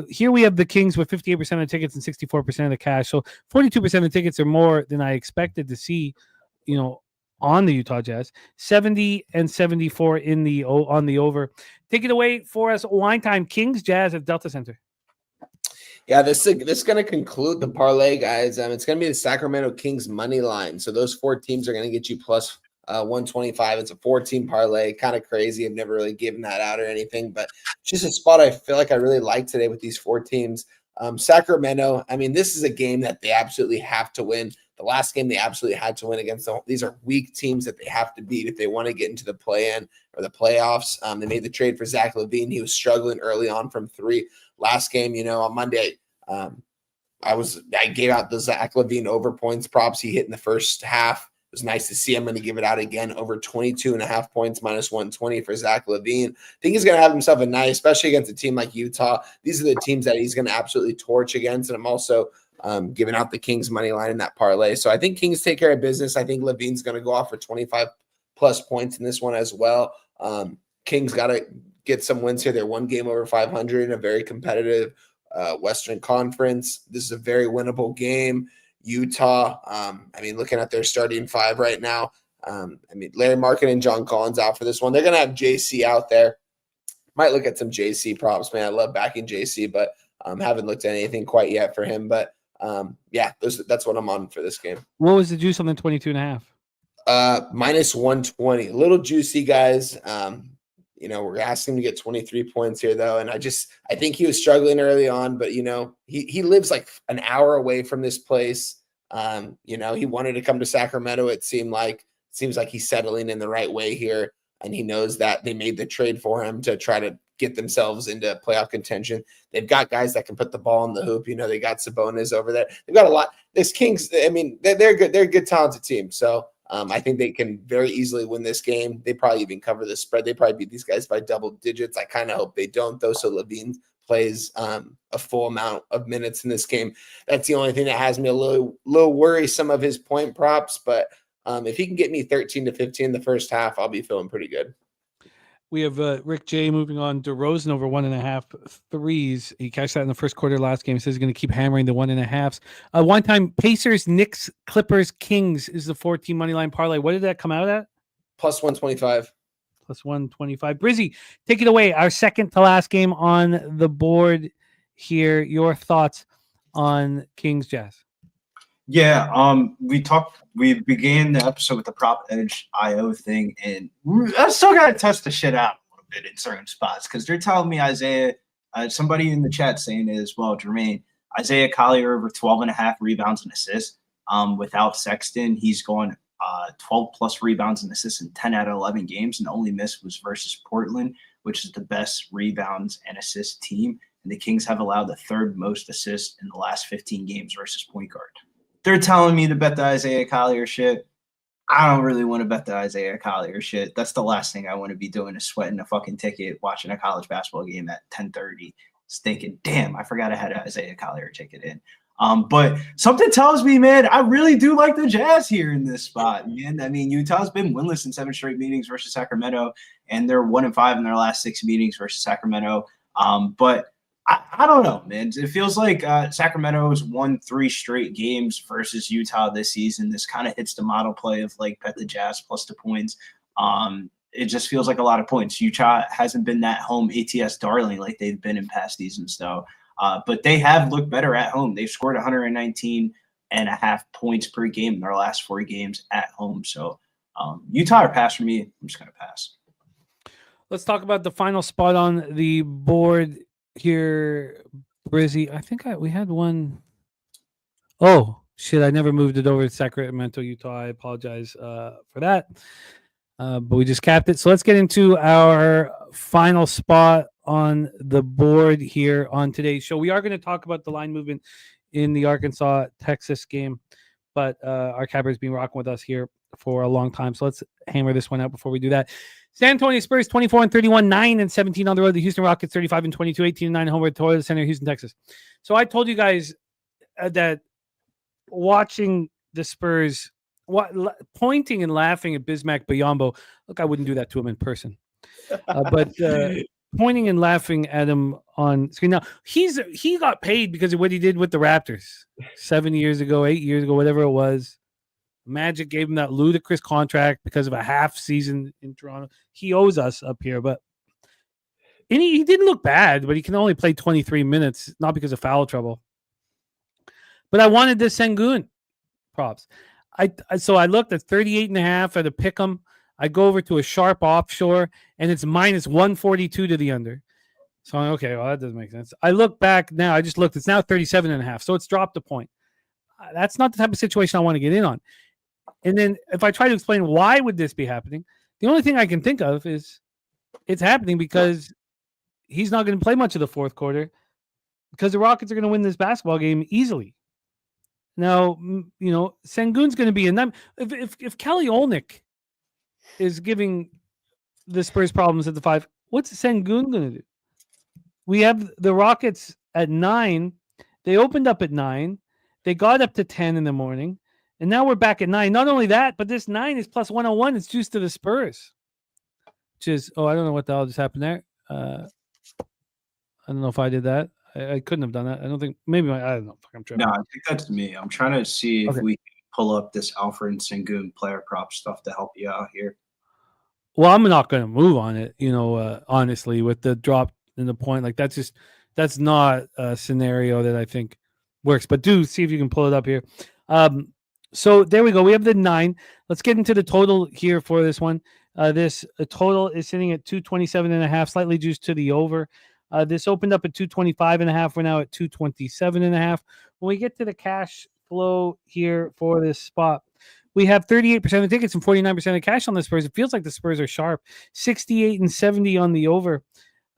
Here we have the Kings with 58% of the tickets and 64% of the cash. So 42% of the tickets are more than I expected to see, on the Utah Jazz. 70 and 74 on the over. Take it away for us. Wine time. Kings Jazz at Delta Center. Yeah, this is going to conclude the parlay, guys. It's going to be the Sacramento Kings money line. So those 4 teams are going to get you plus 125. It's a 4-team parlay. Kind of crazy. I've never really given that out or anything, but it's just a spot I feel like I really like today with these 4 teams. Sacramento, this is a game that they absolutely have to win. The last game they absolutely had to win against these are weak teams that they have to beat if they want to get into the play-in or the playoffs. They made the trade for Zach LaVine. He was struggling early on from 3. Last game, on Monday, I gave out the Zach LaVine over points props he hit in the first half. It was nice to see. I'm going to give it out again, over 22.5 points, -120 for Zach LaVine. I think he's going to have himself a night, especially against a team like Utah. These are the teams that he's going to absolutely torch against, and I'm also giving out the Kings money line in that parlay. So I think Kings take care of business. I think LaVine's going to go off for 25+ points in this one as well. Kings got to get some wins here. They're 1 game over 500 in a very competitive Western Conference. This is a very winnable game. Utah, looking at their starting 5 right now, Larry Markkanen and John Collins out for this one. They're going to have JC out there. Might look at some JC props, man. I love backing JC, but haven't looked at anything quite yet for him. But that's what I'm on for this game. What was the juice on the 22.5? -120. A little juicy, guys. We're asking him to get 23 points here, though. And I think he was struggling early on, but, he lives like an hour away from this place. He wanted to come to Sacramento. It seems like he's settling in the right way here. And he knows that they made the trade for him to try to get themselves into playoff contention. They've got guys that can put the ball in the hoop. They got Sabonis over there. They've got a lot. This Kings, they're good. They're a good, talented team. So, I think they can very easily win this game. They probably even cover the spread. They probably beat these guys by double digits. I kind of hope they don't, though, so LaVine plays a full amount of minutes in this game. That's the only thing that has me a little worrisome of his point props. But if he can get me 13 to 15 in the first half, I'll be feeling pretty good. We have Rick J moving on. DeRozan over 1.5 threes. He cashed that in the first quarter last game. He says he's going to keep hammering the 1.5s. One time, Pacers, Knicks, Clippers, Kings is the 4-team money line parlay. What did that come out at? Plus 125. Plus 125. Brizzy, take it away. Our second to last game on the board here. Your thoughts on Kings Jazz? Yeah, we began the episode with the Prop Edge IO thing, and I still got to test the shit out a little bit in certain spots because they're telling me Isaiah, somebody in the chat saying it as well, Jermaine, Isaiah Collier over 12.5 rebounds and assists. Without Sexton, he's going 12+ rebounds and assists in 10 out of 11 games, and the only miss was versus Portland, which is the best rebounds and assists team. And the Kings have allowed the 3rd most assists in the last 15 games versus point guard. They're telling me to bet the Isaiah Collier shit. I don't really want to bet the Isaiah Collier shit. That's the last thing I want to be doing is sweating a fucking ticket, watching a college basketball game at 10:30, thinking, damn, I forgot I had an Isaiah Collier ticket in. But something tells me, man, I really do like the Jazz here in this spot, man. Utah's been winless in 7 straight meetings versus Sacramento, and they're 1-5 in their last 6 meetings versus Sacramento. But I don't know, man. It feels like Sacramento's won 3 straight games versus Utah this season. This kind of hits the model play of like bet the Jazz plus the points. It just feels like a lot of points. Utah hasn't been that home ATS darling like they've been in past seasons, though. But they have looked better at home. They've scored 119.5 points per game in their last 4 games at home. So Utah or pass for me. I'm just going to pass. Let's talk about the final spot on the board here, Brizzy. I think we had one. Oh, shit. I never moved it over to Sacramento, Utah. I apologize for that. But we just capped it. So let's get into our final spot on the board here on today's show. We are going to talk about the line movement in the Arkansas-Texas game, but our capper has been rocking with us here for a long time. So let's hammer this one out before we do that. San Antonio Spurs 24-31, 9-17 on the road. The Houston Rockets 35-22, 18-9 home at Toyota Center, Houston, Texas. So I told you guys that watching the Spurs, pointing and laughing at Bismack Biyombo. Look, I wouldn't do that to him in person, but pointing and laughing at him on screen. Now he got paid because of what he did with the Raptors 7 years ago, 8 years ago, whatever it was. Magic gave him that ludicrous contract because of a half season in Toronto. He owes us up here, but he didn't look bad, but he can only play 23 minutes, not because of foul trouble. But I wanted this Sengun props. So I looked at 38.5 at a pick'em. I go over to a sharp offshore, and it's minus 142 to the under. So I'm okay, well, that doesn't make sense. I look back now. I just looked. It's now 37.5, so it's dropped a point. That's not the type of situation I want to get in on. And then if I try to explain why would this be happening, the only thing I can think of is it's happening because he's not going to play much of the fourth quarter because the Rockets are going to win this basketball game easily. Now, Sengun's going to be in them. If Kelly Olynyk is giving the Spurs problems at the 5, what's Sengun going to do? We have the Rockets at 9. They opened up at 9. They got up to 10 in the morning, and now we're back at 9. Not only that, but this 9 is plus 101. It's juiced to the Spurs, which is, I don't know what the hell just happened there. I don't know if I did that. I couldn't have done that. I don't think. Maybe I don't know. I'm trying. No, I think that's me. I'm trying to see if we can pull up this Alfred Sengun player prop stuff to help you out here. Well, I'm not going to move on it. Honestly, with the drop in the point, like that's not a scenario that I think works. But do see if you can pull it up here. So there we go. We have the 9. Let's get into the total here for this one. This total is sitting at 227.5, slightly juiced to the over. This opened up at 225.5. We're now at 227.5. When we get to the cash flow here for this spot, we have 38% of the tickets and 49% of cash on the Spurs. It feels like the Spurs are sharp. 68 and 70 on the over.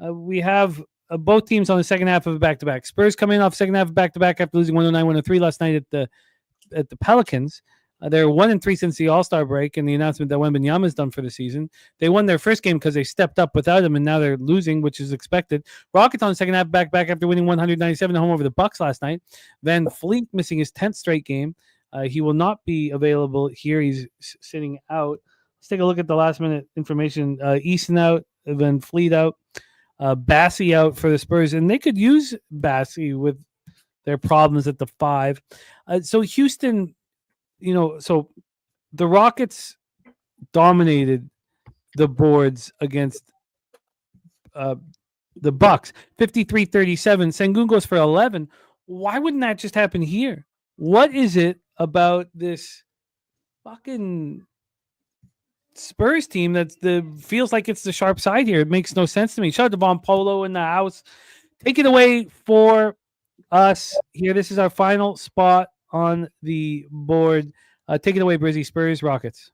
We have both teams on the second half of a back-to-back. Spurs coming off second half of back-to-back after losing 109-103 last night at the Pelicans. They're 1-3 since the All-Star break and the announcement that Wembanyama is done for the season. They won their first game because they stepped up without him, and now they're losing, which is expected. Rockets on the second half back after winning 197 at home over the Bucks last night. Van Fleet missing his 10th straight game. He will not be available here. He's sitting out. Let's take a look at the last-minute information. Easton out, Van Fleet out, Bassey out for the Spurs, and they could use Bassey with their problems at the 5. So Houston... so the Rockets dominated the boards against the Bucks, 53-37. Sengun goes for 11. Why wouldn't that just happen here? What is it about this fucking Spurs team that feels like it's the sharp side here? It makes no sense to me. Shout out to Von Polo in the house. Take it away for us here. This is our final spot on the board. Take it away, Brizzy. Spurs, Rockets.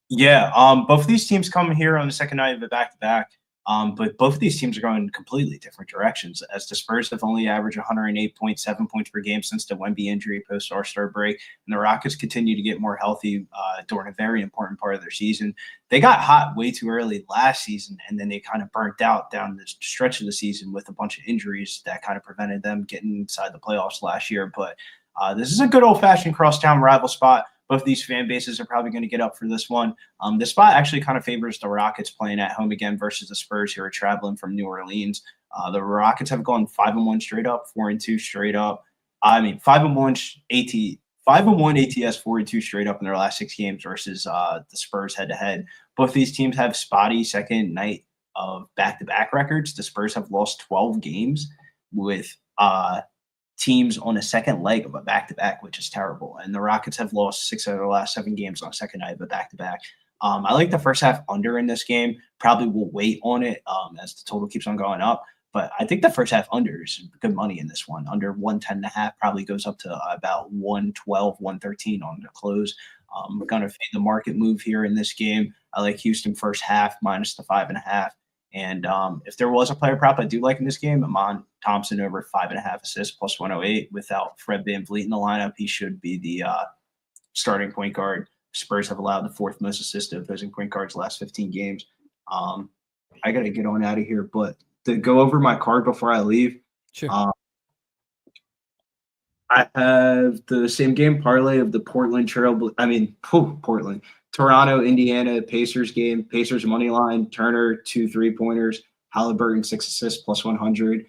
Yeah, both of these teams come here on the second night of a back-to-back, but both of these teams are going in completely different directions, as the Spurs have only averaged 108.7 points per game since the Wemby injury post-All-Star break, and the Rockets continue to get more healthy during a very important part of their season. They got hot way too early last season, and then they kind of burnt out down the stretch of the season with a bunch of injuries that kind of prevented them getting inside the playoffs last year. But this is a good old-fashioned crosstown rival spot. Both of these fan bases are probably going to get up for this one. This spot actually kind of favors the Rockets playing at home again versus the Spurs who are traveling from New Orleans. The Rockets have gone 5-1 straight up, 4-2 straight up. 5-1 ATS, 4-2 straight up in their last 6 games versus the Spurs head-to-head. Both these teams have spotty second night of back-to-back records. The Spurs have lost 12 games with teams on a second leg of a back-to-back, which is terrible. And the Rockets have lost 6 out of the last 7 games on a second night of a back-to-back. I like the first half under in this game. Probably will wait on it as the total keeps on going up. But I think the first half under is good money in this one. Under 110.5 probably goes up to about 112, 113 on the close. I'm going to fade the market move here in this game. I like Houston first half minus the 5.5. And if there was a player prop I do like in this game, Amon Thompson over 5.5 assists plus 108. Without Fred VanVleet in the lineup, he should be the starting point guard. Spurs have allowed the 4th most assists to opposing point guards the last 15 games. I got to get on out of here, but to go over my card before I leave, Sure. I have the same game parlay of the Toronto, Indiana Pacers game. Pacers money line, Turner 2 3-pointers, Halliburton 6 assists plus 100.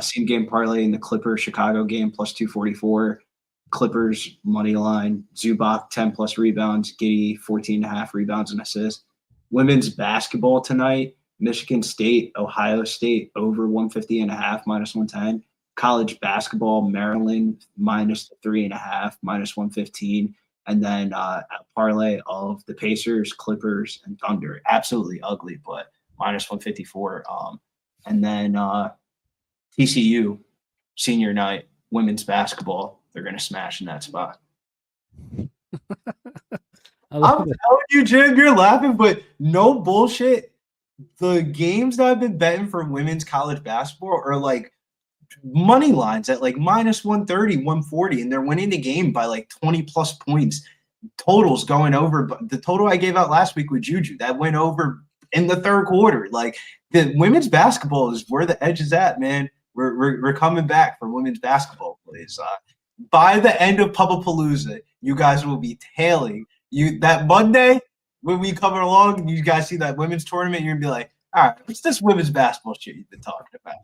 Same game parlay in the Clippers Chicago game plus 244. Clippers money line, Zubac 10 plus rebounds, Giddey 14.5 rebounds and assists. Women's basketball tonight, Michigan State, Ohio State over 150.5 minus 110. College basketball, Maryland minus 3.5 minus 115. And then a parlay of the Pacers, Clippers, and Thunder. Absolutely ugly, but minus 154. And then TCU, senior night, women's basketball. They're going to smash in that spot. I'm telling you, Jim, you're laughing, but no bullshit. The games that I've been betting for women's college basketball are like money lines at like minus 130, 140, and they're winning the game by like 20 plus points. Totals going over, but the total I gave out last week with Juju that went over in the 3rd quarter. Like the women's basketball is where the edge is at, man. We're coming back for women's basketball, please. By the end of Pubapalooza, you guys will be tailing you that Monday when we come along. You guys see that women's tournament, you're gonna be like, all right, what's this women's basketball shit you've been talking about?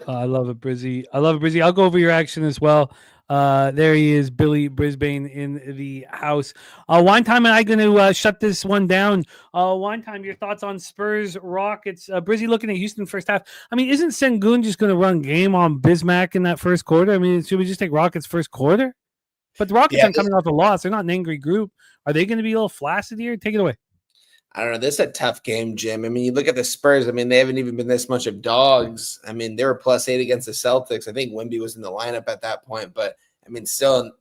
I love it, Brizzy. I'll go over your action as well. There he is, Billy Brisbane in the house. Wine Time and I going to shut this one down. Wine Time, your thoughts on Spurs Rockets? Brizzy looking at Houston first half. I mean, isn't Sengun just going to run game on Bismack in that first quarter? I mean, should we just take Rockets first quarter? But the Rockets aren't coming off a loss. They're not an angry group. Are they going to be a little flaccid here? Take it away. I don't know. This is a tough game, Jim. I mean, you look at the Spurs. I mean, they haven't even been this much of dogs. I mean, they were +8 against the Celtics. I think Wemby was in the lineup at that point. But, I mean, still,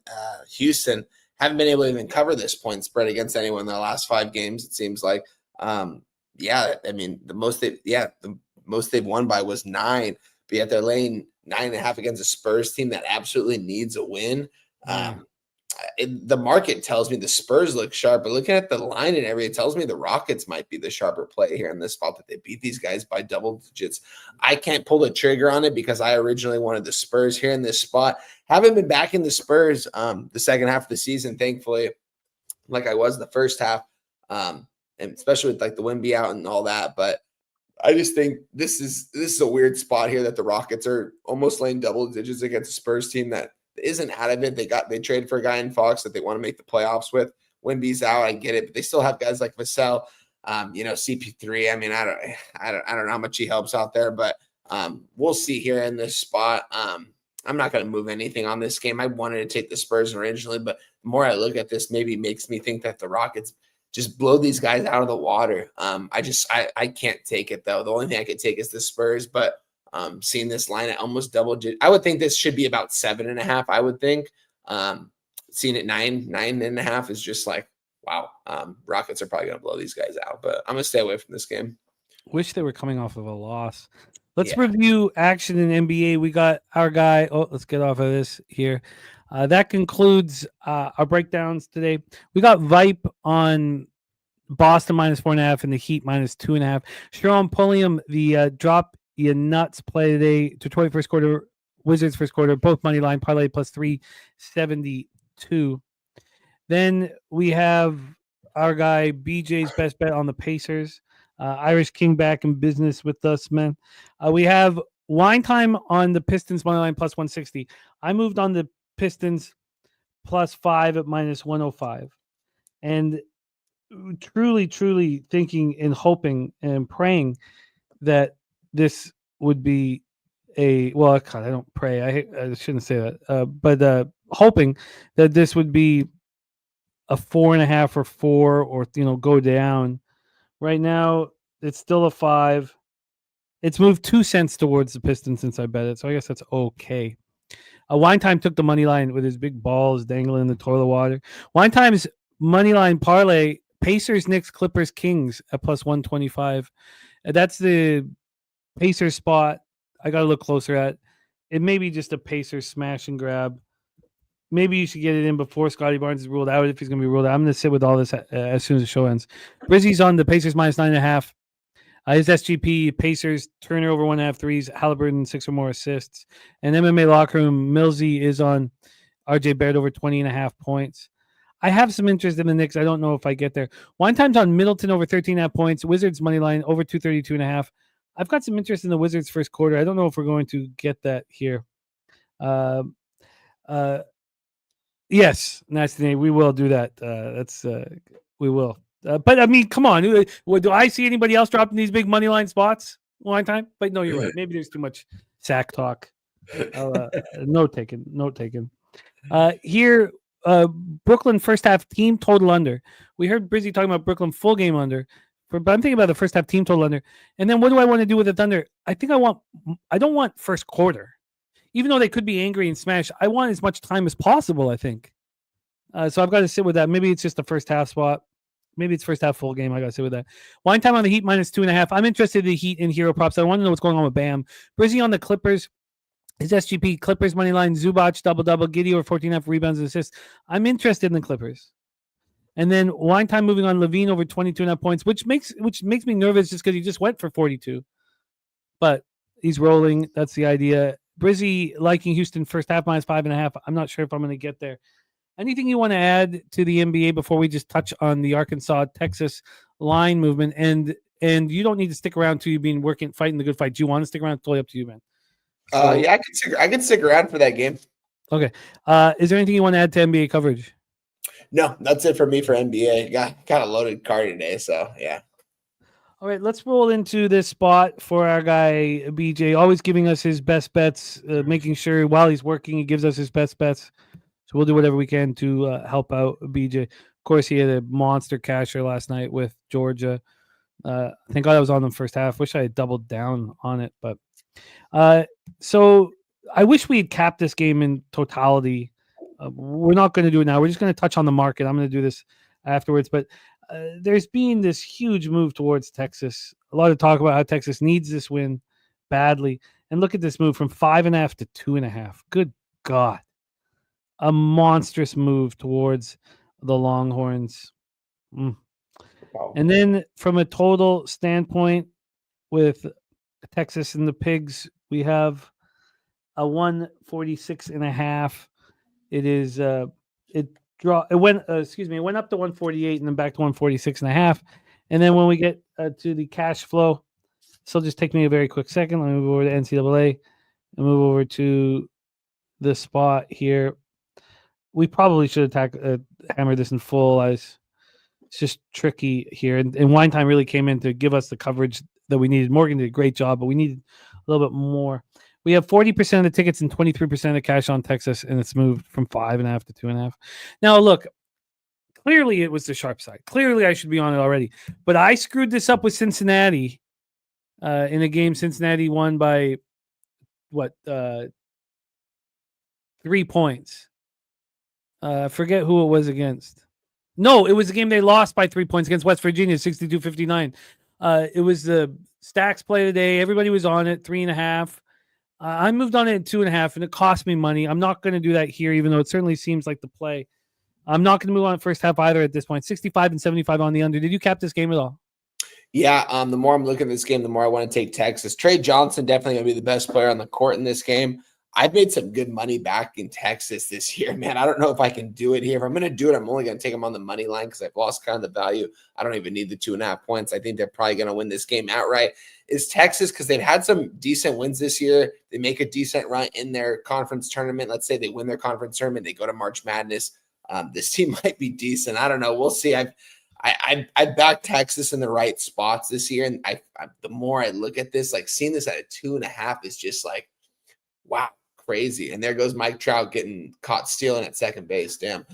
Houston haven't been able to even cover this point spread against anyone in their last 5 games, it seems like. I mean, the most they've won by was 9. But yet they're laying 9.5 against a Spurs team that absolutely needs a win. The market tells me the Spurs look sharp, but looking at the line and everything, it tells me the Rockets might be the sharper play here in this spot, that they beat these guys by double digits. I can't pull the trigger on it because I originally wanted the Spurs here in this spot. Haven't been back in the Spurs the second half of the season, thankfully, like I was the first half, and especially with like the Wemby out and all that. But I just think this is a weird spot here that the Rockets are almost laying double digits against a Spurs team that isn't out of it. They traded for a guy in Fox that they want to make the playoffs with. Wemby's out, I get it, but they still have guys like Vassell, CP3. I mean, I don't know how much he helps out there, but we'll see here in this spot. I'm not going to move anything on this game. I wanted to take the Spurs originally, but the more I look at this, maybe makes me think that the Rockets just blow these guys out of the water. I can't take it though. The only thing I could take is the Spurs, but seeing this line at almost double digit, I would think this should be about 7.5. I would think seeing it 9.5 is just like, wow. Rockets are probably going to blow these guys out, but I'm going to stay away from this game. Wish they were coming off of a loss. Let's review action in NBA. We got our guy. Let's get off of this here. That concludes our breakdowns today. We got Vipe on Boston -4.5 and the Heat -2.5. Sharon Pulliam, the drop you nuts play today. Detroit first quarter, Wizards first quarter, both money line parlay +372. Then we have our guy BJ's best bet on the Pacers. Irish King back in business with us, man. We have wine time on the Pistons money line plus 160. I moved on the Pistons +5 at -105. And truly thinking and hoping and praying that this would be well, God, I don't pray. I shouldn't say that. But hoping that this would be a 4.5 or 4, or go down. Right now, it's still a 5. It's moved 2 cents towards the Pistons since I bet it, so I guess that's okay. Wine Time took the money line with his big balls dangling in the toilet water. Wine Time's money line parlay: Pacers, Knicks, Clippers, Kings at +125. That's the Pacers spot. I got to look closer at. It may be just a Pacers smash and grab. Maybe you should get it in before Scotty Barnes is ruled out, if he's going to be ruled out. I'm going to sit with all this as soon as the show ends. Brizzy's on the Pacers -9.5. His SGP, Pacers, Turner over 1.5 threes, Halliburton 6 or more assists. And MMA Locker Room, Millsy is on RJ Barrett over 20.5 points. I have some interest in the Knicks. I don't know if I get there. Wine Time's on Middleton over 13.5 points. Wizards money line over 232.5. I've got some interest in the Wizards first quarter. I don't know if we're going to get that here. Yes, Nasty, we will do that. We will. But I mean, come on. Do I see anybody else dropping these big money line spots? Wine Time? But no, you're right. Maybe there's too much sack talk. Note taken. Here, Brooklyn first half team total under. We heard Brizzy talking about Brooklyn full game under. But I'm thinking about the first half team total under. And then what do I want to do with the Thunder? I don't want first quarter. Even though they could be angry and smash, I want as much time as possible, I think. So I've got to sit with that. Maybe it's just the first half spot. Maybe it's first half full game. I got to sit with that. Wine Time on the Heat -2.5. I'm interested in the Heat in hero props. I want to know what's going on with Bam. Brizzy on the Clippers. His SGP, Clippers money line, Zubac double-double, Giddey over 14.5 rebounds and assists. I'm interested in the Clippers. And then Wine Time moving on Levine over 22.5 points, which makes me nervous just because he just went for 42. But he's rolling. That's the idea. Brizzy liking Houston first half -5.5. I'm not sure if I'm going to get there. Anything you want to add to the NBA before we just touch on the Arkansas-Texas line movement? And you don't need to stick around till you've been fighting the good fight. Do you want to stick around? It's totally up to you, man. So, yeah, I can stick around for that game. Okay. Is there anything you want to add to NBA coverage? No, that's it for me for NBA. Got kind of loaded card today, so yeah. All right, let's roll into this spot for our guy BJ, always giving us his best bets, making sure while he's working he gives us his best bets. So we'll do whatever we can to help out BJ. Of course, he had a monster casher last night with Georgia. Thank God I was on them first half. Wish I had doubled down on it, but so I wish we had capped this game in totality. We're not going to do it now. We're just going to touch on the market. I'm going to do this afterwards, but there's been this huge move towards Texas. A lot of talk about how Texas needs this win badly. And look at this move from 5.5 to 2.5. Good God. A monstrous move towards the Longhorns. Wow. And then from a total standpoint with Texas and the Pigs, we have a 146.5. It is it went up to 148 and then back to 146.5. And then when we get to the cash flow, this will just take me a very quick second. Let me move over to NCAA and move over to the spot here. We probably should hammer this in full. It's just tricky here. And Wine Time really came in to give us the coverage that we needed. Morgan did a great job, but we needed a little bit more. We have 40% of the tickets and 23% of the cash on Texas, and it's moved from 5.5 to 2.5. Now, look, clearly it was the sharp side. Clearly I should be on it already. But I screwed this up with Cincinnati in a game Cincinnati won by, 3 points. Forget who it was against. No, it was a game they lost by 3 points against West Virginia, 62-59. It was the Stacks play today. Everybody was on it, 3.5. I moved on it at 2.5, and it cost me money. I'm not going to do that here, even though it certainly seems like the play. I'm not going to move on first half either at this point. 65 and 75 on the under. Did you cap this game at all? Yeah, the more I'm looking at this game, the more I want to take Texas. Trey Johnson definitely going to be the best player on the court in this game. I've made some good money back in Texas this year, man. I don't know if I can do it here. If I'm going to do it, I'm only going to take them on the money line because I've lost kind of the value. I don't even need the 2.5 points. I think they're probably going to win this game outright. Is Texas, because they've had some decent wins this year. They make a decent run in their conference tournament. Let's say they win their conference tournament. They go to March Madness. This team might be decent. I don't know. We'll see. I backed Texas in the right spots this year. And the more I look at this, like seeing this at a 2.5 is just like, wow, crazy. And there goes Mike Trout getting caught stealing at second base. Damn.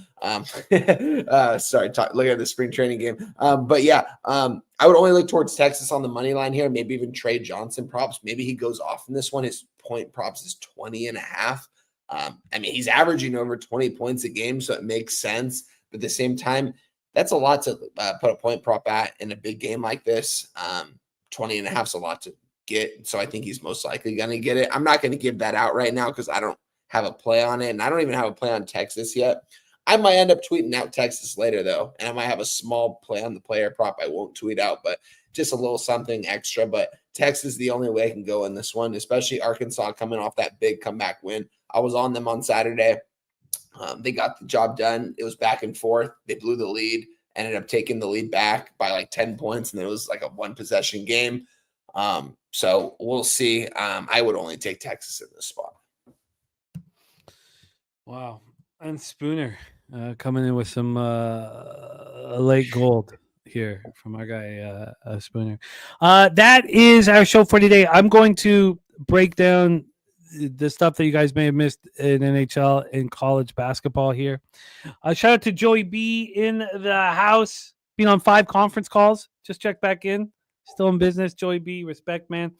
Sorry, look at the spring training game. But yeah, I would only look towards Texas on the money line here. Maybe even Trey Johnson props. Maybe he goes off in this one. His point props is 20.5. I mean, he's averaging over 20 points a game, so it makes sense. But at the same time, that's a lot to put a point prop at in a big game like this. 20.5 is a lot to get. So I think he's most likely going to get it. I'm not going to give that out right now because I don't have a play on it. And I don't even have a play on Texas yet. I might end up tweeting out Texas later, though. And I might have a small play on the player prop I won't tweet out, but just a little something extra. But Texas is the only way I can go in this one, especially Arkansas coming off that big comeback win. I was on them on Saturday. They got the job done. It was back and forth. They blew the lead, ended up taking the lead back by like 10 points, and it was like a one-possession game. So we'll see. I would only take Texas in this spot. Wow. And Spooner coming in with some late gold here from our guy, Spooner. That is our show for today. I'm going to break down the stuff that you guys may have missed in NHL and college basketball here. Shout out to Joey B in the house. Been on 5 conference calls. Just check back in. Still in business. Joey B, respect, man.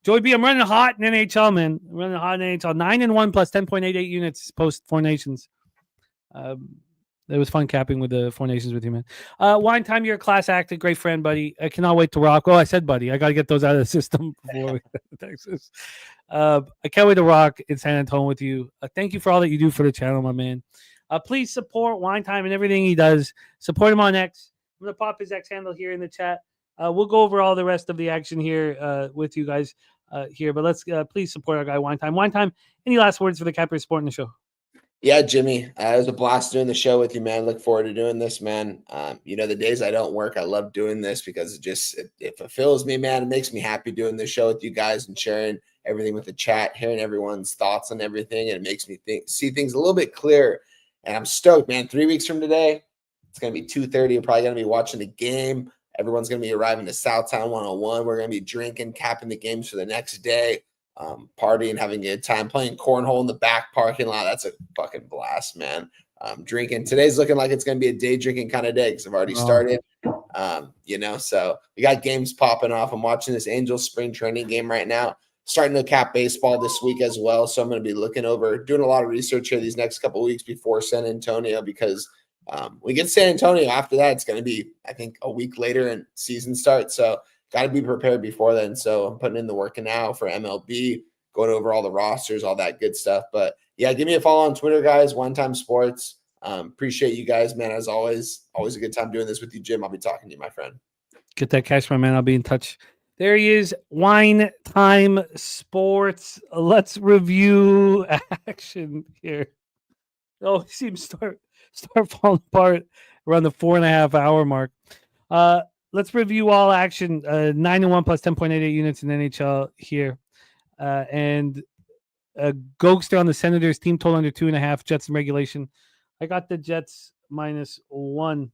Joey B, I'm running hot in NHL, man. I'm running hot in NHL. 9-1 plus 10.88 units post 4 Nations. It was fun capping with the 4 Nations with you, man. Wine Time, you're a class act, a great friend, buddy. I cannot wait to rock. Oh, I said buddy. I got to get those out of the system before we get to Texas. I can't wait to rock in San Antonio with you. Thank you for all that you do for the channel, my man. Please support Wine Time and everything he does. Support him on X. I'm going to pop his X handle here in the chat. We'll go over all the rest of the action here with you guys here. But let's please support our guy, Wine Time. Wine Time, any last words for the Capper supporting the show? Yeah, Jimmy, it was a blast doing the show with you, man. Look forward to doing this, man. The days I don't work, I love doing this because it fulfills me, man. It makes me happy doing this show with you guys and sharing everything with the chat, hearing everyone's thoughts on everything. And it makes me see things a little bit clearer. And I'm stoked, man. 3 weeks from today, it's going to be 2:30. We're probably going to be watching the game. Everyone's going to be arriving to Southtown 101. We're going to be drinking, capping the games for the next day. Partying, having a good time, playing cornhole in the back parking lot. That's a fucking blast, man. Drinking. Today's looking like it's going to be a day drinking kind of day because I've already started. So we got games popping off. I'm watching this Angels spring training game right now. Starting to cap baseball this week as well. So I'm going to be doing a lot of research here these next couple of weeks before San Antonio because we get San Antonio. After that, it's going to be, I think, a week later and season starts. So got to be prepared before then. So I'm putting in the work now for MLB, going over all the rosters, all that good stuff. But yeah, give me a follow on Twitter, guys. One Time Sports. Appreciate you guys, man. As always a good time doing this with you, Jim. I'll be talking to you, my friend. Get that cash, my man. I'll be in touch. There he is. Wine Time Sports. Let's review action here. Oh, he seems to start falling apart around the 4.5 hour mark. Let's review all action. 9-1 plus 10.88 units in NHL here. And Gogster on the Senators, team total under 2.5, Jets in regulation. I got the Jets -1.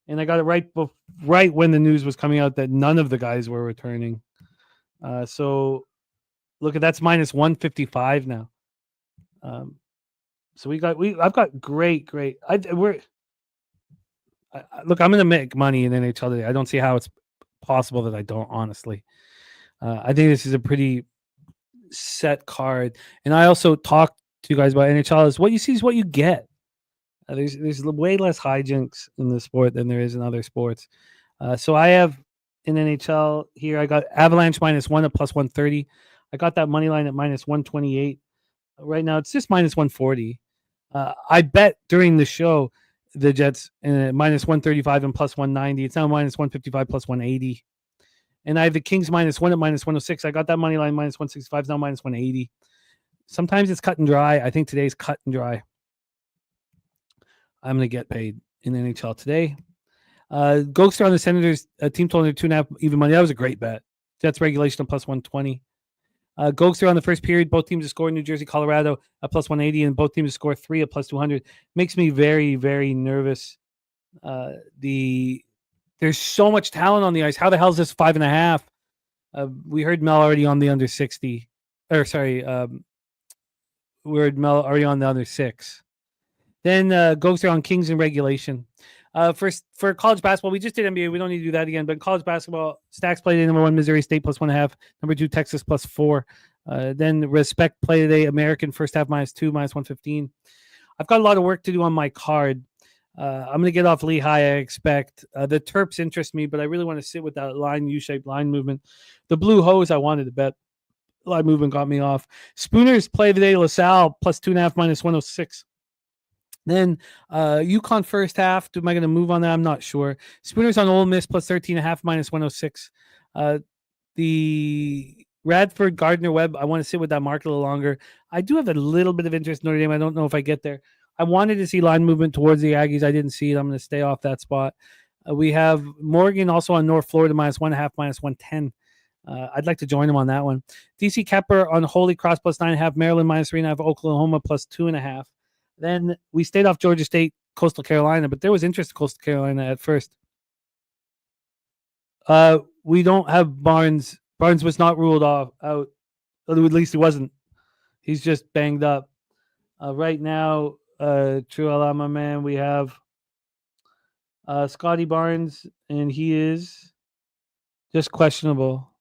And I got it right when the news was coming out that none of the guys were returning. So look at that's -155 now. So I've got great. Look, I'm going to make money in NHL today. I don't see how it's possible that I don't, honestly. I think this is a pretty set card. And I also talked to you guys about NHL is what you see is what you get. There's way less hijinks in the sport than there is in other sports. So I have in NHL here, I got Avalanche -1 at +130. I got that money line at -128. Right now, it's just -140. I bet during the show, the Jets -135 and +190. It's now -155 +180. And I have the Kings -1 at -106. I got that money line -165. Now -180. Sometimes it's cut and dry. I think today's cut and dry. I'm going to get paid in the NHL today. Gogster on the Senators, team total under 2.5 even money. That was a great bet. Jets regulation of plus 120. Gogster on the first period, both teams to score. New Jersey, Colorado at plus 180, and both teams to score 3 at plus 200. Makes me very, very nervous. There's so much talent on the ice. How the hell is this 5.5? We heard Mel already on the under 60. We heard Mel already on the under 6. Then Gogster on Kings in regulation. For college basketball, we just did NBA. We don't need to do that again. But college basketball, Stacks played today. Number 1, Missouri State plus 1.5. Number 2, Texas plus 4. Then Respect play today. American first half -2, -115. I've got a lot of work to do on my card. I'm going to get off Lehigh, I expect. The Terps interest me, but I really want to sit with that U-shaped line movement. The Blue Hose, I wanted to bet. Line movement got me off. Spooners play today. LaSalle plus 2.5 -106. Then UConn first half. Am I going to move on that? I'm not sure. Spooners on Ole Miss plus 13.5 -106. The Radford Gardner Webb, I want to sit with that market a little longer. I do have a little bit of interest in Notre Dame. I don't know if I get there. I wanted to see line movement towards the Aggies. I didn't see it. I'm going to stay off that spot. We have Morgan also on North Florida -1.5 -110. I'd like to join him on that one. DC Kepper on Holy Cross plus 9.5. Maryland -3.5. Oklahoma plus 2.5. Then we stayed off Georgia State, Coastal Carolina, but there was interest in Coastal Carolina at first. We don't have Barnes. Barnes was not ruled out. At least he wasn't. He's just banged up. Right now, True Alama man, we have Scotty Barnes, and he is just questionable.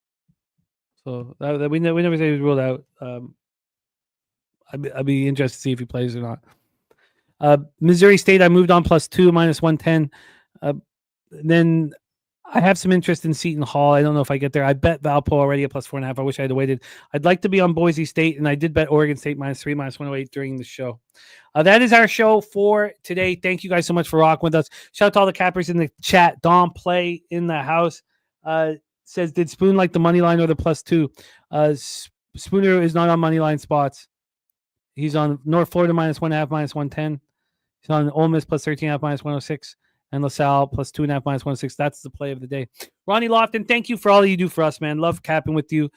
So we never say he was ruled out. I'd be interested to see if he plays or not. Missouri State, I moved on +2 -110. Then I have some interest in Seton Hall. I don't know if I get there. I bet Valpo already at +4.5. I wish I had waited. I'd like to be on Boise State, and I did bet Oregon State -3 -108 during the show. That is our show for today. Thank you guys so much for rocking with us. Shout out to all the cappers in the chat. Dom Play in the house says, did Spoon like the money line or the +2? Spooner is not on money line spots. He's on North Florida -1.5 -110. He's on Ole Miss plus 13.5 -106. And LaSalle plus 2.5 -106. That's the play of the day. Ronnie Lofton, thank you for all you do for us, man. Love capping with you.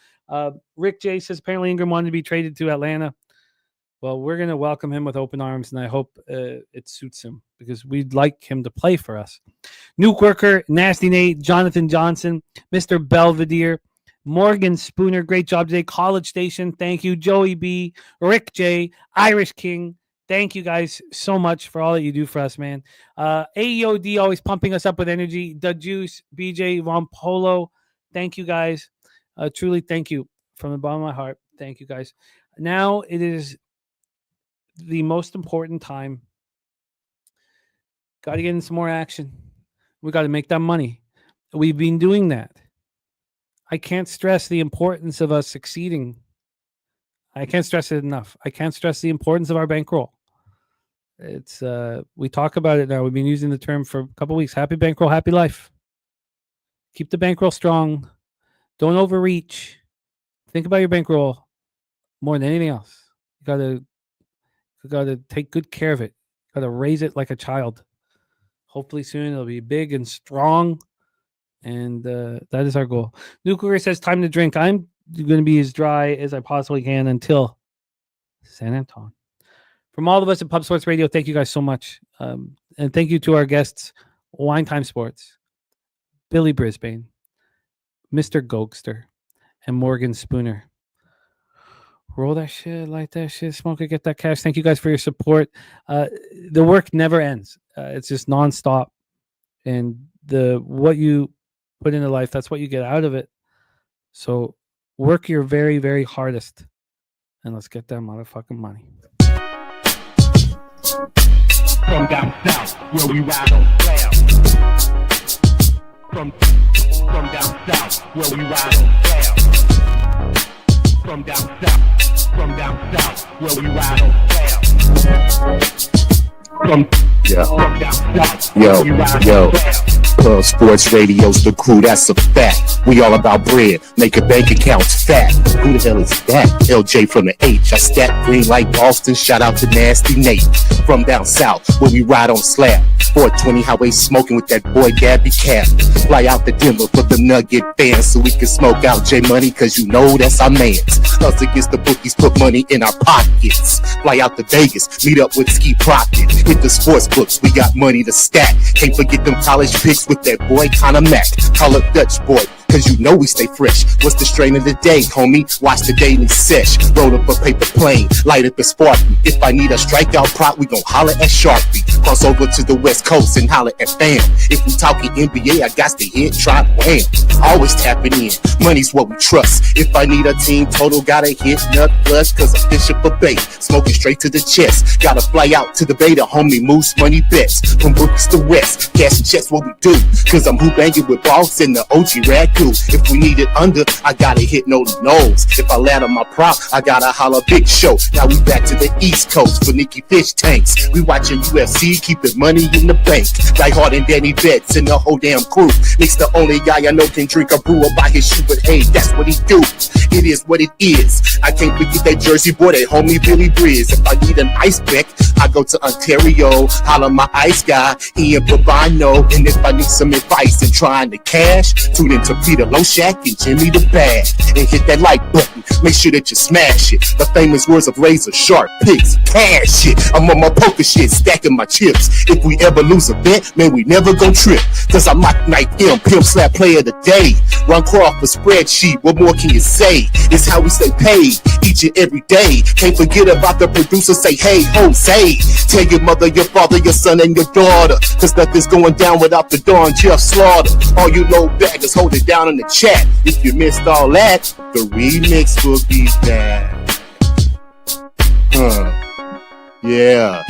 Rick J says apparently Ingram wanted to be traded to Atlanta. Well, we're going to welcome him with open arms, and I hope it suits him because we'd like him to play for us. Nuke Worker, Nasty Nate, Jonathan Johnson, Mr. Belvedere, Morgan Spooner, great job today. College Station, thank you. Joey B, Rick J, Irish King, thank you guys so much for all that you do for us, man. AEOD always pumping us up with energy. The Juice, BJ, Von Polo, thank you guys. Truly, thank you from the bottom of my heart. Thank you guys. Now it is the most important time. Got to get in some more action. We got to make that money. We've been doing that. I can't stress the importance of us succeeding. I can't stress it enough. I can't stress the importance of our bankroll. It's we talk about it now. We've been using the term for a couple of weeks. Happy bankroll, happy life. Keep the bankroll strong. Don't overreach. Think about your bankroll more than anything else. You gotta take good care of it. You gotta raise it like a child. Hopefully soon it'll be big and strong. And that is our goal. Nuclear says time to drink. I'm going to be as dry as I possibly can until San Antonio. From all of us at Pub Sports Radio, thank you guys so much. And thank you to our guests, Wine Time Sports, Billy Brisbane, Mr. Gogster, and Morgan Spooner. Roll that shit, light that shit, smoke it, get that cash. Thank you guys for your support. The work never ends. It's just nonstop. And what you put into life, that's what you get out of it. So work your very, very hardest. And let's get that motherfucking money. From down south, where we ride on flair. From down south, where we ride on flair. From down south, where we ride on flair. From From down south, Yo, where we ride yo. on AvL. Pub Sports Radio's the crew, that's a fact. We all about bread, make a bank accounts fat. Who the hell is that? LJ from the H. I stack green like Boston, shout out to Nasty Nate. From down south, where we ride on slab. 420 highway smoking with that boy Gabby Cap. Fly out to Denver for the Nugget fans so we can smoke out J Money, cause you know that's our mans. Us against the bookies, put money in our pockets. Fly out to Vegas, meet up with Ski Profit. Hit the sports books, we got money to stack. Can't forget them college picks with that boy Conor Mack. Call up Dutch boy, cause you know we stay fresh. What's the strain of the day, homie? Watch the daily sesh. Roll up a paper plane, light up a Sparky. If I need a strikeout prop, we gon' holler at Sharpie. Cross over to the West Coast and holler at Fam. If we talking NBA, I got to hit Trot Wham. Always tapping in, money's what we trust. If I need a team total, gotta hit Nut Flush, cause I'm fishing for bait. Smoking straight to the chest. Gotta fly out to the beta, homie, Moose Money Bets. From bookies to West, cash and checks what we do. Cause I'm who banging with Boss and the OG Radu. If we need it under, I gotta hit Noli Knowles. If I land on my prop, I gotta holler Big Show. Now we back to the East Coast for Nicky Fish Tanks. We watching UFC, keeping money in the bank. Die Hard and Danny Betts and the whole damn crew. Nick's the only guy I know can drink a brew or buy his shoe, but hey, that's what he do. It is what it is. I can't forget that Jersey boy, that homie Billy Brisbane. If I need an ice pick, I go to Ontario, holler my ice guy, Ian Bavino. And if I need some advice in trying to cash, tune into Peter Loshak and Jimmy the Bad. And hit that like button, make sure that you smash it. The famous words of razor sharp picks, cash it. I'm on my poker shit, stacking my chips. If we ever lose a bet, man, we never gon' trip. Cause I'm Mike Knight M, pimp slap player of the day. Ron Crawford spreadsheet, what more can you say? It's how we stay paid each and every day. Can't forget about the producer, say hey Jose. Tell your mother, your father, your son, and your daughter, cause nothing's going down without the Don Jeff Slaughter. All you low baggers, hold it down in the chat. If you missed all that, the remix will be back. Yeah.